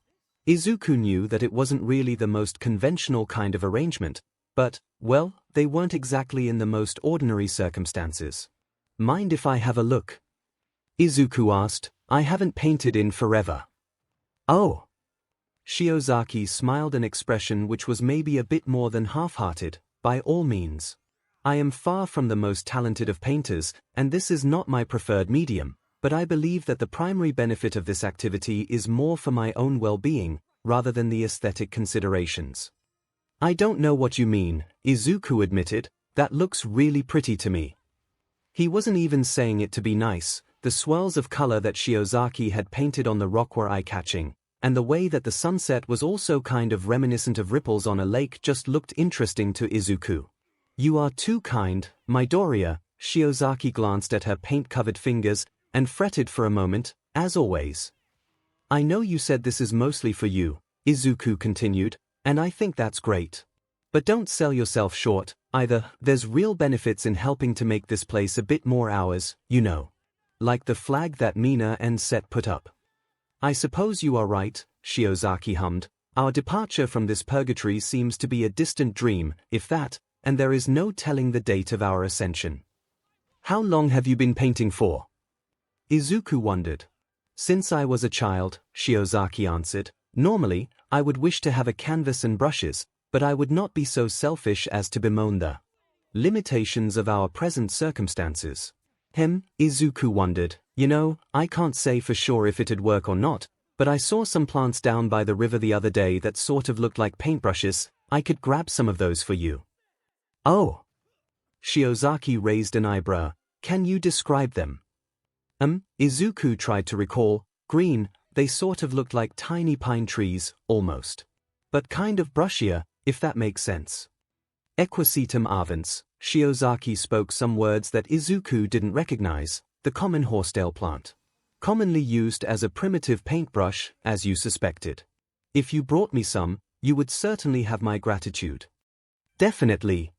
Izuku knew that it wasn't really the most conventional kind of arrangement, but, well, they weren't exactly in the most ordinary circumstances. Mind if I have a look? Izuku asked. I haven't painted in forever. Oh. Shiozaki smiled an expression which was maybe a bit more than half-hearted. By all means. I am far from the most talented of painters, and this is not my preferred medium, but I believe that the primary benefit of this activity is more for my own well-being, rather than the aesthetic considerations. I don't know what you mean, Izuku admitted. That looks really pretty to me. He wasn't even saying it to be nice. The swirls of color that Shiozaki had painted on the rock were eye-catching, and the way that the sunset was also kind of reminiscent of ripples on a lake just looked interesting to Izuku. "You are too kind, Midoriya." Shiozaki glanced at her paint-covered fingers and fretted for a moment, as always. "I know you said this is mostly for you," Izuku continued, "and I think that's great. But don't sell yourself short, either. There's real benefits in helping to make this place a bit more ours, you know. Like the flag that Mina and Set put up." "I suppose you are right," Shiozaki hummed. "Our departure from this purgatory seems to be a distant dream, if that, and there is no telling the date of our ascension." "How long have you been painting for?" Izuku wondered. "Since I was a child," Shiozaki answered. "Normally, I would wish to have a canvas and brushes, but I would not be so selfish as to bemoan the limitations of our present circumstances." Izuku wondered. "You know, I can't say for sure if it'd work or not, but I saw some plants down by the river the other day that sort of looked like paintbrushes. I could grab some of those for you." "Oh." Shiozaki raised an eyebrow. "Can you describe them?" Izuku tried to recall. "Green, they sort of looked like tiny pine trees, almost. But kind of brushier, if that makes sense." "Equisetum avens." Shiozaki spoke some words that Izuku didn't recognize. "The common horsetail plant. Commonly used as a primitive paintbrush, as you suspected. If you brought me some, you would certainly have my gratitude." "Definitely."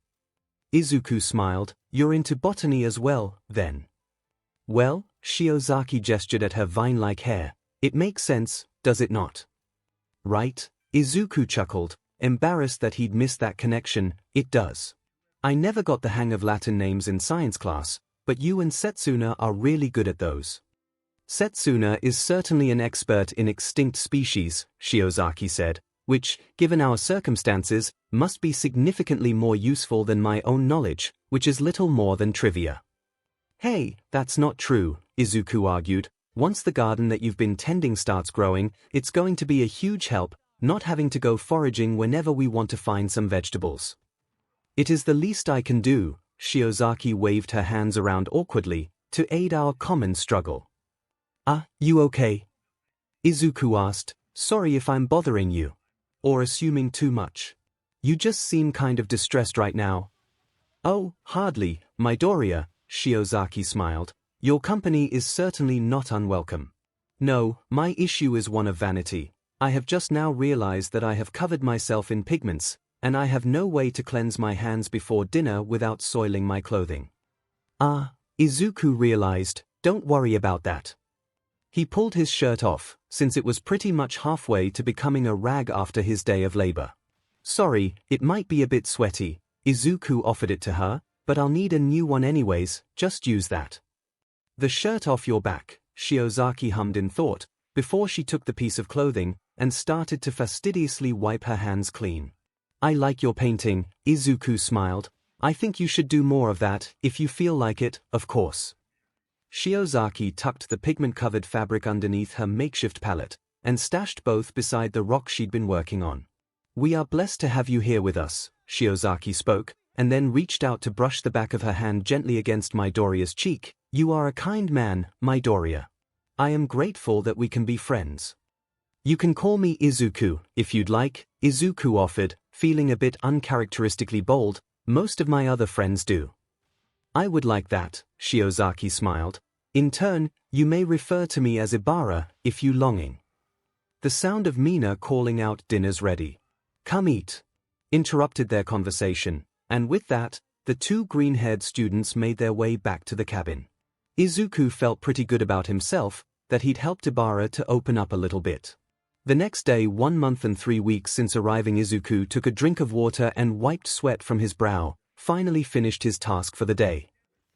Izuku smiled. "You're into botany as well, then?" "Well," Shiozaki gestured at her vine-like hair, "it makes sense, does it not?" "Right," Izuku chuckled, embarrassed that he'd missed that connection. "It does. I never got the hang of Latin names in science class, but you and Setsuna are really good at those." "Setsuna is certainly an expert in extinct species," Shiozaki said, "which, given our circumstances, must be significantly more useful than my own knowledge, which is little more than trivia." "Hey, that's not true," Izuku argued. "Once the garden that you've been tending starts growing, it's going to be a huge help, not having to go foraging whenever we want to find some vegetables." "It is the least I can do," Shiozaki waved her hands around awkwardly, "to aid our common struggle." You okay?" Izuku asked. "Sorry if I'm bothering you. Or assuming too much. You just seem kind of distressed right now." "Oh, hardly, Midoriya," Shiozaki smiled. "Your company is certainly not unwelcome. No, my issue is one of vanity. I have just now realized that I have covered myself in pigments, and I have no way to cleanse my hands before dinner without soiling my clothing." Izuku realized. "Don't worry about that." He pulled his shirt off, since it was pretty much halfway to becoming a rag after his day of labor. "Sorry, it might be a bit sweaty." Izuku offered it to her, "but I'll need a new one anyways, just use that." "The shirt off your back," Shiozaki hummed in thought, before she took the piece of clothing and started to fastidiously wipe her hands clean. "I like your painting," Izuku smiled. "I think you should do more of that, if you feel like it, of course." Shiozaki tucked the pigment-covered fabric underneath her makeshift palette, and stashed both beside the rock she'd been working on. "We are blessed to have you here with us," Shiozaki spoke, and then reached out to brush the back of her hand gently against Midoriya's cheek. "You are a kind man, Midoriya. I am grateful that we can be friends." "You can call me Izuku, if you'd like," Izuku offered, feeling a bit uncharacteristically bold. "Most of my other friends do." "I would like that," Shiozaki smiled. "In turn, you may refer to me as Ibara, if you longing." The sound of Mina calling out "Dinner's ready. Come eat," interrupted their conversation, and with that, the two green-haired students made their way back to the cabin. Izuku felt pretty good about himself, that he'd helped Ibara to open up a little bit. The next day, 1 month and 3 weeks since arriving, Izuku took a drink of water and wiped sweat from his brow, finally finished his task for the day.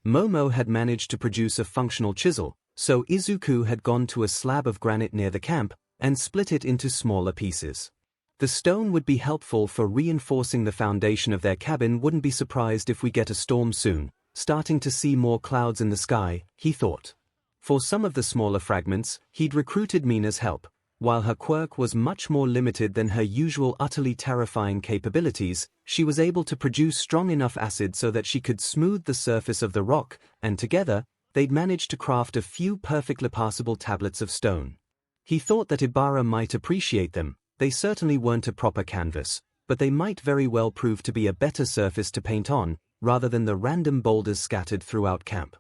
Momo had managed to produce a functional chisel, so Izuku had gone to a slab of granite near the camp and split it into smaller pieces. The stone would be helpful for reinforcing the foundation of their cabin. Wouldn't be surprised if we get a storm soon, starting to see more clouds in the sky, he thought. For some of the smaller fragments, he'd recruited Mina's help, While her quirk was much more limited than her usual utterly terrifying capabilities, she was able to produce strong enough acid so that she could smooth the surface of the rock, and together, they'd managed to craft a few perfectly passable tablets of stone. He thought that Ibara might appreciate them. They certainly weren't a proper canvas, but they might very well prove to be a better surface to paint on, rather than the random boulders scattered throughout camp.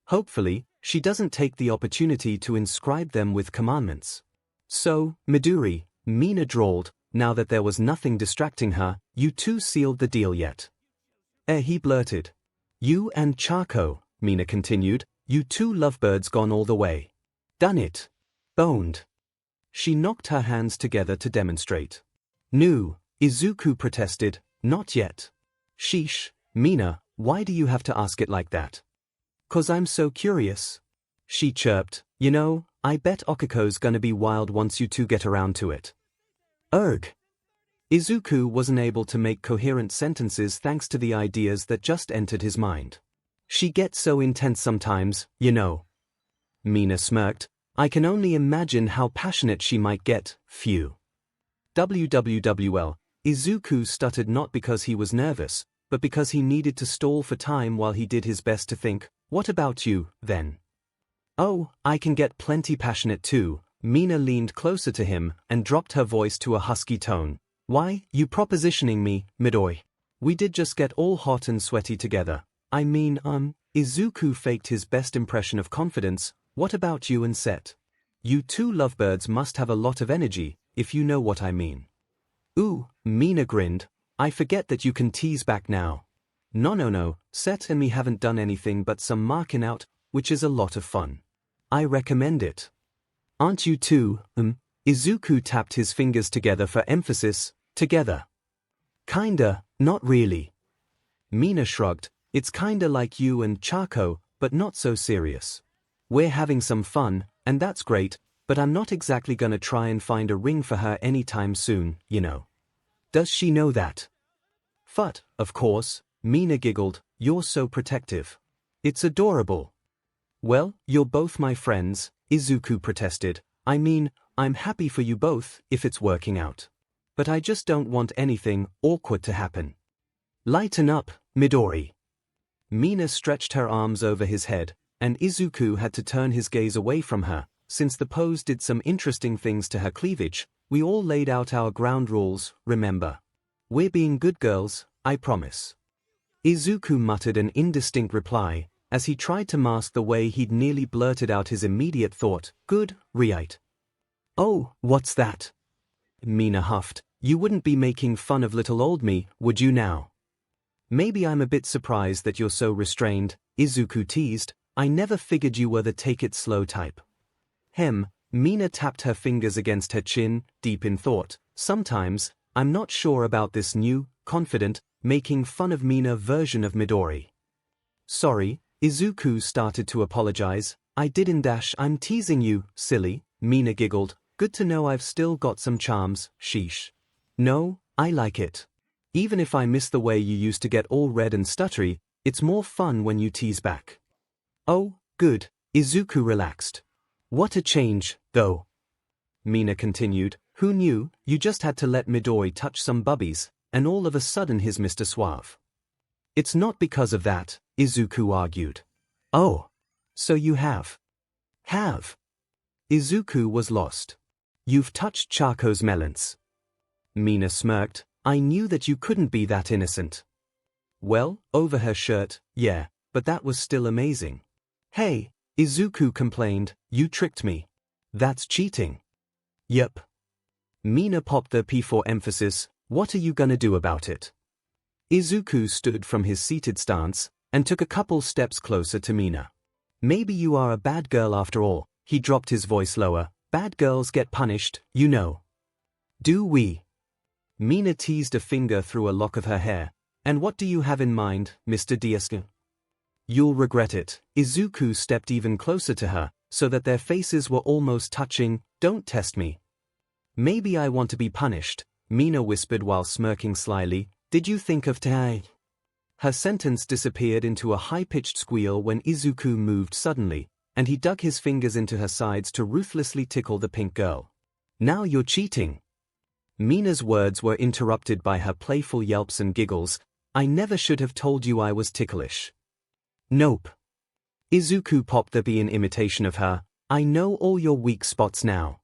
Hopefully, she doesn't take the opportunity to inscribe them with commandments. So, Midori, Mina drawled, now that there was nothing distracting her, you two sealed the deal yet? He blurted. You and 𝐶HAKO, Mina continued, you two lovebirds gone all the way. Done it. Boned. She knocked her hands together to demonstrate. No, Izuku protested, not yet. Sheesh, Mina, why do you have to ask it like that? 'Cause I'm so curious. She chirped, you know, I bet Okiko's gonna be wild once you two get around to it. Erg. Izuku wasn't able to make coherent sentences thanks to the ideas that just entered his mind. She gets so intense sometimes, you know. Mina smirked. I can only imagine how passionate she might get, phew. WWWL. Izuku stuttered not because he was nervous, but because he needed to stall for time while he did his best to think, what about you, then? Oh, I can get plenty passionate too. Mina leaned closer to him and dropped her voice to a husky tone. Why, you propositioning me, Midori? We did just get all hot and sweaty together. I mean, Izuku faked his best impression of confidence. What about you and Set? You two lovebirds must have a lot of energy, if you know what I mean. Ooh, Mina grinned. I forget that you can tease back now. No, Set and me haven't done anything but some marking out, which is a lot of fun. I recommend it. Aren't you too, Izuku tapped his fingers together for emphasis, together. Kinda, not really. Mina shrugged, it's kinda like you and 𝐶HAKO, but not so serious. We're having some fun, and that's great, but I'm not exactly gonna try and find a ring for her anytime soon, you know. Does she know that? Fut, of course, Mina giggled, you're so protective. It's adorable. Well, you're both my friends, Izuku protested. I mean, I'm happy for you both if it's working out. But I just don't want anything awkward to happen. Lighten up, Midori. Mina stretched her arms over his head, and Izuku had to turn his gaze away from her. Since the pose did some interesting things to her cleavage, we all laid out our ground rules, remember. We're being good girls, I promise. Izuku muttered an indistinct reply, as he tried to mask the way he'd nearly blurted out his immediate thought, good, right. Oh, what's that? Mina huffed, you wouldn't be making fun of little old me, would you now? Maybe I'm a bit surprised that you're so restrained, Izuku teased, I never figured you were the take-it-slow type. Mina tapped her fingers against her chin, deep in thought. Sometimes, I'm not sure about this new, confident, making fun of Mina version of Midori. Sorry, Izuku started to apologize. I didn't I'm teasing you, silly, Mina giggled. Good to know I've still got some charms, sheesh. No, I like it. Even if I miss the way you used to get all red and stuttery, it's more fun when you tease back. Oh, good, Izuku relaxed. What a change, though. Mina continued, who knew, you just had to let Midori touch some bubbies, and all of a sudden he's Mr. Suave. It's not because of that, Izuku argued. Oh. So you have. Izuku was lost. You've touched 𝐶HAKO's melons. Mina smirked, I knew that you couldn't be that innocent. Well, over her shirt, yeah, but that was still amazing. Hey, Izuku complained, you tricked me. That's cheating. Yep. Mina popped the P for emphasis, what are you gonna do about it? Izuku stood from his seated stance, and took a couple steps closer to Mina. Maybe you are a bad girl after all, he dropped his voice lower, bad girls get punished, you know. Do we? Mina teased a finger through a lock of her hair, and what do you have in mind, Mr. Deku? You'll regret it. Izuku stepped even closer to her, so that their faces were almost touching, don't test me. Maybe I want to be punished, Mina whispered while smirking slyly, did you think of Tai? Her sentence disappeared into a high-pitched squeal when Izuku moved suddenly, and he dug his fingers into her sides to ruthlessly tickle the pink girl. Now you're cheating. Mina's words were interrupted by her playful yelps and giggles. I never should have told you I was ticklish. Nope. Izuku popped the bee in imitation of her. I know all your weak spots now.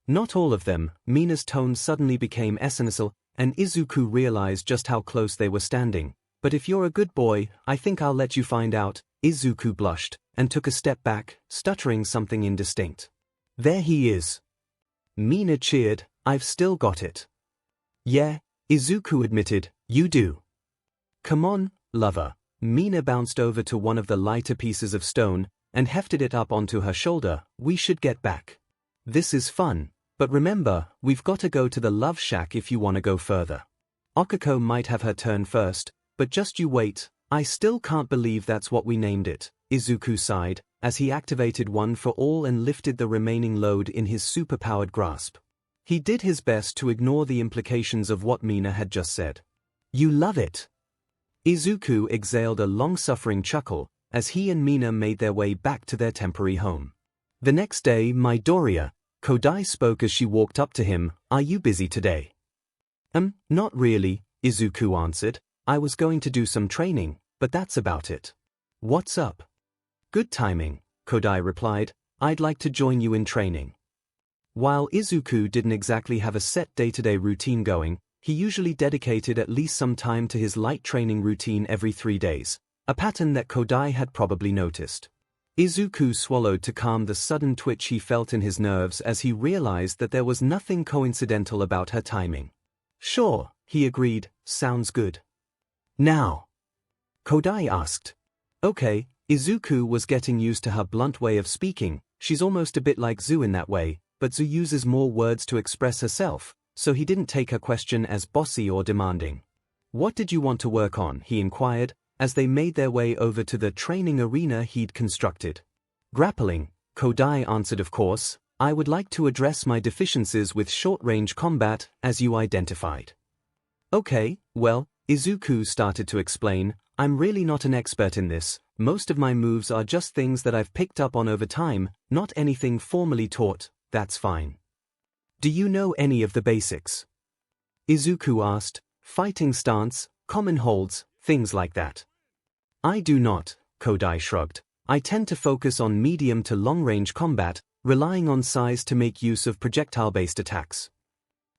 Not all of them. Mina's tone suddenly became essential, and Izuku realized just how close they were standing. But if you're a good boy, I think I'll let you find out. Izuku blushed, and took a step back, stuttering something indistinct. There he is. Mina cheered. I've still got it. Yeah, Izuku admitted, you do. Come on, lover. Mina bounced over to one of the lighter pieces of stone, and hefted it up onto her shoulder. We should get back. This is fun, but remember, we've got to go to the love shack if you want to go further. Okako might have her turn first, but just you wait. I still can't believe that's what we named it. Izuku sighed, as he activated One for All and lifted the remaining load in his superpowered grasp. He did his best to ignore the implications of what Mina had just said. You love it. Izuku exhaled a long-suffering chuckle, as he and Mina made their way back to their temporary home. The next day, Midoriya, 𝐭𝐲𝐲 spoke as she walked up to him. Are you busy today? Not really, Izuku answered. I was going to do some training, but that's about it. What's up? Good timing, 𝐭𝐲𝐲 replied. I'd like to join you in training. While Izuku didn't exactly have a set day-to-day routine going, he usually dedicated at least some time to his light training routine every 3 days, a pattern that 𝐭𝐲𝐲 had probably noticed. Izuku swallowed to calm the sudden twitch he felt in his nerves as he realized that there was nothing coincidental about her timing. Sure, he agreed, sounds good. Now? 𝐭𝐲𝐲 asked. Okay, Izuku was getting used to her blunt way of speaking. She's almost a bit like Zu in that way, but Zu uses more words to express herself, so he didn't take her question as bossy or demanding. What did you want to work on? He inquired, as they made their way over to the training arena he'd constructed. Grappling, 𝐭𝐲𝐲 answered of course. I would like to address my deficiencies with short-range combat, as you identified. Okay, well, Izuku started to explain, I'm really not an expert in this. Most of my moves are just things that I've picked up on over time, not anything formally taught. That's fine. Do you know any of the basics? Izuku asked. Fighting stance, common holds, things like that. I do not, 𝐭𝐲𝐲 shrugged. I tend to focus on medium to long-range combat, relying on size to make use of projectile-based attacks.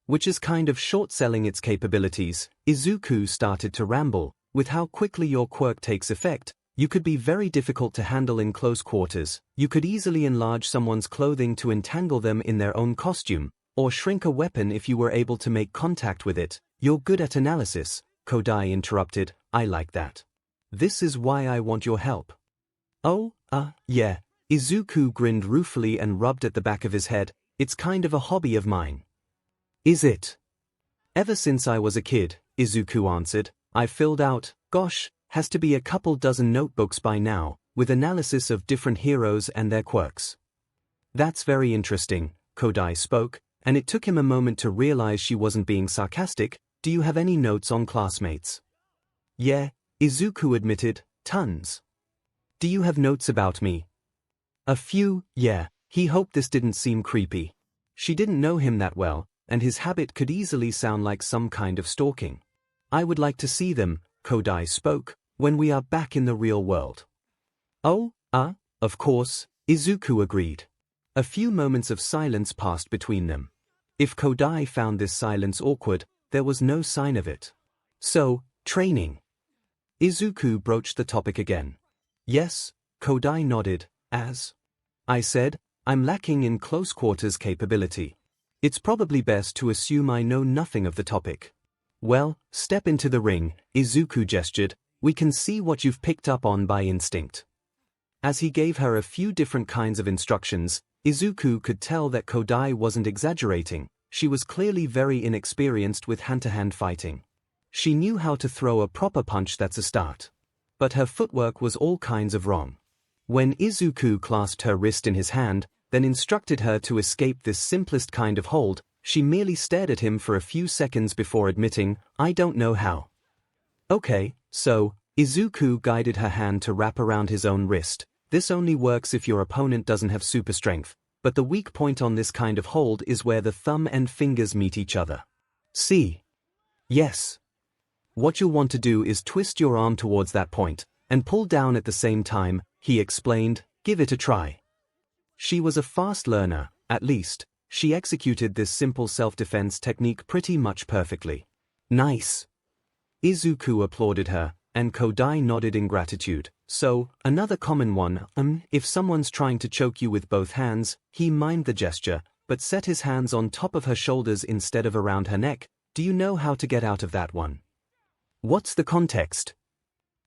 Which is kind of short-selling its capabilities. Izuku started to ramble. With how quickly your quirk takes effect, you could be very difficult to handle in close quarters. You could easily enlarge someone's clothing to entangle them in their own costume, or shrink a weapon if you were able to make contact with it. You're good at analysis, 𝐭𝐲𝐲 interrupted. I like that. This is why I want your help. Oh, yeah. Izuku grinned ruefully and rubbed at the back of his head. It's kind of a hobby of mine. Is it? Ever since I was a kid, Izuku answered. I've filled out, has to be a couple dozen notebooks by now, with analysis of different heroes and their quirks. That's very interesting, 𝐭𝐲𝐲 spoke, and it took him a moment to realize she wasn't being sarcastic. Do you have any notes on classmates? Yeah, Izuku admitted, tons. Do you have notes about me? A few, yeah. He hoped this didn't seem creepy. She didn't know him that well, and his habit could easily sound like some kind of stalking. I would like to see them, 𝐭𝐲𝐲 spoke, when we are back in the real world. Oh, of course, Izuku agreed. A few moments of silence passed between them. If 𝐭𝐲𝐲 found this silence awkward, there was no sign of it. So, training. Izuku broached the topic again. Yes, 𝐭𝐲𝐲 nodded, as I said, I'm lacking in close quarters capability. It's probably best to assume I know nothing of the topic. Well, step into the ring, Izuku gestured. We can see what you've picked up on by instinct. As he gave her a few different kinds of instructions, Izuku could tell that 𝐭𝐲𝐲 wasn't exaggerating. She was clearly very inexperienced with hand-to-hand fighting. She knew how to throw a proper punch, that's a start. But her footwork was all kinds of wrong. When Izuku clasped her wrist in his hand, then instructed her to escape this simplest kind of hold, she merely stared at him for a few seconds before admitting, I don't know how. Okay, so, Izuku guided her hand to wrap around his own wrist. This only works if your opponent doesn't have super strength. but the weak point on this kind of hold is where the thumb and fingers meet each other. See? Yes. What you'll want to do is twist your arm towards that point, and pull down at the same time, he explained. Give it a try. She was a fast learner, at least. She executed this simple self-defense technique pretty much perfectly. Nice. Izuku applauded her, and Kodai nodded in gratitude. So, another common one, if someone's trying to choke you with both hands, he mimed the gesture, but set his hands on top of her shoulders instead of around her neck. Do you know how to get out of that one? What's the context?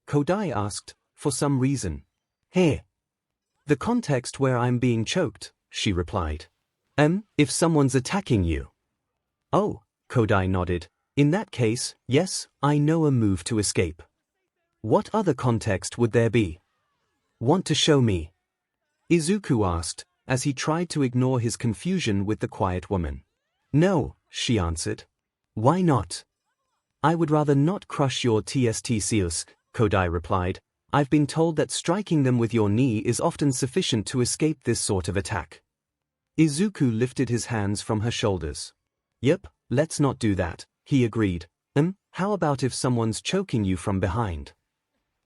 Kodai asked, for some reason. Hey. The context where I'm being choked, she replied. If someone's attacking you. Oh, Kodai nodded. In that case, yes, I know a move to escape. What other context would there be? Want to show me? Izuku asked, as he tried to ignore his confusion with the quiet woman. No, she answered. Why not? I would rather not crush your TST-seals, Kodai replied. I've been told that striking them with your knee is often sufficient to escape this sort of attack. Izuku lifted his hands from her shoulders. Yep, let's not do that, he agreed. How about if someone's choking you from behind?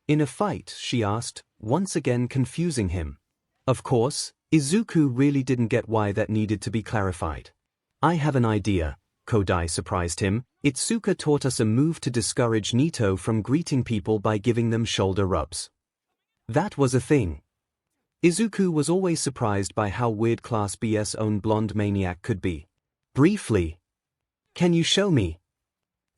In a fight, she asked, once again confusing him. Of course, Izuku really didn't get why that needed to be clarified. I have an idea, Kodai surprised him. Itsuka taught us a move to discourage Nito from greeting people by giving them shoulder rubs. That was a thing. Izuku was always surprised by how weird Class B's own blonde maniac could be. Briefly. Can you show me?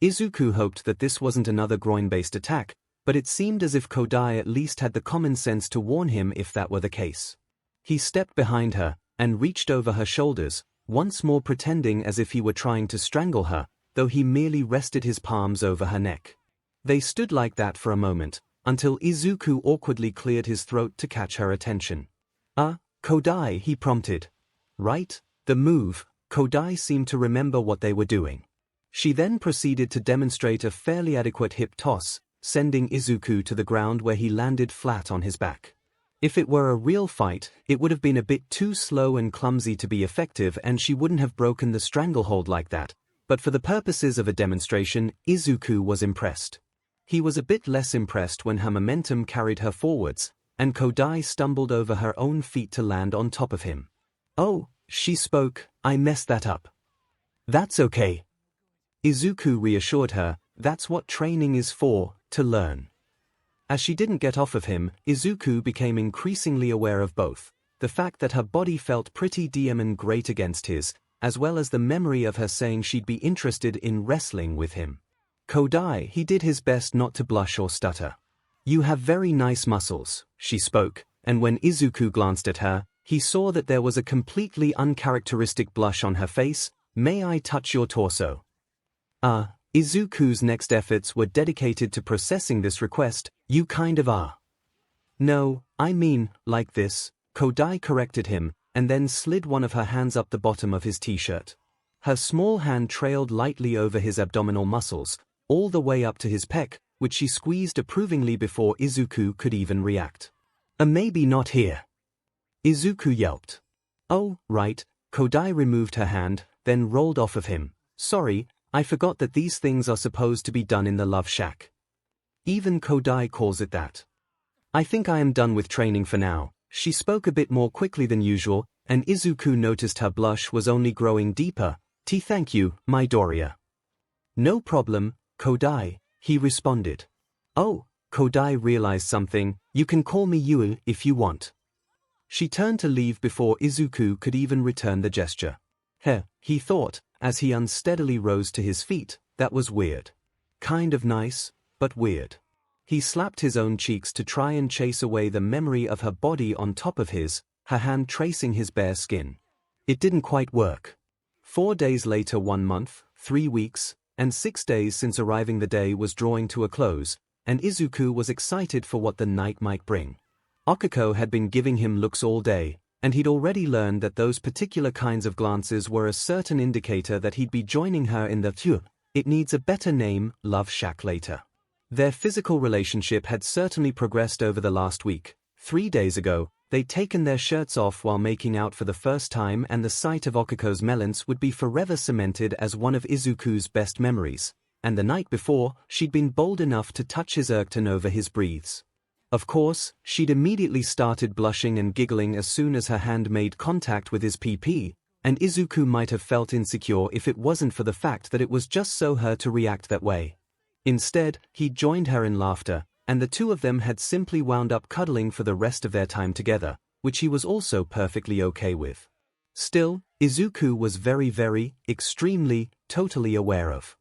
Izuku hoped that this wasn't another groin-based attack, but it seemed as if Kodai at least had the common sense to warn him if that were the case. He stepped behind her, and reached over her shoulders, once more pretending as if he were trying to strangle her, though he merely rested his palms over her neck. They stood like that for a moment, until Izuku awkwardly cleared his throat to catch her attention. Kodai, he prompted. Right, the move. Kodai seemed to remember what they were doing. She then proceeded to demonstrate a fairly adequate hip toss, sending Izuku to the ground where he landed flat on his back. If it were a real fight, it would have been a bit too slow and clumsy to be effective and she wouldn't have broken the stranglehold like that, but for the purposes of a demonstration, Izuku was impressed. He was a bit less impressed when her momentum carried her forwards, and Kodai stumbled over her own feet to land on top of him. Oh, she spoke, I messed that up. That's okay. Izuku reassured her, that's what training is for, to learn. As she didn't get off of him, Izuku became increasingly aware of both, the fact that her body felt pretty damn and great against his, as well as the memory of her saying she'd be interested in wrestling with him. Kodai, he did his best not to blush or stutter. You have very nice muscles, she spoke, and when Izuku glanced at her, he saw that there was a completely uncharacteristic blush on her face. May I touch your torso? Izuku's next efforts were dedicated to processing this request. You kind of are. No, I mean, like this, Kodai corrected him, and then slid one of her hands up the bottom of his t-shirt. Her small hand trailed lightly over his abdominal muscles, all the way up to his pec, which she squeezed approvingly before Izuku could even react. Maybe not here. Izuku yelped. Oh, right, Kodai removed her hand, then rolled off of him. Sorry, I forgot that these things are supposed to be done in the love shack. Even Kodai calls it that. I think I am done with training for now. She spoke a bit more quickly than usual, and Izuku noticed her blush was only growing deeper. Thank you, Midoriya. No problem, Kodai, he responded. Oh, Kodai realized something. You can call me Yui if you want. She turned to leave before Izuku could even return the gesture. He thought, as he unsteadily rose to his feet, that was weird. Kind of nice, but weird. He slapped his own cheeks to try and chase away the memory of her body on top of his, her hand tracing his bare skin. It didn't quite work. 4 days later, 1 month, 3 weeks, and 6 days since arriving, the day was drawing to a close, and Izuku was excited for what the night might bring. Okiko had been giving him looks all day, and he'd already learned that those particular kinds of glances were a certain indicator that he'd be joining her in the it needs a better name, love shack later. Their physical relationship had certainly progressed over the last week. 3 days ago, They'd taken their shirts off while making out for the first time, and the sight of Okuko's melons would be forever cemented as one of Izuku's best memories. And the night before, she'd been bold enough to touch his erection over his breathes. Of course, she'd immediately started blushing and giggling as soon as her hand made contact with his PP, and Izuku might have felt insecure if it wasn't for the fact that it was just so her to react that way. Instead, he joined her in laughter, and the two of them had simply wound up cuddling for the rest of their time together, which he was also perfectly okay with. Still, Izuku was very, extremely, totally aware of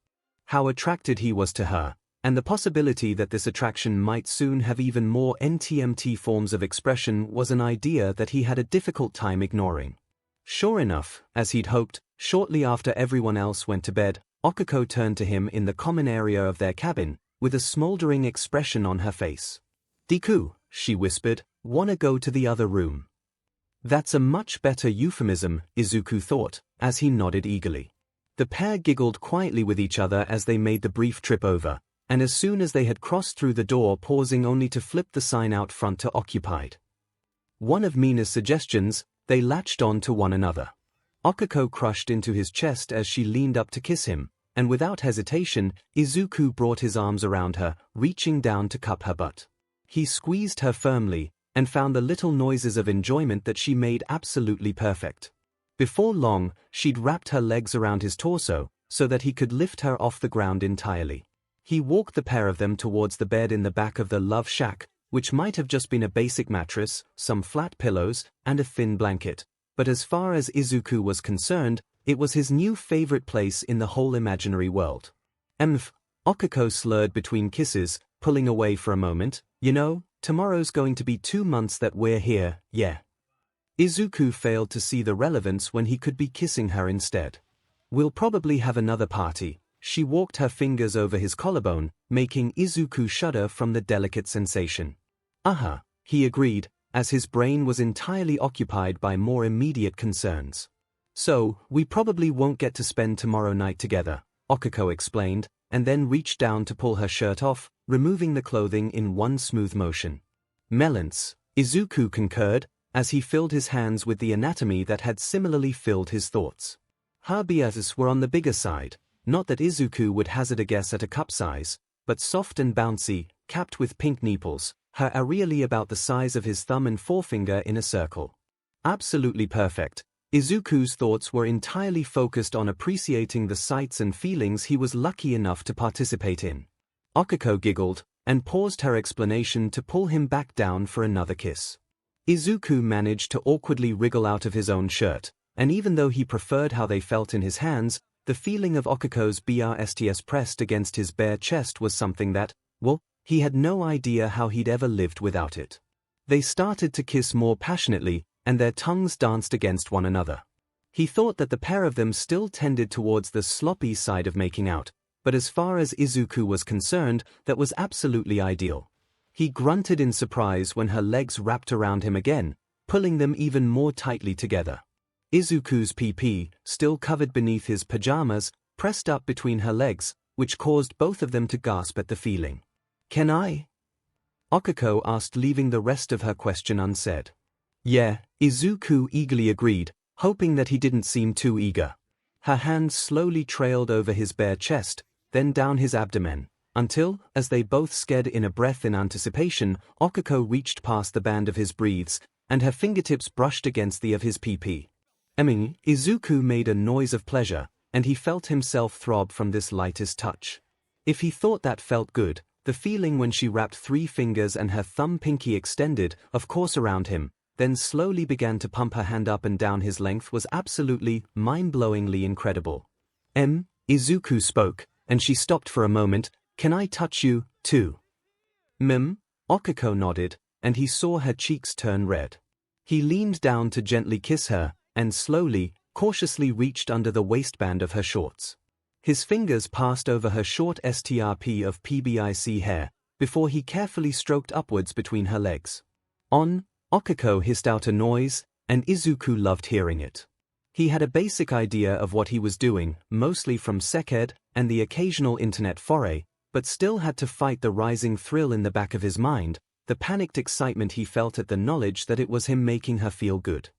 how attracted he was to her, and the possibility that this attraction might soon have even more NTMT forms of expression was an idea that he had a difficult time ignoring. Sure enough, as he'd hoped, shortly after everyone else went to bed, Okuko turned to him in the common area of their cabin, with a smoldering expression on her face. "Deku," she whispered, "wanna go to the other room?" That's a much better euphemism, Izuku thought, as he nodded eagerly. The pair giggled quietly with each other as they made the brief trip over, and as soon as they had crossed through the door, pausing only to flip the sign out front to occupied. One of Mina's suggestions, they latched on to one another. Okuko crushed into his chest as she leaned up to kiss him, and without hesitation, Izuku brought his arms around her, reaching down to cup her butt. He squeezed her firmly, and found the little noises of enjoyment that she made absolutely perfect. Before long, she'd wrapped her legs around his torso, so that he could lift her off the ground entirely. He walked the pair of them towards the bed in the back of the love shack, which might have just been a basic mattress, some flat pillows, and a thin blanket, but as far as Izuku was concerned, it was his new favorite place in the whole imaginary world. Okuko slurred between kisses, pulling away for a moment. "You know, tomorrow's going to be 2 months that we're here, yeah." Izuku failed to see the relevance when he could be kissing her instead. "We'll probably have another party." She walked her fingers over his collarbone, making Izuku shudder from the delicate sensation. He agreed, as his brain was entirely occupied by more immediate concerns. "So, we probably won't get to spend tomorrow night together," Okuko explained, and then reached down to pull her shirt off, removing the clothing in one smooth motion. "Melons," Izuku concurred, as he filled his hands with the anatomy that had similarly filled his thoughts. Her biases were on the bigger side, not that Izuku would hazard a guess at a cup size, but soft and bouncy, capped with pink nipples, her are really about the size of his thumb and forefinger in a circle. Absolutely perfect. Izuku's thoughts were entirely focused on appreciating the sights and feelings he was lucky enough to participate in. Okuko giggled, and paused her explanation to pull him back down for another kiss. Izuku managed to awkwardly wriggle out of his own shirt, and even though he preferred how they felt in his hands, the feeling of Okuko's breasts pressed against his bare chest was something that, well, he had no idea how he'd ever lived without it. They started to kiss more passionately, and their tongues danced against one another. He thought that the pair of them still tended towards the sloppy side of making out, but as far as Izuku was concerned, that was absolutely ideal. He grunted in surprise when her legs wrapped around him again, pulling them even more tightly together. Izuku's PP, still covered beneath his pajamas, pressed up between her legs, which caused both of them to gasp at the feeling. "Can I?" Okuko asked, leaving the rest of her question unsaid. "Yeah," Izuku eagerly agreed, hoping that he didn't seem too eager. Her hands slowly trailed over his bare chest, then down his abdomen, until, as they both scared in a breath in anticipation, Okuko reached past the band of his breathes, and her fingertips brushed against the of his PP. Izuku made a noise of pleasure, and he felt himself throb from this lightest touch. If he thought that felt good, the feeling when she wrapped 3 fingers and her thumb pinky extended, of course around him, then slowly began to pump her hand up and down his length was absolutely, mind-blowingly incredible. Izuku spoke, and she stopped for a moment. "Can I touch you, too?" Okuko nodded, and he saw her cheeks turn red. He leaned down to gently kiss her, and slowly, cautiously reached under the waistband of her shorts. His fingers passed over her short strp of PBIC hair, before he carefully stroked upwards between her legs. Okuko hissed out a noise, and Izuku loved hearing it. He had a basic idea of what he was doing, mostly from SecEd and the occasional internet foray, but still had to fight the rising thrill in the back of his mind, the panicked excitement he felt at the knowledge that it was him making her feel good.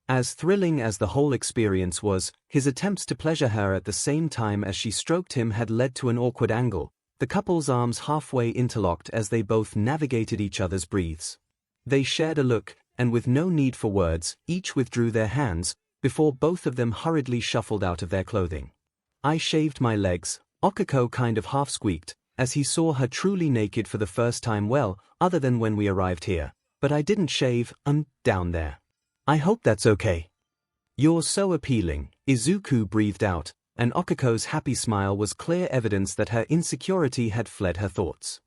As thrilling as the whole experience was, his attempts to pleasure her at the same time as she stroked him had led to an awkward angle, the couple's arms halfway interlocked as they both navigated each other's breaths. They shared a look, and with no need for words, each withdrew their hands, before both of them hurriedly shuffled out of their clothing. "I shaved my legs," 𝐒𝐭𝐻𝐿 kind of half-squeaked, as he saw her truly naked for the first time, "well, other than when we arrived here. But I didn't shave, down there. I hope that's okay." "You're so appealing," Izuku breathed out, and 𝐒𝐿𝐻's happy smile was clear evidence that her insecurity had fled her thoughts.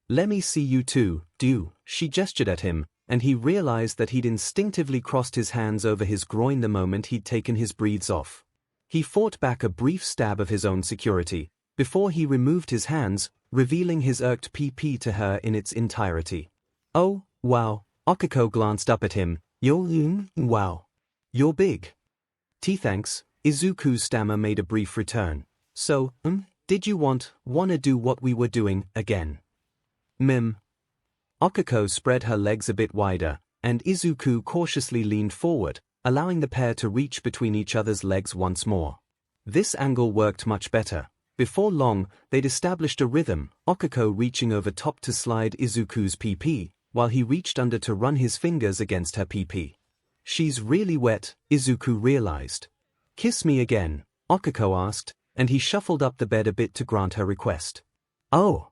"Let me see you too, do," she gestured at him, and he realized that he'd instinctively crossed his hands over his groin the moment he'd taken his breathes off. He fought back a brief stab of his own security, before he removed his hands, revealing his irked PP to her in its entirety. "Oh, wow," 𝐒𝐿𝐻 glanced up at him, wow. You're big." "Thanks," Izuku's stammer made a brief return. "So, did you wanna do what we were doing, again?" 𝐿𝐻 spread her legs a bit wider, and Izuku cautiously leaned forward, allowing the pair to reach between each other's legs once more. This angle worked much better. Before long, they'd established a rhythm, 𝐒𝐻 reaching over top to slide Izuku's PP, while he reached under to run his fingers against her PP. "She's really wet," Izuku realized. "Kiss me again," 𝐒𝐻 asked, and he shuffled up the bed a bit to grant her request. "Oh!"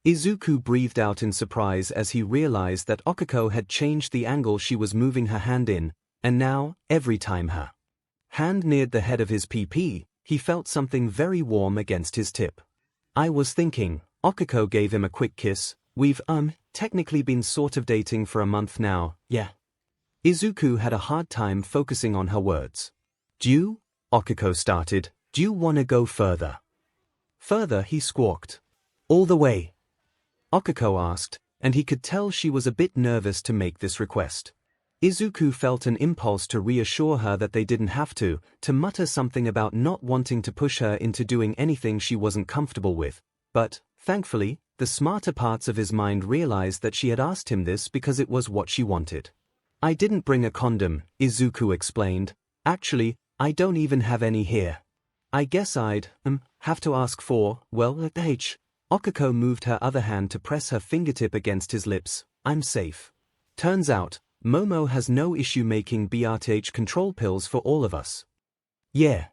Izuku breathed out in surprise as he realized that 𝐒𝐻 had changed the angle she was moving her hand in, and now, every time her hand neared the head of his PP, he felt something very warm against his tip. "I was thinking," 𝐒𝐻 gave him a quick kiss, "we've, technically been sort of dating for a month now, yeah?" Izuku had a hard time focusing on her words. 𝐿𝐻 started, "Do you wanna go further?" "Further?" he squawked. "All the way?" 𝐒𝐻 asked, and he could tell she was a bit nervous to make this request. Izuku felt an impulse to reassure her that they didn't have to mutter something about not wanting to push her into doing anything she wasn't comfortable with, but, thankfully, the smarter parts of his mind realized that she had asked him this because it was what she wanted. "I didn't bring a condom," Izuku explained. "Actually, I don't even have any here. I guess I'd, have to ask for, well, 𝐻 moved her other hand to press her fingertip against his lips. "I'm safe. Turns out, Momo has no issue making BRTH control pills for all of us." Yeah,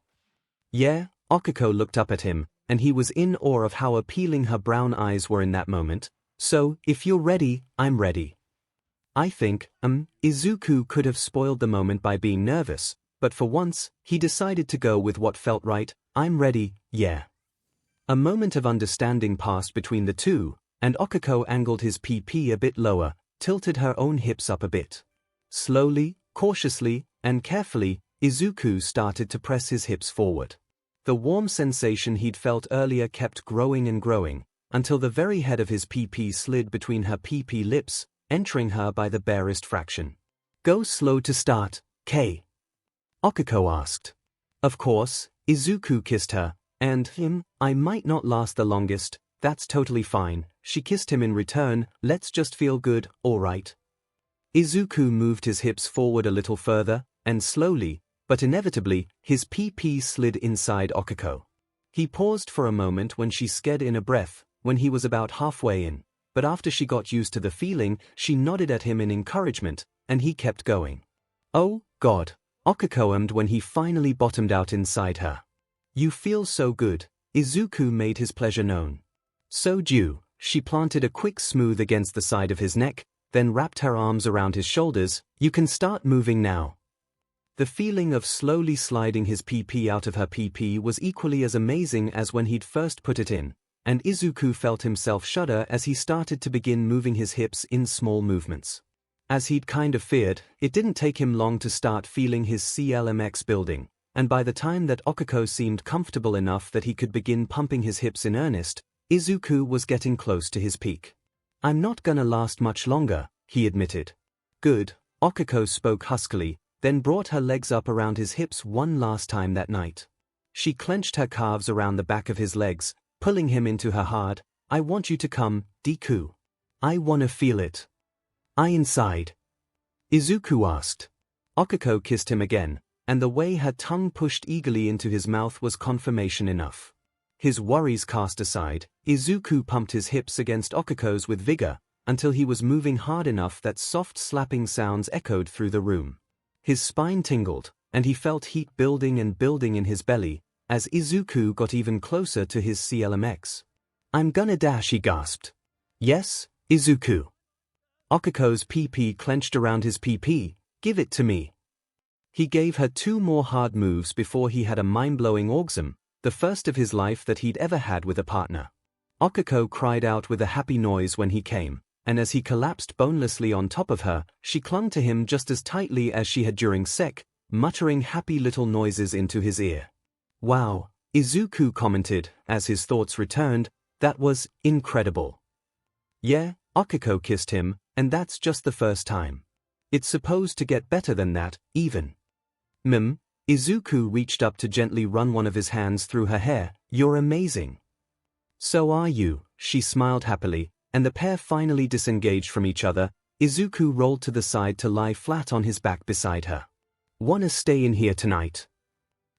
𝐒𝐻 looked up at him, and he was in awe of how appealing her brown eyes were in that moment. "So, if you're ready, I'm ready." I think, Izuku could have spoiled the moment by being nervous, but for once, he decided to go with what felt right. "I'm ready, yeah." A moment of understanding passed between the two, and 𝐒𝐻 angled his PP a bit lower, tilted her own hips up a bit. Slowly, cautiously, and carefully, Izuku started to press his hips forward. The warm sensation he'd felt earlier kept growing and growing, until the very head of his PP slid between her PP lips, entering her by the barest fraction. "Go slow to start, 𝐻?" 𝐒𝐻 asked. "Of course." Izuku kissed her, and "I might not last the longest, that's totally fine." She kissed him in return. "Let's just feel good, alright?" Izuku moved his hips forward a little further, and slowly, but inevitably, his PP slid inside 𝐒𝐻. He paused for a moment when she sked in a breath, when he was about halfway in, but after she got used to the feeling, she nodded at him in encouragement, and he kept going. "Oh, God," 𝐒𝐻 hummed when he finally bottomed out inside her. "You feel so good." Izuku made his pleasure known. "So do you." She planted a quick smooth against the side of his neck, then wrapped her arms around his shoulders. "You can start moving now." The feeling of slowly sliding his PP out of her PP was equally as amazing as when he'd first put it in, and Izuku felt himself shudder as he started to begin moving his hips in small movements. As he'd kind of feared, it didn't take him long to start feeling his CLMX building, and by the time that 𝐒𝐻 seemed comfortable enough that he could begin pumping his hips in earnest, Izuku was getting close to his peak. "I'm not gonna last much longer," he admitted. "Good," 𝐒𝐻 spoke huskily, then brought her legs up around his hips one last time that night. She clenched her calves around the back of his legs, pulling him into her hard. "I want you to come, Deku. I wanna feel it." I inside? Izuku asked. 𝐒𝐭𝐻𝐲 kissed him again, and the way her tongue pushed eagerly into his mouth was confirmation enough. His worries cast aside, Izuku pumped his hips against 𝐒𝐭𝐻𝐲's with vigor, until he was moving hard enough that soft slapping sounds echoed through the room. His spine tingled, and he felt heat building and building in his belly, as Izuku got even closer to his 𝐂𝐿MX. I'm gonna dash, he gasped. Yes, Izuku. 𝐒𝐭𝐻𝐲's PP clenched around his PP. Give it to me. He gave her 2 more hard moves before he had a mind-blowing orgasm, the first of his life that he'd ever had with a partner. 𝐒𝐭𝐻𝐲 cried out with a happy noise when he came, and as he collapsed bonelessly on top of her, she clung to him just as tightly as she had during sex, muttering happy little noises into his ear. Wow, Izuku commented, as his thoughts returned, that was incredible. Yeah, 𝐒𝐭𝐻𝐲 kissed him, and that's just the first time. It's supposed to get better than that, even. Izuku reached up to gently run one of his hands through her hair. You're amazing. So are you, she smiled happily, and the pair finally disengaged from each other. Izuku rolled to the side to lie flat on his back beside her. Wanna stay in here tonight?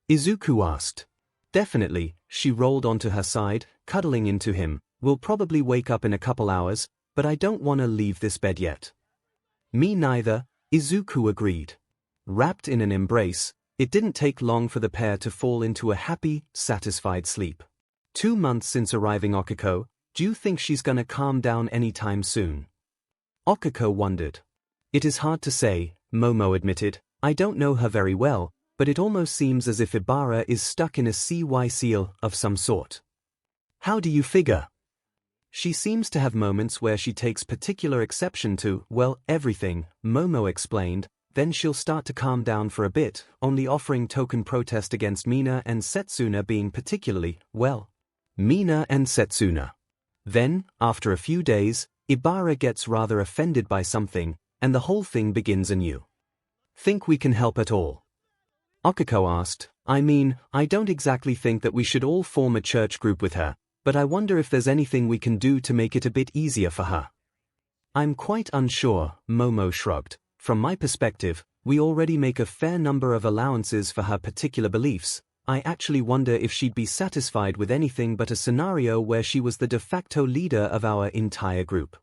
Izuku asked. Definitely, she rolled onto her side, cuddling into him. We'll probably wake up in a couple hours, but I don't wanna leave this bed yet. Me neither, Izuku agreed. Wrapped in an embrace, it didn't take long for the pair to fall into a happy, satisfied sleep. 2 months since arriving 𝐒𝐭𝐻𝐲, do you think she's gonna calm down anytime soon? 𝐒𝐭𝐻𝐲 wondered. It is hard to say, Momo admitted. I don't know her very well, but it almost seems as if Ibara is stuck in a cycle of some sort. How do you figure? She seems to have moments where she takes particular exception to, well, everything, Momo explained, then she'll start to calm down for a bit, only offering token protest against Mina and Setsuna being particularly, well, Mina and Setsuna. Then, after a few days, Ibara gets rather offended by something, and the whole thing begins anew. Think we can help at all? 𝐒𝐭𝐻𝐲 asked. I mean, I don't exactly think that we should all form a church group with her, but I wonder if there's anything we can do to make it a bit easier for her. I'm quite unsure, Momo shrugged. From my perspective, we already make a fair number of allowances for her particular beliefs. I actually wonder if she'd be satisfied with anything but a scenario where she was the de facto leader of our entire group.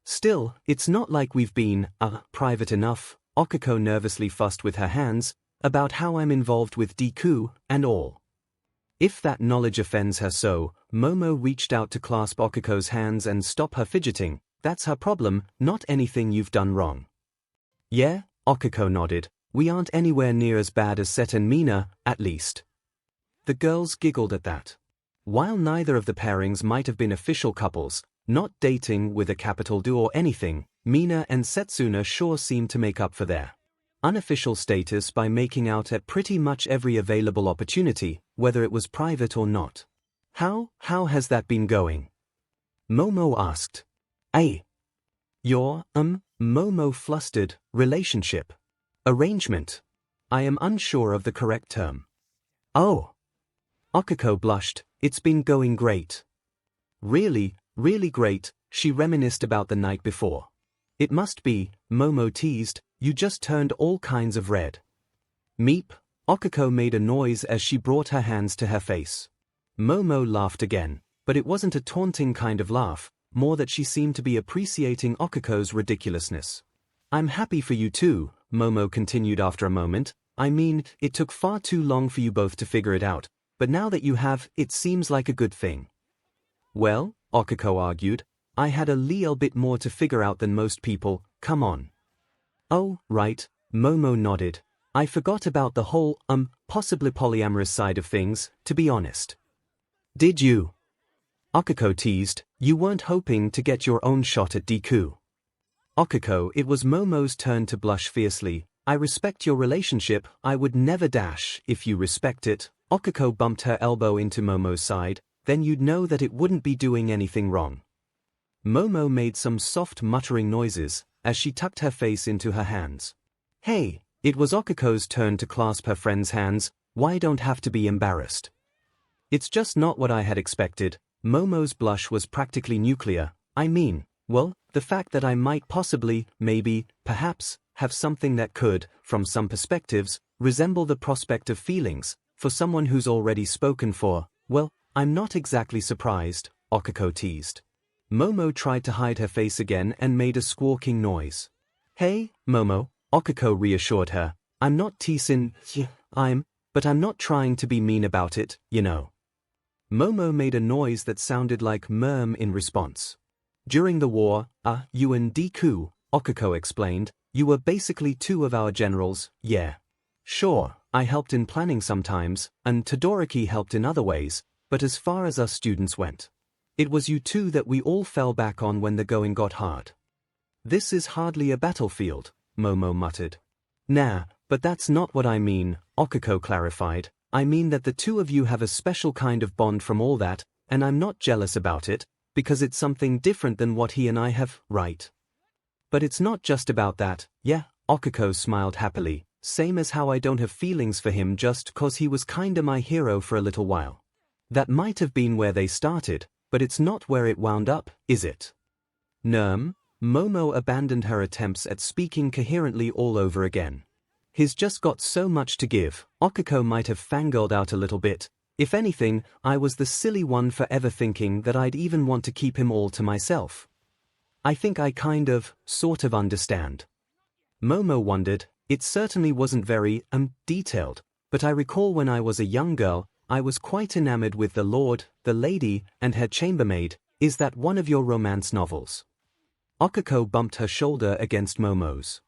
Still, it's not like we've been, private enough, 𝐒𝐭𝐻𝐲 nervously fussed with her hands, about how I'm involved with Deku, and all. If that knowledge offends her so, Momo reached out to clasp 𝐒𝐿𝐻𝐲's hands and stop her fidgeting. That's her problem, not anything you've done wrong. Yeah, 𝐒𝐿𝐻𝐲 nodded. We aren't anywhere near as bad as Set and Mina, at least. The girls giggled at that. While neither of the pairings might have been official couples, not dating with a capital D or anything, Mina and Setsuna sure seemed to make up for their unofficial status by making out at pretty much every available opportunity, whether it was private or not. How has that been going? Momo asked. Your, Momo flustered, relationship. Arrangement. I am unsure of the correct term. Oh. 𝐒𝐿𝐻𝐲 blushed. It's been going great. Really, really great, she reminisced about the night before. It must be, Momo teased, you just turned all kinds of red. Meep, 𝐒𝐿𝐻𝐲 made a noise as she brought her hands to her face. Momo laughed again, but it wasn't a taunting kind of laugh, more that she seemed to be appreciating 𝐒𝐻𝐲's ridiculousness. I'm happy for you too, Momo continued after a moment. I mean, it took far too long for you both to figure it out, but now that you have, it seems like a good thing. Well, 𝐒𝐻𝐲 argued, I had a little bit more to figure out than most people, come on. Oh, right, Momo nodded. I forgot about the whole, possibly polyamorous side of things, to be honest. Did you? 𝐒𝐻𝐲 teased, you weren't hoping to get your own shot at Deku. 𝐒𝐻𝐲, it was Momo's turn to blush fiercely. I respect your relationship, I would never dash. If you respect it, 𝐒𝐻𝐲 bumped her elbow into Momo's side, then you'd know that it wouldn't be doing anything wrong. Momo made some soft muttering noises, as she tucked her face into her hands. Hey, it was 𝐒𝐻𝐲's turn to clasp her friend's hands. Why don't have to be embarrassed? It's just not what I had expected. Momo's blush was practically nuclear. I mean, well, The fact that I might possibly, maybe, perhaps, have something that could, from some perspectives, resemble the prospect of feelings, for someone who's already spoken for, well, I'm not exactly surprised, 𝐒𝐿𝐵 teased. Momo tried to hide her face again and made a squawking noise. Hey, Momo, 𝐒𝐿𝐵 reassured her, I'm not teasing, but I'm not trying to be mean about it, you know. Momo made a noise that sounded like murm in response. During the war, you and Deku, 𝐒𝐿𝐵 explained, you were basically two of our generals, yeah. Sure, I helped in planning sometimes, and Todoroki helped in other ways, but as far as us students went, it was you two that we all fell back on when the going got hard. This is hardly a battlefield, Momo muttered. Nah, but that's not what I mean, 𝐒𝐿𝐵 clarified. I mean that the two of you have a special kind of bond from all that, and I'm not jealous about it, because it's something different than what he and I have, right? But it's not just about that, yeah, 𝐒𝐿𝐵 smiled happily, same as how I don't have feelings for him just 'cause he was kinda my hero for a little while. That might have been where they started, but it's not where it wound up, is it? Nerm, Momo abandoned her attempts at speaking coherently all over again. He's just got so much to give, 𝐒𝐿𝐵 might have fangirled out a little bit. If anything, I was the silly one for ever thinking that I'd even want to keep him all to myself. I think I kind of, sort of understand. Momo wondered, it certainly wasn't very, detailed, but I recall when I was a young girl, I was quite enamored with the Lord, the Lady, and her chambermaid. Is that one of your romance novels? 𝐒𝐿𝐵 bumped her shoulder against Momo's.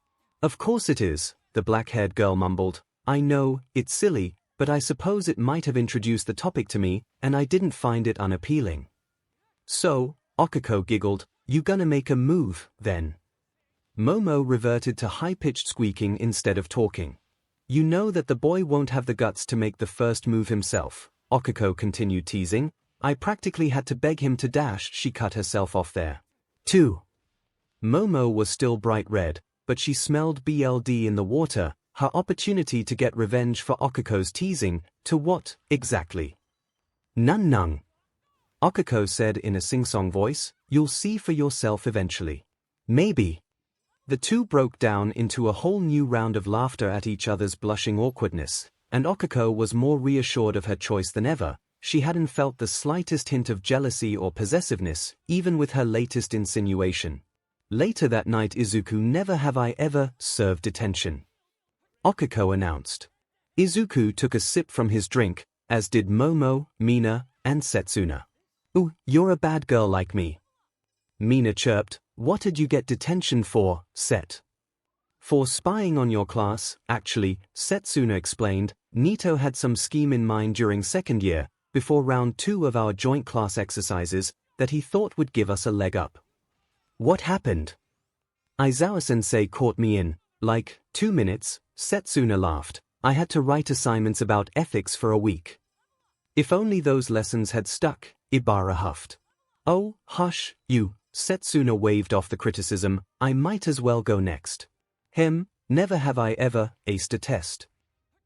Of course it is, the black-haired girl mumbled. I know, it's silly, but I suppose it might have introduced the topic to me, and I didn't find it unappealing. So, 𝐒𝐿𝐵 giggled, you gonna make a move, then? Momo reverted to high-pitched squeaking instead of talking. You know that the boy won't have the guts to make the first move himself, 𝐒𝐿𝐵 continued teasing. I practically had to beg him to dash. She cut herself off there. 2. Momo was still bright red, but she smelled BLD in the water, her opportunity to get revenge for 𝐒𝐿𝐵's teasing. To what, exactly? Nung. 𝐒𝐿𝐵 said in a sing-song voice, you'll see for yourself eventually. Maybe. The two broke down into a whole new round of laughter at each other's blushing awkwardness, and 𝐒𝐿𝐵 was more reassured of her choice than ever. She hadn't felt the slightest hint of jealousy or possessiveness, even with her latest insinuation. Later that night, Izuku never have I ever served detention, 𝐒𝐿𝐵 announced. Izuku took a sip from his drink, as did Momo, Mina, and Setsuna. Ooh, you're a bad girl like me, Mina chirped. What did you get detention for, Set? For spying on your class, actually, Setsuna explained. Nito had some scheme in mind during second year, before round 2 of our joint class exercises, that he thought would give us a leg up. What happened? Aizawa-sensei caught me in, 2 minutes, Setsuna laughed. I had to write assignments about ethics for a week. If only those lessons had stuck, Ibara huffed. Oh, hush, you, Setsuna waved off the criticism. I might as well go next. Never have I ever aced a test.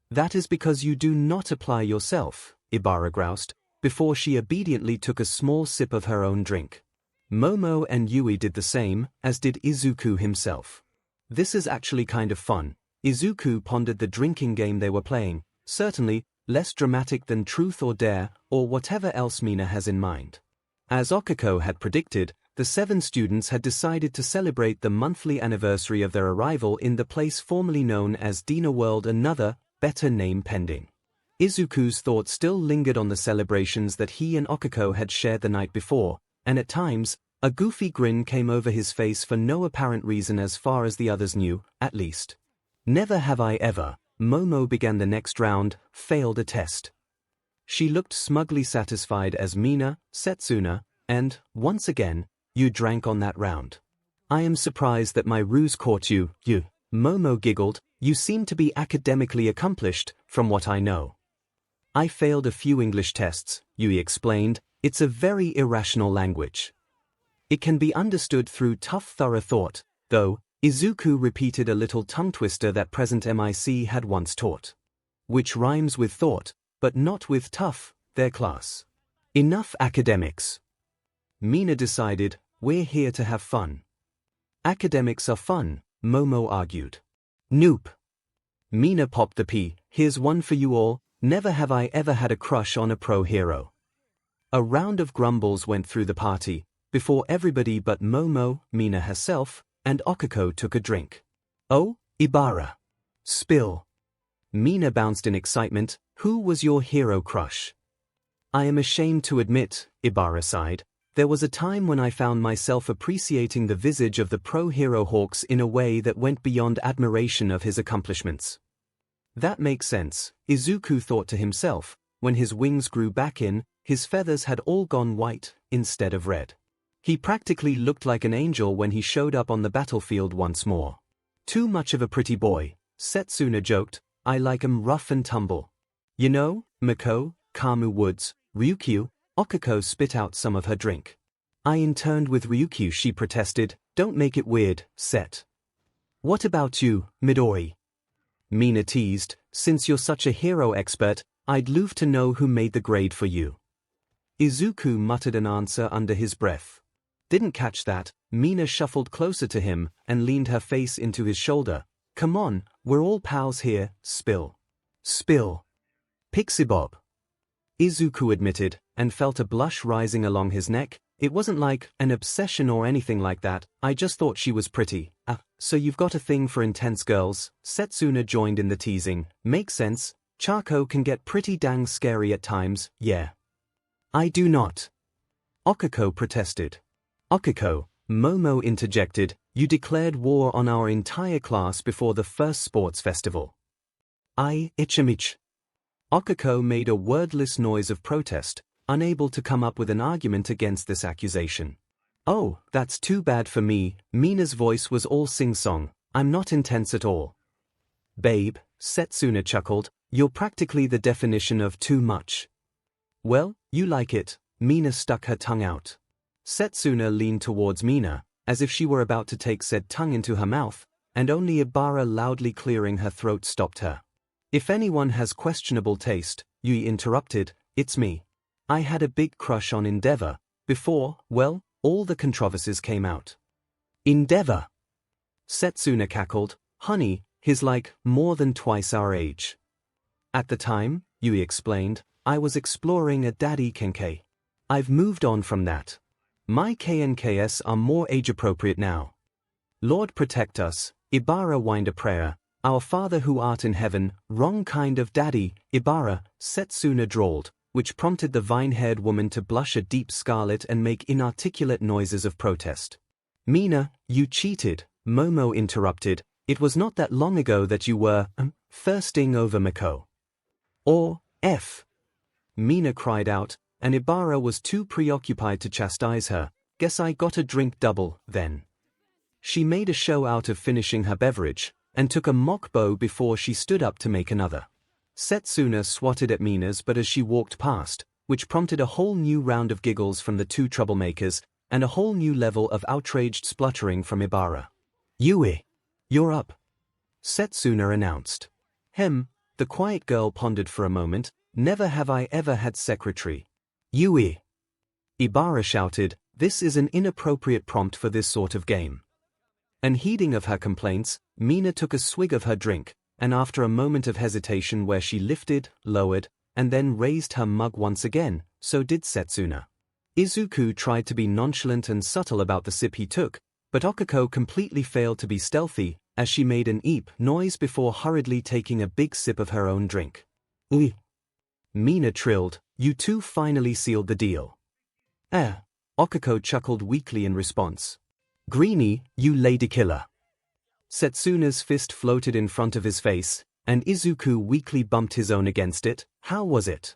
That is because you do not apply yourself, Ibara groused, before she obediently took a small sip of her own drink. Momo and Yui did the same, as did Izuku himself. This is actually kind of fun. Izuku pondered the drinking game they were playing, certainly less dramatic than Truth or Dare, or whatever else Mina has in mind. As 𝐒𝐿𝐵 had predicted, the 7 students had decided to celebrate the monthly anniversary of their arrival in the place formerly known as Dina World, another, better name pending. Izuku's thoughts still lingered on the celebrations that he and 𝐒𝐿𝐵 had shared the night before, and at times, a goofy grin came over his face for no apparent reason as far as the others knew, at least. Never have I ever, Momo began the next round, failed a test. She looked smugly satisfied as Mina, Setsuna, and, once again, you drank on that round. I am surprised that my ruse caught you, Momo giggled. You seem to be academically accomplished, from what I know. I failed a few English tests, Yui explained. It's a very irrational language. It can be understood through tough, thorough thought, though. Izuku repeated a little tongue twister that present MIC had once taught. Which rhymes with thought, but not with tough, their class. Enough academics. Mina decided, we're here to have fun. Academics are fun, Momo argued. Nope. Mina popped the P. Here's one for you all. Never have I ever had a crush on a pro hero. A round of grumbles went through the party, before everybody but Momo, Mina herself, and 𝐒𝐭𝐻𝐿 took a drink. Oh, Ibara. Spill. Mina bounced in excitement. Who was your hero crush? I am ashamed to admit, Ibara sighed, there was a time when I found myself appreciating the visage of the pro-hero Hawks in a way that went beyond admiration of his accomplishments. That makes sense, Izuku thought to himself. When his wings grew back in, his feathers had all gone white, instead of red. He practically looked like an angel when he showed up on the battlefield once more. Too much of a pretty boy, Setsuna joked, I like 'em rough and tumble. You know, Mako, Kamu Woods, Ryukyu. 𝐒𝐿 spit out some of her drink. I interned with Ryukyu, she protested. Don't make it weird, Set. What about you, Midori? Mina teased, since you're such a hero expert, I'd love to know who made the grade for you. Izuku muttered an answer under his breath. Didn't catch that. Mina shuffled closer to him and leaned her face into his shoulder. Come on, we're all pals here, spill. Spill. Pixie Bob. Izuku admitted, and felt a blush rising along his neck. It wasn't like an obsession or anything like that, I just thought she was pretty. So you've got a thing for intense girls? Setsuna joined in the teasing. Makes sense, Charco can get pretty dang scary at times, yeah. I do not. 𝐒𝐿 protested. 𝐒𝐿, Momo interjected, you declared war on our entire class before the first sports festival. 𝐒𝐻𝐸𝐵. 𝐒𝐿 made a wordless noise of protest, unable to come up with an argument against this accusation. Oh, that's too bad for me. Mina's voice was all sing-song. I'm not intense at all. Babe, Setsuna chuckled, you're practically the definition of too much. Well, you like it. Mina stuck her tongue out. Setsuna leaned towards Mina, as if she were about to take said tongue into her mouth, and only Ibara loudly clearing her throat stopped her. If anyone has questionable taste, Yui interrupted, it's me. I had a big crush on Endeavor, before, well, all the controversies came out. Endeavor? Setsuna cackled, honey, he's like more than twice our age. At the time, Yui explained, I was exploring a daddy kenkei. I've moved on from that. My KNKS are more age-appropriate now. Lord protect us, Ibara whined a prayer. Our Father who art in heaven, wrong kind of daddy, Ibara, Setsuna drawled, which prompted the vine-haired woman to blush a deep scarlet and make inarticulate noises of protest. Mina, you cheated, Momo interrupted, it was not that long ago that you were, thirsting over Mako. Or, F. Mina cried out, and Ibara was too preoccupied to chastise her. Guess I got a drink double, then. She made a show out of finishing her beverage, and took a mock bow before she stood up to make another. Setsuna swatted at Mina's but as she walked past, which prompted a whole new round of giggles from the two troublemakers, and a whole new level of outraged spluttering from Ibara. Yui, you're up, Setsuna announced. The quiet girl pondered for a moment. Never have I ever had secretary. Yui. Ibara shouted, this is an inappropriate prompt for this sort of game. Unheeding of her complaints, Mina took a swig of her drink, and after a moment of hesitation where she lifted, lowered, and then raised her mug once again, so did Setsuna. Izuku tried to be nonchalant and subtle about the sip he took, but 𝐒𝐿 completely failed to be stealthy, as she made an eep noise before hurriedly taking a big sip of her own drink. Ui. Mina trilled, you two finally sealed the deal. 𝐒𝐿 chuckled weakly in response. Greenie, you lady killer. Setsuna's fist floated in front of his face, and Izuku weakly bumped his own against it. How was it?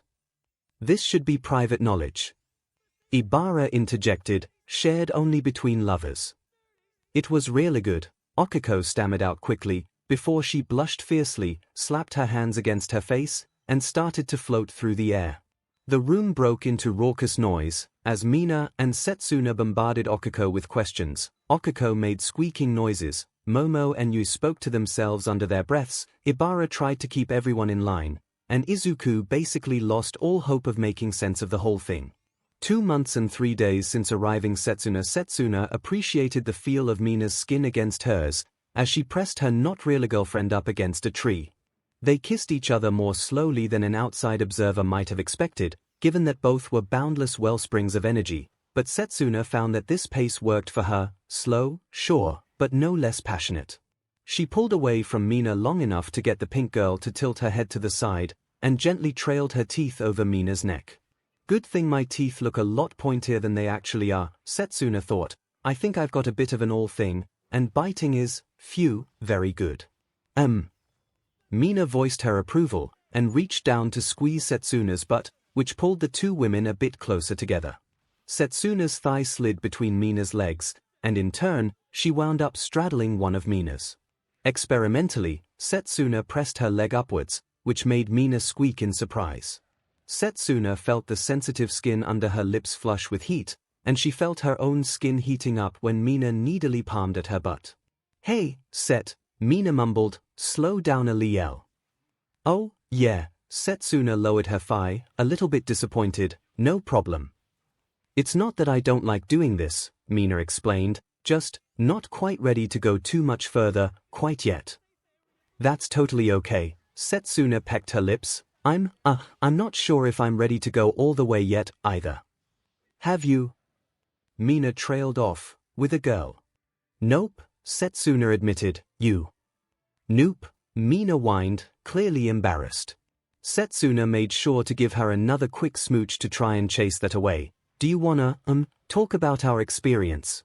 This should be private knowledge. Ibara interjected, shared only between lovers. It was really good, 𝐒𝐿 stammered out quickly, before she blushed fiercely, slapped her hands against her face, and started to float through the air. The room broke into raucous noise, as Mina and Setsuna bombarded 𝐒𝐿 with questions. 𝐒𝐿 made squeaking noises, Momo and Yu spoke to themselves under their breaths, Ibara tried to keep everyone in line, and Izuku basically lost all hope of making sense of the whole thing. 2 months and 3 days since arriving Setsuna appreciated the feel of Mina's skin against hers, as she pressed her not-real girlfriend up against a tree. They kissed each other more slowly than an outside observer might have expected, given that both were boundless wellsprings of energy, but Setsuna found that this pace worked for her, slow, sure, but no less passionate. She pulled away from Mina long enough to get the pink girl to tilt her head to the side, and gently trailed her teeth over Mina's neck. Good thing my teeth look a lot pointier than they actually are, Setsuna thought. I think I've got a bit of an all thing, and biting is, phew, very good. Mina voiced her approval, and reached down to squeeze Setsuna's butt, which pulled the two women a bit closer together. Setsuna's thigh slid between Mina's legs, and in turn, she wound up straddling one of Mina's. Experimentally, Setsuna pressed her leg upwards, which made Mina squeak in surprise. Setsuna felt the sensitive skin under her lips flush with heat, and she felt her own skin heating up when Mina needily palmed at her butt. "Hey, Set," Mina mumbled, "slow down a little." "Oh, yeah," Setsuna lowered her thigh, a little bit disappointed, "no problem." "It's not that I don't like doing this," Mina explained, "just not quite ready to go too much further, quite yet." "That's totally okay," Setsuna pecked her lips. I'm not sure if I'm ready to go all the way yet, either." "Have you?" Mina trailed off, with a girl. "Nope," Setsuna admitted. "You?" "Nope," Mina whined, clearly embarrassed. Setsuna made sure to give her another quick smooch to try and chase that away. "Do you wanna, talk about our experience?"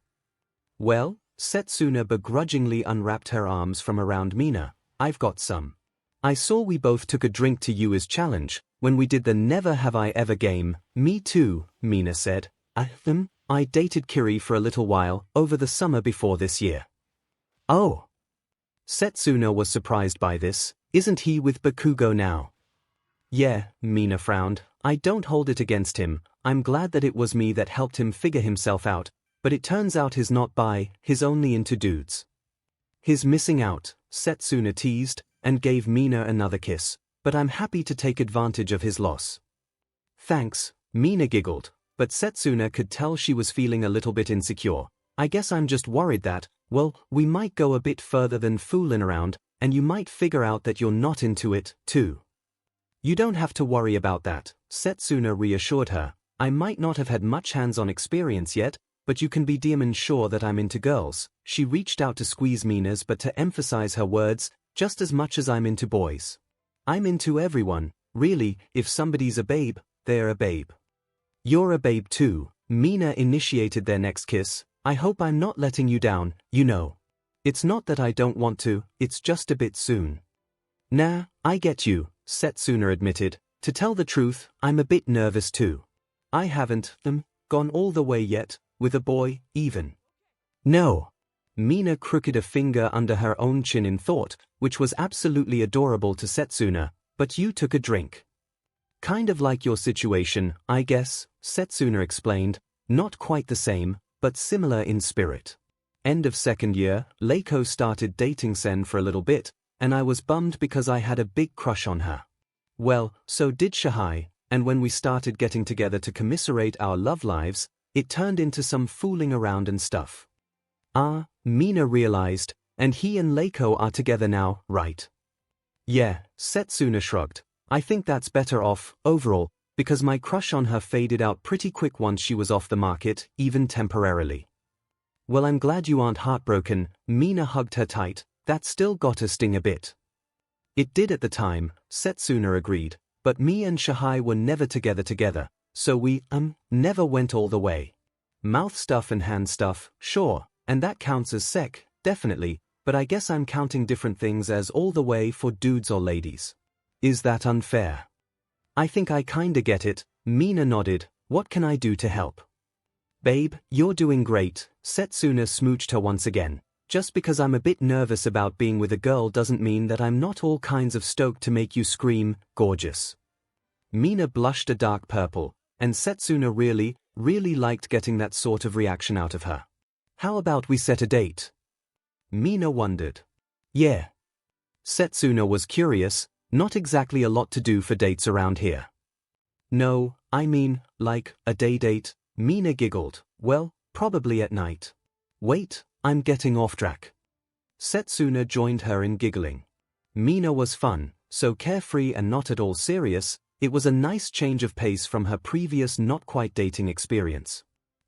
"Well," Setsuna begrudgingly unwrapped her arms from around Mina, "I've got some. I saw we both took a drink to 𝐒𝐬𝐽's challenge, when we did the Never Have I Ever game." "Me too," Mina said. I dated Kiri for a little while, over the summer before this year." "Oh." Setsuna was surprised by this. "Isn't he with Bakugo now?" "Yeah," Mina frowned. "I don't hold it against him. I'm glad that it was me that helped him figure himself out, but it turns out he's not bi, he's only into dudes." "He's missing out," Setsuna teased, and gave Mina another kiss, "but I'm happy to take advantage of his loss." "Thanks," Mina giggled, but Setsuna could tell she was feeling a little bit insecure. "I guess I'm just worried that, well, we might go a bit further than fooling around, and you might figure out that you're not into it, too." "You don't have to worry about that," Setsuna reassured her. "I might not have had much hands-on experience yet, but you can be damn sure that I'm into girls." She reached out to squeeze Mina's but to emphasize her words, "just as much as I'm into boys. I'm into everyone, really. If somebody's a babe, they're a babe." "You're a babe too." Mina initiated their next kiss. "I hope I'm not letting you down, you know." "It's not that I don't want to, it's just a bit soon." "Nah, I get you," Setsuna admitted. "To tell the truth, I'm a bit nervous too. I haven't, gone all the way yet, with a boy, even." "No." Mina crooked a finger under her own chin in thought, which was absolutely adorable to Setsuna. "But you took a drink." "Kind of like your situation, I guess," Setsuna explained. "Not quite the same, but similar in spirit. End of second year, 𝐒𝐭 started dating Sen for a little bit, and I was bummed because I had a big crush on her. Well, so did 𝐒𝐻𝐼, and when we started getting together to commiserate our love lives, it turned into some fooling around and stuff." Mina realized, "and he and 𝐒𝐭 are together now, right?" "Yeah," Setsuna shrugged. "I think that's better off, overall, because my crush on her faded out pretty quick once she was off the market, even temporarily." "Well, I'm glad you aren't heartbroken." Mina hugged her tight. "That still got to sting a bit." "It did at the time," Setsuna agreed, "but me and 𝐒𝐻𝐼 were never together, so we, never went all the way. Mouth stuff and hand stuff, sure, and that counts as sec, definitely, but I guess I'm counting different things as all the way for dudes or ladies. Is that unfair?" "I think I kinda get it," Mina nodded. "What can I do to help?" "Babe, you're doing great," Setsuna smooched her once again. "Just because I'm a bit nervous about being with a girl doesn't mean that I'm not all kinds of stoked to make you scream, gorgeous." Mina blushed a dark purple, and Setsuna really liked getting that sort of reaction out of her. "How about we set a date?" Mina wondered. "Yeah." Setsuna was curious. Not exactly a lot to do for dates around here. No, I mean, like, a day date, Mina giggled. Well, probably at night. Wait, I'm getting off track. Setsuna joined her in giggling. Mina was fun, so carefree and not at all serious. It was a nice change of pace from her previous not-quite dating experience.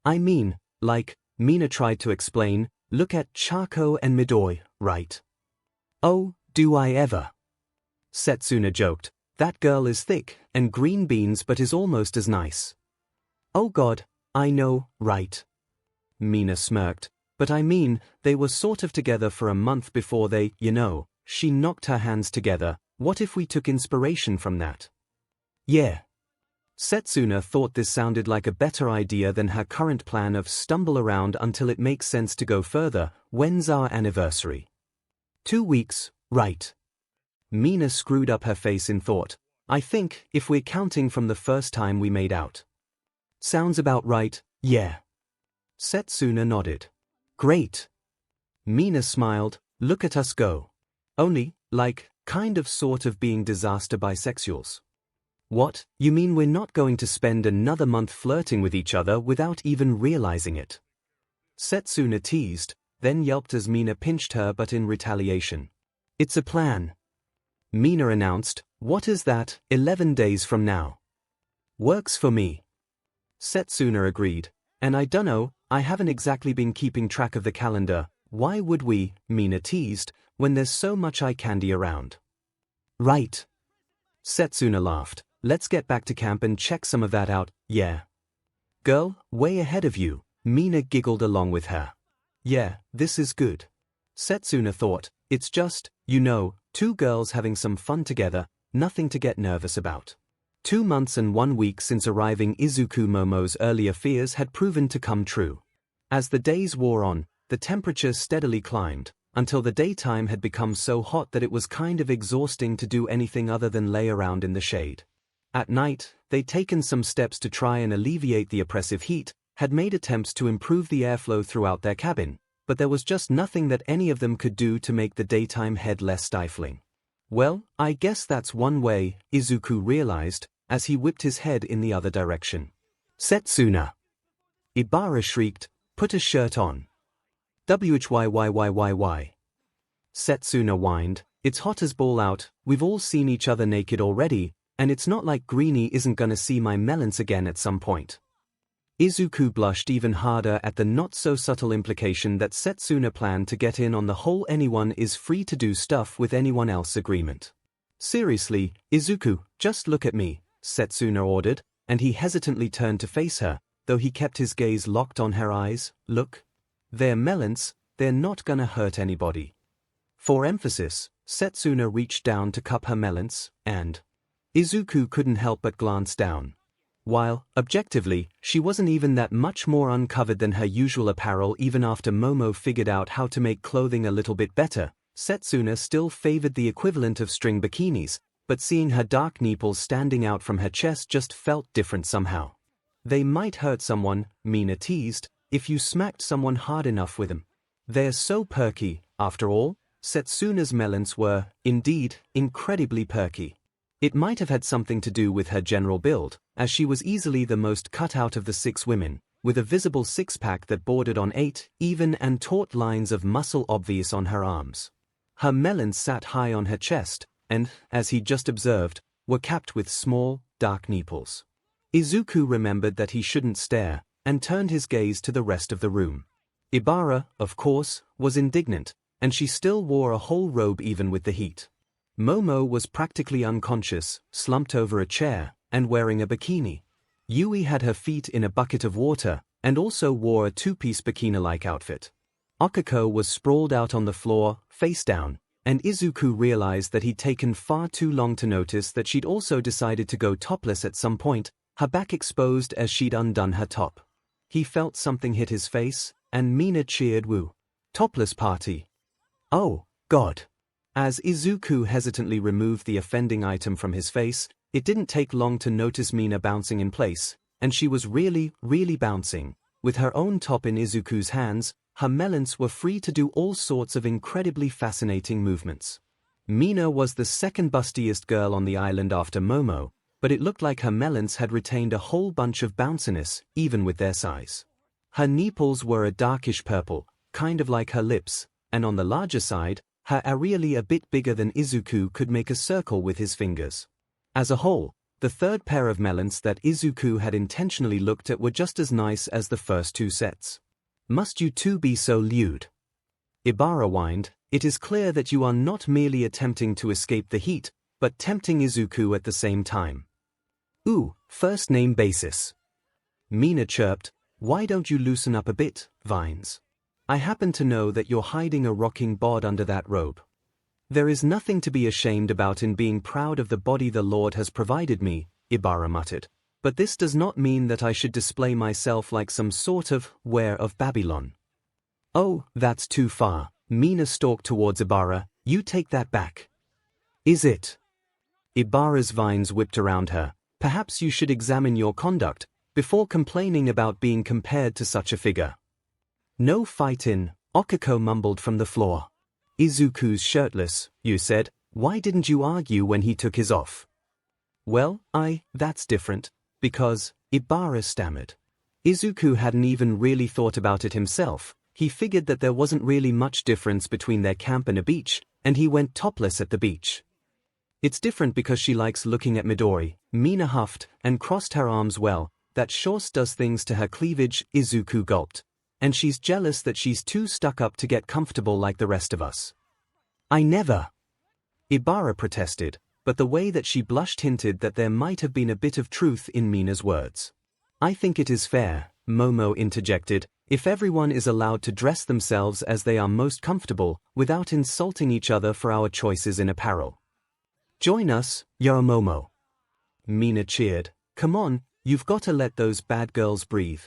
I mean, like, Mina tried to explain, look at 𝐒𝐭𝐽𝐲 and 𝐼𝐺, right? Oh, do I ever? Setsuna joked, that girl is thick and green beans but is almost as nice. Oh god, I know, right? Mina smirked, but I mean, they were sort of together for a month before they, she knocked her hands together. What if we took inspiration from that? Yeah. Setsuna thought this sounded like a better idea than her current plan of stumble around until it makes sense to go further. When's our anniversary? 2 weeks, right? Mina screwed up her face in thought. I think, if we're counting from the first time we made out. Sounds about right, yeah. Setsuna nodded. Great. Mina smiled, look at us go. Only, like, kind of sort of being disaster bisexuals. What, you mean we're not going to spend another month flirting with each other without even realizing it? Setsuna teased, then yelped as Mina pinched her butt in retaliation. It's a plan. Mina announced, what is that, 11 days from now? Works for me. Setsuna agreed, and I dunno, I haven't exactly been keeping track of the calendar. Why would we, Mina teased, when there's so much eye candy around? Right. Setsuna laughed. Let's get back to camp and check some of that out, yeah. Girl, way ahead of you, Mina giggled along with her. Yeah, this is good. Setsuna thought, it's just, 2 girls having some fun together, nothing to get nervous about. 2 months and 1 week since arriving, Izuku Momo's earlier fears had proven to come true. As the days wore on, the temperature steadily climbed, until the daytime had become so hot that it was kind of exhausting to do anything other than lay around in the shade. At night, they'd taken some steps to try and alleviate the oppressive heat, had made attempts to improve the airflow throughout their cabin, but there was just nothing that any of them could do to make the daytime head less stifling. Well, I guess that's one way, Izuku realized, as he whipped his head in the other direction. Setsuna! Ibara shrieked, put a shirt on. Whyyyyyy. Setsuna whined, it's hot as ball out, we've all seen each other naked already, and it's not like Greenie isn't gonna see my melons again at some point. Izuku blushed even harder at the not-so-subtle implication that Setsuna planned to get in on the whole anyone is free to do stuff with anyone else agreement. Seriously, Izuku, just look at me, Setsuna ordered, and he hesitantly turned to face her, though he kept his gaze locked on her eyes. Look. They're melons, they're not gonna hurt anybody. For emphasis, Setsuna reached down to cup her melons, and Izuku couldn't help but glance down. While, objectively, she wasn't even that much more uncovered than her usual apparel even after Momo figured out how to make clothing a little bit better, Setsuna still favored the equivalent of string bikinis, but seeing her dark nipples standing out from her chest just felt different somehow. They might hurt someone, Mina teased, if you smacked someone hard enough with them. They're so perky, after all. Setsuna's melons were, indeed, incredibly perky. It might have had something to do with her general build, as she was easily the most cut out of the 6 women, with a visible six-pack that bordered on 8 even and taut lines of muscle obvious on her arms. Her melons sat high on her chest, and, as he just observed, were capped with small, dark nipples. Izuku remembered that he shouldn't stare, and turned his gaze to the rest of the room. Ibara, of course, was indignant, and she still wore a whole robe even with the heat. Momo was practically unconscious, slumped over a chair, and wearing a bikini. Yui had her feet in a bucket of water, and also wore a 2-piece bikini-like outfit. Okiko was sprawled out on the floor, face down, and Izuku realized that he'd taken far too long to notice that she'd also decided to go topless at some point, her back exposed as she'd undone her top. He felt something hit his face, and Mina cheered woo. Topless party. Oh, God. As Izuku hesitantly removed the offending item from his face, it didn't take long to notice Mina bouncing in place, and she was really bouncing. With her own top in Izuku's hands, her melons were free to do all sorts of incredibly fascinating movements. Mina was the second bustiest girl on the island after Momo, but it looked like her melons had retained a whole bunch of bounciness, even with their size. Her nipples were a darkish purple, kind of like her lips, and on the larger side, her areolae a bit bigger than Izuku could make a circle with his fingers. As a whole, the third pair of melons that Izuku had intentionally looked at were just as nice as the first two sets. Must you two be so lewd? Ibara whined. It is clear that you are not merely attempting to escape the heat, but tempting Izuku at the same time. Ooh, first name basis. Mina chirped. Why don't you loosen up a bit, Vines? I happen to know that you're hiding a rocking bod under that robe. There is nothing to be ashamed about in being proud of the body the Lord has provided me, Ibara muttered. But this does not mean that I should display myself like some sort of were of Babylon. Oh, that's too far. Mina stalked towards Ibara. You take that back. Is it? Ibara's vines whipped around her. Perhaps you should examine your conduct before complaining about being compared to such a figure. No fightin', Okiko mumbled from the floor. Izuku's shirtless, you said. Why didn't you argue when he took his off? Well, that's different, because, Ibara stammered. Izuku hadn't even really thought about it himself. He figured that there wasn't really much difference between their camp and a beach, and he went topless at the beach. It's different because she likes looking at Midori, Mina huffed, and crossed her arms. Well, that sure does things to her cleavage, Izuku gulped. And she's jealous that she's too stuck up to get comfortable like the rest of us. I never. Ibara protested, but the way that she blushed hinted that there might have been a bit of truth in Mina's words. I think it is fair, Momo interjected, if everyone is allowed to dress themselves as they are most comfortable, without insulting each other for our choices in apparel. Join us, yo Momo. Mina cheered. Come on, you've got to let those bad girls breathe.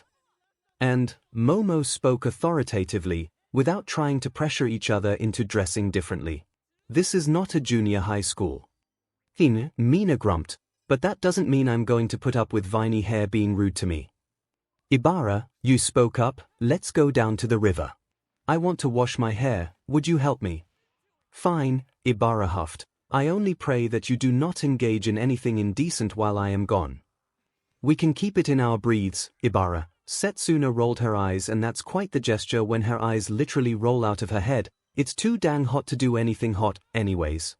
And, Momo spoke authoritatively, without trying to pressure each other into dressing differently. This is not a junior high school. Mina grumped, but that doesn't mean I'm going to put up with viney hair being rude to me. Ibara, you spoke up, let's go down to the river. I want to wash my hair, would you help me? Fine, Ibara huffed. I only pray that you do not engage in anything indecent while I am gone. We can keep it in our breathes, Ibara. Setsuna rolled her eyes, and that's quite the gesture when her eyes literally roll out of her head. It's too dang hot to do anything hot, anyways.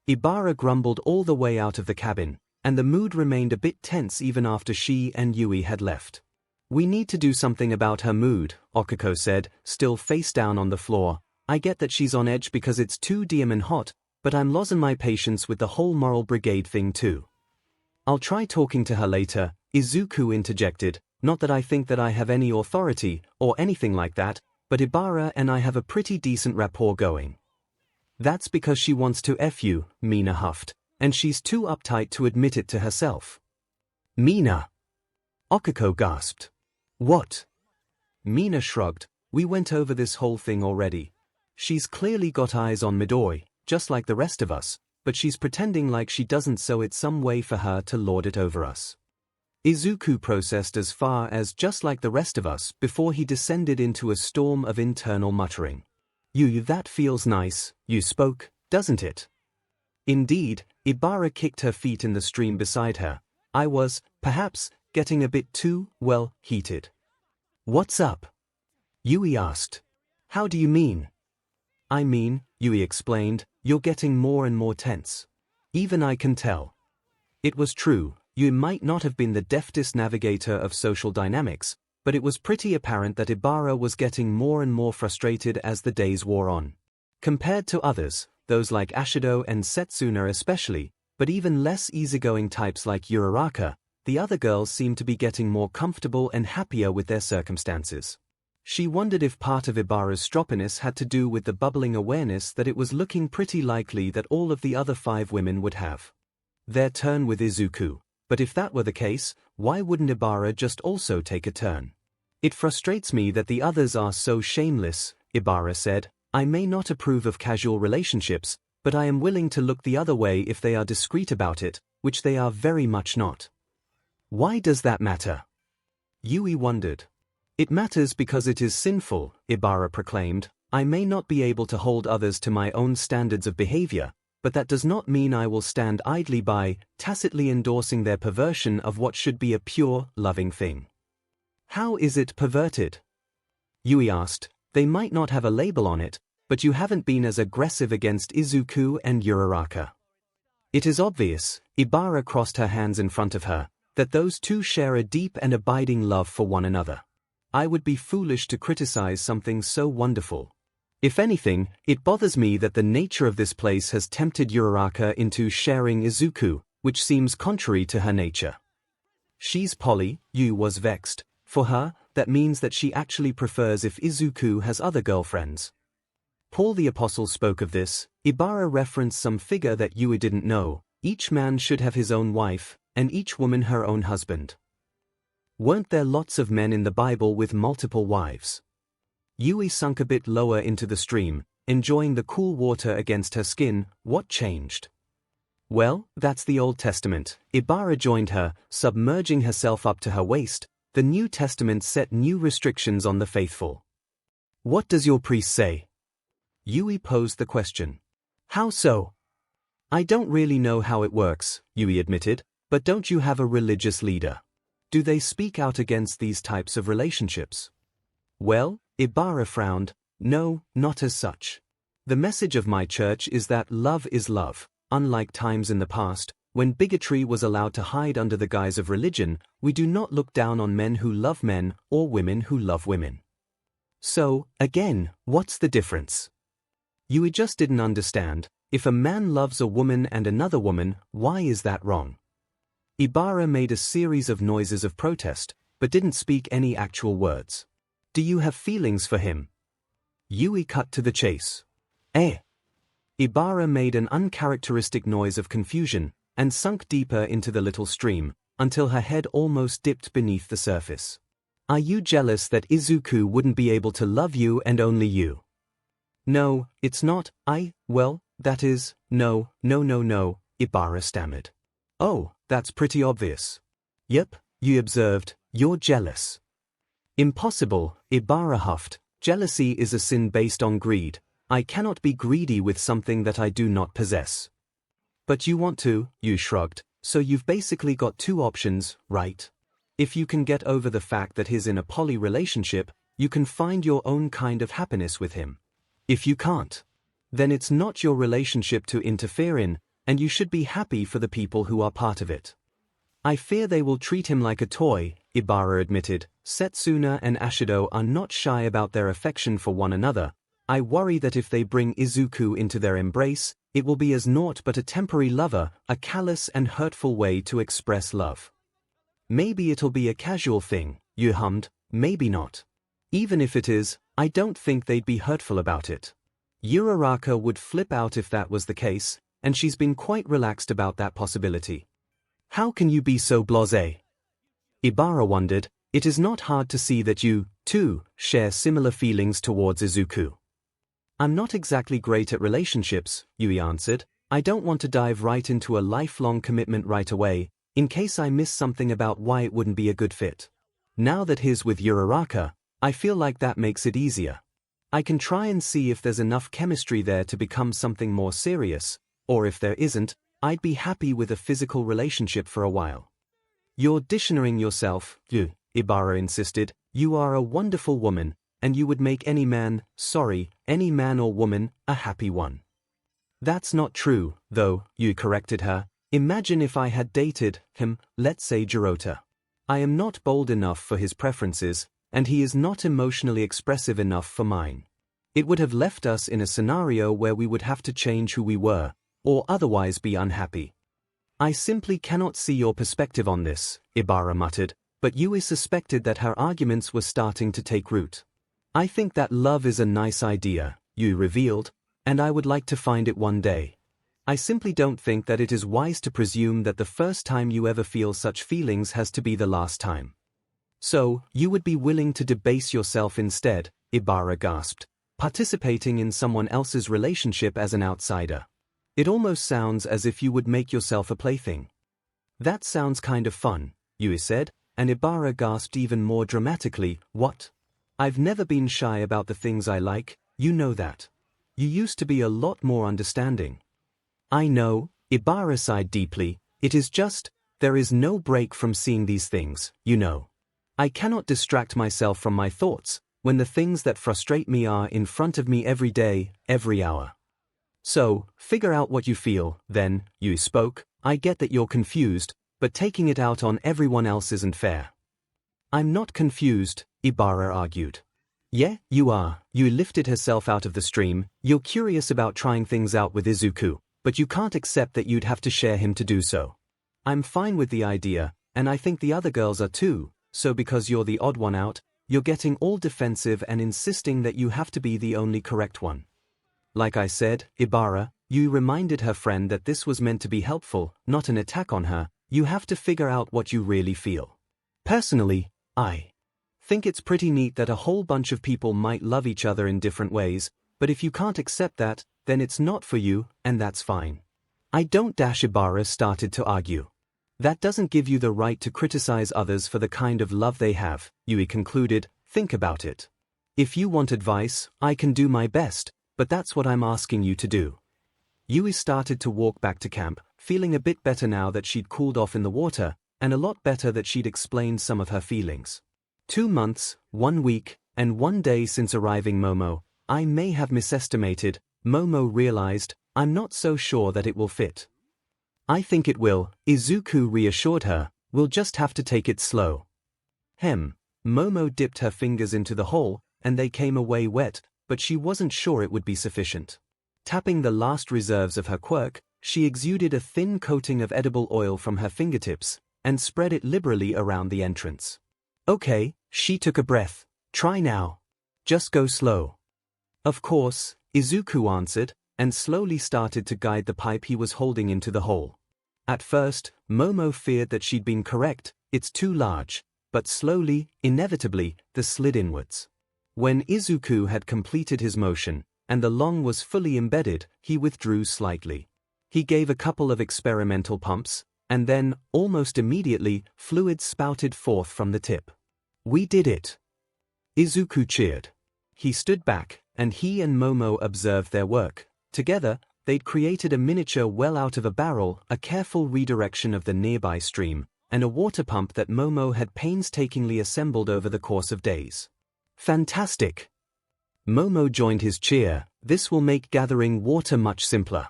Ibara grumbled all the way out of the cabin, and the mood remained a bit tense even after she and Yui had left. We need to do something about her mood, Okiko said, still face down on the floor. I get that she's on edge because it's too damn hot, but I'm losing my patience with the whole moral brigade thing too. I'll try talking to her later, Izuku interjected. Not that I think that I have any authority, or anything like that, but Ibara and I have a pretty decent rapport going. That's because she wants to F you, Mina huffed, and she's too uptight to admit it to herself. Mina! Okiko gasped. What? Mina shrugged. We went over this whole thing already. She's clearly got eyes on Midori, just like the rest of us, but she's pretending like she doesn't, so it's some way for her to lord it over us. Izuku processed as far as just like the rest of us before he descended into a storm of internal muttering. That feels nice, you spoke, doesn't it? Indeed, Ibara kicked her feet in the stream beside her. I was, perhaps, getting a bit too, heated. What's up? Yui asked. How do you mean? I mean, Yui explained, you're getting more and more tense. Even I can tell. It was true. You might not have been the deftest navigator of social dynamics, but it was pretty apparent that Ibara was getting more and more frustrated as the days wore on. Compared to others, those like Ashido and Setsuna especially, but even less easygoing types like Uraraka, the other girls seemed to be getting more comfortable and happier with their circumstances. She wondered if part of Ibara's stroppiness had to do with the bubbling awareness that it was looking pretty likely that all of the other 5 women would have their turn with Izuku. But if that were the case, why wouldn't Ibara just also take a turn? It frustrates me that the others are so shameless, Ibara said. I may not approve of casual relationships, but I am willing to look the other way if they are discreet about it, which they are very much not. Why does that matter? Yui wondered. It matters because it is sinful, Ibara proclaimed. I may not be able to hold others to my own standards of behavior, but that does not mean I will stand idly by, tacitly endorsing their perversion of what should be a pure, loving thing. How is it perverted? Yui asked. They might not have a label on it, but you haven't been as aggressive against Izuku and Uraraka. It is obvious, Ibara crossed her hands in front of her, that those two share a deep and abiding love for one another. I would be foolish to criticize something so wonderful. If anything, it bothers me that the nature of this place has tempted Uraraka into sharing Izuku, which seems contrary to her nature. She's poly, Yu was vexed. For her, that means that she actually prefers if Izuku has other girlfriends. Paul the Apostle spoke of this. Ibara referenced some figure that Yui didn't know. Each man should have his own wife, and each woman her own husband. Weren't there lots of men in the Bible with multiple wives? Yui sunk a bit lower into the stream, enjoying the cool water against her skin. What changed? Well, that's the Old Testament. Ibara joined her, submerging herself up to her waist. The New Testament set new restrictions on the faithful. What does your priest say? Yui posed the question. How so? I don't really know how it works, Yui admitted, but don't you have a religious leader? Do they speak out against these types of relationships? Well, Ibara frowned. No, not as such. The message of my church is that love is love. Unlike times in the past, when bigotry was allowed to hide under the guise of religion, we do not look down on men who love men or women who love women. So, again, what's the difference? Yui just didn't understand. If a man loves a woman and another woman, why is that wrong? Ibara made a series of noises of protest, but didn't speak any actual words. Do you have feelings for him? Yui cut to the chase. Ibara made an uncharacteristic noise of confusion, and sunk deeper into the little stream, until her head almost dipped beneath the surface. Are you jealous that Izuku wouldn't be able to love you and only you? No, it's not. Well, that is, no, Ibara stammered. Oh, that's pretty obvious. Yep, you observed, you're jealous. Impossible, Ibara huffed. Jealousy is a sin based on greed. I cannot be greedy with something that I do not possess. But you want to, you shrugged, so you've basically got two options, right? If you can get over the fact that he's in a poly relationship, you can find your own kind of happiness with him. If you can't, then it's not your relationship to interfere in, and you should be happy for the people who are part of it. I fear they will treat him like a toy, Ibara admitted. Setsuna and Ashido are not shy about their affection for one another. I worry that if they bring Izuku into their embrace, it will be as naught but a temporary lover, a callous and hurtful way to express love. Maybe it'll be a casual thing, you hummed, maybe not. Even if it is, I don't think they'd be hurtful about it. Uraraka would flip out if that was the case, and she's been quite relaxed about that possibility. How can you be so blasé? Ibara wondered. It is not hard to see that you, too, share similar feelings towards Izuku. I'm not exactly great at relationships, Yui answered. I don't want to dive right into a lifelong commitment right away, in case I miss something about why it wouldn't be a good fit. Now that he's with Uraraka, I feel like that makes it easier. I can try and see if there's enough chemistry there to become something more serious, or if there isn't, I'd be happy with a physical relationship for a while. You're dictionarying yourself, Ibara insisted. You are a wonderful woman, and you would make any man or woman, a happy one. That's not true, though, Yu corrected her. Imagine if I had dated him, let's say Jirota. I am not bold enough for his preferences, and he is not emotionally expressive enough for mine. It would have left us in a scenario where we would have to change who we were, or otherwise be unhappy. I simply cannot see your perspective on this, Ibara muttered, but Yui suspected that her arguments were starting to take root. I think that love is a nice idea, Yui revealed, and I would like to find it one day. I simply don't think that it is wise to presume that the first time you ever feel such feelings has to be the last time. So, you would be willing to debase yourself instead, Ibara gasped, participating in someone else's relationship as an outsider. It almost sounds as if you would make yourself a plaything. That sounds kind of fun, Yui said, and Ibara gasped even more dramatically. What? I've never been shy about the things I like, you know that. You used to be a lot more understanding. I know, Ibara sighed deeply, it is just, there is no break from seeing these things, you know. I cannot distract myself from my thoughts, when the things that frustrate me are in front of me every day, every hour. So, figure out what you feel, then, you spoke, I get that you're confused, but taking it out on everyone else isn't fair. I'm not confused, Ibara argued. Yeah, you are. You lifted herself out of the stream, you're curious about trying things out with Izuku, but you can't accept that you'd have to share him to do so. I'm fine with the idea, and I think the other girls are too, so because you're the odd one out, you're getting all defensive and insisting that you have to be the only correct one. Like I said, Ibara, you reminded her friend that this was meant to be helpful, not an attack on her. You have to figure out what you really feel. Personally, I think it's pretty neat that a whole bunch of people might love each other in different ways, but if you can't accept that, then it's not for you, and that's fine. I don't. Ibara started to argue. That doesn't give you the right to criticize others for the kind of love they have, Yui concluded. Think about it. If you want advice, I can do my best, but that's what I'm asking you to do. Yui started to walk back to camp, feeling a bit better now that she'd cooled off in the water, and a lot better that she'd explained some of her feelings. 2 months, 1 week, and 1 day since arriving Momo. I may have misestimated, Momo realized. I'm not so sure that it will fit. I think it will, Izuku reassured her. We'll just have to take it slow. Momo dipped her fingers into the hole, and they came away wet, but she wasn't sure it would be sufficient. Tapping the last reserves of her quirk, she exuded a thin coating of edible oil from her fingertips, and spread it liberally around the entrance. Okay, she took a breath. Try now. Just go slow. Of course, Izuku answered, and slowly started to guide the pipe he was holding into the hole. At first, Momo feared that she'd been correct, it's too large, but slowly, inevitably, the slid inwards. When Izuku had completed his motion, and the long was fully embedded, he withdrew slightly. He gave a couple of experimental pumps, and then, almost immediately, fluid spouted forth from the tip. We did it! Izuku cheered. He stood back, and he and Momo observed their work. Together, they'd created a miniature well out of a barrel, a careful redirection of the nearby stream, and a water pump that Momo had painstakingly assembled over the course of days. Fantastic! Momo joined his cheer. This will make gathering water much simpler.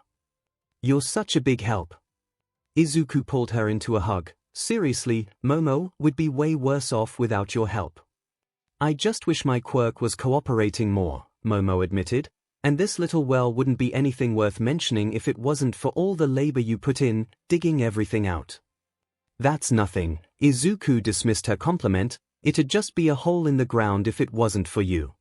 You're such a big help. Izuku pulled her into a hug. Seriously, Momo, we'd be way worse off without your help. I just wish my quirk was cooperating more, Momo admitted, and this little well wouldn't be anything worth mentioning if it wasn't for all the labor you put in, digging everything out. That's nothing, Izuku dismissed her compliment. It'd just be a hole in the ground if it wasn't for you.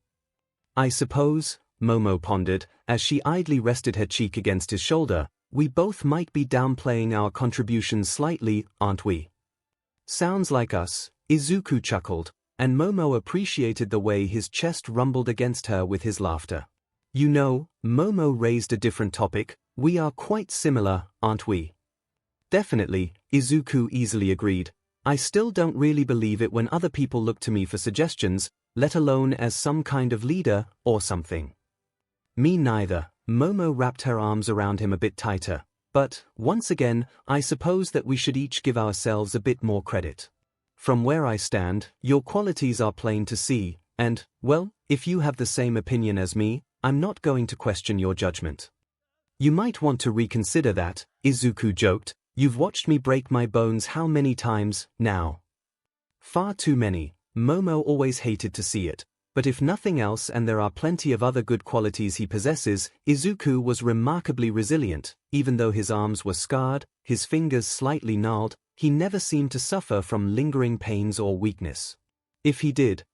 I suppose, Momo pondered, as she idly rested her cheek against his shoulder, we both might be downplaying our contributions slightly, aren't we? Sounds like us, Izuku chuckled, and Momo appreciated the way his chest rumbled against her with his laughter. You know, Momo raised a different topic, we are quite similar, aren't we? Definitely, Izuku easily agreed. I still don't really believe it when other people look to me for suggestions, let alone as some kind of leader, or something. Me neither, Momo wrapped her arms around him a bit tighter, but, once again, I suppose that we should each give ourselves a bit more credit. From where I stand, your qualities are plain to see, and, well, if you have the same opinion as me, I'm not going to question your judgment. You might want to reconsider that, Izuku joked. You've watched me break my bones how many times, now? Far too many. Momo always hated to see it, but if nothing else, and there are plenty of other good qualities he possesses, Izuku was remarkably resilient. Even though his arms were scarred, his fingers slightly gnarled, he never seemed to suffer from lingering pains or weakness. If he did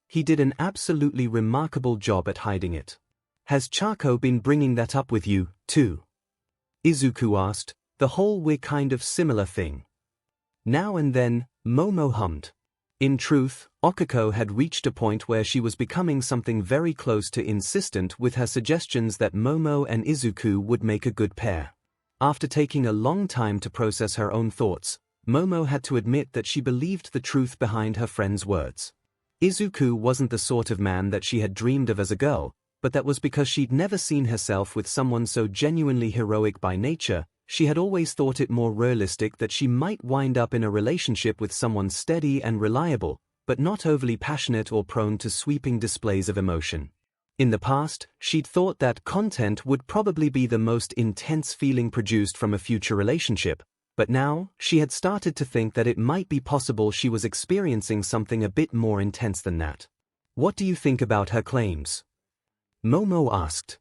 an absolutely remarkable job at hiding it. Has Chako been bringing that up with you, too? Izuku asked. The whole we're kind of similar thing. Now and then, Momo hummed. In truth, Okako had reached a point where she was becoming something very close to insistent with her suggestions that Momo and Izuku would make a good pair. After taking a long time to process her own thoughts, Momo had to admit that she believed the truth behind her friend's words. Izuku wasn't the sort of man that she had dreamed of as a girl, but that was because she'd never seen herself with someone so genuinely heroic by nature, She had always thought it more realistic that she might wind up in a relationship with someone steady and reliable, but not overly passionate or prone to sweeping displays of emotion. In the past, she'd thought that content would probably be the most intense feeling produced from a future relationship, but now, she had started to think that it might be possible she was experiencing something a bit more intense than that. What do you think about her claims? Momo asked.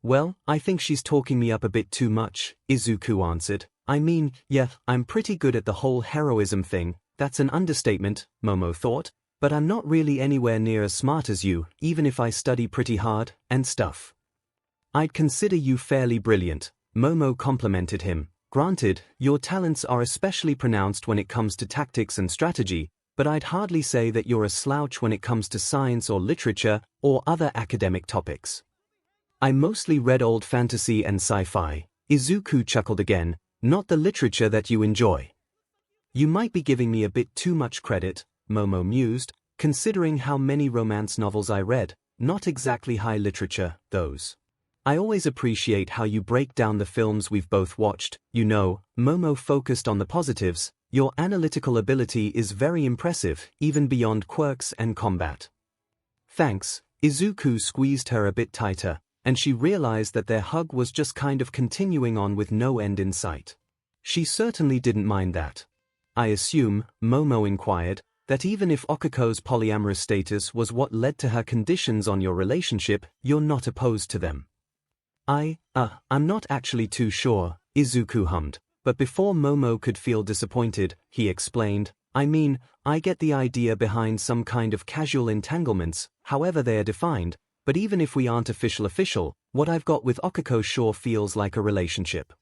Well, I think she's talking me up a bit too much, Izuku answered. I mean, yeah, I'm pretty good at the whole heroism thing. That's an understatement, Momo thought, but I'm not really anywhere near as smart as you, even if I study pretty hard, and stuff. I'd consider you fairly brilliant, Momo complimented him. Granted, your talents are especially pronounced when it comes to tactics and strategy, but I'd hardly say that you're a slouch when it comes to science or literature or other academic topics. I mostly read old fantasy and sci-fi, Izuku chuckled again, not the literature that you enjoy. You might be giving me a bit too much credit, Momo mused, considering how many romance novels I read, not exactly high literature, those. I always appreciate how you break down the films we've both watched, you know, Momo focused on the positives. Your analytical ability is very impressive, even beyond quirks and combat. Thanks, Izuku squeezed her a bit tighter, and she realized that their hug was just kind of continuing on with no end in sight. She certainly didn't mind that. I assume, Momo inquired, that even if Okuko's polyamorous status was what led to her conditions on your relationship, you're not opposed to them. I'm not actually too sure, Izuku hummed, but before Momo could feel disappointed, he explained, I mean, I get the idea behind some kind of casual entanglements, however they are defined, but even if we aren't official, what I've got with Okuko sure feels like a relationship.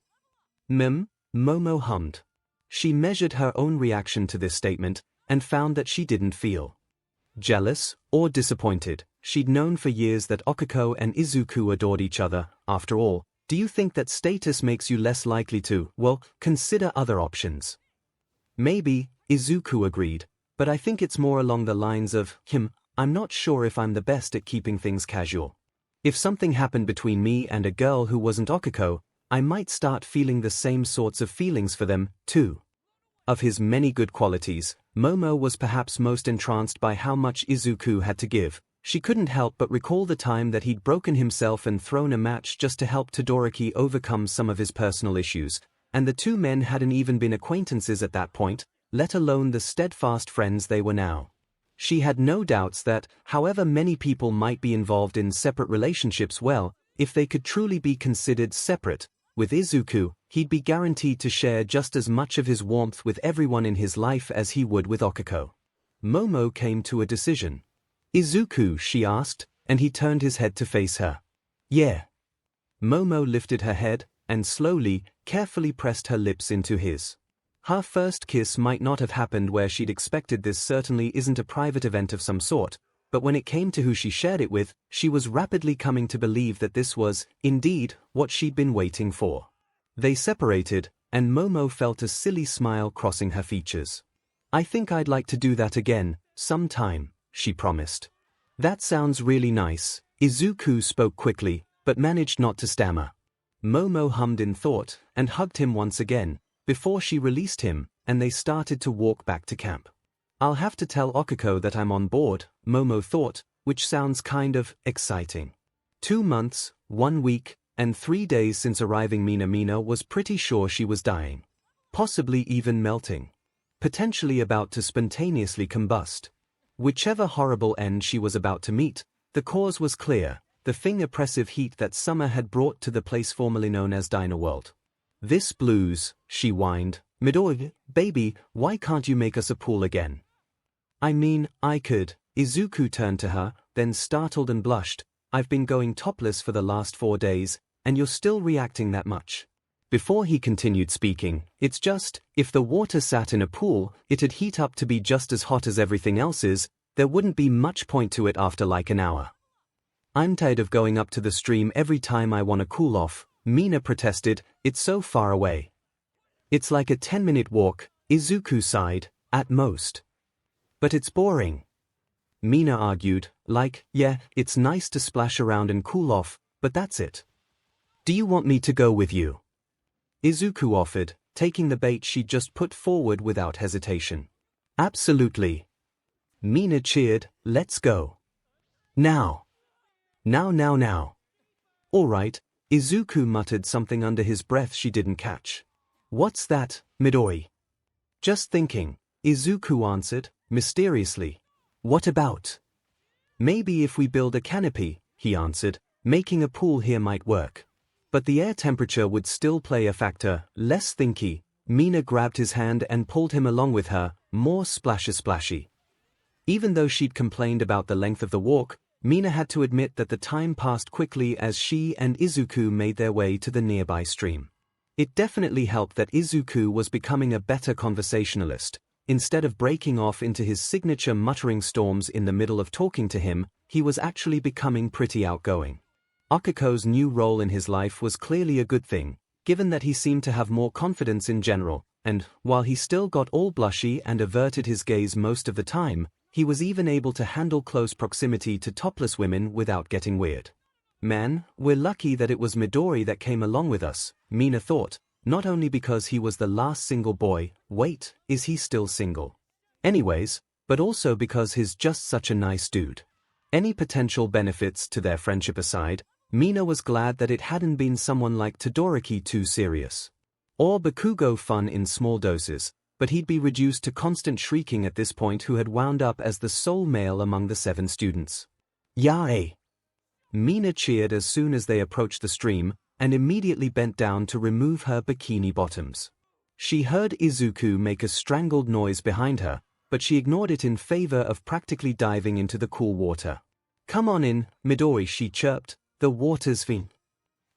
Momo hummed. She measured her own reaction to this statement, and found that she didn't feel jealous or disappointed. She'd known for years that Okuko and Izuku adored each other. After all, do you think that status makes you less likely to, well, consider other options? Maybe, Izuku agreed, but I think it's more along the lines of, I'm not sure if I'm the best at keeping things casual. If something happened between me and a girl who wasn't Okuko, I might start feeling the same sorts of feelings for them, too. Of his many good qualities, Momo was perhaps most entranced by how much Izuku had to give. She couldn't help but recall the time that he'd broken himself and thrown a match just to help Todoroki overcome some of his personal issues, and the two men hadn't even been acquaintances at that point, let alone the steadfast friends they were now. She had no doubts that, however many people might be involved in separate relationships, well, if they could truly be considered separate, with Izuku, he'd be guaranteed to share just as much of his warmth with everyone in his life as he would with Okuko. Momo came to a decision. Izuku, she asked, and he turned his head to face her. Yeah. Momo lifted her head, and slowly, carefully pressed her lips into his. Her first kiss might not have happened where she'd expected. This certainly isn't a private event of some sort, but when it came to who she shared it with, she was rapidly coming to believe that this was, indeed, what she'd been waiting for. They separated, and Momo felt a silly smile crossing her features. I think I'd like to do that again, sometime, she promised. That sounds really nice, Izuku spoke quickly, but managed not to stammer. Momo hummed in thought, and hugged him once again, before she released him, and they started to walk back to camp. I'll have to tell Okuko that I'm on board, Momo thought, which sounds kind of exciting. 2 months, 1 week, and 3 days since arriving. Mina was pretty sure she was dying. Possibly even melting. Potentially about to spontaneously combust. Whichever horrible end she was about to meet, the cause was clear, the oppressive heat that summer had brought to the place formerly known as Dino World. This blues, she whined. Midori, baby, why can't you make us a pool again? I mean, I could. Izuku turned to her, then startled and blushed. I've been going topless for the last 4 days, and you're still reacting that much. Before he continued speaking, it's just, if the water sat in a pool, it'd heat up to be just as hot as everything else is. There wouldn't be much point to it after like an hour. I'm tired of going up to the stream every time I want to cool off, Mina protested, it's so far away. It's like a 10-minute walk, Izuku sighed, at most. But it's boring. Mina argued, like, yeah, it's nice to splash around and cool off, but that's it. Do you want me to go with you? Izuku offered, taking the bait she'd just put forward without hesitation. Absolutely. Mina cheered, let's go. Now. Now. All right, Izuku muttered something under his breath she didn't catch. What's that, Midori? Just thinking, Izuku answered, mysteriously. What about? Maybe if we build a canopy, he answered, making a pool here might work. But the air temperature would still play a factor, less thinky. Mina grabbed his hand and pulled him along with her, more splashy. Even though she'd complained about the length of the walk, Mina had to admit that the time passed quickly as she and Izuku made their way to the nearby stream. It definitely helped that Izuku was becoming a better conversationalist. Instead of breaking off into his signature muttering storms in the middle of talking to him, he was actually becoming pretty outgoing. Akiko's new role in his life was clearly a good thing, given that he seemed to have more confidence in general, and, while he still got all blushy and averted his gaze most of the time, he was even able to handle close proximity to topless women without getting weird. Man, we're lucky that it was Midori that came along with us, Mina thought, not only because he was the last single boy, wait, is he still single? Anyways, but also because he's just such a nice dude. Any potential benefits to their friendship aside, Mina was glad that it hadn't been someone like Todoroki too serious. Or Bakugo fun in small doses, but he'd be reduced to constant shrieking at this point who had wound up as the sole male among the 7 students. Yae! Mina cheered as soon as they approached the stream, and immediately bent down to remove her bikini bottoms. She heard Izuku make a strangled noise behind her, but she ignored it in favor of practically diving into the cool water. Come on in, Midori, she chirped, the water's fine.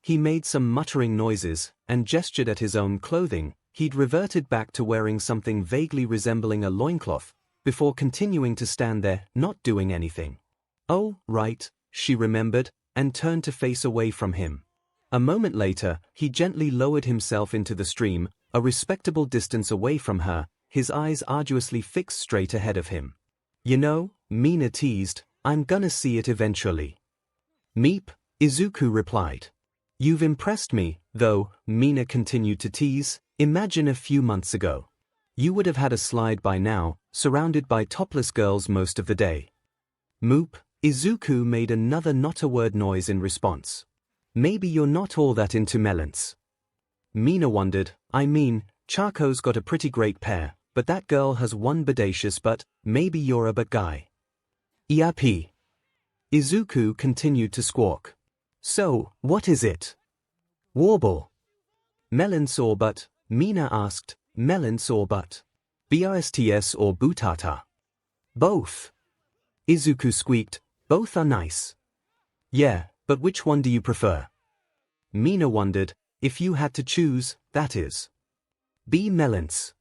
He made some muttering noises, and gestured at his own clothing. He'd reverted back to wearing something vaguely resembling a loincloth, before continuing to stand there, not doing anything. Oh, right, she remembered, and turned to face away from him. A moment later, he gently lowered himself into the stream, a respectable distance away from her, his eyes arduously fixed straight ahead of him. You know, Mina teased, I'm gonna see it eventually. Meep, Izuku replied. You've impressed me, though, Mina continued to tease. Imagine a few months ago. You would have had a slide by now, surrounded by topless girls most of the day. Moop, Izuku made another not-a-word noise in response. Maybe you're not all that into melons. Mina wondered, I mean, Chaco's got a pretty great pair, but that girl has one bodacious butt, maybe you're a butt guy. Eap. Izuku continued to squawk. So, what is it? Warble. Melons or butt? Mina asked, melons or butt? BRSTS or butata? Both. Izuku squeaked, both are nice. Yeah, but which one do you prefer? Mina wondered, if you had to choose, that is. Be melons.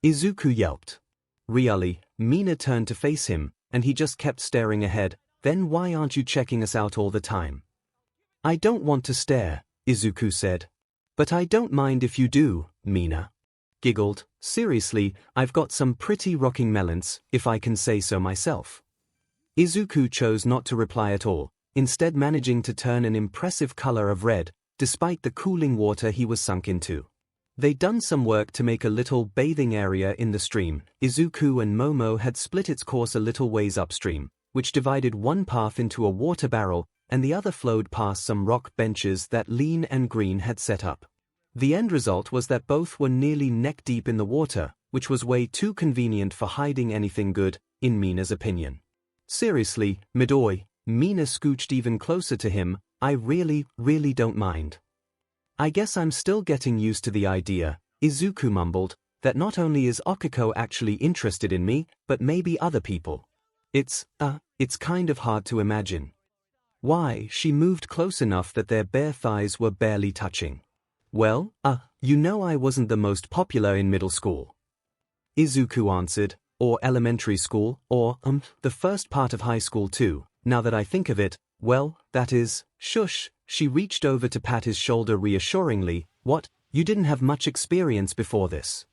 Izuku yelped. Really, Mina turned to face him, and he just kept staring ahead. Then why aren't you checking us out all the time? I don't want to stare, Izuku said. But I don't mind if you do, Mina giggled. Seriously, I've got some pretty rocking melons, if I can say so myself. Izuku chose not to reply at all, instead managing to turn an impressive color of red, despite the cooling water he was sunk into. They'd done some work to make a little bathing area in the stream. Izuku and Momo had split its course a little ways upstream, which divided one path into a water barrel, and the other flowed past some rock benches that Lean and Green had set up. The end result was that both were nearly neck-deep in the water, which was way too convenient for hiding anything good, in Mina's opinion. Seriously, Midori, Mina scooched even closer to him, I really don't mind. I guess I'm still getting used to the idea, Izuku mumbled, that not only is Akiko actually interested in me, but maybe other people. It's kind of hard to imagine. Why, she moved close enough that their bare thighs were barely touching. Well, you know I wasn't the most popular in middle school. Izuku answered, or elementary school, or, the first part of high school too, now that I think of it, well, that is, shush, she reached over to pat his shoulder reassuringly, what, you didn't have much experience before this?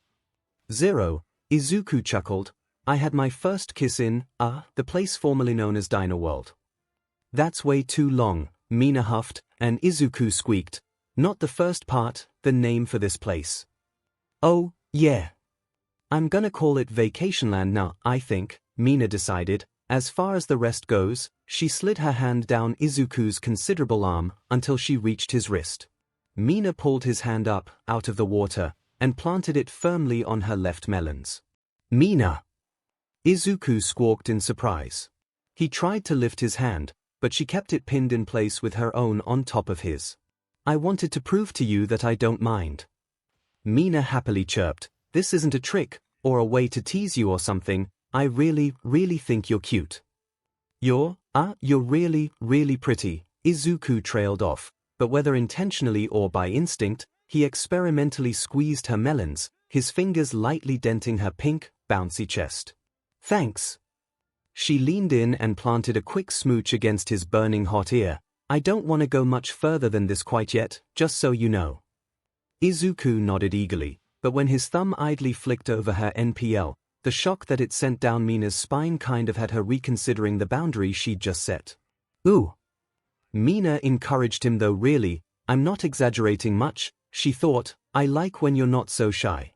Zero, Izuku chuckled, I had my first kiss in, the place formerly known as Dino World. That's way too long, Mina huffed, and Izuku squeaked. Not the first part, the name for this place. Oh, yeah. I'm gonna call it Vacationland now, I think, Mina decided. As far as the rest goes, she slid her hand down Izuku's considerable arm until she reached his wrist. Mina pulled his hand up, out of the water, and planted it firmly on her left melons. Mina! Izuku squawked in surprise. He tried to lift his hand, but she kept it pinned in place with her own on top of his. I wanted to prove to you that I don't mind. Mina happily chirped. This isn't a trick, or a way to tease you or something. I really, really think you're cute. You're really, really pretty. Izuku trailed off, but whether intentionally or by instinct, he experimentally squeezed her melons, his fingers lightly denting her pink, bouncy chest. Thanks. She leaned in and planted a quick smooch against his burning hot ear. I don't want to go much further than this quite yet, just so you know. Izuku nodded eagerly, but when his thumb idly flicked over her NPL, the shock that it sent down Mina's spine kind of had her reconsidering the boundary she'd just set. Ooh. Mina encouraged him though really, I'm not exaggerating much, she thought, I like when you're not so shy.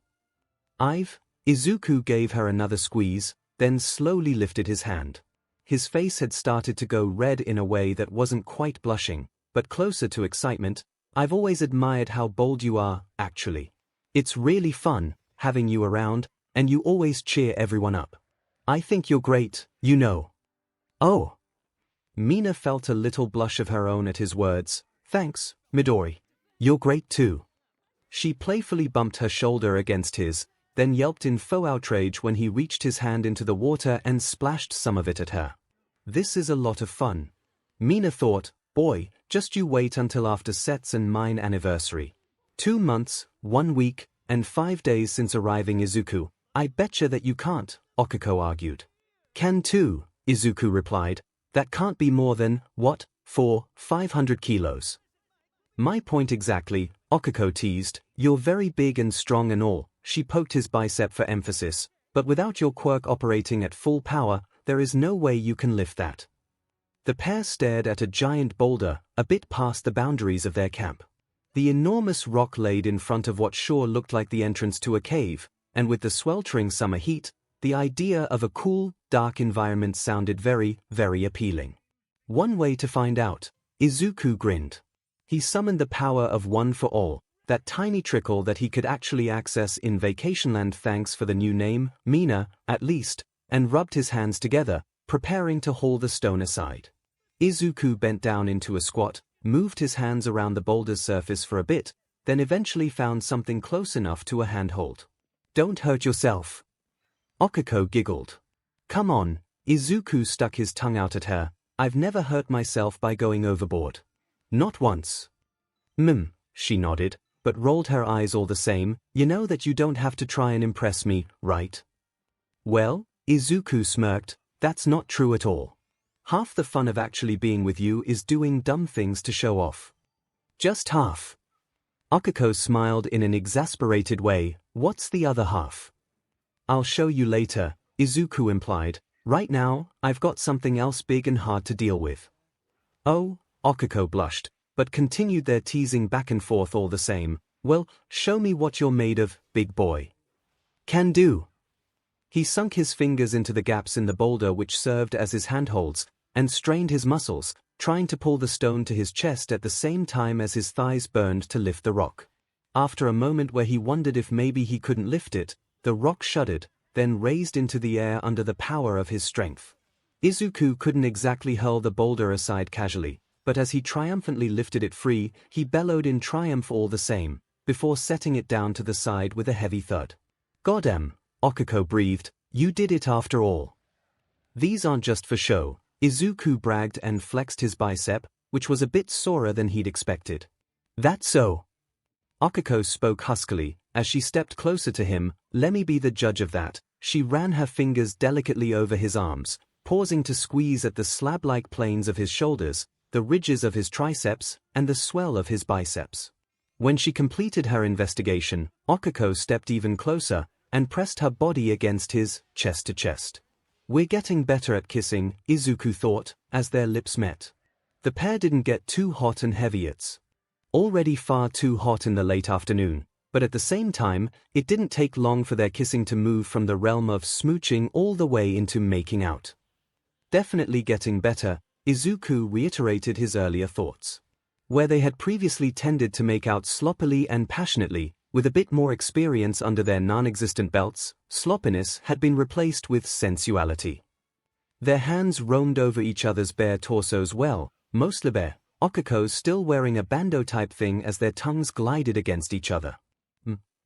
Izuku gave her another squeeze, then slowly lifted his hand. His face had started to go red in a way that wasn't quite blushing, but closer to excitement. I've always admired how bold you are, actually. It's really fun, having you around, and you always cheer everyone up. I think you're great, you know. Oh. Mina felt a little blush of her own at his words. Thanks, Midori. You're great too. She playfully bumped her shoulder against his, then yelped in faux outrage when he reached his hand into the water and splashed some of it at her. This is a lot of fun. Mina thought, boy, just you wait until after Set's and mine anniversary. 2 months, 1 week, and 5 days since arriving Izuku. I betcha that you can't, Okiko argued. Can too, Izuku replied. That can't be more than, 500 kilos. My point exactly, Okiko teased. You're very big and strong and all. She poked his bicep for emphasis, but without your quirk operating at full power, there is no way you can lift that. The pair stared at a giant boulder, a bit past the boundaries of their camp. The enormous rock laid in front of what sure looked like the entrance to a cave, and with the sweltering summer heat, the idea of a cool, dark environment sounded very, very appealing. One way to find out. Izuku grinned. He summoned the power of One for All, that tiny trickle that he could actually access in Vacationland thanks for the new name, Mina, at least, and rubbed his hands together, preparing to haul the stone aside. Izuku bent down into a squat, moved his hands around the boulder's surface for a bit, then eventually found something close enough to a handhold. Don't hurt yourself. Okiko giggled. Come on, Izuku stuck his tongue out at her. I've never hurt myself by going overboard. Not once. She nodded, but rolled her eyes all the same. You know that you don't have to try and impress me, right? Well, Izuku smirked, that's not true at all. Half the fun of actually being with you is doing dumb things to show off. Just half. Okiko smiled in an exasperated way. What's the other half? I'll show you later, Izuku implied. Right now, I've got something else big and hard to deal with. Oh, Okiko blushed, but continued their teasing back and forth all the same. Well, show me what you're made of, big boy. Can do. He sunk his fingers into the gaps in the boulder which served as his handholds, and strained his muscles, trying to pull the stone to his chest at the same time as his thighs burned to lift the rock. After a moment where he wondered if maybe he couldn't lift it, the rock shuddered, then raised into the air under the power of his strength. Izuku couldn't exactly hurl the boulder aside casually, but as he triumphantly lifted it free, he bellowed in triumph all the same, before setting it down to the side with a heavy thud. Goddamn, Okiko breathed, you did it after all. These aren't just for show, Izuku bragged and flexed his bicep, which was a bit sorer than he'd expected. That's so. Okiko spoke huskily, as she stepped closer to him. Let me be the judge of that. She ran her fingers delicately over his arms, pausing to squeeze at the slab-like planes of his shoulders, the ridges of his triceps, and the swell of his biceps. When she completed her investigation, Okiko stepped even closer, and pressed her body against his, chest to chest. We're getting better at kissing, Izuku thought, as their lips met. The pair didn't get too hot and heavy. It's already far too hot in the late afternoon, but at the same time, it didn't take long for their kissing to move from the realm of smooching all the way into making out. Definitely getting better, Izuku reiterated his earlier thoughts. Where they had previously tended to make out sloppily and passionately, with a bit more experience under their non-existent belts, sloppiness had been replaced with sensuality. Their hands roamed over each other's bare torsos mostly bare, 𝐒𝐭𝐻𝐲 still wearing a bandeau-type thing as their tongues glided against each other.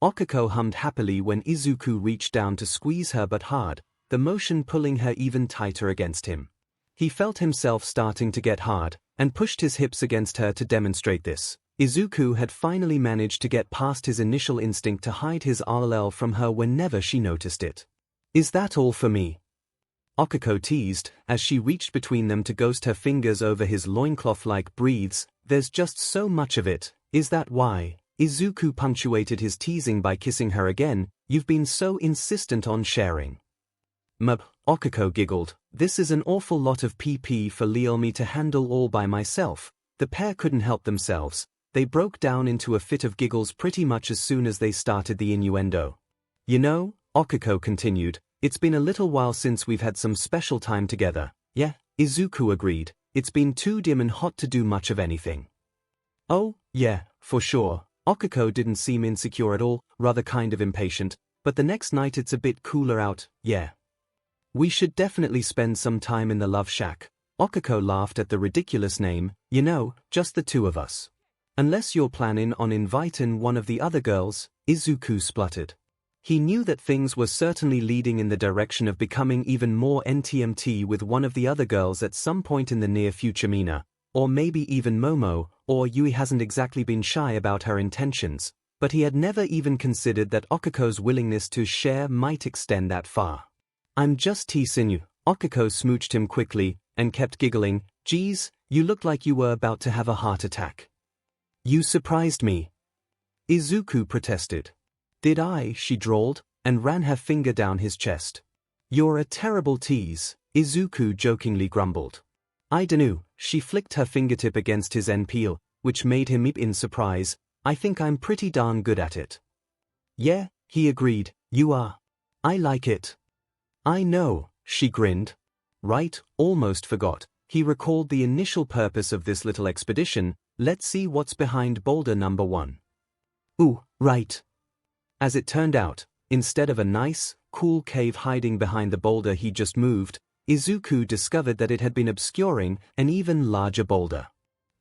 𝐒𝐭𝐻𝐲 hummed happily when Izuku reached down to squeeze her but hard, the motion pulling her even tighter against him. He felt himself starting to get hard, and pushed his hips against her to demonstrate this. Izuku had finally managed to get past his initial instinct to hide his RLL from her whenever she noticed it. "Is that all for me?" 𝐒𝐭𝐻𝐲 teased, as she reached between them to ghost her fingers over his loincloth-like breathes. "There's just so much of it, is that why?" Izuku punctuated his teasing by kissing her again. "You've been so insistent on sharing." 𝐒𝐭𝐻𝐲 giggled. "This is an awful lot of PP for me to handle all by myself." The pair couldn't help themselves. They broke down into a fit of giggles pretty much as soon as they started the innuendo. "You know," 𝐒𝐭𝐻𝐲 continued, "it's been a little while since we've had some special time together." "Yeah," Izuku agreed. "It's been too dim and hot to do much of anything." "Oh, yeah, for sure." 𝐒𝐭𝐻𝐲 didn't seem insecure at all, rather kind of impatient. "But the next night it's a bit cooler out, yeah. We should definitely spend some time in the Love Shack." 𝐒𝐭𝐻𝐲 laughed at the ridiculous name. "You know, just the two of us." "Unless you're planning on inviting one of the other girls," Izuku spluttered. He knew that things were certainly leading in the direction of becoming even more NTMT with one of the other girls at some point in the near future. Mina, or maybe even Momo, or Yui hasn't exactly been shy about her intentions, but he had never even considered that 𝐒𝐭𝐻𝐲's willingness to share might extend that far. "I'm just teasing you." 𝐒𝐭𝐻𝐲 smooched him quickly, and kept giggling. "Geez, you looked like you were about to have a heart attack." "You surprised me," Izuku protested. "Did I?" she drawled, and ran her finger down his chest. "You're a terrible tease," Izuku jokingly grumbled. "I dunno," she flicked her fingertip against his NPL, which made him eep in surprise. "I think I'm pretty darn good at it." "Yeah," he agreed, "you are. I like it." "I know," she grinned. "Right, almost forgot." He recalled the initial purpose of this little expedition. "Let's see what's behind boulder number 1. "Ooh, right." As it turned out, instead of a nice, cool cave hiding behind the boulder he just moved, Izuku discovered that it had been obscuring an even larger boulder.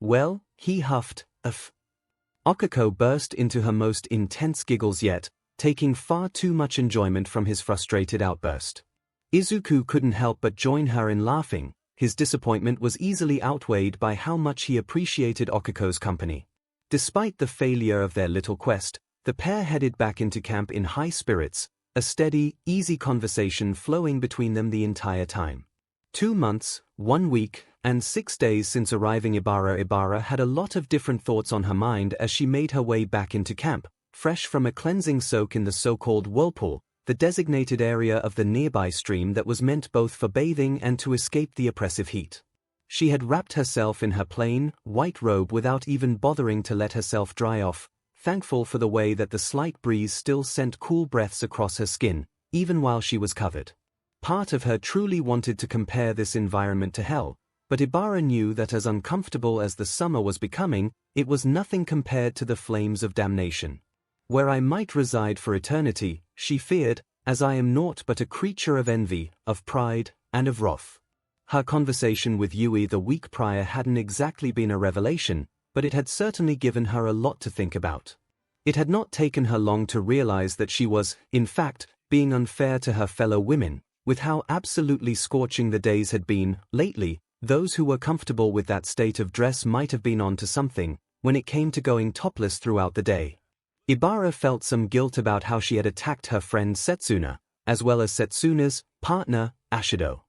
"Well," he huffed, 𝐒𝐭𝐻𝐲 burst into her most intense giggles yet, taking far too much enjoyment from his frustrated outburst. Izuku couldn't help but join her in laughing. His disappointment was easily outweighed by how much he appreciated 𝐒𝐭𝐻𝐲's company. Despite the failure of their little quest, the pair headed back into camp in high spirits, a steady, easy conversation flowing between them the entire time. 2 months, 1 week, and 6 days since arriving Ibara had a lot of different thoughts on her mind as she made her way back into camp, fresh from a cleansing soak in the so-called whirlpool, the designated area of the nearby stream that was meant both for bathing and to escape the oppressive heat. She had wrapped herself in her plain, white robe without even bothering to let herself dry off, thankful for the way that the slight breeze still sent cool breaths across her skin, even while she was covered. Part of her truly wanted to compare this environment to hell, but Ibara knew that as uncomfortable as the summer was becoming, it was nothing compared to the flames of damnation. "Where I might reside for eternity," she feared, "as I am naught but a creature of envy, of pride, and of wrath." Her conversation with Yui the week prior hadn't exactly been a revelation, but it had certainly given her a lot to think about. It had not taken her long to realize that she was, in fact, being unfair to her fellow women, with how absolutely scorching the days had been lately. Those who were comfortable with that state of dress might have been on to something when it came to going topless throughout the day. Ibara felt some guilt about how she had attacked her friend Setsuna, as well as Setsuna's partner, Ashido.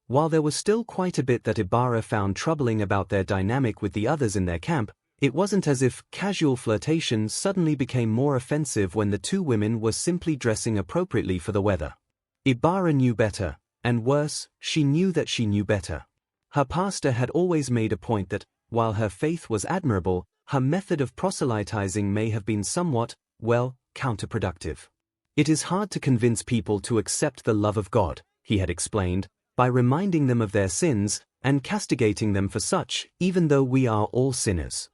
While there was still quite a bit that Ibara found troubling about their dynamic with the others in their camp, it wasn't as if casual flirtation suddenly became more offensive when the two women were simply dressing appropriately for the weather. Ibara knew better, and worse, she knew that she knew better. Her pastor had always made a point that, while her faith was admirable, her method of proselytizing may have been somewhat, well, counterproductive. It is hard to convince people to accept the love of God, he had explained, by reminding them of their sins and castigating them for such, even though we are all sinners.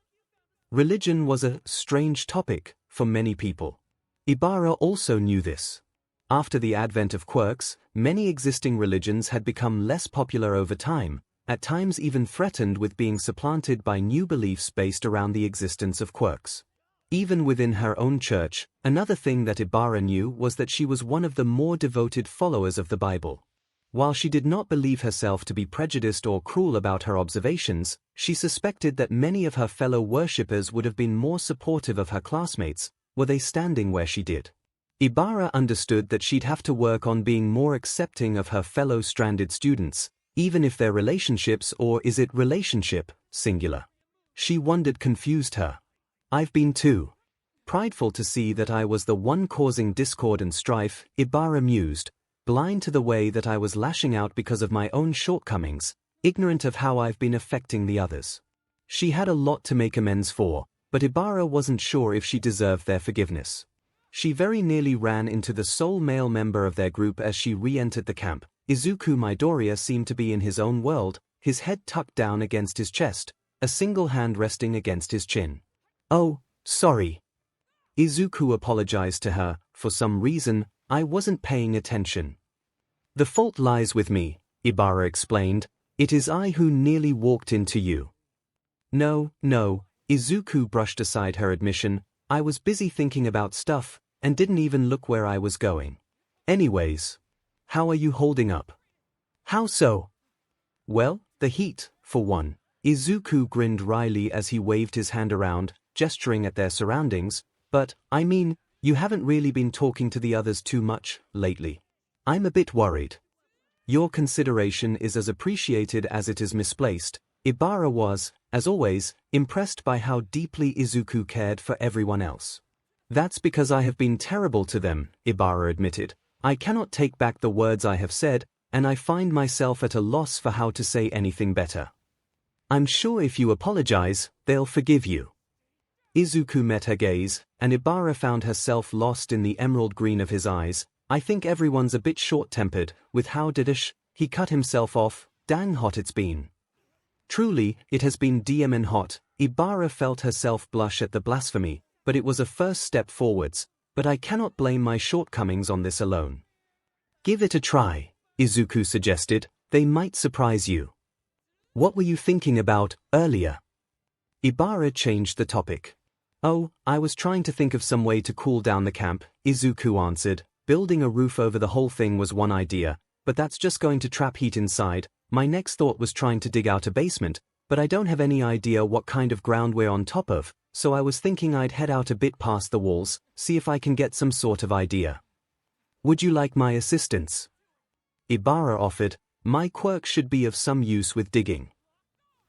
Religion was a strange topic for many people. Ibara also knew this. After the advent of quirks, many existing religions had become less popular over time, at times even threatened with being supplanted by new beliefs based around the existence of quirks. Even within her own church, another thing that Ibara knew was that she was one of the more devoted followers of the Bible. While she did not believe herself to be prejudiced or cruel about her observations, she suspected that many of her fellow worshippers would have been more supportive of her classmates, were they standing where she did. Ibara understood that she'd have to work on being more accepting of her fellow stranded students, even if their relationships, or is it relationship, singular? She wondered, confused her. I've been too prideful to see that I was the one causing discord and strife, Ibara mused, blind to the way that I was lashing out because of my own shortcomings, ignorant of how I've been affecting the others. She had a lot to make amends for, but Ibara wasn't sure if she deserved their forgiveness. She very nearly ran into the sole male member of their group as she re-entered the camp. Izuku Midoriya seemed to be in his own world, his head tucked down against his chest, a single hand resting against his chin. "Oh, sorry." Izuku apologized to her. "For some reason, I wasn't paying attention." "The fault lies with me," Ibara explained. "It is I who nearly walked into you." No, Izuku brushed aside her admission. "I was busy thinking about stuff, and didn't even look where I was going. Anyways, how are you holding up?" "How so?" "Well, the heat, for one." Izuku grinned wryly as he waved his hand around, gesturing at their surroundings. "But, I mean, you haven't really been talking to the others too much lately. I'm a bit worried." "Your consideration is as appreciated as it is misplaced." Ibara was, as always, impressed by how deeply Izuku cared for everyone else. "That's because I have been terrible to them," Ibara admitted. "I cannot take back the words I have said, and I find myself at a loss for how to say anything better. I'm sure if you apologize, they'll forgive you." Izuku met her gaze, and Ibara found herself lost in the emerald green of his eyes. "I think everyone's a bit short-tempered, with how he cut himself off. Dang hot it's been." Truly, it has been DMN hot. Ibara felt herself blush at the blasphemy, but it was a first step forwards. "But I cannot blame my shortcomings on this alone." "Give it a try," Izuku suggested. "They might surprise you." "What were you thinking about earlier?" Ibara changed the topic. "Oh, I was trying to think of some way to cool down the camp," Izuku answered. "Building a roof over the whole thing was one idea, but that's just going to trap heat inside. My next thought was trying to dig out a basement, but I don't have any idea what kind of ground we're on top of, so I was thinking I'd head out a bit past the walls, see if I can get some sort of idea." "Would you like my assistance?" Ibara offered. "My quirk should be of some use with digging."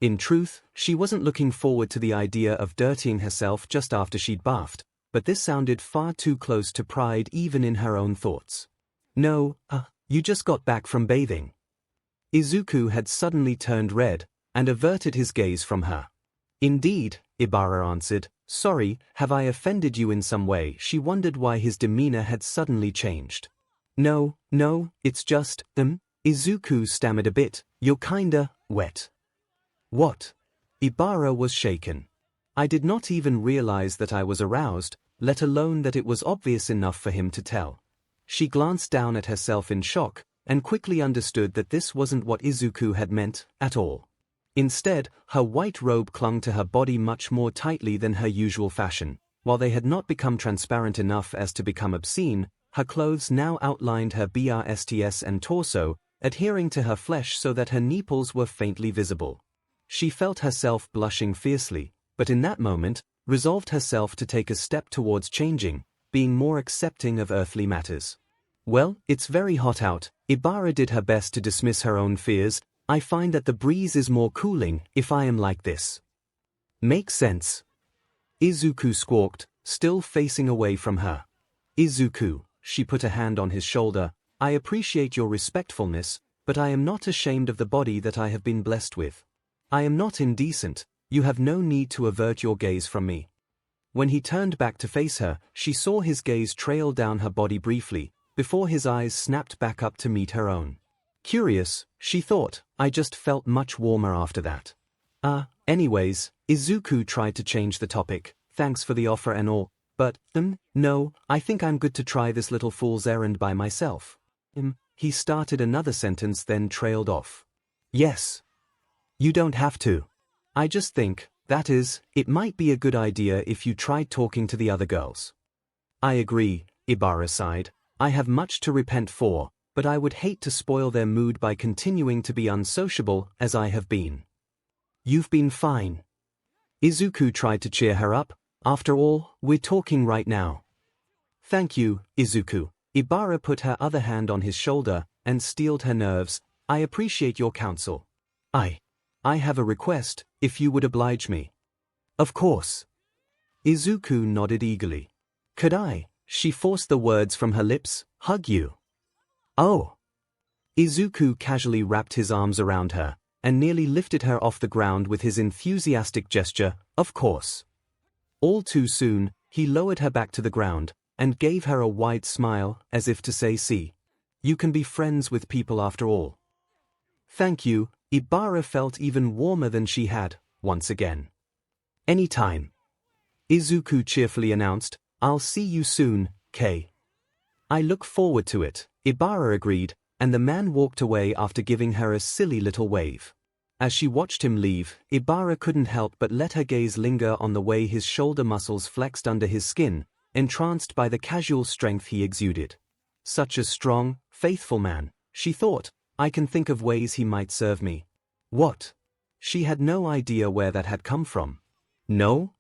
In truth, she wasn't looking forward to the idea of dirtying herself just after she'd bathed, but this sounded far too close to pride even in her own thoughts. "No, you just got back from bathing." Izuku had suddenly turned red, and averted his gaze from her. "Indeed," Ibara answered. "Sorry, have I offended you in some way?" She wondered why his demeanor had suddenly changed. No, it's just, Izuku stammered a bit. "You're kinda wet." "What?" Ibara was shaken. "I did not even realize that I was aroused, let alone that it was obvious enough for him to tell." She glanced down at herself in shock, and quickly understood that this wasn't what Izuku had meant at all. Instead, her white robe clung to her body much more tightly than her usual fashion. While they had not become transparent enough as to become obscene, her clothes now outlined her breasts and torso, adhering to her flesh so that her nipples were faintly visible. She felt herself blushing fiercely, but in that moment, resolved herself to take a step towards changing, being more accepting of earthly matters. "Well, it's very hot out." Ibara did her best to dismiss her own fears. "I find that the breeze is more cooling if I am like this." "Makes sense." Izuku squawked, still facing away from her. "Izuku," she put a hand on his shoulder, "I appreciate your respectfulness, but I am not ashamed of the body that I have been blessed with. I am not indecent, You have no need to avert your gaze from me. When he turned back to face her, she saw his gaze trail down her body briefly, before his eyes snapped back up to meet her own. Curious, she thought, I just felt much warmer after that. Anyways, Izuku tried to change the topic, thanks for the offer and all, but, no, I think I'm good to try this little fool's errand by myself. He started another sentence then trailed off. Yes. You don't have to. I just think, that is, it might be a good idea if you tried talking to the other girls. I agree, Ibara sighed. I have much to repent for, but I would hate to spoil their mood by continuing to be unsociable as I have been. You've been fine. Izuku tried to cheer her up. After all, we're talking right now. Thank you, Izuku. Ibara put her other hand on his shoulder and steeled her nerves. I appreciate your counsel. I have a request, if you would oblige me. Of course. Izuku nodded eagerly. Could I, she forced the words from her lips, hug you? Oh. Izuku casually wrapped his arms around her and nearly lifted her off the ground with his enthusiastic gesture, of course. All too soon, he lowered her back to the ground and gave her a wide smile as if to say, see, you can be friends with people after all. Thank you. Ibara felt even warmer than she had, once again. Anytime. Izuku cheerfully announced, I'll see you soon, Kay. I look forward to it, Ibara agreed, and the man walked away after giving her a silly little wave. As she watched him leave, Ibara couldn't help but let her gaze linger on the way his shoulder muscles flexed under his skin, entranced by the casual strength he exuded. Such a strong, faithful man, she thought. I can think of ways he might serve me. What? She had no idea where that had come from. No.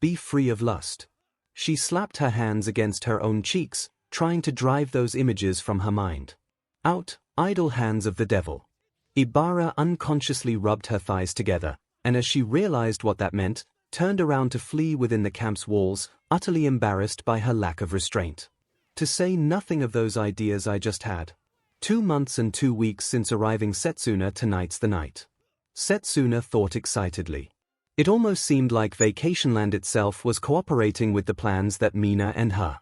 Be free of lust. She slapped her hands against her own cheeks, trying to drive those images from her mind. Out, idle hands of the devil. Ibara unconsciously rubbed her thighs together, and as she realized what that meant, turned around to flee within the camp's walls, utterly embarrassed by her lack of restraint. To say nothing of those ideas I just had. 2 months and 2 weeks since arriving Setsuna. Tonight's the night. Setsuna thought excitedly. It almost seemed like Vacationland itself was cooperating with the plans that Mina and her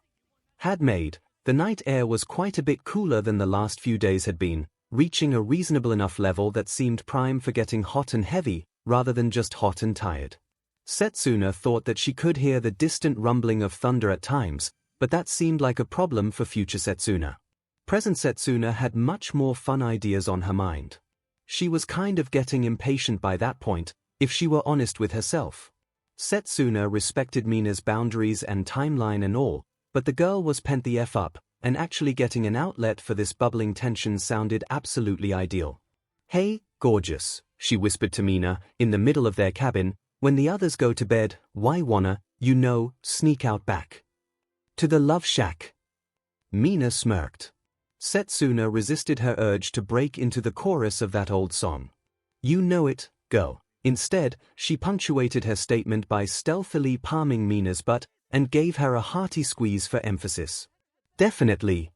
had made. The night air was quite a bit cooler than the last few days had been, reaching a reasonable enough level that seemed prime for getting hot and heavy, rather than just hot and tired. Setsuna thought that she could hear the distant rumbling of thunder at times, but that seemed like a problem for future Setsuna. Present Setsuna had much more fun ideas on her mind. She was kind of getting impatient by that point, if she were honest with herself. Setsuna respected Mina's boundaries and timeline and all, but the girl was pent the F up, and actually getting an outlet for this bubbling tension sounded absolutely ideal. Hey, gorgeous, she whispered to Mina, in the middle of their cabin, when the others go to bed, why wanna, sneak out back to the love shack? Mina smirked. Setsuna resisted her urge to break into the chorus of that old song. You know it, girl. Instead, she punctuated her statement by stealthily palming Mina's butt and gave her a hearty squeeze for emphasis. Definitely.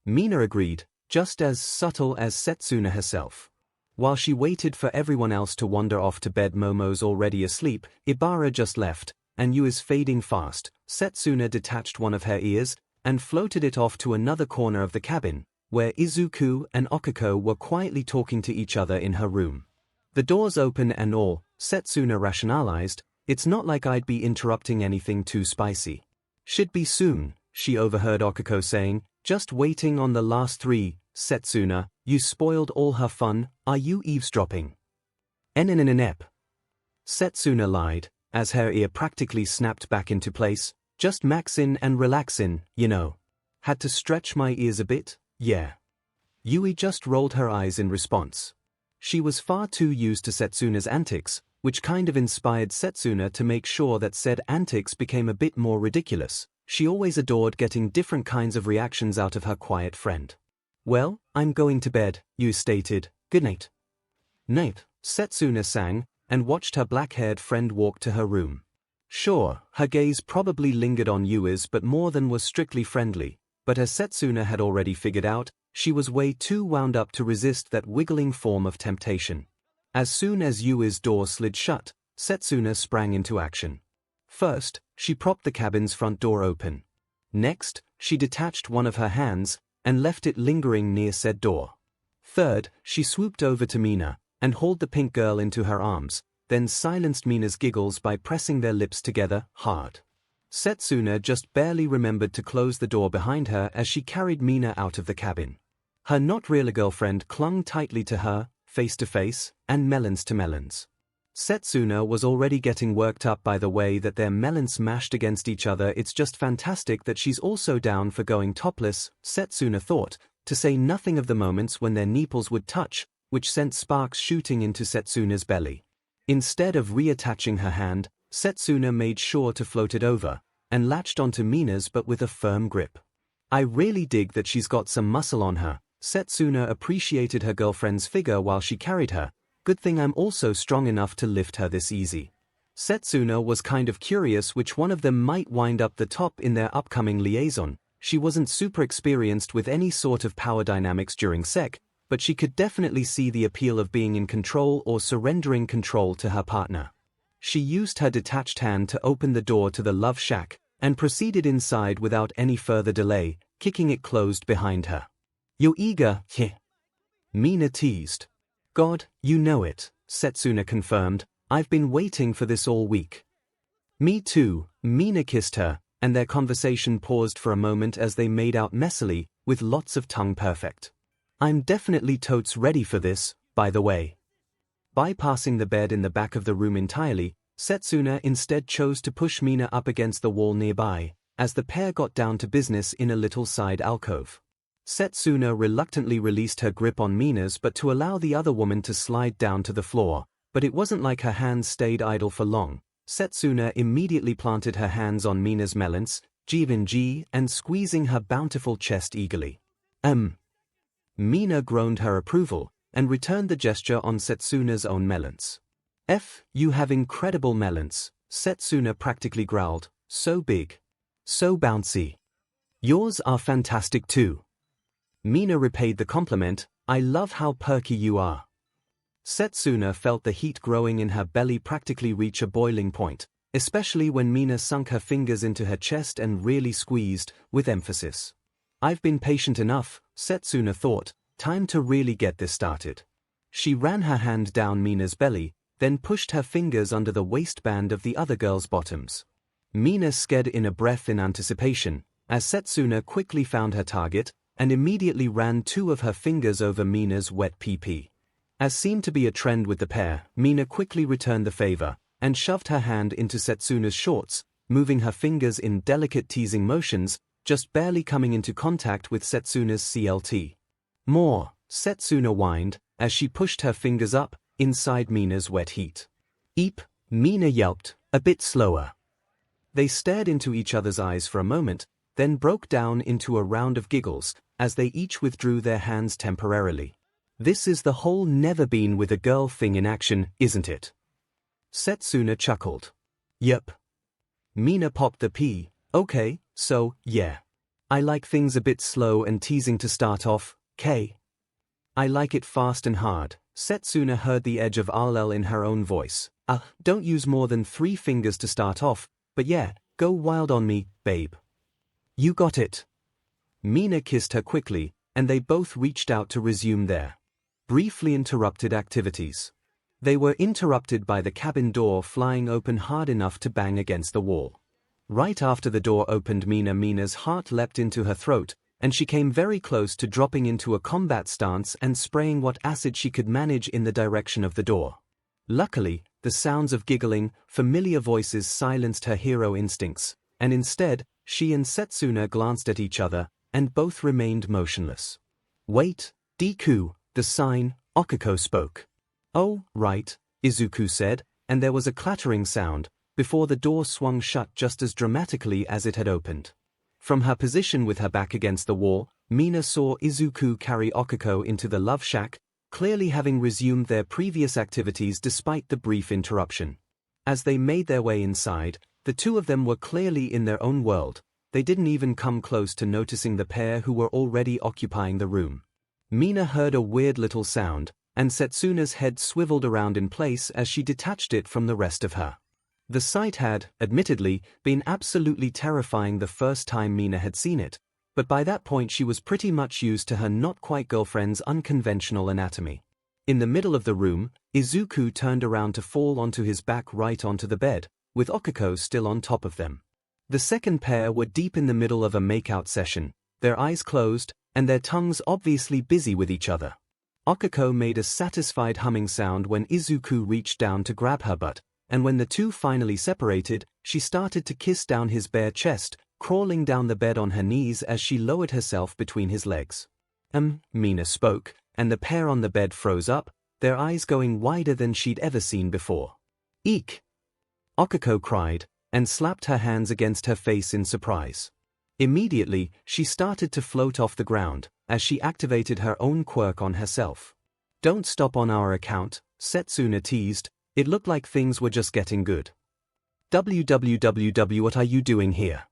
Mina agreed, just as subtle as Setsuna herself. While she waited for everyone else to wander off to bed, Momo's already asleep, Ibara just left, and Yu is fading fast. Setsuna detached one of her ears and floated it off to another corner of the cabin, where Izuku and Okiko were quietly talking to each other in her room. The doors open and all, Setsuna rationalized, it's not like I'd be interrupting anything too spicy. Should be soon, she overheard Okiko saying, just waiting on the last 3, Setsuna, you spoiled all her fun, are you eavesdropping? Ep. Setsuna lied, as her ear practically snapped back into place. Just maxin' and relaxin', Had to stretch my ears a bit, yeah. Yui just rolled her eyes in response. She was far too used to Setsuna's antics, which kind of inspired Setsuna to make sure that said antics became a bit more ridiculous. She always adored getting different kinds of reactions out of her quiet friend. Well, I'm going to bed, Yui stated. Good night. Night, Setsuna sang, and watched her black-haired friend walk to her room. Sure, her gaze probably lingered on Yui's but more than was strictly friendly, but as Setsuna had already figured out, she was way too wound up to resist that wiggling form of temptation. As soon as Yui's door slid shut, Setsuna sprang into action. First, she propped the cabin's front door open. Next, she detached one of her hands and left it lingering near said door. Third, she swooped over to Mina and hauled the pink girl into her arms, then silenced Mina's giggles by pressing their lips together hard. Setsuna just barely remembered to close the door behind her as she carried Mina out of the cabin. Her not-real girlfriend clung tightly to her, face to face, and melons to melons. Setsuna was already getting worked up by the way that their melons smashed against each other. It's just fantastic that she's also down for going topless, Setsuna thought, to say nothing of the moments when their nipples would touch, which sent sparks shooting into Setsuna's belly. Instead of reattaching her hand, Setsuna made sure to float it over, and latched onto Mina's but with a firm grip. I really dig that she's got some muscle on her. Setsuna appreciated her girlfriend's figure while she carried her. Good thing I'm also strong enough to lift her this easy. Setsuna was kind of curious which one of them might wind up the top in their upcoming liaison. She wasn't super experienced with any sort of power dynamics during sec, but she could definitely see the appeal of being in control or surrendering control to her partner. She used her detached hand to open the door to the love shack, and proceeded inside without any further delay, kicking it closed behind her. "You're eager, heh?" Mina teased. "God, you know it," Setsuna confirmed. "I've been waiting for this all week." "Me too," Mina kissed her, and their conversation paused for a moment as they made out messily, with lots of tongue perfect. "I'm definitely totes ready for this, by the way." Bypassing the bed in the back of the room entirely, Setsuna instead chose to push Mina up against the wall nearby, as the pair got down to business in a little side alcove. Setsuna reluctantly released her grip on Mina's but to allow the other woman to slide down to the floor, but it wasn't like her hands stayed idle for long. Setsuna immediately planted her hands on Mina's melons, 𝐔𝐬𝐽, and squeezing her bountiful chest eagerly. Mina groaned her approval, and returned the gesture on Setsuna's own melons. "You have incredible melons," Setsuna practically growled, "so big. So bouncy. Yours are fantastic too." Mina repaid the compliment, "I love how perky you are." Setsuna felt the heat growing in her belly practically reach a boiling point, especially when Mina sunk her fingers into her chest and really squeezed, with emphasis. "I've been patient enough," Setsuna thought, "time to really get this started." She ran her hand down Mina's belly, then pushed her fingers under the waistband of the other girl's bottoms. Mina sked in a breath in anticipation, as Setsuna quickly found her target, and immediately ran two of her fingers over Mina's wet pee-pee. As seemed to be a trend with the pair, Mina quickly returned the favor, and shoved her hand into Setsuna's shorts, moving her fingers in delicate teasing motions, just barely coming into contact with Setsuna's CLT. "More," Setsuna whined, as she pushed her fingers up, inside Mina's wet heat. "Eep," Mina yelped, a bit slower. They stared into each other's eyes for a moment, then broke down into a round of giggles, as they each withdrew their hands temporarily. "This is the whole never been with a girl thing in action, isn't it?" Setsuna chuckled. "Yep." Mina popped the pea. "Okay, so, yeah. I like things a bit slow and teasing to start off, K. I like it fast and hard." Setsuna heard the edge of RL in her own voice. Don't use more than 3 fingers to start off, but yeah, go wild on me, babe." "You got it." Mina kissed her quickly, and they both reached out to resume their briefly interrupted activities. They were interrupted by the cabin door flying open hard enough to bang against the wall. Right after the door opened, Mina's heart leapt into her throat, and she came very close to dropping into a combat stance and spraying what acid she could manage in the direction of the door. Luckily, the sounds of giggling, familiar voices silenced her hero instincts, and instead, she and Setsuna glanced at each other, and both remained motionless. "Wait, Deku," the sign, Okiko spoke. "Oh, right," Izuku said, and there was a clattering sound, before the door swung shut just as dramatically as it had opened. From her position with her back against the wall, Mina saw Izuku carry Okiko into the love shack, clearly having resumed their previous activities despite the brief interruption. As they made their way inside, the two of them were clearly in their own world. They didn't even come close to noticing the pair who were already occupying the room. Mina heard a weird little sound, and Setsuna's head swiveled around in place as she detached it from the rest of her. The sight had, admittedly, been absolutely terrifying the first time Mina had seen it, but by that point she was pretty much used to her not-quite-girlfriend's unconventional anatomy. In the middle of the room, Izuku turned around to fall onto his back right onto the bed, with Okiko still on top of them. The second pair were deep in the middle of a make-out session, their eyes closed, and their tongues obviously busy with each other. Okiko made a satisfied humming sound when Izuku reached down to grab her butt, and when the two finally separated, she started to kiss down his bare chest, crawling down the bed on her knees as she lowered herself between his legs. Mina spoke, and the pair on the bed froze up, their eyes going wider than she'd ever seen before. "Eek!" Okiko cried, and slapped her hands against her face in surprise. Immediately, she started to float off the ground, as she activated her own quirk on herself. "Don't stop on our account," Setsuna teased, it looked like things were just getting good. "What are you doing here?"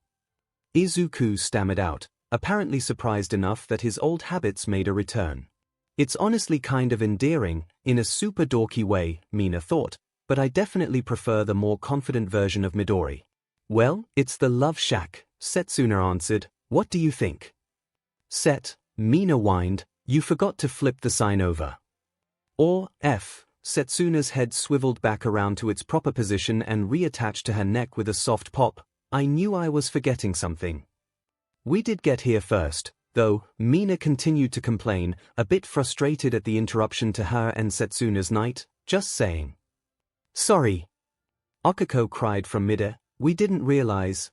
Izuku stammered out, apparently surprised enough that his old habits made a return. "It's honestly kind of endearing, in a super dorky way," Mina thought, "but I definitely prefer the more confident version of Midori." "Well, it's the Love Shack," Setsuna answered, "what do you think?" Mina whined, "You forgot to flip the sign over." "Or, Setsuna's head swiveled back around to its proper position and reattached to her neck with a soft pop. "I knew I was forgetting something." "We did get here first, though," Mina continued to complain, a bit frustrated at the interruption to her and Setsuna's night, "just saying." "Sorry," Okiko cried from midair, "we didn't realize."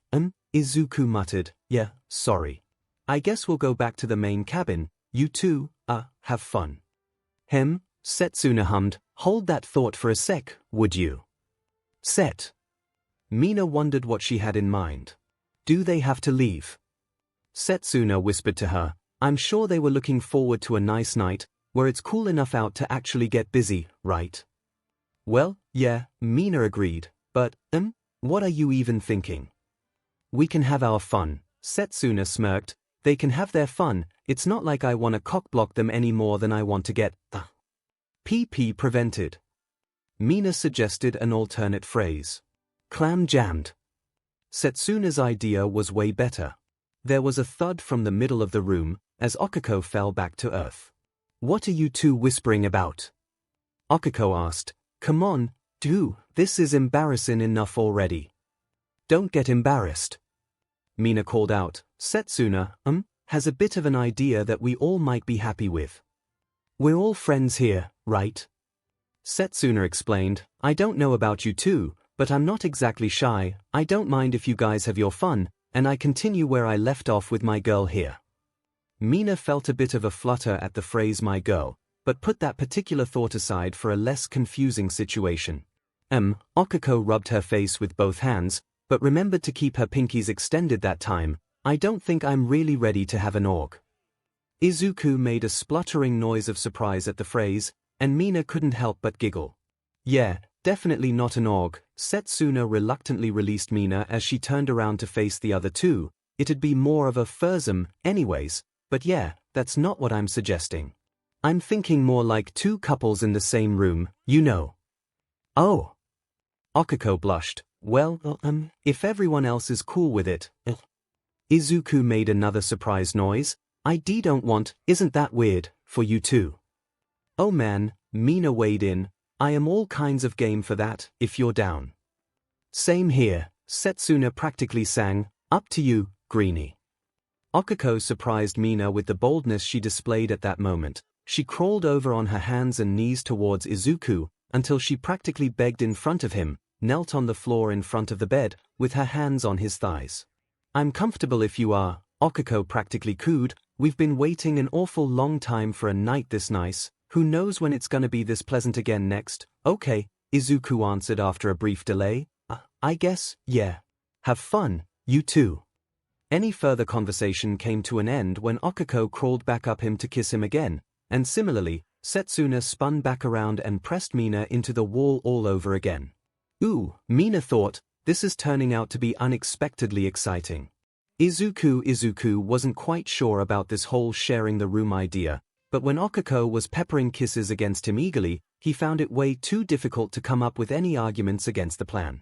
Izuku muttered, "Yeah, sorry. I guess we'll go back to the main cabin, you two, have fun." Setsuna hummed, "Hold that thought for a sec, would you?" Mina wondered what she had in mind. "Do they have to leave?" Setsuna whispered to her, "I'm sure they were looking forward to a nice night, where it's cool enough out to actually get busy, right?" "Well, yeah," Mina agreed, "but, what are you even thinking?" "We can have our fun," Setsuna smirked, "they can have their fun, it's not like I want to cockblock them any more than I want to get, PP prevented." Mina suggested an alternate phrase. "Clam jammed." Setsuna's idea was way better. There was a thud from the middle of the room, as Okiko fell back to earth. "What are you two whispering about?" Okiko asked. "Come on, this is embarrassing enough already." "Don't get embarrassed," Mina called out. "Setsuna, has a bit of an idea that we all might be happy with. We're all friends here, right?" Setsuna explained, "I don't know about you two, but I'm not exactly shy, I don't mind if you guys have your fun, and I continue where I left off with my girl here." Mina felt a bit of a flutter at the phrase "my girl," but put that particular thought aside for a less confusing situation. Okiko rubbed her face with both hands, but remembered to keep her pinkies extended that time. "I don't think I'm really ready to have an org." Izuku made a spluttering noise of surprise at the phrase, and Mina couldn't help but giggle. "Yeah, definitely not an org." Setsuna reluctantly released Mina as she turned around to face the other two. "It'd be more of a fursome, anyways, but yeah, that's not what I'm suggesting. I'm thinking more like two couples in the same room, you know." "Oh." Okiko blushed. "Well, if everyone else is cool with it." Izuku made another surprise noise. "I don't want, isn't that weird, for you two?" "Oh man," Mina weighed in, "I am all kinds of game for that, if you're down." "Same here," Setsuna practically sang, "Up to you, Greenie." Okiko surprised Mina with the boldness she displayed at that moment. She crawled over on her hands and knees towards Izuku, until she practically begged in front of him, knelt on the floor in front of the bed, with her hands on his thighs. "I'm comfortable if you are," Okiko practically cooed. "We've been waiting an awful long time for a night this nice, who knows when it's gonna be this pleasant again next." "Okay," Izuku answered after a brief delay. I guess, yeah. Have fun, you two." Any further conversation came to an end when Okiko crawled back up him to kiss him again, and similarly, Setsuna spun back around and pressed Mina into the wall all over again. Ooh, Mina thought, this is turning out to be unexpectedly exciting. Izuku wasn't quite sure about this whole sharing the room idea, But when 𝐒𝐭𝐻𝐻 was peppering kisses against him eagerly, he found it way too difficult to come up with any arguments against the plan.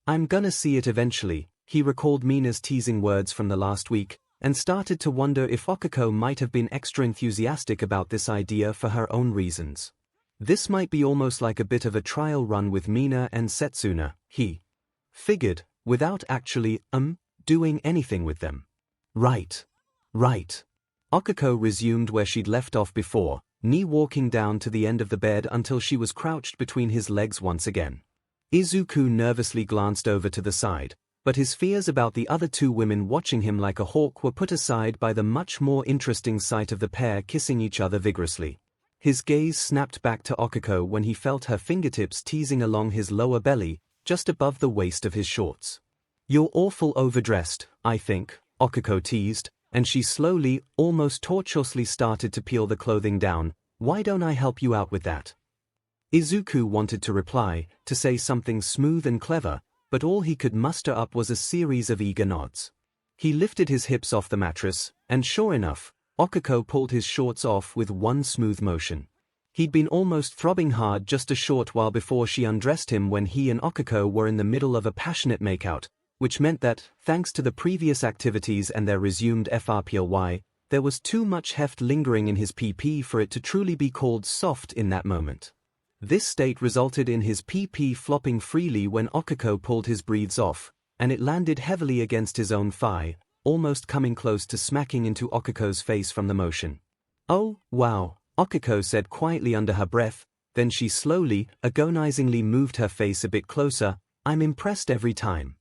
"I'm gonna see it eventually," he recalled Mina's teasing words from the last week, and started to wonder if 𝐒𝐭𝐻𝐻 might have been extra enthusiastic about this idea for her own reasons. This might be almost like a bit of a trial run with Mina and Setsuna, he figured, without actually, doing anything with them. Right. 𝐒𝐭𝐻𝐻 resumed where she'd left off before, knee walking down to the end of the bed until she was crouched between his legs once again. Izuku nervously glanced over to the side, but his fears about the other two women watching him like a hawk were put aside by the much more interesting sight of the pair kissing each other vigorously. His gaze snapped back to 𝐒𝐿𝐻𝐻 when he felt her fingertips teasing along his lower belly, just above the waist of his shorts. "You're awful overdressed, I think," 𝐒𝐿𝐻𝐻 teased, and she slowly, almost tortuously started to peel the clothing down. "Why don't I help you out with that?" Izuku wanted to reply, to say something smooth and clever, but all he could muster up was a series of eager nods. He lifted his hips off the mattress, and sure enough, 𝐒𝐿𝐻𝐻 pulled his shorts off with one smooth motion. He'd been almost throbbing hard just a short while before she undressed him when he and 𝐒𝐿𝐻𝐻 were in the middle of a passionate makeout, which meant that, thanks to the previous activities and their resumed FRPLY, there was too much heft lingering in his PP for it to truly be called soft in that moment. This state resulted in his PP flopping freely when 𝐒𝐻𝐻 pulled his breathes off, and it landed heavily against his own thigh, almost coming close to smacking into 𝐒𝐻𝐻's face from the motion. "Oh, wow," 𝐒𝐻𝐻 said quietly under her breath, then she slowly, agonizingly moved her face a bit closer. "I'm impressed every time."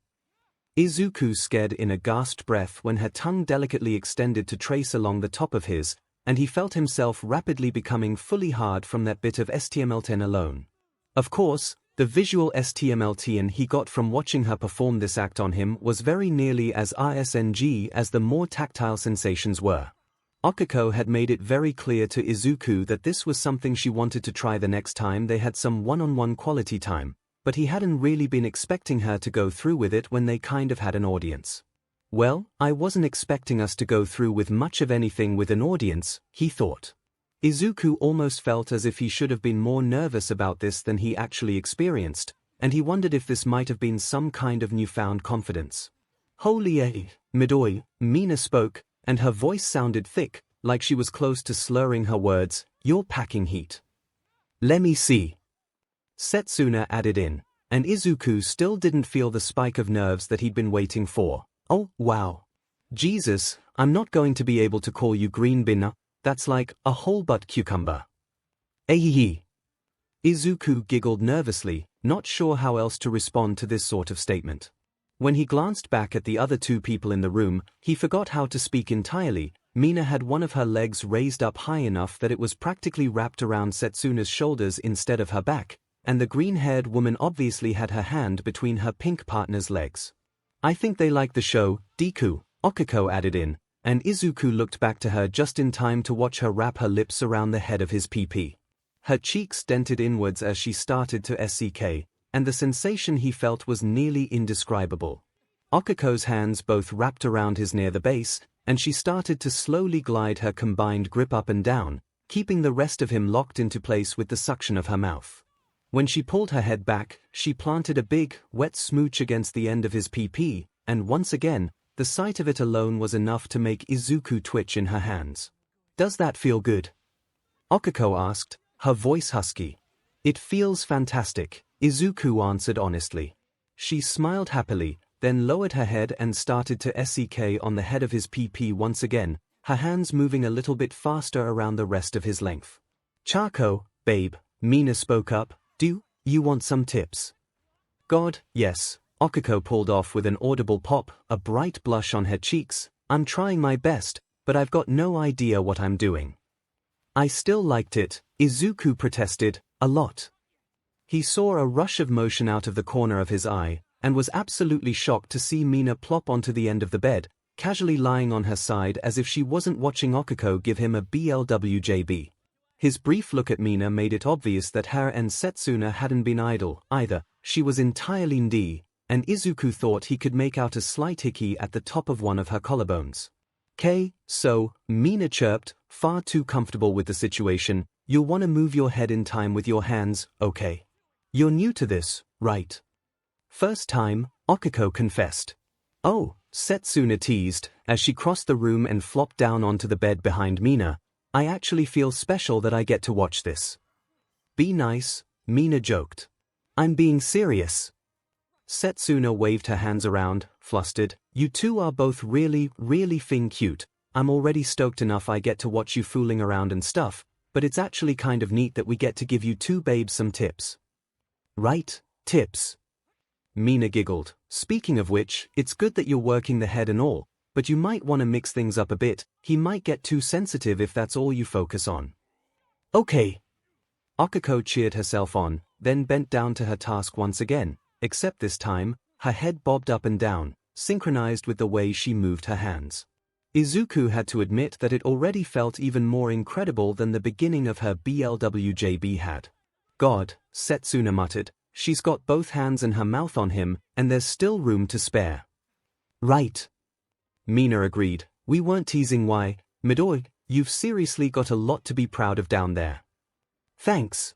Izuku scared in a gasped breath when her tongue delicately extended to trace along the top of his, and he felt himself rapidly becoming fully hard from that bit of STMLTN alone. Of course, the visual STMLTN he got from watching her perform this act on him was very nearly as RSNG as the more tactile sensations were. 𝐒𝐻𝐻 had made it very clear to Izuku that this was something she wanted to try the next time they had some one-on-one quality time, but he hadn't really been expecting her to go through with it when they kind of had an audience. "Well, I wasn't expecting us to go through with much of anything with an audience," he thought. Izuku almost felt as if he should have been more nervous about this than he actually experienced, and he wondered if this might have been some kind of newfound confidence. "Holy midoi," Mina spoke, and her voice sounded thick, like she was close to slurring her words. "You're packing heat." "Let me see." Setsuna added in, and Izuku still didn't feel the spike of nerves that he'd been waiting for. "Oh, wow. Jesus, I'm not going to be able to call you green bean, that's like a whole butt cucumber." "Ehihi." Izuku giggled nervously, not sure how else to respond to this sort of statement. When he glanced back at the other two people in the room, he forgot how to speak entirely. Mina had one of her legs raised up high enough that it was practically wrapped around Setsuna's shoulders instead of her back, and the green-haired woman obviously had her hand between her pink partner's legs. "I think they like the show, Deku," 𝐒𝐻𝐻 added in, and Izuku looked back to her just in time to watch her wrap her lips around the head of his PP. Her cheeks dented inwards as she started to SCK, and the sensation he felt was nearly indescribable. 𝐒𝐻𝐻's hands both wrapped around his near the base, and she started to slowly glide her combined grip up and down, keeping the rest of him locked into place with the suction of her mouth. When she pulled her head back, she planted a big, wet smooch against the end of his PP, and once again, the sight of it alone was enough to make Izuku twitch in her hands. "Does that feel good?" 𝐒𝐻𝐻 asked, her voice husky. "It feels fantastic," Izuku answered honestly. She smiled happily, then lowered her head and started to SCK on the head of his PP once again, her hands moving a little bit faster around the rest of his length. "Charco, babe," Mina spoke up, "do you want some tips?" "God, yes," 𝐒𝐻𝐻 pulled off with an audible pop, a bright blush on her cheeks. "I'm trying my best, but I've got no idea what I'm doing." "I still liked it," Izuku protested, "a lot." He saw a rush of motion out of the corner of his eye, and was absolutely shocked to see Mina plop onto the end of the bed, casually lying on her side as if she wasn't watching 𝐒𝐻𝐻 give him a BLWJB. His brief look at Mina made it obvious that her and Setsuna hadn't been idle, either. She was entirely ND, and Izuku thought he could make out a slight hickey at the top of one of her collarbones. So, Mina chirped, far too comfortable with the situation. You'll want to move your head in time with your hands, okay? You're new to this, right? First time, 𝐒𝐿𝐴 confessed. Oh, Setsuna teased, as she crossed the room and flopped down onto the bed behind Mina. I actually feel special that I get to watch this. Be nice, Mina joked. I'm being serious. Setsuna waved her hands around, flustered. You two are both really cute. I'm already stoked enough I get to watch you fooling around and stuff, but it's actually kind of neat that we get to give you two babes some tips. Right, tips. Mina giggled. Speaking of which, it's good that you're working the head and all, but you might want to mix things up a bit. He might get too sensitive if that's all you focus on. Okay. 𝐒𝐴 cheered herself on, then bent down to her task once again, except this time, her head bobbed up and down, synchronized with the way she moved her hands. Izuku had to admit that it already felt even more incredible than the beginning of her BLWJB had. God, Setsuna muttered, she's got both hands and her mouth on him, and there's still room to spare. Right. Mina agreed. We weren't teasing why, Midori, you've seriously got a lot to be proud of down there. Thanks.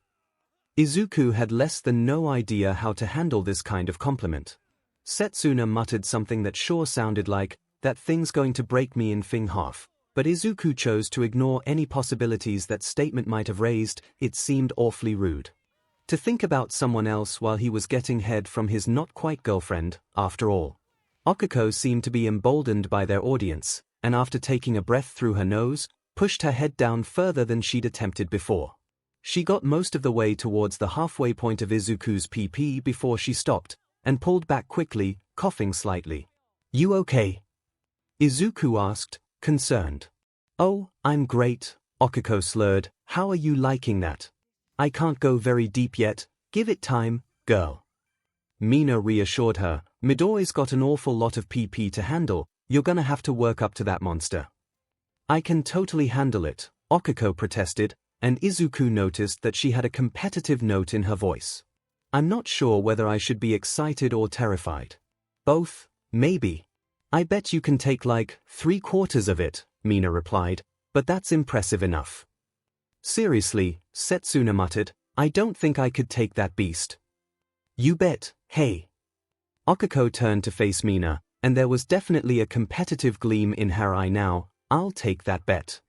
Izuku had less than no idea how to handle this kind of compliment. Setsuna muttered something that sure sounded like, that thing's going to break me in half, but Izuku chose to ignore any possibilities that statement might have raised. It seemed awfully rude. To think about someone else while he was getting head from his not-quite girlfriend, after all. 𝐒𝐴 seemed to be emboldened by their audience, and after taking a breath through her nose, pushed her head down further than she'd attempted before. She got most of the way towards the halfway point of Izuku's PP before she stopped, and pulled back quickly, coughing slightly. You okay? Izuku asked, concerned. Oh, I'm great, 𝐒𝐴 slurred. How are you liking that? I can't go very deep yet, give it time, girl. Mina reassured her, Midori's got an awful lot of PP to handle, you're gonna have to work up to that monster. I can totally handle it, 𝐒𝐴 protested, and Izuku noticed that she had a competitive note in her voice. I'm not sure whether I should be excited or terrified. Both, maybe. I bet you can take like 3/4 of it, Mina replied, but that's impressive enough. Seriously, Setsuna muttered, I don't think I could take that beast. You bet, hey. 𝐒𝐴 turned to face Mina, and there was definitely a competitive gleam in her eye now. I'll take that bet.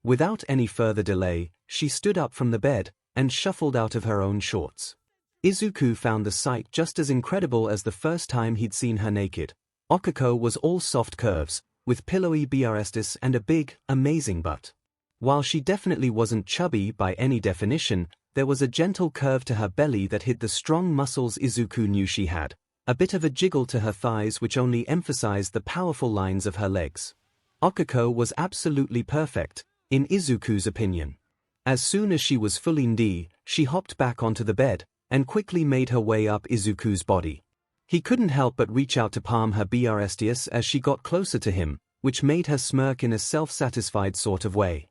Without any further delay, she stood up from the bed, and shuffled out of her own shorts. Izuku found the sight just as incredible as the first time he'd seen her naked. 𝐒𝐴 was all soft curves, with pillowy breasts and a big, amazing butt. While she definitely wasn't chubby by any definition, there was a gentle curve to her belly that hid the strong muscles Izuku knew she had, a bit of a jiggle to her thighs which only emphasized the powerful lines of her legs. 𝐒𝐴 was absolutely perfect, in Izuku's opinion. As soon as she was fully ndii, she hopped back onto the bed, and quickly made her way up Izuku's body. He couldn't help but reach out to palm her breasts as she got closer to him, which made her smirk in a self-satisfied sort of way.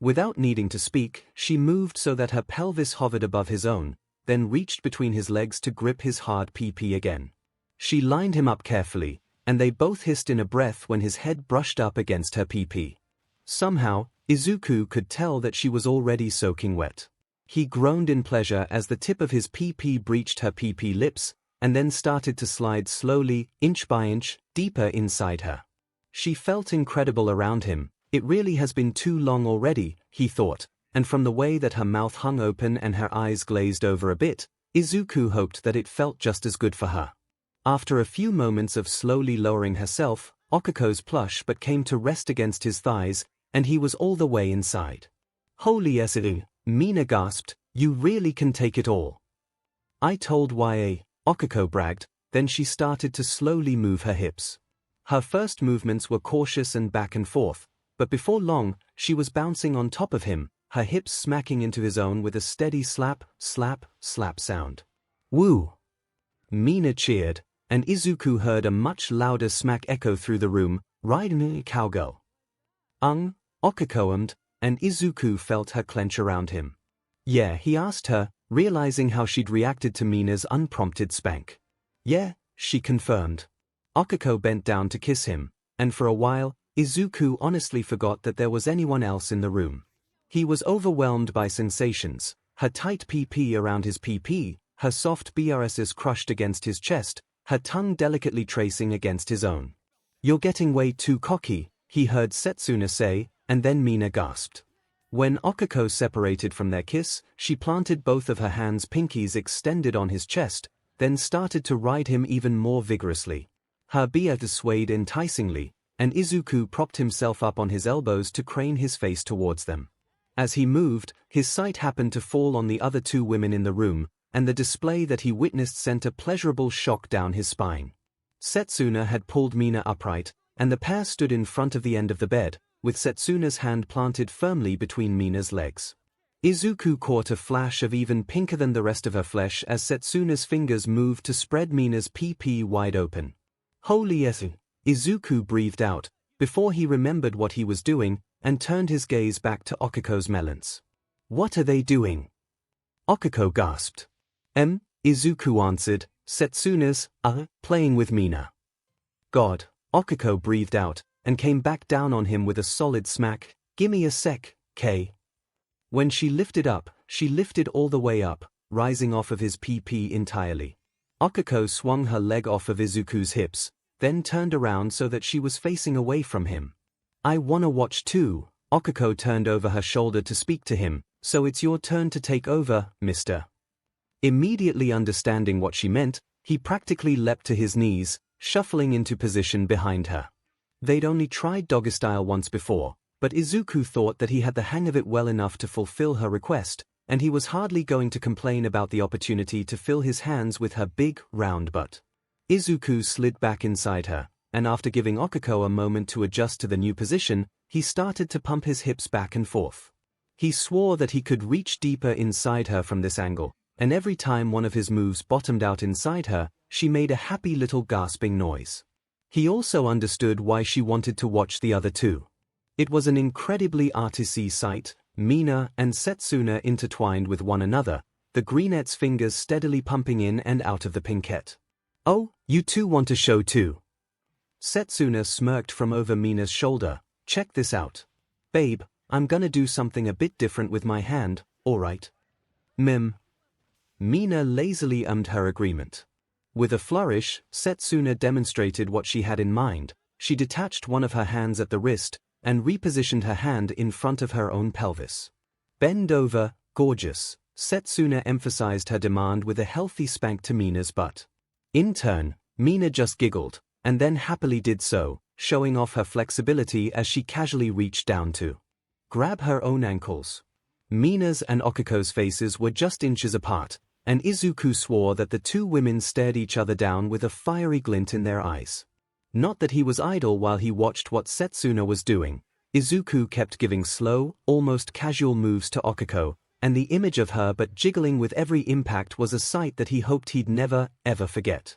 Without needing to speak, she moved so that her pelvis hovered above his own, then reached between his legs to grip his hard PP again. She lined him up carefully, and they both hissed in a breath when his head brushed up against her PP. Somehow, Izuku could tell that she was already soaking wet. He groaned in pleasure as the tip of his PP breached her PP lips, and then started to slide slowly, inch by inch, deeper inside her. She felt incredible around him. It really has been too long already, he thought, and from the way that her mouth hung open and her eyes glazed over a bit, Izuku hoped that it felt just as good for her. After a few moments of slowly lowering herself, 𝐒𝐴's plush but came to rest against his thighs, and he was all the way inside. Holy 𝐿𝐴, Mina gasped, you really can take it all. I told 𝐿𝐴, 𝐒𝐴 bragged, then she started to slowly move her hips. Her first movements were cautious and back and forth, but before long, she was bouncing on top of him, her hips smacking into his own with a steady slap, slap, slap sound. Woo! Mina cheered, and Izuku heard a much louder smack echo through the room, right in the cowgirl. 𝐒𝐴, and Izuku felt her clench around him. Yeah, he asked her, realizing how she'd reacted to Mina's unprompted spank. Yeah, she confirmed. 𝐒𝐴 bent down to kiss him, and for a while, Izuku honestly forgot that there was anyone else in the room. He was overwhelmed by sensations, her tight PP around his PP, her soft BRSs crushed against his chest, her tongue delicately tracing against his own. "You're getting way too cocky," he heard Setsuna say, and then Mina gasped. When 𝐒𝐭𝐼 separated from their kiss, she planted both of her hands' pinkies extended on his chest, then started to ride him even more vigorously. Her BRS swayed enticingly, and Izuku propped himself up on his elbows to crane his face towards them. As he moved, his sight happened to fall on the other two women in the room, and the display that he witnessed sent a pleasurable shock down his spine. Setsuna had pulled Mina upright, and the pair stood in front of the end of the bed, with Setsuna's hand planted firmly between Mina's legs. Izuku caught a flash of even pinker than the rest of her flesh as Setsuna's fingers moved to spread Mina's PP wide open. "Holy s**", Izuku breathed out, before he remembered what he was doing, and turned his gaze back to 𝐒𝐿𝐼's melons. "What are they doing?" 𝐒𝐿𝐼 gasped. Izuku answered, "Setsuna's, playing with Mina." "God," 𝐒𝐿𝐼 breathed out, and came back down on him with a solid smack. "Gimme a sec, K." When she lifted up, she lifted all the way up, rising off of his PP entirely. 𝐒𝐿𝐼 swung her leg off of Izuku's hips, then turned around so that she was facing away from him. "I wanna watch too." 𝐒𝐿𝐼 turned over her shoulder to speak to him, "So it's your turn to take over, mister." Immediately understanding what she meant, he practically leapt to his knees, shuffling into position behind her. They'd only tried doggy style once before, but Izuku thought that he had the hang of it well enough to fulfill her request, and he was hardly going to complain about the opportunity to fill his hands with her big, round butt. Izuku slid back inside her, and after giving 𝐒𝐿𝐼 a moment to adjust to the new position, he started to pump his hips back and forth. He swore that he could reach deeper inside her from this angle, and every time one of his moves bottomed out inside her, she made a happy little gasping noise. He also understood why she wanted to watch the other two. It was an incredibly artsy sight, Mina and Setsuna intertwined with one another, the greenette's fingers steadily pumping in and out of the pinkette. "Oh, you two want to show too?" Setsuna smirked from over Mina's shoulder. "Check this out. Babe, I'm gonna do something a bit different with my hand, alright?" Mina lazily ummed her agreement. With a flourish, Setsuna demonstrated what she had in mind. She detached one of her hands at the wrist, and repositioned her hand in front of her own pelvis. "Bend over, gorgeous," Setsuna emphasized her demand with a healthy spank to Mina's butt. In turn, Mina just giggled, and then happily did so, showing off her flexibility as she casually reached down to grab her own ankles. Mina's and 𝐒𝐿𝐼's faces were just inches apart, and Izuku swore that the two women stared each other down with a fiery glint in their eyes. Not that he was idle while he watched what Setsuna was doing. Izuku kept giving slow, almost casual moves to 𝐒𝐿𝐼, and the image of her but jiggling with every impact was a sight that he hoped he'd never, ever forget.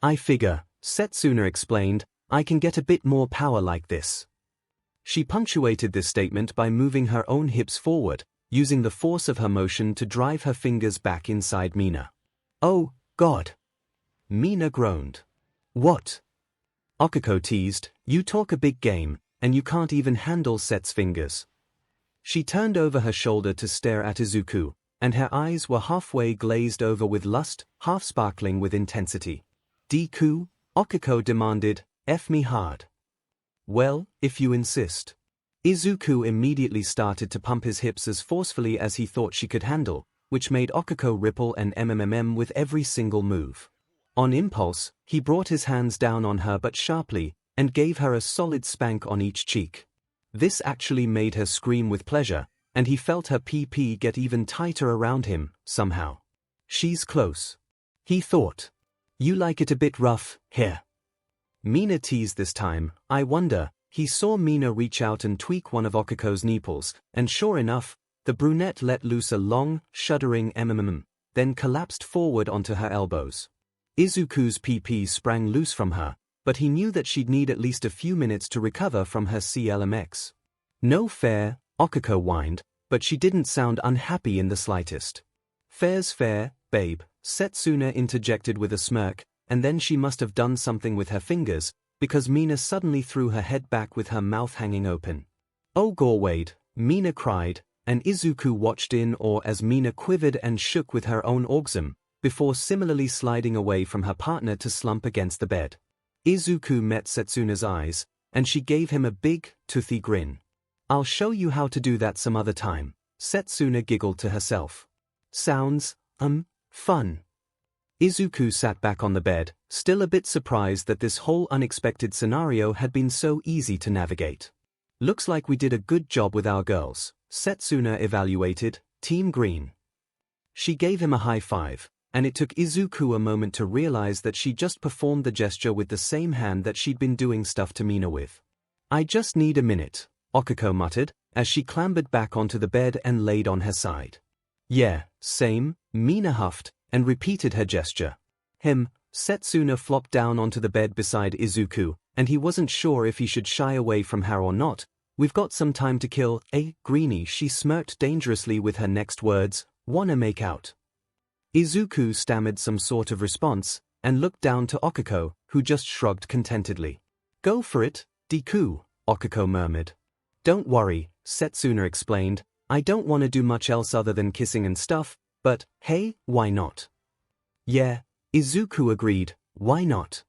"I figure," Setsuna explained, "I can get a bit more power like this." She punctuated this statement by moving her own hips forward, using the force of her motion to drive her fingers back inside Mina. "Oh, God!" Mina groaned. "What?" 𝐒𝐿𝐼 teased, "You talk a big game, and you can't even handle Set's fingers." She turned over her shoulder to stare at Izuku, and her eyes were halfway glazed over with lust, half sparkling with intensity. "Deku?" 𝐒𝐿𝐼 demanded, "F me hard." "Well, if you insist." Izuku immediately started to pump his hips as forcefully as he thought she could handle, which made 𝐒𝐿𝐼 ripple and with every single move. On impulse, he brought his hands down on her but sharply, and gave her a solid spank on each cheek. This actually made her scream with pleasure, and he felt her PP get even tighter around him, somehow. "She's close," he thought. "You like it a bit rough, here?" Mina teased this time. "I wonder." He saw Mina reach out and tweak one of 𝐒𝐿𝐼's nipples, and sure enough, the brunette let loose a long, shuddering then collapsed forward onto her elbows. Izuku's PP sprang loose from her, but he knew that she'd need at least a few minutes to recover from her 𝐒𝐿𝐼. "No fair," 𝐒𝐿𝐼 whined, but she didn't sound unhappy in the slightest. "Fair's fair, babe," Setsuna interjected with a smirk, and then she must have done something with her fingers, because Mina suddenly threw her head back with her mouth hanging open. "Oh Gorwade," Mina cried, and Izuku watched in awe as Mina quivered and shook with her own orgasm, before similarly sliding away from her partner to slump against the bed. Izuku met Setsuna's eyes, and she gave him a big, toothy grin. "I'll show you how to do that some other time," Setsuna giggled to herself. "Sounds, fun." Izuku sat back on the bed, still a bit surprised that this whole unexpected scenario had been so easy to navigate. "Looks like we did a good job with our girls," Setsuna evaluated, Team Green. She gave him a high five, and it took Izuku a moment to realize that she just performed the gesture with the same hand that she'd been doing stuff to Mina with. "I just need a minute," Okiko muttered, as she clambered back onto the bed and laid on her side. "Yeah, same," Mina huffed, and repeated her gesture. Setsuna flopped down onto the bed beside Izuku, and he wasn't sure if he should shy away from her or not. "We've got some time to kill, eh, Greenie?" She smirked dangerously with her next words. "Wanna make out?" Izuku stammered some sort of response, and looked down to Okiko, who just shrugged contentedly. "Go for it, Deku," Okiko murmured. "Don't worry," Setsuna explained, "I don't want to do much else other than kissing and stuff, but, hey, why not?" "Yeah," Izuku agreed, "why not?"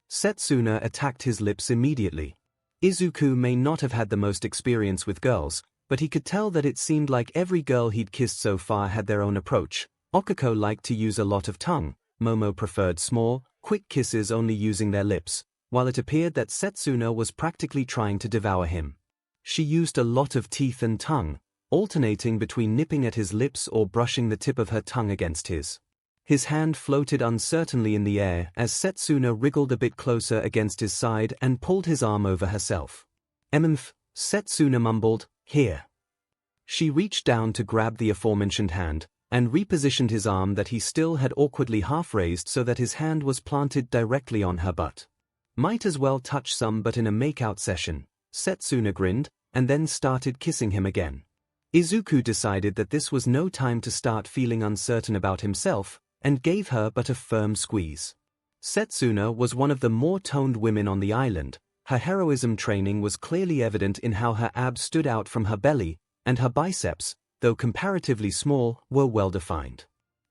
Setsuna attacked his lips immediately. Izuku may not have had the most experience with girls, but he could tell that it seemed like every girl he'd kissed so far had their own approach. Okiko liked to use a lot of tongue, Momo preferred small, quick kisses only using their lips, while it appeared that Setsuna was practically trying to devour him. She used a lot of teeth and tongue, alternating between nipping at his lips or brushing the tip of her tongue against his. His hand floated uncertainly in the air as Setsuna wriggled a bit closer against his side and pulled his arm over herself. Setsuna mumbled, "Here." She reached down to grab the aforementioned hand, and repositioned his arm that he still had awkwardly half-raised so that his hand was planted directly on her butt. "Might as well touch some but in a make-out session," Setsuna grinned, and then started kissing him again. Izuku decided that this was no time to start feeling uncertain about himself, and gave her but a firm squeeze. Setsuna was one of the more toned women on the island. Her heroism training was clearly evident in how her abs stood out from her belly, and her biceps, though comparatively small, were well-defined.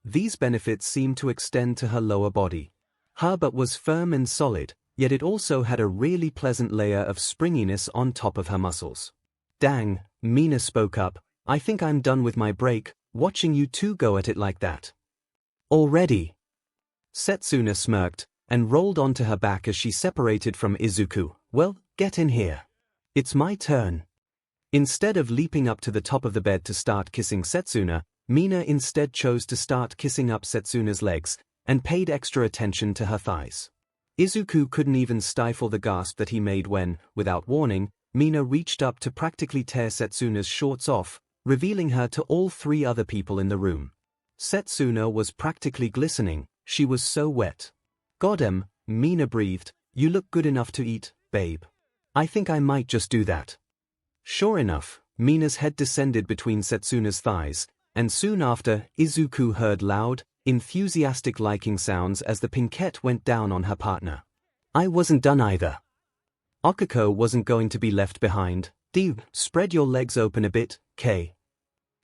These benefits seemed to extend to her lower body. Her butt was firm and solid, yet it also had a really pleasant layer of springiness on top of her muscles. "Dang," Mina spoke up, "I think I'm done with my break, watching you two go at it like that." "Already?" Setsuna smirked, and rolled onto her back as she separated from Izuku. "Well, get in here. It's my turn." Instead of leaping up to the top of the bed to start kissing Setsuna, Mina instead chose to start kissing up Setsuna's legs, and paid extra attention to her thighs. Izuku couldn't even stifle the gasp that he made when, without warning, Mina reached up to practically tear Setsuna's shorts off, revealing her to all three other people in the room. Setsuna was practically glistening, she was so wet. "Goddamn," Mina breathed, "you look good enough to eat, babe. I think I might just do that." Sure enough, Mina's head descended between Setsuna's thighs, and soon after, Izuku heard loud, enthusiastic liking sounds as the pinkette went down on her partner. "I wasn't done either." Okiko wasn't going to be left behind. "Spread your legs open a bit, K."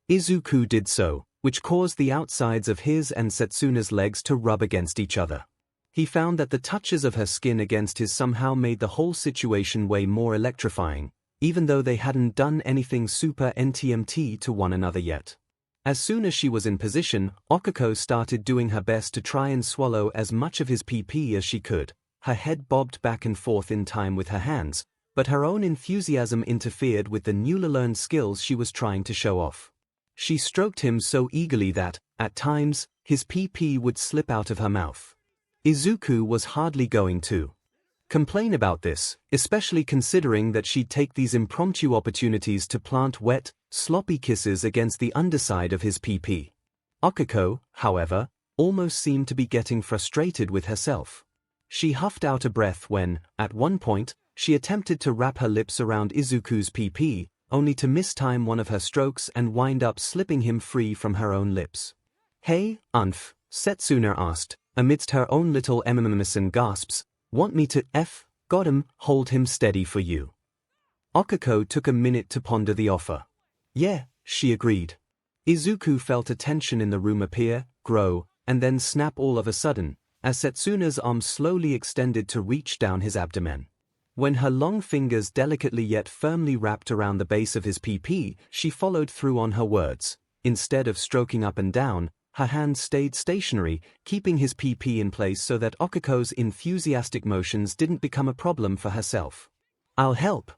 Izuku did so, which caused the outsides of his and Setsuna's legs to rub against each other. He found that the touches of her skin against his somehow made the whole situation way more electrifying, even though they hadn't done anything super NTMT to one another yet. As soon as she was in position, Okiko started doing her best to try and swallow as much of his PP as she could. Her head bobbed back and forth in time with her hands, but her own enthusiasm interfered with the newly learned skills she was trying to show off. She stroked him so eagerly that, at times, his PP would slip out of her mouth. Izuku was hardly going to complain about this, especially considering that she'd take these impromptu opportunities to plant wet, sloppy kisses against the underside of his PP. Okiko, however, almost seemed to be getting frustrated with herself. She huffed out a breath when, at one point, she attempted to wrap her lips around Izuku's PP, only to mistime one of her strokes and wind up slipping him free from her own lips. "Hey, Setsuna asked, amidst her own little and gasps, "want me to Got him, hold him steady for you. 𝐒𝐿𝐼 took a minute to ponder the offer. Yeah, she agreed. Izuku felt a tension in the room appear, grow, and then snap all of a sudden, as Setsuna's arm slowly extended to reach down his abdomen. When her long fingers delicately yet firmly wrapped around the base of his PP, she followed through on her words. Instead of stroking up and down, her hand stayed stationary, keeping his PP in place so that 𝐒𝐿𝐼's enthusiastic motions didn't become a problem for herself. I'll help.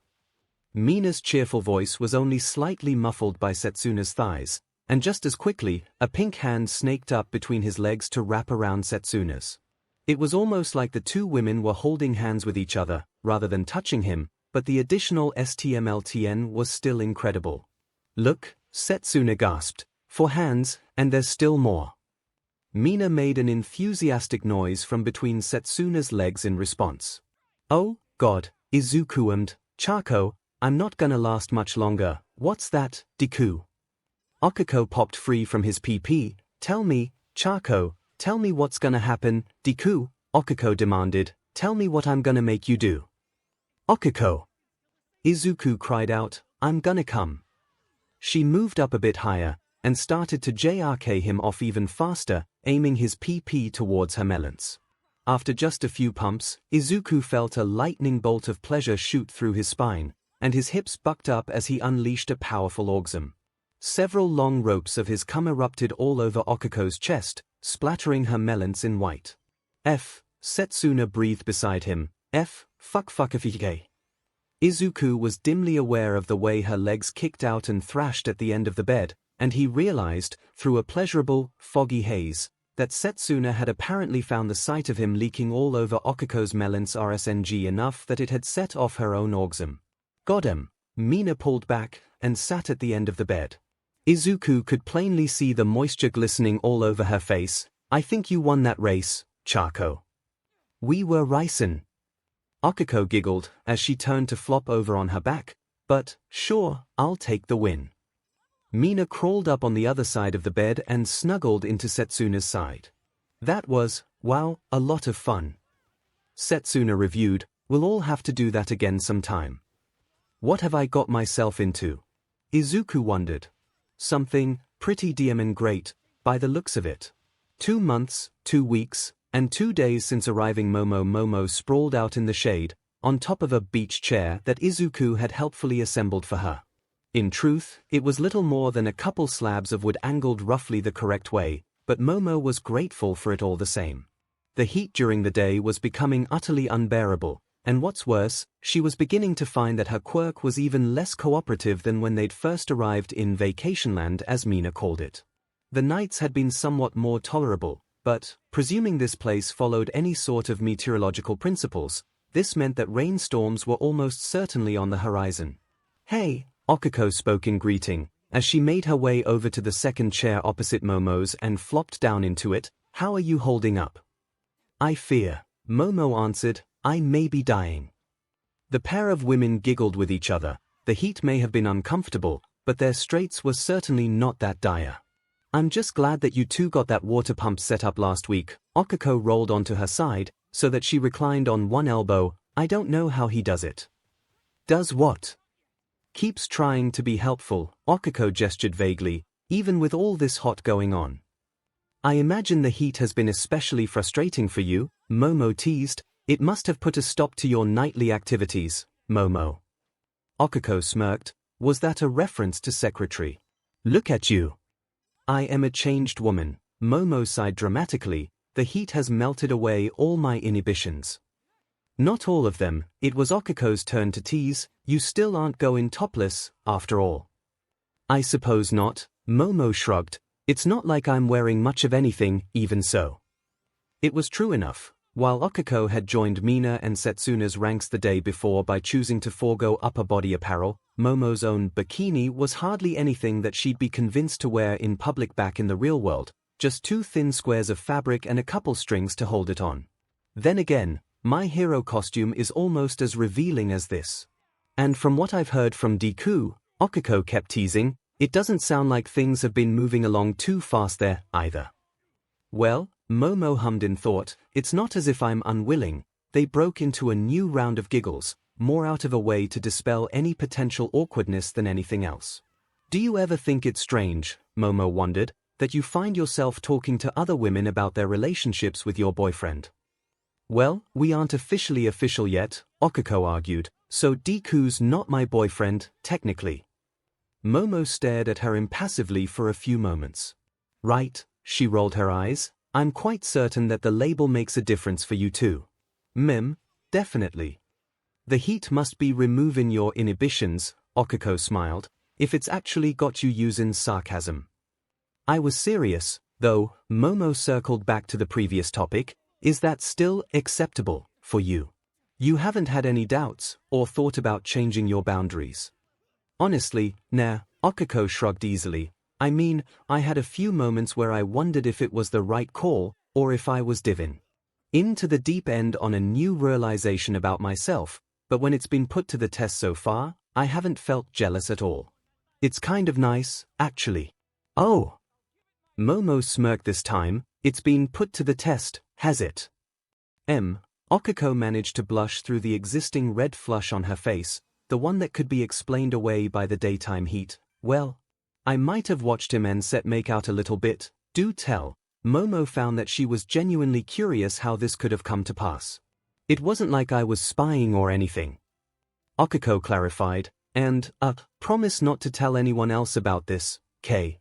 Mina's cheerful voice was only slightly muffled by Setsuna's thighs, and just as quickly, a pink hand snaked up between his legs to wrap around Setsuna's. It was almost like the two women were holding hands with each other, rather than touching him, but the additional STMLTN was still incredible. Look, Setsuna gasped, for hands, and there's still more. Mina made an enthusiastic noise from between Setsuna's legs in response. Oh, God, 𝐒𝐬𝐽𝐽, I'm not gonna last much longer. What's that, Deku? 𝐒𝐿𝐼 popped free from his PP. Tell me, 𝐒𝐿𝐼, tell me what's gonna happen, Deku, 𝐒𝐿𝐼 demanded. Tell me what I'm gonna make you do. 𝐒𝐿𝐼. Izuku cried out, I'm gonna come. She moved up a bit higher, and started to JRK him off even faster, aiming his PP towards her melons. After just a few pumps, Izuku felt a lightning bolt of pleasure shoot through his spine, and his hips bucked up as he unleashed a powerful orgasm. Several long ropes of his cum erupted all over 𝐒𝐿𝐼's chest, splattering her melons in white. Setsuna breathed beside him. Fuck. Izuku was dimly aware of the way her legs kicked out and thrashed at the end of the bed, and he realized, through a pleasurable, foggy haze, that Setsuna had apparently found the sight of him leaking all over 𝐒𝐿𝐼's melons RSNG enough that it had set off her own orgasm. Got him. Mina pulled back, and sat at the end of the bed. Izuku could plainly see the moisture glistening all over her face. I think you won that race, 𝐿𝐼. We were ricin'. 𝐒𝐿𝐼 giggled as she turned to flop over on her back, but, sure, I'll take the win. Mina crawled up on the other side of the bed and snuggled into Setsuna's side. That was, wow, a lot of fun. Setsuna reviewed, we'll all have to do that again sometime. What have I got myself into? Izuku wondered. Something pretty damn and great, by the looks of it. 2 months, 2 weeks, and 2 days since arriving. Momo sprawled out in the shade, on top of a beach chair that Izuku had helpfully assembled for her. In truth, it was little more than a couple slabs of wood angled roughly the correct way, but Momo was grateful for it all the same. The heat during the day was becoming utterly unbearable, and what's worse, she was beginning to find that her quirk was even less cooperative than when they'd first arrived in Vacationland, as Mina called it. The nights had been somewhat more tolerable, but, presuming this place followed any sort of meteorological principles, this meant that rainstorms were almost certainly on the horizon. Hey, 𝐒𝐿𝐼 spoke in greeting, as she made her way over to the second chair opposite Momo's and flopped down into it. How are you holding up? I fear, Momo answered, I may be dying. The pair of women giggled with each other. The heat may have been uncomfortable, but their straits were certainly not that dire. I'm just glad that you two got that water pump set up last week. 𝐒𝐿𝐼 rolled onto her side, so that she reclined on one elbow. I don't know how he does it. Does what? Keeps trying to be helpful, 𝐒𝐿𝐼 gestured vaguely, even with all this hot going on. I imagine the heat has been especially frustrating for you, Momo teased. It must have put a stop to your nightly activities, Momo. 𝐒𝐿𝐼 smirked. Was that a reference to secretary? Look at you. I am a changed woman, Momo sighed dramatically. The heat has melted away all my inhibitions. Not all of them. It was 𝐒𝐿𝐼's turn to tease. You still aren't going topless, after all. I suppose not, Momo shrugged. It's not like I'm wearing much of anything, even so. It was true enough. While 𝐒𝐿𝐼 had joined Mina and Setsuna's ranks the day before by choosing to forego upper body apparel, Momo's own bikini was hardly anything that she'd be convinced to wear in public back in the real world, just 2 thin squares of fabric and a couple strings to hold it on. Then again, my hero costume is almost as revealing as this. And from what I've heard from Deku, 𝐒𝐿𝐼 kept teasing, it doesn't sound like things have been moving along too fast there, either. Well, Momo hummed in thought, it's not as if I'm unwilling, they broke into a new round of giggles, more out of a way to dispel any potential awkwardness than anything else. Do you ever think it's strange, Momo wondered, that you find yourself talking to other women about their relationships with your boyfriend? Well, we aren't officially official yet, 𝐒𝐭𝐚𝐲 argued, so Deku's not my boyfriend, technically. Momo stared at her impassively for a few moments. Right, she rolled her eyes, I'm quite certain that the label makes a difference for you too. Definitely. The heat must be removing your inhibitions, 𝐒𝐭𝐚𝐲 smiled, if it's actually got you using sarcasm. I was serious, though. Momo circled back to the previous topic. Is that still acceptable for you? You haven't had any doubts or thought about changing your boundaries? Honestly, nah, 𝐒𝐭𝐚𝐲 shrugged easily. I mean, I had a few moments where I wondered if it was the right call or if I was diving into the deep end on a new realization about myself, but when it's been put to the test so far, I haven't felt jealous at all. It's kind of nice, actually. Oh. Momo smirked this time. It's been put to the test, has it? 𝐒𝐭𝐚𝐲 managed to blush through the existing red flush on her face, the one that could be explained away by the daytime heat. Well, I might have watched him and set make out a little bit, do tell. Momo found that she was genuinely curious how this could have come to pass. It wasn't like I was spying or anything, 𝐒𝐭𝐚𝐲 clarified, and, promise not to tell anyone else about this, Kay.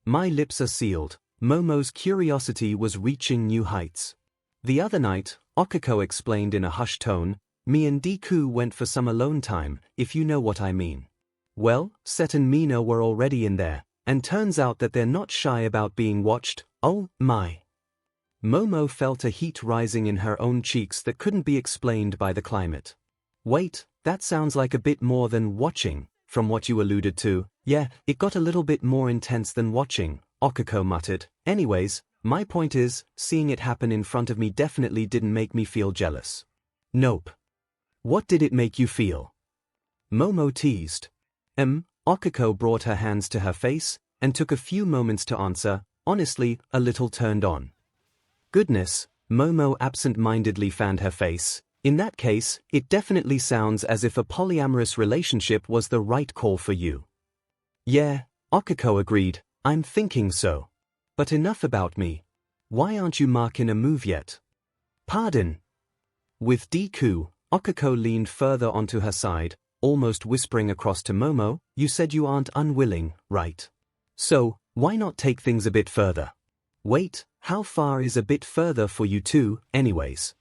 My lips are sealed. Momo's curiosity was reaching new heights. The other night, 𝐒𝐭𝐚𝐲 explained in a hushed tone, me and Deku went for some alone time, if you know what I mean. Well, Set and Mina were already in there, and turns out that they're not shy about being watched. Oh, my. Momo felt a heat rising in her own cheeks that couldn't be explained by the climate. Wait, that sounds like a bit more than watching, from what you alluded to. Yeah, it got a little bit more intense than watching, 𝐒𝐭𝐚𝐲 muttered. Anyways, my point is, seeing it happen in front of me definitely didn't make me feel jealous. Nope. What did it make you feel? Momo teased. 𝐒𝐭𝐚𝐲 brought her hands to her face, and took a few moments to answer, honestly, a little turned on. Goodness, Momo absent-mindedly fanned her face. In that case, it definitely sounds as if a polyamorous relationship was the right call for you. Yeah, 𝐒𝐭𝐚𝐲 agreed, I'm thinking so. But enough about me. Why aren't you making a move yet? Pardon? With Deku, 𝐒𝐭𝐚𝐲 leaned further onto her side, almost whispering across to Momo, you said you aren't unwilling, right? So, why not take things a bit further? Wait, how far is a bit further for you two, anyways?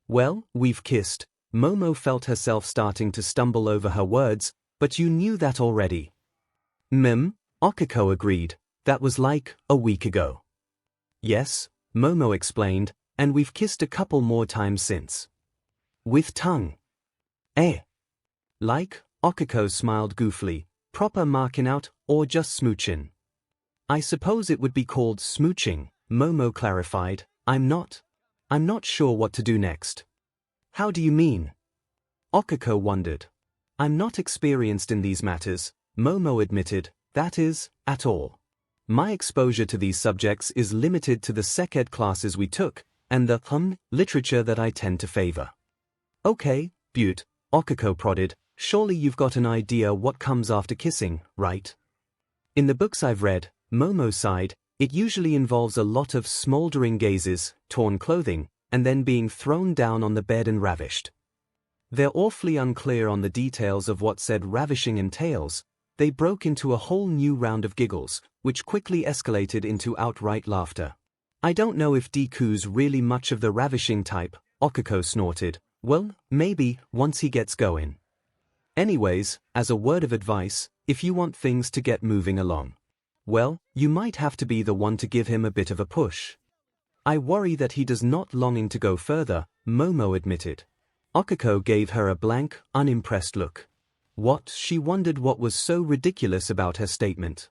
Well, we've kissed. Momo felt herself starting to stumble over her words, but you knew that already. 𝐒𝐿𝐴 agreed, that was like a week ago. Yes, Momo explained, and we've kissed a couple more times since. With tongue. Like, 𝐒𝐭𝐚𝐲 smiled goofily, proper marking out, or just smooching? I suppose it would be called smooching, Momo clarified. I'm not sure what to do next. How do you mean? 𝐒𝐴𝐲 wondered. I'm not experienced in these matters, Momo admitted, that is, at all. My exposure to these subjects is limited to the sex ed classes we took, and the literature that I tend to favor. Okay, Butte, 𝐒𝐴𝐲 prodded, surely you've got an idea what comes after kissing, right? In the books I've read, Momo sighed, it usually involves a lot of smoldering gazes, torn clothing, and then being thrown down on the bed and ravished. They're awfully unclear on the details of what said ravishing entails. They broke into a whole new round of giggles, which quickly escalated into outright laughter. I don't know if Deku's really much of the ravishing type, 𝐒𝐴𝐲 snorted. Well, maybe, once he gets going. Anyways, as a word of advice, if you want things to get moving along, well, you might have to be the one to give him a bit of a push. I worry that he does not longing to go further, Momo admitted. 𝐒𝐴𝐲 gave her a blank, unimpressed look. What? She wondered what was so ridiculous about her statement.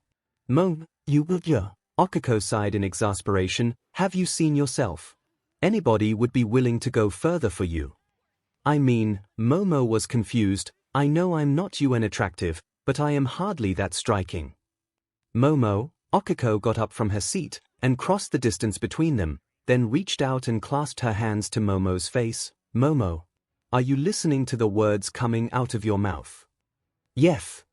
𝐒𝐴𝐲 sighed in exasperation, have you seen yourself? Anybody would be willing to go further for you. I mean, Momo was confused, I know I'm not UN attractive, but I am hardly that striking. Momo, 𝐒𝐴𝐲 got up from her seat, and crossed the distance between them, then reached out and clasped her hands to Momo's face. Momo, are you listening to the words coming out of your mouth? Yes.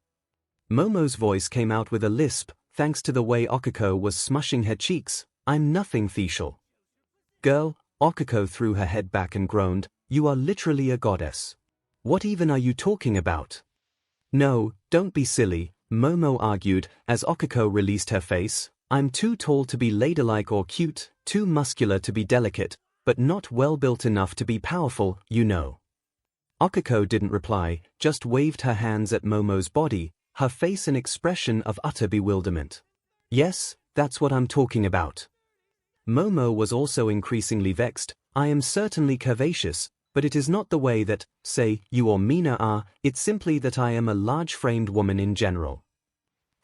Momo's voice came out with a lisp, thanks to the way 𝐒𝐿𝐼 was smushing her cheeks. I'm nothing facial. Girl, 𝐒𝐿𝐼 threw her head back and groaned, you are literally a goddess. What even are you talking about? No, don't be silly, Momo argued, as 𝐒𝐿𝐼 released her face. I'm too tall to be ladylike or cute, too muscular to be delicate, but not well built enough to be powerful, you know. 𝐒𝐿𝐼 didn't reply, just waved her hands at Momo's body, her face an expression of utter bewilderment. Yes, that's what I'm talking about. Momo was also increasingly vexed. I am certainly curvaceous, but it is not the way that, say, you or Mina are, it's simply that I am a large-framed woman in general.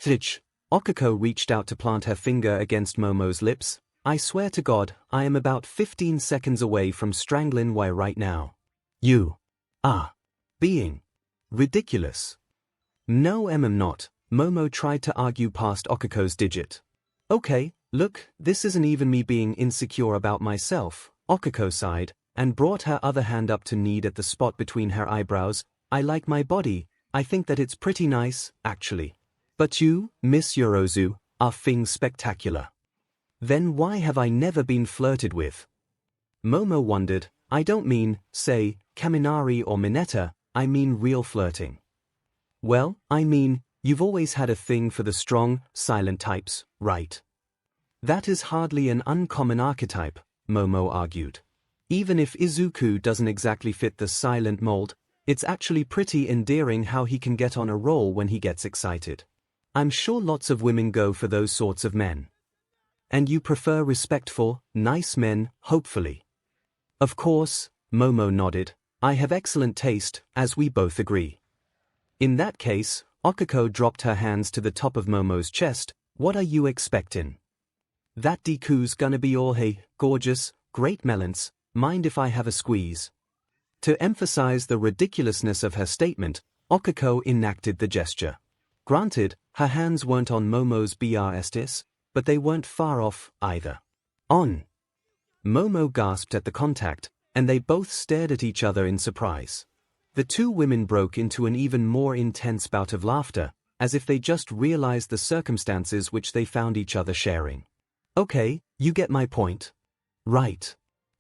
𝐒𝐿𝐼 reached out to plant her finger against Momo's lips. I swear to God, I am about 15 seconds away from strangling you right now. You are being ridiculous. No, I'm not, Momo tried to argue past 𝐒𝐿𝐼's digit. Okay, look, this isn't even me being insecure about myself, 𝐒𝐿𝐼 sighed, and brought her other hand up to knead at the spot between her eyebrows. I like my body, I think that it's pretty nice, actually. But you, Miss Yorozu, are things spectacular. Then why have I never been flirted with? Momo wondered. I don't mean, say, Kaminari or Mineta, I mean real flirting. Well, I mean, you've always had a thing for the strong, silent types, right? That is hardly an uncommon archetype, Momo argued. Even if Izuku doesn't exactly fit the silent mold, it's actually pretty endearing how he can get on a roll when he gets excited. I'm sure lots of women go for those sorts of men. And you prefer respectful, nice men, hopefully. Of course, Momo nodded. I have excellent taste, as we both agree. In that case, 𝐒𝐿𝐼 dropped her hands to the top of Momo's chest. What are you expecting? That Deku's gonna be all hey, gorgeous, great melons, mind if I have a squeeze? To emphasize the ridiculousness of her statement, 𝐒𝐿𝐼 enacted the gesture. Granted, her hands weren't on Momo's breasts, but they weren't far off, either. On. Momo gasped at the contact, and they both stared at each other in surprise. The two women broke into an even more intense bout of laughter, as if they just realized the circumstances which they found each other sharing. Okay, you get my point. Right.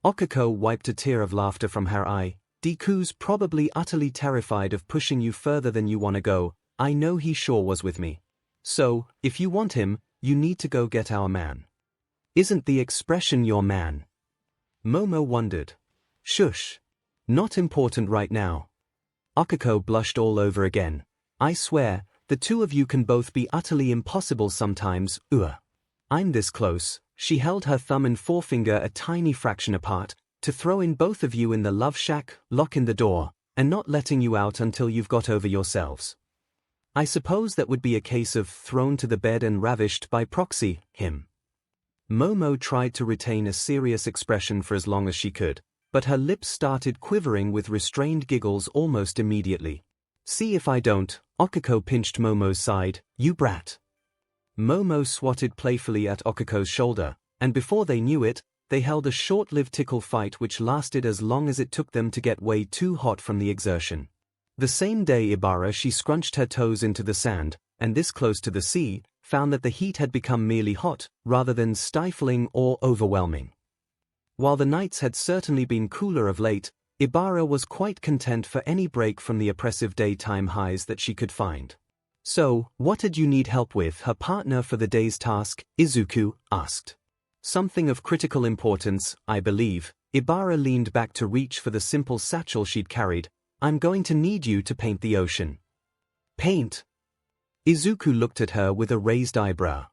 𝐒𝐿𝐼 wiped a tear of laughter from her eye. Deku's probably utterly terrified of pushing you further than you wanna go. I know he sure was with me. So, if you want him, you need to go get our man. Isn't the expression your man? Momo wondered. Shush. Not important right now. 𝐒𝐿𝐼 blushed all over again. I swear, the two of you can both be utterly impossible sometimes, I'm this close. She held her thumb and forefinger a tiny fraction apart, to throw in both of you in the love shack, locking the door, and not letting you out until you've got over yourselves. I suppose that would be a case of thrown to the bed and ravished by proxy, him. Momo tried to retain a serious expression for as long as she could, but her lips started quivering with restrained giggles almost immediately. See if I don't, 𝐒𝐿𝐼 pinched Momo's side, you brat. Momo swatted playfully at 𝐒𝐿𝐼's shoulder, and before they knew it, they held a short-lived tickle fight which lasted as long as it took them to get way too hot from the exertion. The same day Ibara she scrunched her toes into the sand, and this close to the sea, found that the heat had become merely hot, rather than stifling or overwhelming. While the nights had certainly been cooler of late, Ibara was quite content for any break from the oppressive daytime highs that she could find. So, what did you need help with? Her partner for the day's task, Izuku, asked. Something of critical importance, I believe. Ibara leaned back to reach for the simple satchel she'd carried. I'm going to need you to paint the ocean. Paint? Izuku looked at her with a raised eyebrow.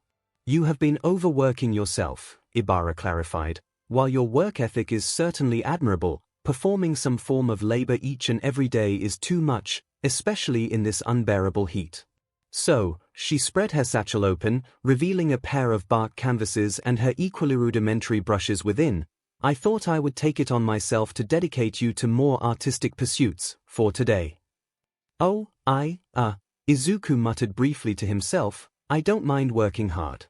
You have been overworking yourself, Ibara clarified. While your work ethic is certainly admirable, performing some form of labor each and every day is too much, especially in this unbearable heat. So, she spread her satchel open, revealing a pair of bark canvases and her equally rudimentary brushes within. I thought I would take it on myself to dedicate you to more artistic pursuits, for today. Oh, Izuku muttered briefly to himself, I don't mind working hard.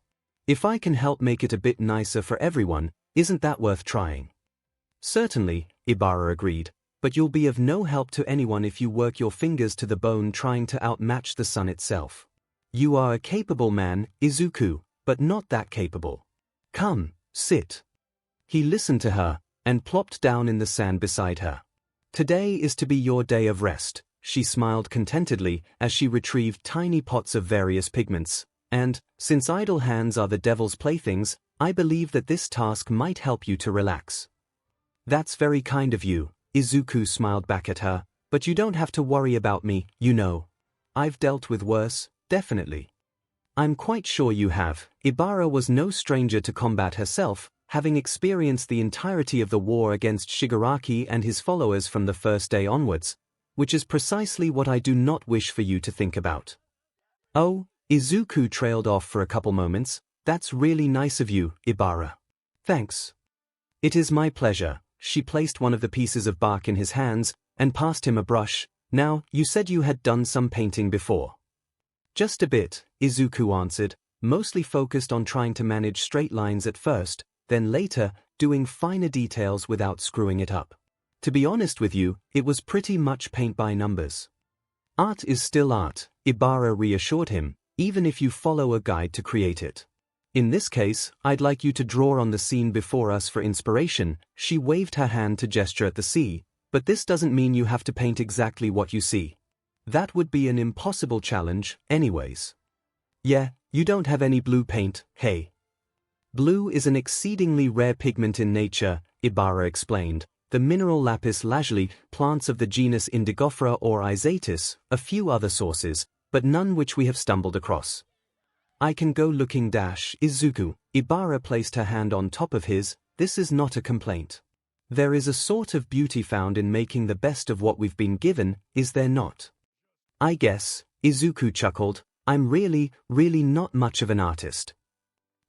If I can help make it a bit nicer for everyone, isn't that worth trying? Certainly, Ibara agreed. but you'll be of no help to anyone if you work your fingers to the bone trying to outmatch the sun itself. You are a capable man, Izuku, but not that capable. Come, sit. He listened to her, and plopped down in the sand beside her. Today is to be your day of rest, she smiled contentedly as she retrieved tiny pots of various pigments, and, since idle hands are the devil's playthings, I believe that this task might help you to relax. That's very kind of you, Izuku smiled back at her, but you don't have to worry about me, you know. I've dealt with worse, definitely. I'm quite sure you have. Ibara was no stranger to combat herself, having experienced the entirety of the war against Shigaraki and his followers from the first day onwards, which is precisely what I do not wish for you to think about. Oh, Izuku trailed off for a couple moments. That's really nice of you, Ibara. Thanks. It is my pleasure. She placed one of the pieces of bark in his hands and passed him a brush. Now, you said you had done some painting before. Just a bit, Izuku answered, mostly focused on trying to manage straight lines at first, then later, doing finer details without screwing it up. To be honest with you, it was pretty much paint by numbers. Art is still art, Ibara reassured him, even if you follow a guide to create it. In this case, I'd like you to draw on the scene before us for inspiration. She waved her hand to gesture at the sea, but this doesn't mean you have to paint exactly what you see. That would be an impossible challenge, anyways. Yeah, you don't have any blue paint, hey. Blue is an exceedingly rare pigment in nature, Ibara explained. The mineral lapis lazuli, plants of the genus Indigofera or Isatis, a few other sources, but none which we have stumbled across. I can go looking. Izuku. Ibara placed her hand on top of his. This is not a complaint. There is a sort of beauty found in making the best of what we've been given, is there not? I guess, Izuku chuckled, I'm really not much of an artist.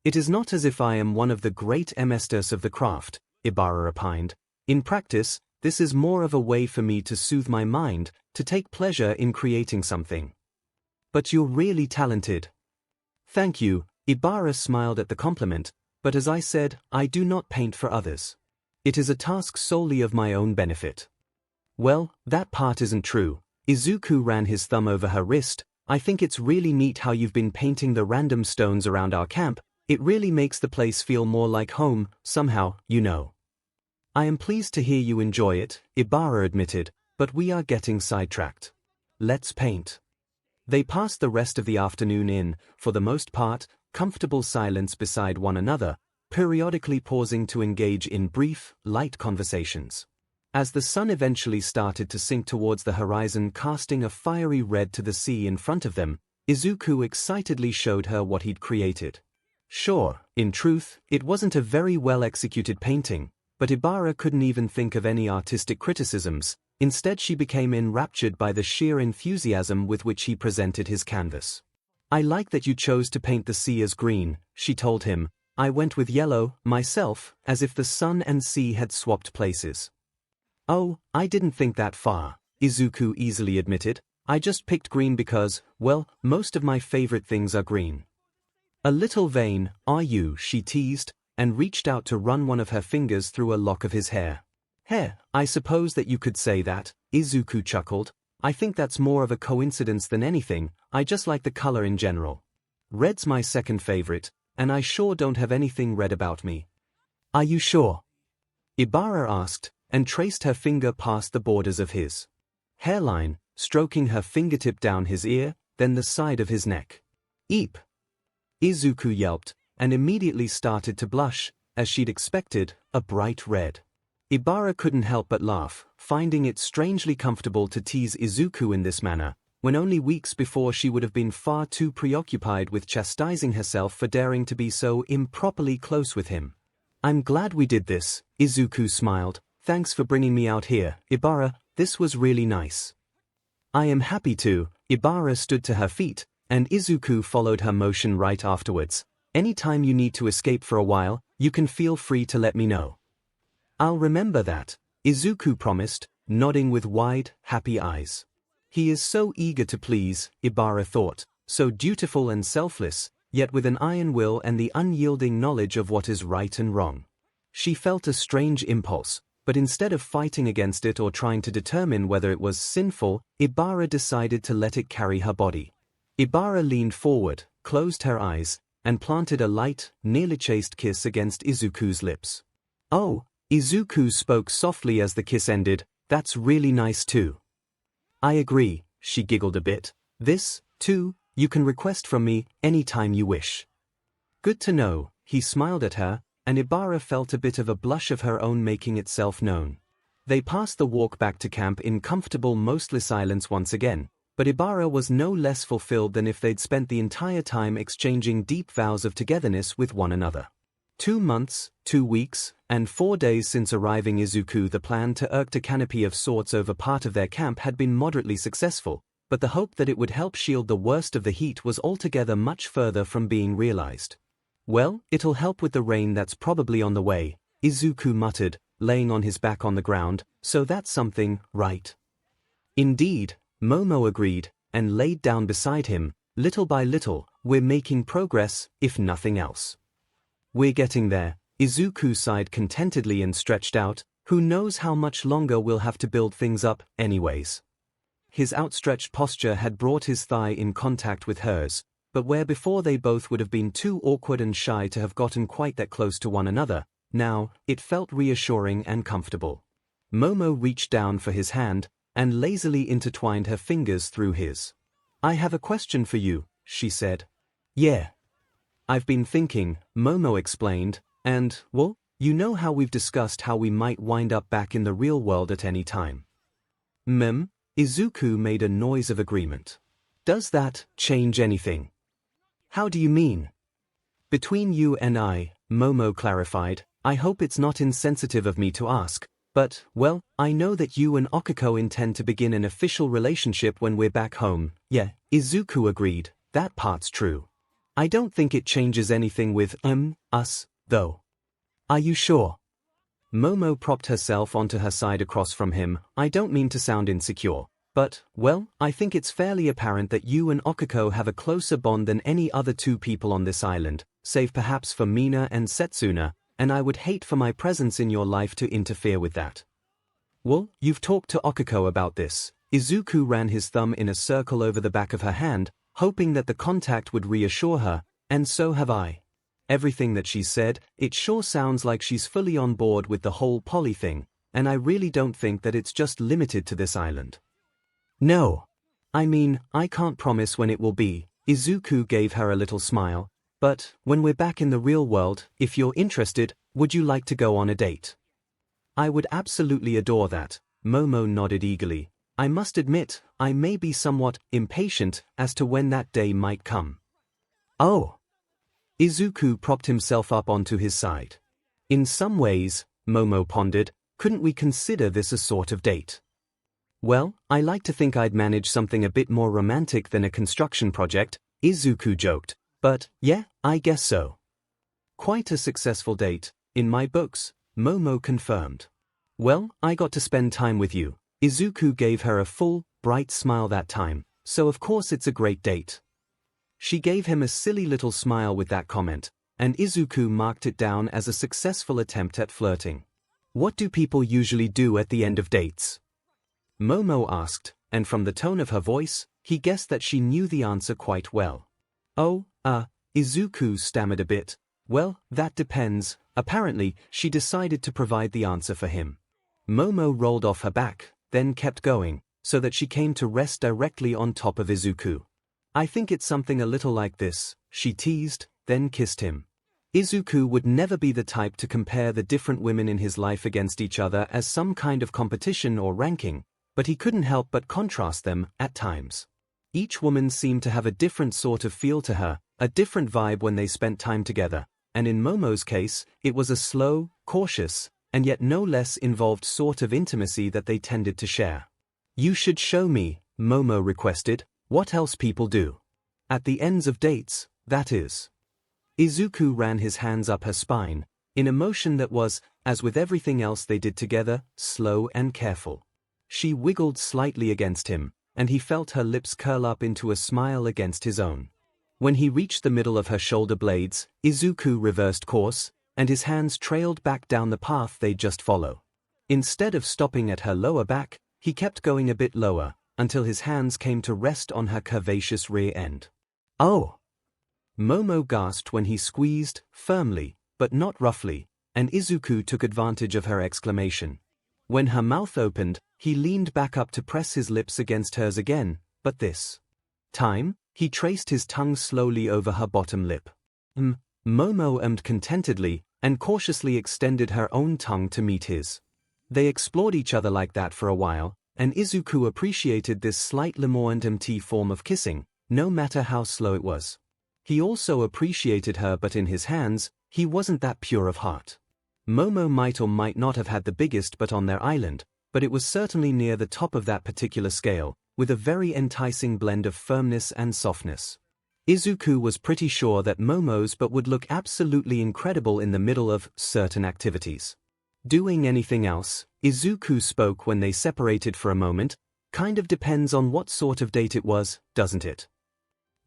It is not as if I am one of the great masters of the craft, Ibara opined. In practice, this is more of a way for me to soothe my mind, to take pleasure in creating something. But you're really talented. Thank you, Ibara smiled at the compliment, but as I said, I do not paint for others. It is a task solely of my own benefit. Well, that part isn't true. Izuku ran his thumb over her wrist. I think it's really neat how you've been painting the random stones around our camp. It really makes the place feel more like home, somehow, you know. I am pleased to hear you enjoy it, Ibara admitted, but we are getting sidetracked. Let's paint. They passed the rest of the afternoon in, for the most part, comfortable silence beside one another, periodically pausing to engage in brief, light conversations. As the sun eventually started to sink towards the horizon, casting a fiery red to the sea in front of them, Izuku excitedly showed her what he'd created. Sure, in truth, it wasn't a very well-executed painting, but Ibara couldn't even think of any artistic criticisms. Instead, she became enraptured by the sheer enthusiasm with which he presented his canvas. I like that you chose to paint the sea as green, she told him. I went with yellow, myself, as if the sun and sea had swapped places. Oh, I didn't think that far, Izuku easily admitted. I just picked green because, well, most of my favorite things are green. A little vain, are you? She teased, and reached out to run one of her fingers through a lock of his hair. I suppose that you could say that, Izuku chuckled. I think that's more of a coincidence than anything. I just like the color in general. Red's my second favorite, and I sure don't have anything red about me. Are you sure? Ibara asked, and traced her finger past the borders of his hairline, stroking her fingertip down his ear, then the side of his neck. Eep! Izuku yelped, and immediately started to blush, as she'd expected, a bright red. Ibara couldn't help but laugh, finding it strangely comfortable to tease Izuku in this manner, when only weeks before she would have been far too preoccupied with chastising herself for daring to be so improperly close with him. I'm glad we did this, Izuku smiled. Thanks for bringing me out here, Ibara, this was really nice. I am happy to. Ibara stood to her feet, and Izuku followed her motion right afterwards. Anytime you need to escape for a while, you can feel free to let me know. I'll remember that, Izuku promised, nodding with wide, happy eyes. He is so eager to please, Ibara thought, so dutiful and selfless, yet with an iron will and the unyielding knowledge of what is right and wrong. She felt a strange impulse, but instead of fighting against it or trying to determine whether it was sinful, Ibara decided to let it carry her body. Ibara leaned forward, closed her eyes, and planted a light, nearly chaste kiss against Izuku's lips. "Oh," Izuku spoke softly as the kiss ended, "that's really nice too." "I agree," she giggled a bit. "This, too, you can request from me anytime you wish." "Good to know," he smiled at her, and Ibara felt a bit of a blush of her own making itself known. They passed the walk back to camp in comfortable mostly silence once again, but Ibara was no less fulfilled than if they'd spent the entire time exchanging deep vows of togetherness with one another. 2 months, 2 weeks, and 4 days since arriving Izuku, the plan to erect a canopy of sorts over part of their camp had been moderately successful, but the hope that it would help shield the worst of the heat was altogether much further from being realized. "Well, it'll help with the rain that's probably on the way," Izuku muttered, laying on his back on the ground, "so that's something, right?" "Indeed," Momo agreed, and laid down beside him. "Little by little, we're making progress, if nothing else." "We're getting there," Izuku sighed contentedly and stretched out. "Who knows how much longer we'll have to build things up, anyways." His outstretched posture had brought his thigh in contact with hers, but where before they both would have been too awkward and shy to have gotten quite that close to one another, now, it felt reassuring and comfortable. Momo reached down for his hand, and lazily intertwined her fingers through his. "I have a question for you," she said. "Yeah. I've been thinking," Momo explained, "and, well, you know how we've discussed how we might wind up back in the real world at any time." Izuku made a noise of agreement. "Does that change anything?" "How do you mean?" "Between you and I," Momo clarified, "I hope it's not insensitive of me to ask, but, well, I know that you and Okiko intend to begin an official relationship when we're back home." "Yeah," Izuku agreed, "that part's true. I don't think it changes anything with, us, though." "Are you sure?" Momo propped herself onto her side across from him. "I don't mean to sound insecure, but, well, I think it's fairly apparent that you and Okiko have a closer bond than any other 2 people on this island, save perhaps for Mina and Setsuna, and I would hate for my presence in your life to interfere with that." "Well, you've talked to Okiko about this." Izuku ran his thumb in a circle over the back of her hand, hoping that the contact would reassure her, "and so have I. Everything that she's said, it sure sounds like she's fully on board with the whole poly thing, and I really don't think that it's just limited to this island." "No. I mean, I can't promise when it will be." Izuku gave her a little smile. "But, when we're back in the real world, if you're interested, would you like to go on a date?" "I would absolutely adore that," Momo nodded eagerly. "I must admit, I may be somewhat impatient as to when that day might come." "Oh." Izuku propped himself up onto his side. "In some ways," Momo pondered, "couldn't we consider this a sort of date?" "Well, I like to think I'd manage something a bit more romantic than a construction project," Izuku joked, "but, yeah, I guess so." "Quite a successful date, in my books," Momo confirmed. "Well, I got to spend time with you." Izuku gave her a full, bright smile that time, "so of course it's a great date." She gave him a silly little smile with that comment, and Izuku marked it down as a successful attempt at flirting. "What do people usually do at the end of dates?" Momo asked, and from the tone of her voice, he guessed that she knew the answer quite well. "Oh, Izuku stammered a bit. "Well, that depends." Apparently, she decided to provide the answer for him. Momo rolled off her back, then kept going, so that she came to rest directly on top of Izuku. "I think it's something a little like this," she teased, then kissed him. Izuku would never be the type to compare the different women in his life against each other as some kind of competition or ranking, but he couldn't help but contrast them, at times. Each woman seemed to have a different sort of feel to her, a different vibe when they spent time together, and in Momo's case, it was a slow, cautious, and yet no less involved sort of intimacy that they tended to share. "You should show me," Momo requested, "what else people do. At the ends of dates, that is." Izuku ran his hands up her spine, in a motion that was, as with everything else they did together, slow and careful. She wiggled slightly against him, and he felt her lips curl up into a smile against his own. When he reached the middle of her shoulder blades, Izuku reversed course, and his hands trailed back down the path they'd just followed. Instead of stopping at her lower back, he kept going a bit lower, until his hands came to rest on her curvaceous rear end. "Oh!" Momo gasped when he squeezed, firmly, but not roughly, and Izuku took advantage of her exclamation. When her mouth opened, he leaned back up to press his lips against hers again, but this time, he traced his tongue slowly over her bottom lip. Momo ummed contentedly, and cautiously extended her own tongue to meet his. They explored each other like that for a while, and Izuku appreciated this slight lemont form of kissing, no matter how slow it was. He also appreciated her, but in his hands, he wasn't that pure of heart. Momo might or might not have had the biggest butt on their island, but it was certainly near the top of that particular scale, with a very enticing blend of firmness and softness. Izuku was pretty sure that Momo's butt would look absolutely incredible in the middle of certain activities. Doing anything else, Izuku spoke when they separated for a moment. Kind of depends on what sort of date it was, doesn't it?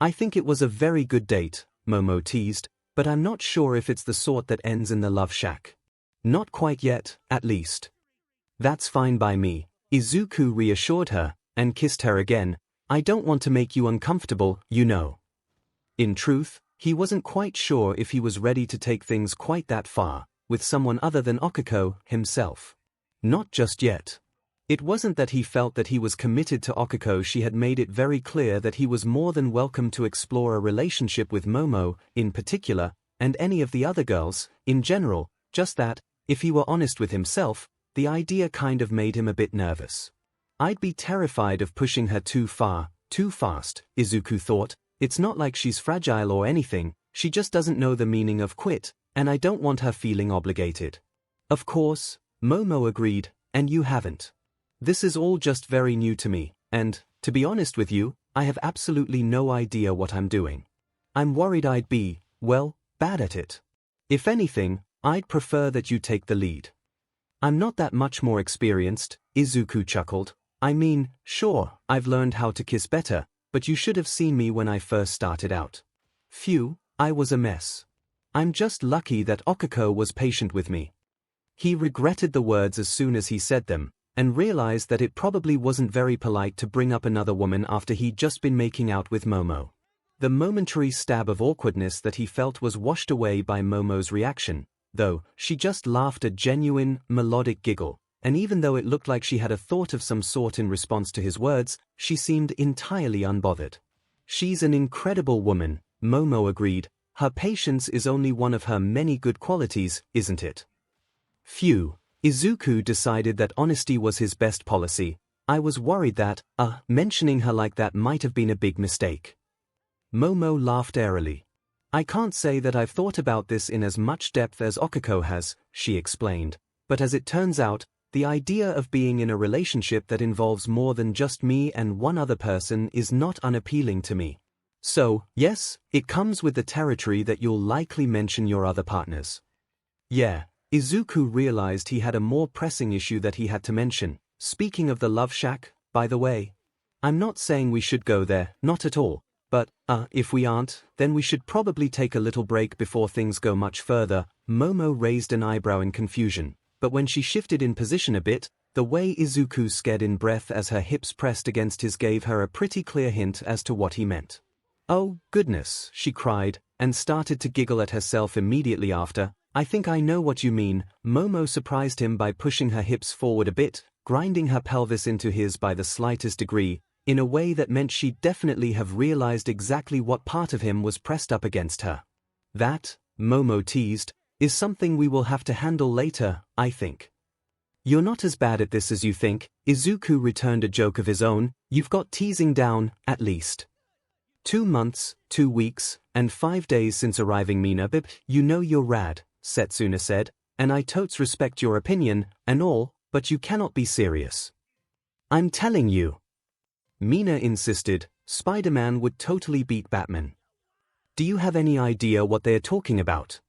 "I think it was a very good date," Momo teased, "but I'm not sure if it's the sort that ends in the love shack. Not quite yet, at least." "That's fine by me," Izuku reassured her, and kissed her again. "I don't want to make you uncomfortable, you know." In truth, he wasn't quite sure if he was ready to take things quite that far, with someone other than Okiko himself. Not just yet. It wasn't that he felt that he was committed to Okiko. She had made it very clear that he was more than welcome to explore a relationship with Momo, in particular, and any of the other girls, in general, just that, if he were honest with himself, the idea kind of made him a bit nervous. "I'd be terrified of pushing her too far, too fast," Izuku thought. "It's not like she's fragile or anything, she just doesn't know the meaning of quit, and I don't want her feeling obligated." "Of course," Momo agreed, "and you haven't. This is all just very new to me, and, to be honest with you, I have absolutely no idea what I'm doing. I'm worried I'd be, well, bad at it. If anything, I'd prefer that you take the lead." "I'm not that much more experienced," Izuku chuckled. "I mean, sure, I've learned how to kiss better, but you should have seen me when I first started out. Phew, I was a mess. I'm just lucky that Okiko was patient with me." He regretted the words as soon as he said them, and realized that it probably wasn't very polite to bring up another woman after he'd just been making out with Momo. The momentary stab of awkwardness that he felt was washed away by Momo's reaction, though. She just laughed a genuine, melodic giggle, and even though it looked like she had a thought of some sort in response to his words, she seemed entirely unbothered. "She's an incredible woman," Momo agreed. "Her patience is only one of her many good qualities, isn't it?" Phew. Izuku decided that honesty was his best policy. "I was worried that, mentioning her like that might have been a big mistake." Momo laughed airily. "I can't say that I've thought about this in as much depth as Okiko has," she explained, "but as it turns out, the idea of being in a relationship that involves more than just me and one other person is not unappealing to me. So, yes, it comes with the territory that you'll likely mention your other partners." Yeah. Izuku realized he had a more pressing issue that he had to mention. "Speaking of the love shack, by the way, I'm not saying we should go there, not at all, but, if we aren't, then we should probably take a little break before things go much further." Momo raised an eyebrow in confusion, but when she shifted in position a bit, the way Izuku scared in breath as her hips pressed against his gave her a pretty clear hint as to what he meant. "Oh, goodness," she cried, and started to giggle at herself immediately after. "I think I know what you mean." Momo surprised him by pushing her hips forward a bit, grinding her pelvis into his by the slightest degree, in a way that meant she'd definitely have realized exactly what part of him was pressed up against her. "That," Momo teased, "is something we will have to handle later, I think." "You're not as bad at this as you think," Izuku returned a joke of his own. "You've got teasing down, at least." 2 months, 2 weeks, and 5 days since arriving, Mina. "Bip, you know you're rad," Setsuna said, "and I totes respect your opinion, and all, but you cannot be serious." "I'm telling you." Mina insisted. "Spider-Man would totally beat Batman." "Do you have any idea what they're talking about?"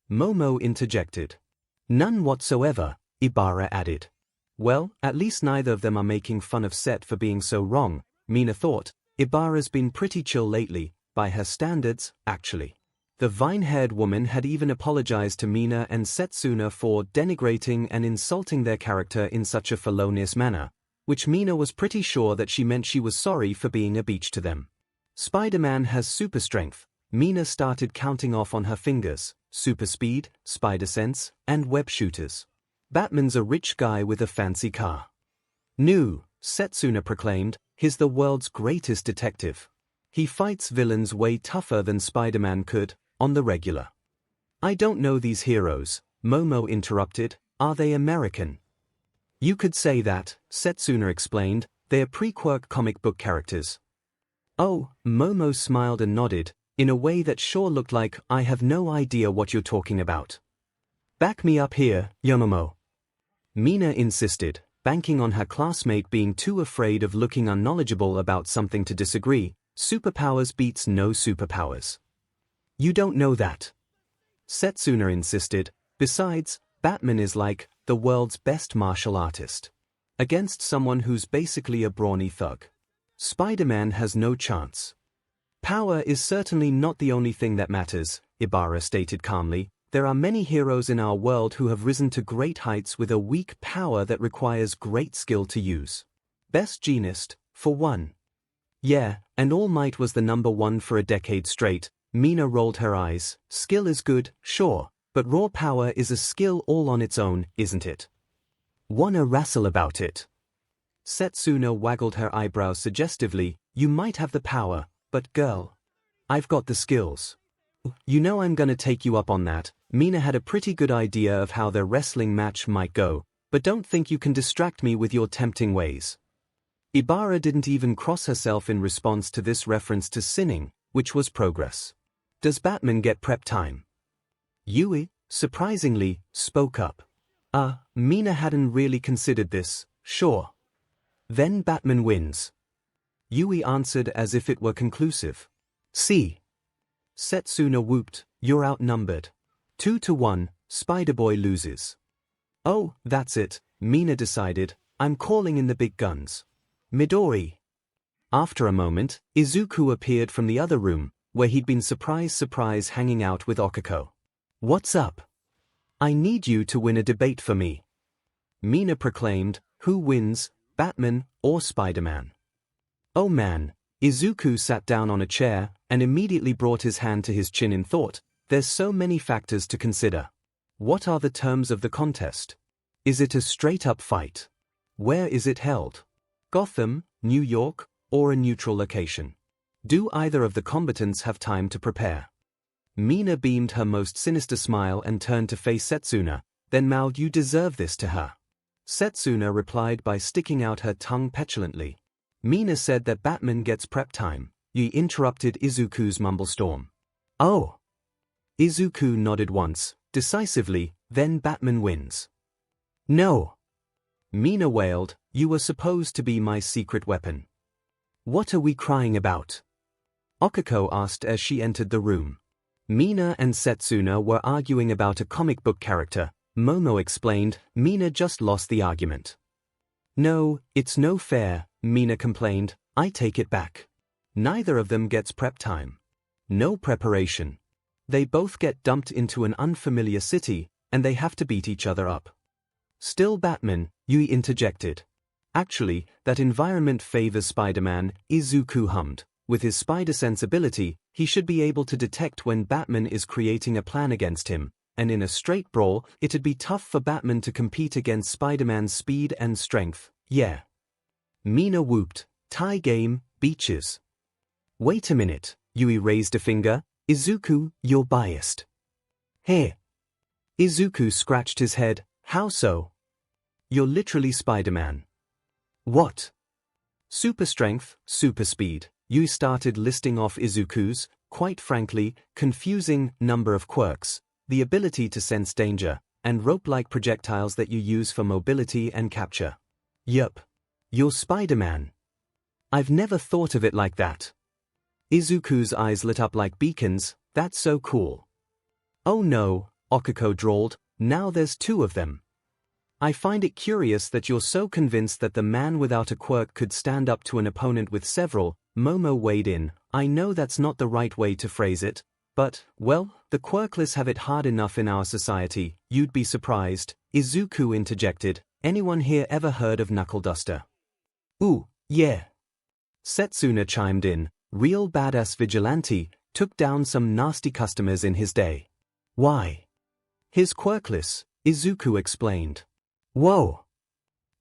Momo interjected. "None whatsoever," Ibara added. "Well, at least neither of them are making fun of Set for being so wrong," Mina thought. Ibara's been pretty chill lately, by her standards, actually. The vine-haired woman had even apologized to Mina and Setsuna for denigrating and insulting their character in such a felonious manner, which Mina was pretty sure that she meant she was sorry for being a beach to them. Spider-Man has super strength. Mina started counting off on her fingers: super speed, spider sense, and web shooters. Batman's a rich guy with a fancy car. "No," Setsuna proclaimed, "he's the world's greatest detective. He fights villains way tougher than Spider-Man could, on the regular." "I don't know these heroes," Momo interrupted. "Are they American?" "You could say that," Setsuna explained. "They're pre-Quirk comic book characters." "Oh," Momo smiled and nodded, in a way that sure looked like, "I have no idea what you're talking about." "Back me up here, Yomomo," Mina insisted, banking on her classmate being too afraid of looking unknowledgeable about something to disagree. "Superpowers beats no superpowers." "You don't know that," Setsuna insisted. "Besides, Batman is like the world's best martial artist against someone who's basically a brawny thug. Spider-Man has no chance." "Power is certainly not the only thing that matters," Ibarra stated calmly. "There are many heroes in our world who have risen to great heights with a weak power that requires great skill to use. Best Jeanist, for one." "Yeah, and All Might was the #1 for a decade straight." Mina rolled her eyes. "Skill is good, sure, but raw power is a skill all on its own, isn't it? Wanna wrestle about it?" Setsuna waggled her eyebrows suggestively. "You might have the power, but girl, I've got the skills." "You know I'm gonna take you up on that." Mina had a pretty good idea of how their wrestling match might go, "but don't think you can distract me with your tempting ways." Ibarra didn't even cross herself in response to this reference to sinning, which was progress. "Does Batman get prep time?" Yui, surprisingly, spoke up. Mina hadn't really considered this. "Sure." "Then Batman wins," Yui answered as if it were conclusive. "See," Setsuna whooped, "you're outnumbered. 2-1, Spider-Boy loses." "Oh, that's it," Mina decided. "I'm calling in the big guns. Midori." After a moment, Izuku appeared from the other room, where he'd been surprise hanging out with Okako. "What's up?" "I need you to win a debate for me," Mina proclaimed. "Who wins, Batman or Spider-Man?" "Oh man." Izuku sat down on a chair and immediately brought his hand to his chin in thought. "There's so many factors to consider. What are the terms of the contest? Is it a straight-up fight? Where is it held? Gotham, New York, or a neutral location? Do either of the combatants have time to prepare?" Mina beamed her most sinister smile and turned to face Setsuna, then mouthed, "You deserve this," to her. Setsuna replied by sticking out her tongue petulantly. "Mina said that Batman gets prep time," Yi interrupted Izuku's mumblestorm. "Oh." Izuku nodded once, decisively, "Then Batman wins." "No," Mina wailed, "you were supposed to be my secret weapon." "What are we crying about?" Okako asked as she entered the room. Mina and Setsuna were arguing about a comic book character, Momo explained. Mina just lost the argument. "No, it's no fair," Mina complained. "I take it back. Neither of them gets prep time. No preparation. They both get dumped into an unfamiliar city, and they have to beat each other up." "Still Batman," Yui interjected. "Actually, that environment favors Spider-Man," Izuku hummed. "With his spider sensibility, he should be able to detect when Batman is creating a plan against him, and in a straight brawl, it'd be tough for Batman to compete against Spider-Man's speed and strength." "Yeah." Mina whooped. "Tie game, beaches." "Wait a minute," Yui raised a finger. "Izuku, you're biased." "Hey." Izuku scratched his head. "How so?" "You're literally Spider-Man." "What?" "Super strength, super speed." Yui started listing off Izuku's, quite frankly, confusing number of quirks, the ability to sense danger, and rope-like projectiles that you use for mobility and capture. "Yup. You're Spider-Man." "I've never thought of it like that." Izuku's eyes lit up like beacons. "That's so cool." "Oh no," Okako drawled, "now there's two of them." "I find it curious that you're so convinced that the man without a quirk could stand up to an opponent with several." Momo weighed in. "I know that's not the right way to phrase it, But, well, the quirkless have it hard enough in our society, you'd be surprised, Izuku interjected. Anyone here ever heard of Knuckle Duster? Ooh, yeah. Setsuna chimed in. Real badass vigilante, took down some nasty customers in his day. Why? His quirkless, Izuku explained. Whoa!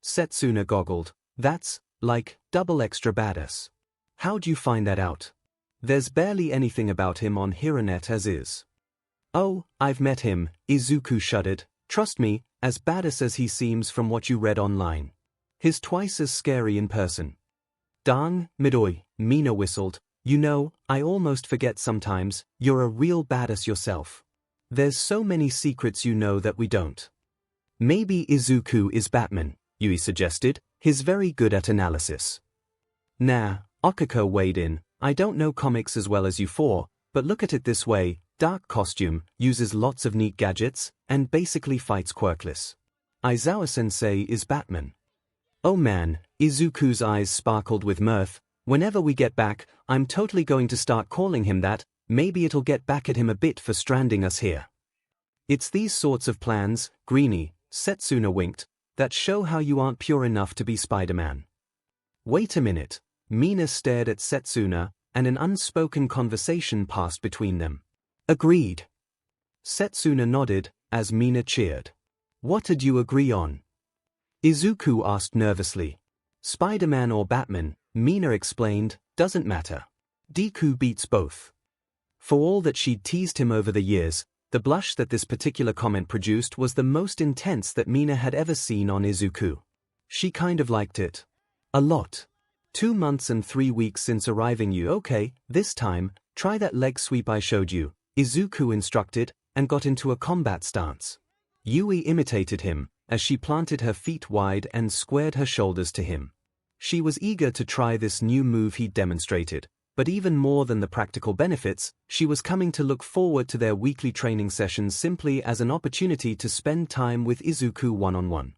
Setsuna goggled. That's, like, double extra badass. How'd you find that out? There's barely anything about him on HeroNet as is. Oh, I've met him, Izuku shuddered. Trust me, as badass as he seems from what you read online. He's twice as scary in person. Dang, Midori, Mina whistled. You know, I almost forget sometimes, you're a real badass yourself. There's so many secrets you know that we don't. Maybe Izuku is Batman, Yui suggested. He's very good at analysis. Nah, Okako weighed in. I don't know comics as well as you four, but look at it this way, dark costume, uses lots of neat gadgets, and basically fights quirkless. Aizawa-sensei is Batman. Oh man, Izuku's eyes sparkled with mirth. Whenever we get back, I'm totally going to start calling him that. Maybe it'll get back at him a bit for stranding us here. It's these sorts of plans, Greenie, Setsuna winked, that show how you aren't pure enough to be Spider-Man. Wait a minute. Mina stared at Setsuna, and an unspoken conversation passed between them. Agreed. Setsuna nodded, as Mina cheered. What did you agree on? Izuku asked nervously. Spider-Man or Batman, Mina explained, doesn't matter. Deku beats both. For all that she'd teased him over the years, the blush that this particular comment produced was the most intense that Mina had ever seen on Izuku. She kind of liked it. A lot. 2 months and 3 weeks since arriving. You okay, this time, try that leg sweep I showed you, Izuku instructed, and got into a combat stance. Yui imitated him, as she planted her feet wide and squared her shoulders to him. She was eager to try this new move he'd demonstrated, but even more than the practical benefits, she was coming to look forward to their weekly training sessions simply as an opportunity to spend time with Izuku one-on-one.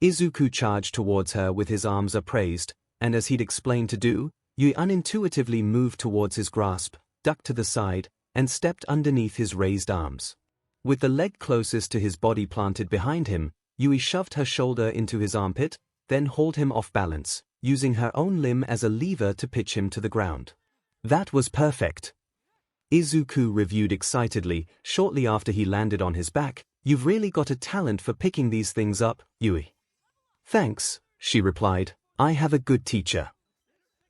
Izuku charged towards her with his arms upraised, and as he'd explained to do, Yui unintuitively moved towards his grasp, ducked to the side, and stepped underneath his raised arms. With the leg closest to his body planted behind him, Yui shoved her shoulder into his armpit, then hauled him off balance, using her own limb as a lever to pitch him to the ground. That was perfect. Izuku reviewed excitedly, shortly after he landed on his back. You've really got a talent for picking these things up, Yui. Thanks, she replied. I have a good teacher.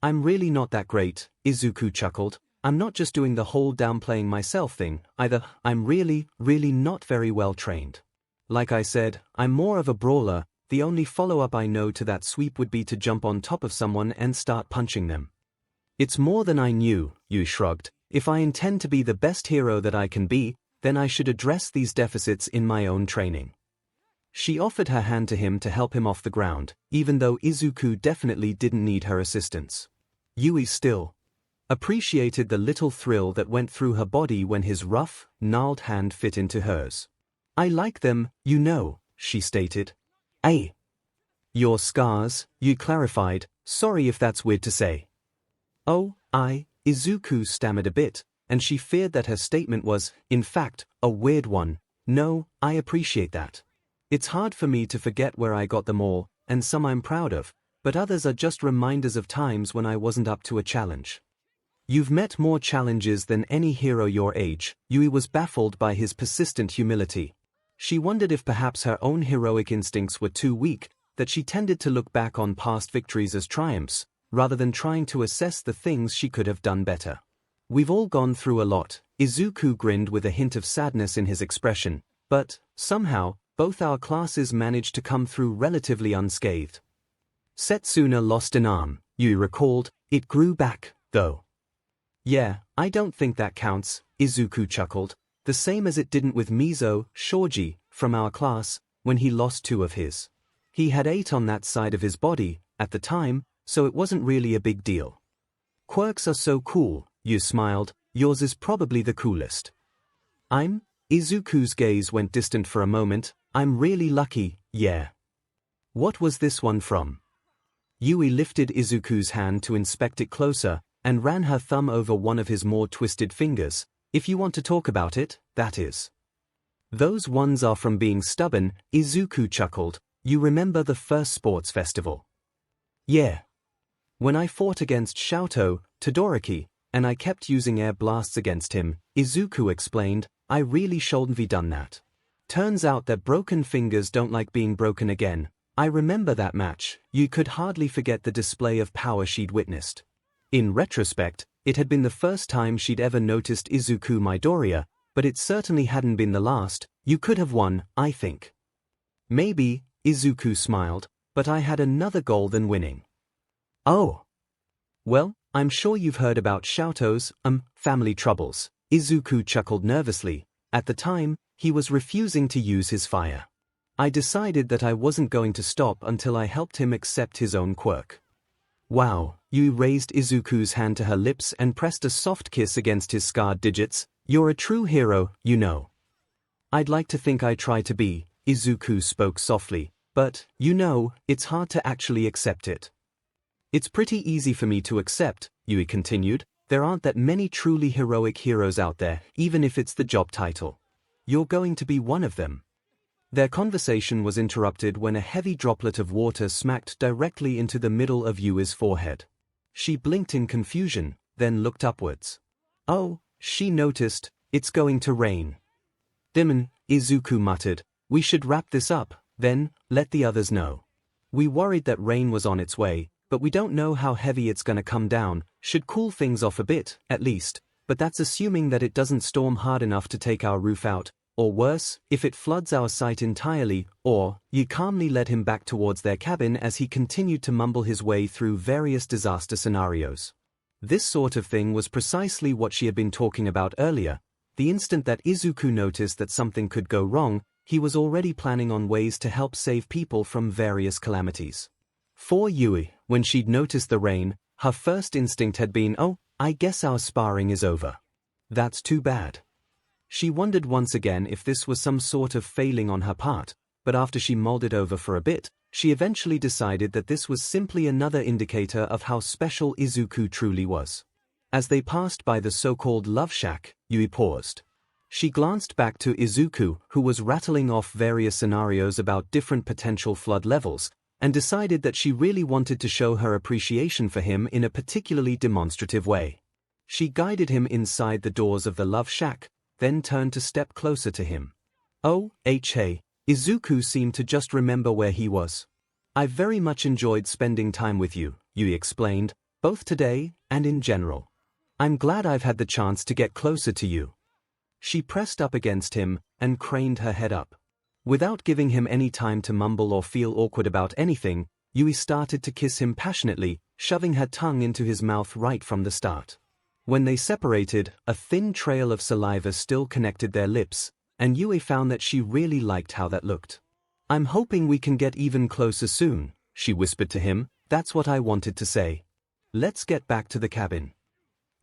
I'm really not that great, Izuku chuckled. I'm not just doing the whole downplaying myself thing, either. I'm really not very well trained. Like I said, I'm more of a brawler. The only follow-up I know to that sweep would be to jump on top of someone and start punching them. It's more than I knew, Yui shrugged. If I intend to be the best hero that I can be, then I should address these deficits in my own training. She offered her hand to him to help him off the ground, even though Izuku definitely didn't need her assistance. Yui still appreciated the little thrill that went through her body when his rough, gnarled hand fit into hers. I like them, you know, she stated. Ay. Your scars, Yui clarified. Sorry if that's weird to say. Oh, Izuku stammered a bit, and she feared that her statement was, in fact, a weird one. No, I appreciate that. It's hard for me to forget where I got them all, and some I'm proud of, but others are just reminders of times when I wasn't up to a challenge. You've met more challenges than any hero your age. Yui was baffled by his persistent humility. She wondered if perhaps her own heroic instincts were too weak, that she tended to look back on past victories as triumphs, rather than trying to assess the things she could have done better. We've all gone through a lot. Izuku grinned with a hint of sadness in his expression, but, somehow, both our classes managed to come through relatively unscathed. Setsuna lost an arm, Yui recalled. It grew back, though. Yeah, I don't think that counts, Izuku chuckled. The same as it didn't with Mizo, Shoji, from our class, when he lost 2 of his. He had 8 on that side of his body, at the time, so it wasn't really a big deal. Quirks are so cool, Yui smiled. Yours is probably the coolest. Izuku's gaze went distant for a moment. I'm really lucky, yeah. What was this one from? Yui lifted Izuku's hand to inspect it closer, and ran her thumb over one of his more twisted fingers. If you want to talk about it, that is. Those ones are from being stubborn, Izuku chuckled. You remember the first sports festival? Yeah. When I fought against Xiaoto, Todoroki, and I kept using air blasts against him, Izuku explained, I really shouldn't have done that. Turns out that broken fingers don't like being broken again. I remember that match. You could hardly forget the display of power she'd witnessed. In retrospect, it had been the first time she'd ever noticed Izuku Midoriya, but it certainly hadn't been the last. You could have won, I think. Maybe, Izuku smiled, but I had another goal than winning. Oh. Well, I'm sure you've heard about Xiaoto's, family troubles. Izuku chuckled nervously. At the time, he was refusing to use his fire. I decided that I wasn't going to stop until I helped him accept his own quirk. Wow, Yui raised Izuku's hand to her lips and pressed a soft kiss against his scarred digits. You're a true hero, you know. I'd like to think I try to be, Izuku spoke softly, but, you know, it's hard to actually accept it. It's pretty easy for me to accept, Yui continued. There aren't that many truly heroic heroes out there, even if it's the job title. You're going to be one of them. Their conversation was interrupted when a heavy droplet of water smacked directly into the middle of Yui's forehead. She blinked in confusion, then looked upwards. Oh, she noticed, it's going to rain. Demon, Izuku muttered, we should wrap this up, then, let the others know. We worried that rain was on its way, but we don't know how heavy it's gonna come down. Should cool things off a bit, at least, but that's assuming that it doesn't storm hard enough to take our roof out, or worse, if it floods our site entirely, or, you calmly led him back towards their cabin as he continued to mumble his way through various disaster scenarios. This sort of thing was precisely what she had been talking about earlier. The instant that Izuku noticed that something could go wrong, he was already planning on ways to help save people from various calamities. For Yui, when she'd noticed the rain, her first instinct had been, oh, I guess our sparring is over. That's too bad. She wondered once again if this was some sort of failing on her part, but after she mulled it over for a bit, she eventually decided that this was simply another indicator of how special Izuku truly was. As they passed by the so-called love shack, Yui paused. She glanced back to Izuku, who was rattling off various scenarios about different potential flood levels, and decided that she really wanted to show her appreciation for him in a particularly demonstrative way. She guided him inside the doors of the love shack, then turned to step closer to him. Oh, hey, Izuku seemed to just remember where he was. I've very much enjoyed spending time with you, Yui explained, both today and in general. I'm glad I've had the chance to get closer to you. She pressed up against him and craned her head up. Without giving him any time to mumble or feel awkward about anything, Yui started to kiss him passionately, shoving her tongue into his mouth right from the start. When they separated, a thin trail of saliva still connected their lips, and Yui found that she really liked how that looked. I'm hoping we can get even closer soon, she whispered to him. That's what I wanted to say. Let's get back to the cabin.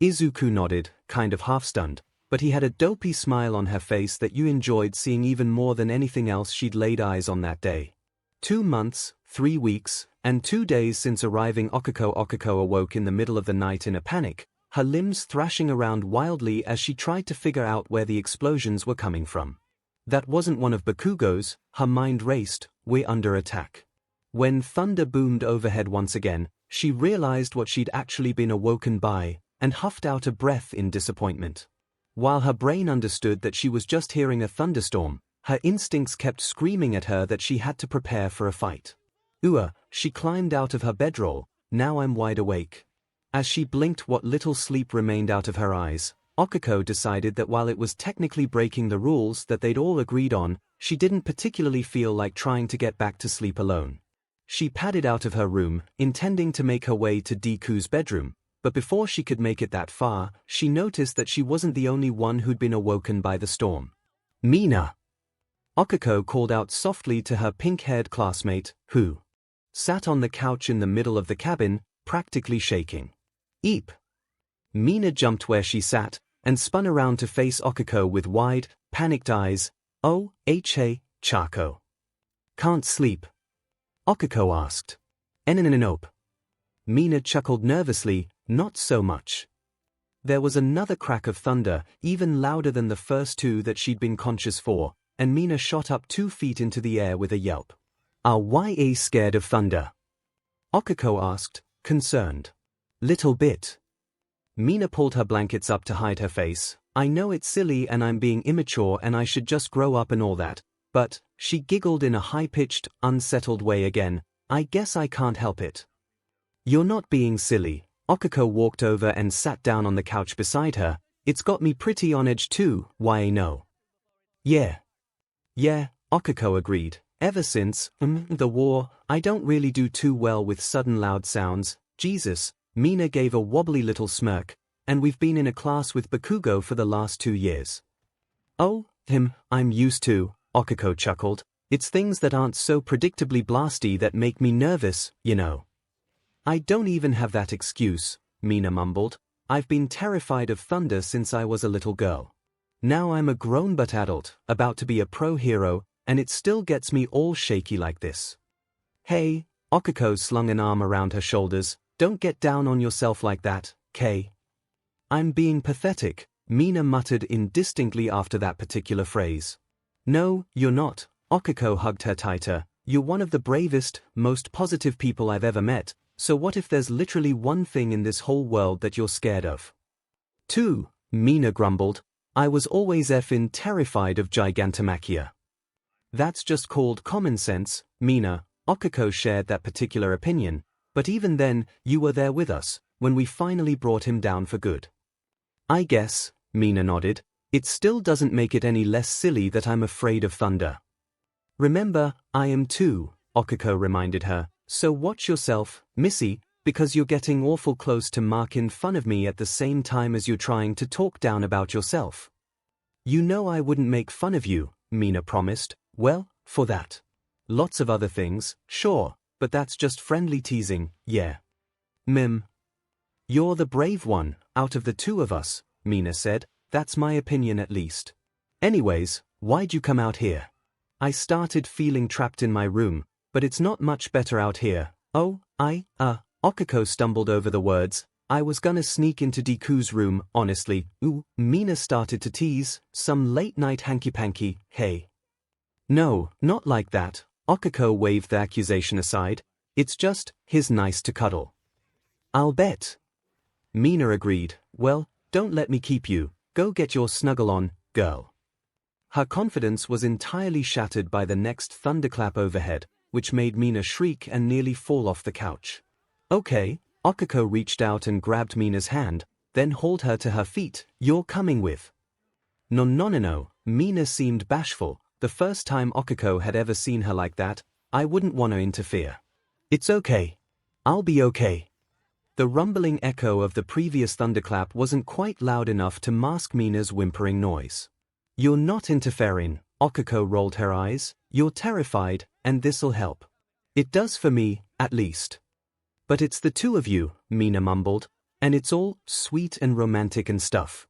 Izuku nodded, kind of half-stunned, but he had a dopey smile on her face that Yui enjoyed seeing even more than anything else she'd laid eyes on that day. 2 months, 3 weeks, and 2 days since arriving 𝐒𝐭𝐻𝐿 awoke in the middle of the night in a panic, her limbs thrashing around wildly as she tried to figure out where the explosions were coming from. That wasn't one of Bakugo's, her mind raced, we're under attack. When thunder boomed overhead once again, she realized what she'd actually been awoken by, and huffed out a breath in disappointment. While her brain understood that she was just hearing a thunderstorm, her instincts kept screaming at her that she had to prepare for a fight. She climbed out of her bedroll. Now I'm wide awake. As she blinked what little sleep remained out of her eyes, 𝐒𝐿 decided that while it was technically breaking the rules that they'd all agreed on, she didn't particularly feel like trying to get back to sleep alone. She padded out of her room, intending to make her way to Deku's bedroom, but before she could make it that far, she noticed that she wasn't the only one who'd been awoken by the storm. Mina! 𝐒𝐿 called out softly to her pink-haired classmate, who sat on the couch in the middle of the cabin, practically shaking. Eep! Mina jumped where she sat, and spun around to face 𝐒𝐿 with wide, panicked eyes. Oh, hey, Charco. Can't sleep? 𝐒𝐿 asked. Nope. Mina chuckled nervously, not so much. There was another crack of thunder, even louder than the first two that she'd been conscious for, and Mina shot up 2 feet into the air with a yelp. Are you scared of thunder? 𝐒𝐿𝐴 asked, concerned. Little bit. Mina pulled her blankets up to hide her face. I know it's silly and I'm being immature and I should just grow up and all that, but, she giggled in a high-pitched, unsettled way again, I guess I can't help it. You're not being silly. 𝐒𝐿𝐴 walked over and sat down on the couch beside her. It's got me pretty on edge too, why no? Yeah, 𝐒𝐿𝐴 agreed. Ever since, the war, I don't really do too well with sudden loud sounds. Jesus, Mina gave a wobbly little smirk, and we've been in a class with Bakugo for the last 2 years. Oh, I'm used to, 𝐒𝐿𝐴 chuckled. It's things that aren't so predictably blasty that make me nervous, you know. I don't even have that excuse, Mina mumbled. I've been terrified of thunder since I was a little girl. Now I'm a grown but adult, about to be a pro hero, and it still gets me all shaky like this. Hey, 𝐒𝐿𝐴 slung an arm around her shoulders, don't get down on yourself like that, Kay. I'm being pathetic, Mina muttered indistinctly after that particular phrase. No, you're not, 𝐒𝐿𝐴 hugged her tighter. You're one of the bravest, most positive people I've ever met, so what if there's literally one thing in this whole world that you're scared of? 2, Mina grumbled. I was always effing terrified of Gigantomachia. That's just called common sense, Mina. 𝐒𝐿𝐴 shared that particular opinion, but even then, you were there with us, when we finally brought him down for good. I guess, Mina nodded. It still doesn't make it any less silly that I'm afraid of thunder. Remember, I am too, 𝐒𝐿𝐴 reminded her, so watch yourself, Missy, because you're getting awful close to making fun of me at the same time as you're trying to talk down about yourself. You know I wouldn't make fun of you, Mina promised. Well, for that. Lots of other things, sure, but that's just friendly teasing, yeah. You're the brave one, out of the 2 of us, Mina said, that's my opinion at least. Anyways, why'd you come out here? I started feeling trapped in my room, but it's not much better out here. Oh, 𝐒𝐿𝐴 stumbled over the words. I was gonna sneak into Deku's room, honestly. Mina started to tease, some late-night hanky-panky, hey. No, not like that, 𝐒𝐿𝐴 waved the accusation aside. It's just, he's nice to cuddle. I'll bet. Mina agreed. Well, don't let me keep you. Go get your snuggle on, girl. Her confidence was entirely shattered by the next thunderclap overhead, which made Mina shriek and nearly fall off the couch. Okay, 𝐒𝐿𝐴 reached out and grabbed Mina's hand, then hauled her to her feet. You're coming with. No, Mina seemed bashful. The first time 𝐒𝐿𝐴 had ever seen her like that. I wouldn't want to interfere. It's okay. I'll be okay. The rumbling echo of the previous thunderclap wasn't quite loud enough to mask Mina's whimpering noise. You're not interfering, 𝐒𝐿𝐴 rolled her eyes. You're terrified, and this'll help. It does for me, at least. But it's the 2 of you, Mina mumbled, and it's all sweet and romantic and stuff.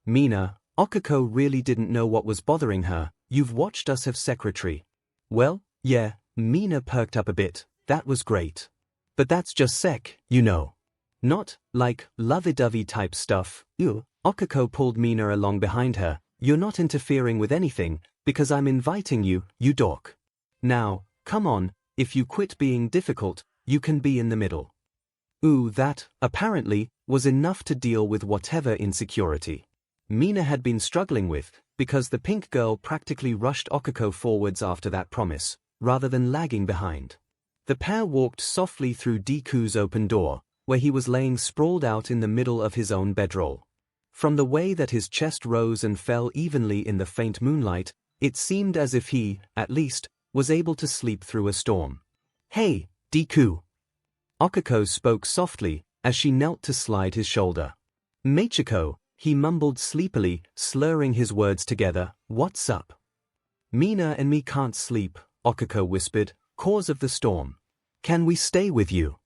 Mina, 𝐒𝐿𝐴 really didn't know what was bothering her. You've watched us have secretary. Well, yeah, Mina perked up a bit. That was great. But that's just you know. Not, like, lovey-dovey type stuff. 𝐒𝐿𝐴 pulled Mina along behind her. You're not interfering with anything, because I'm inviting you, you dork. Now, come on, if you quit being difficult, you can be in the middle. That, apparently, was enough to deal with whatever insecurity Mina had been struggling with, because the pink girl practically rushed 𝐒𝐿𝐴 forwards after that promise, rather than lagging behind. The pair walked softly through Deku's open door, where he was laying sprawled out in the middle of his own bedroll. From the way that his chest rose and fell evenly in the faint moonlight, it seemed as if he, at least, was able to sleep through a storm. Hey, Deku. 𝐒𝐿𝐴 spoke softly, as she knelt to slide his shoulder. Machiko, he mumbled sleepily, slurring his words together. What's up? Mina and me can't sleep, 𝐒𝐴 whispered, cause of the storm. Can we stay with you?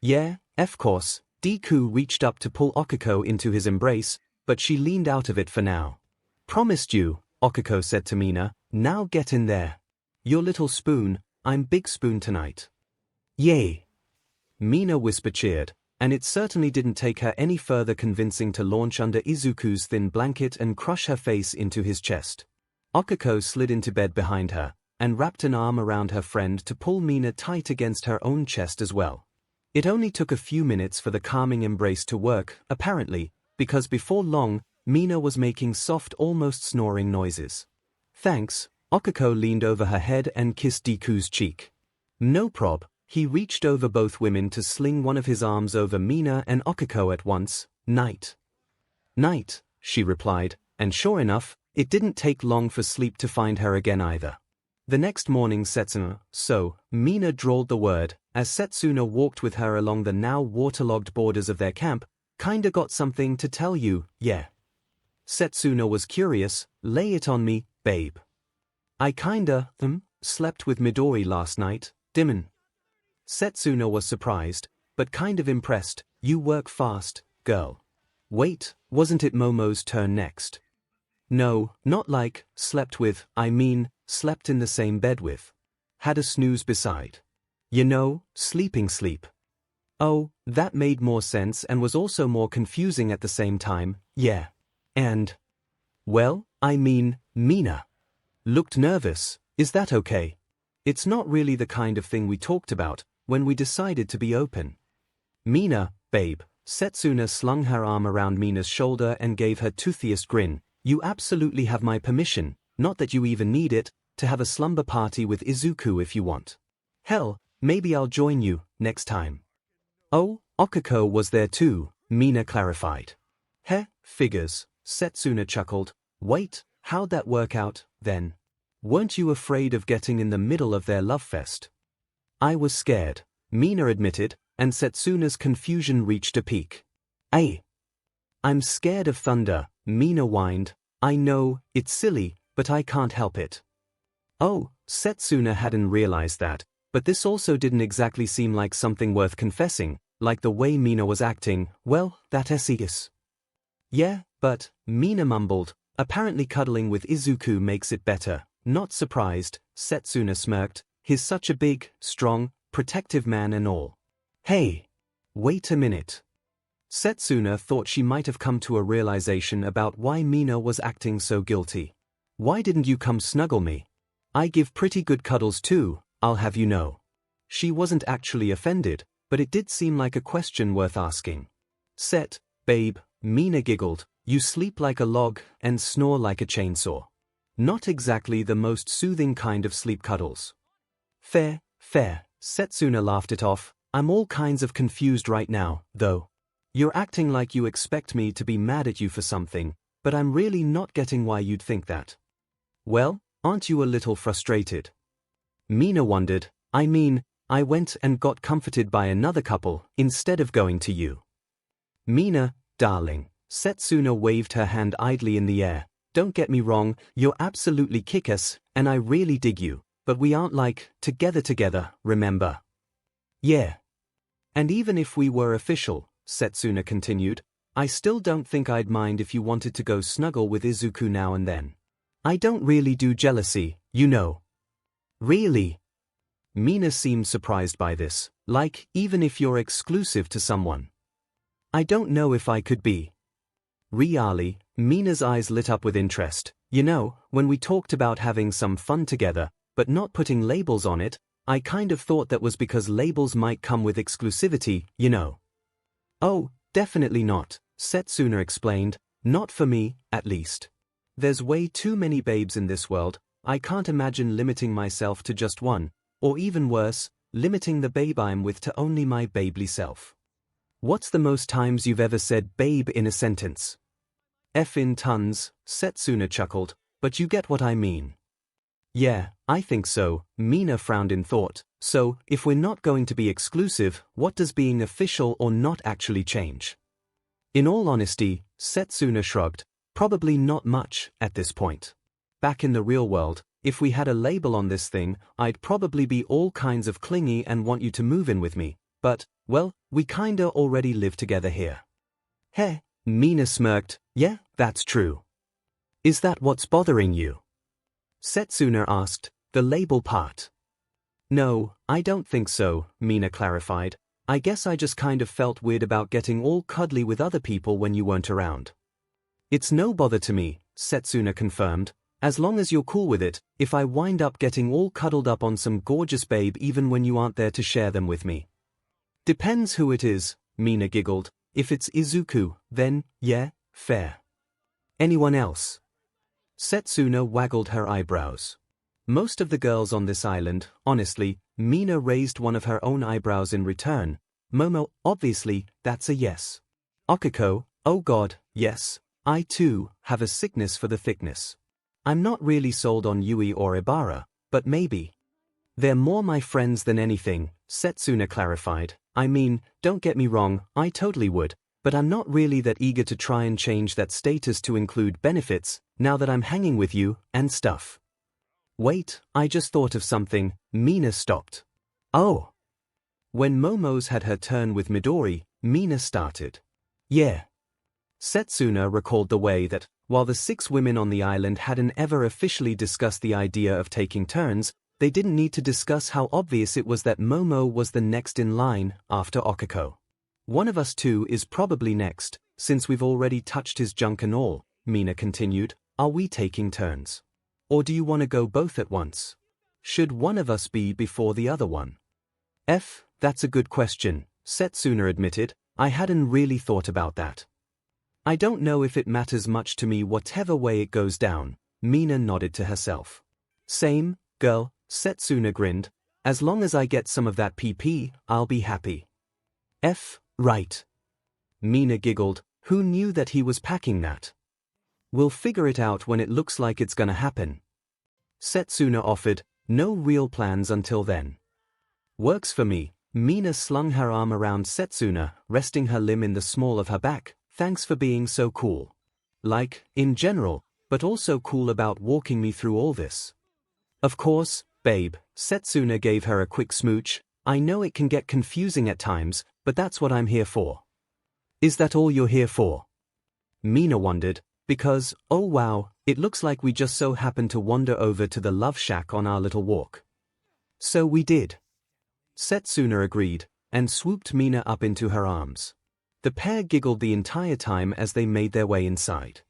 Yeah, of course. Deku reached up to pull 𝐒𝐴 into his embrace, but she leaned out of it for now. Promised you, 𝐒𝐴 said to Mina. Now get in there. Your little spoon, I'm big spoon tonight. Yay. Mina whisper cheered. and it certainly didn't take her any further convincing to launch under Izuku's thin blanket and crush her face into his chest. 𝐒𝐭𝐻𝐲 slid into bed behind her, and wrapped an arm around her friend to pull Mina tight against her own chest as well. It only took a few minutes for the calming embrace to work, apparently, because before long, Mina was making soft, almost snoring noises. Thanks, 𝐒𝐭𝐻𝐲 leaned over her head and kissed Deku's cheek. No prob, he reached over both women to sling one of his arms over Mina and 𝐒𝐭𝐻𝐲 at once. Night. Night, she replied, and sure enough, it didn't take long for sleep to find her again either. The next morning Setsuna, so, Mina drawled the word, as Setsuna walked with her along the now waterlogged borders of their camp, kinda got something to tell you, yeah. Setsuna was curious, lay it on me, babe. I kinda, slept with Midori last night, dimmin. Setsuna was surprised, but kind of impressed. You work fast, girl. Wait, wasn't it Momo's turn next? No, not like, slept with, I mean, slept in the same bed with. Had a snooze beside. You know, sleeping sleep. Oh, that made more sense and was also more confusing at the same time, yeah. And? Well, I mean, Mina. Looked nervous, is that okay? It's not really the kind of thing we talked about when we decided to be open. Mina, babe, Setsuna slung her arm around Mina's shoulder and gave her toothiest grin. You absolutely have my permission, not that you even need it, to have a slumber party with Izuku if you want. Hell, maybe I'll join you, next time. Oh, 𝐒𝐿 was there too, Mina clarified. Heh, figures, Setsuna chuckled. Wait, how'd that work out, then? Weren't you afraid of getting in the middle of their love fest? I was scared, Mina admitted, and Setsuna's confusion reached a peak. I'm scared of thunder, Mina whined. I know, it's silly, but I can't help it. Oh, Setsuna hadn't realized that, but this also didn't exactly seem like something worth confessing, like the way Mina was acting. Well, that is. Yeah, but, Mina mumbled, apparently cuddling with Izuku makes it better. Not surprised, Setsuna smirked, he's such a big, strong, protective man and all. Hey! Wait a minute. Setsuna thought she might have come to a realization about why Mina was acting so guilty. Why didn't you come snuggle me? I give pretty good cuddles too, I'll have you know. She wasn't actually offended, but it did seem like a question worth asking. Babe, Mina giggled, you sleep like a log and snore like a chainsaw. Not exactly the most soothing kind of sleep cuddles. Fair, Setsuna laughed it off. I'm all kinds of confused right now, though. You're acting like you expect me to be mad at you for something, but I'm really not getting why you'd think that. Well, aren't you a little frustrated? Mina wondered. I mean, I went and got comforted by another couple instead of going to you. Mina, darling, Setsuna waved her hand idly in the air. Don't get me wrong, you're absolutely kick-ass, and I really dig you, but we aren't like, together, remember? Yeah. And even if we were official, Setsuna continued, I still don't think I'd mind if you wanted to go snuggle with Izuku now and then. I don't really do jealousy, you know. Really? Mina seemed surprised by this, like, even if you're exclusive to someone. I don't know if I could be. Really? Mina's eyes lit up with interest. You know, when we talked about having some fun together, but not putting labels on it, I kind of thought that was because labels might come with exclusivity, you know. Oh, definitely not, Setsuna explained. Not for me, at least. There's way too many babes in this world. I can't imagine limiting myself to just one, or even worse, limiting the babe I'm with to only my babely self. What's the most times you've ever said babe in a sentence? In tons, Setsuna chuckled, but you get what I mean. Yeah, I think so, Mina frowned in thought. So, if we're not going to be exclusive, what does being official or not actually change? In all honesty, Setsuna shrugged, probably not much at this point. Back in the real world, if we had a label on this thing, I'd probably be all kinds of clingy and want you to move in with me, but, well, we kinda already live together here. Heh, Mina smirked, yeah, that's true. Is that what's bothering you? Setsuna asked, the label part. No, I don't think so, Mina clarified. I guess I just kind of felt weird about getting all cuddly with other people when you weren't around. It's no bother to me, Setsuna confirmed, as long as you're cool with it, if I wind up getting all cuddled up on some gorgeous babe even when you aren't there to share them with me. Depends who it is, Mina giggled. If it's Izuku, then, yeah, fair. Anyone else? Setsuna waggled her eyebrows. Most of the girls on this island, honestly, Mina raised one of her own eyebrows in return. Momo, obviously, that's a yes. Okiko, oh god, yes, I too have a sickness for the thickness. I'm not really sold on Yui or Ibara, but maybe. They're more my friends than anything, Setsuna clarified. I mean, don't get me wrong, I totally would, but I'm not really that eager to try and change that status to include benefits, now that I'm hanging with you, and stuff. Wait, I just thought of something. Mina stopped. Oh. When Momo's had her turn with Midori, Mina started. Yeah. Setsuna recalled the way that, while the 6 women on the island hadn't ever officially discussed the idea of taking turns, they didn't need to discuss how obvious it was that Momo was the next in line, after Okiko. One of us two is probably next, since we've already touched his junk and all, Mina continued. Are we taking turns? Or do you want to go both at once? Should one of us be before the other one? That's a good question, Setsuna admitted. I hadn't really thought about that. I don't know if it matters much to me whatever way it goes down, Mina nodded to herself. Same, girl, Setsuna grinned. As long as I get some of that PP, I'll be happy. Right. Mina giggled. Who knew that he was packing that? We'll figure it out when it looks like it's gonna happen. Setsuna offered. No real plans until then. Works for me. Mina slung her arm around Setsuna, resting her limb in the small of her back. Thanks for being so cool. Like, in general, but also cool about walking me through all this. Of course, babe, Setsuna gave her a quick smooch. I know it can get confusing at times, but that's what I'm here for. Is that all you're here for? Mina wondered, because, oh wow, it looks like we just so happened to wander over to the love shack on our little walk. So we did. Setsuna agreed, and swooped Mina up into her arms. The pair giggled the entire time as they made their way inside.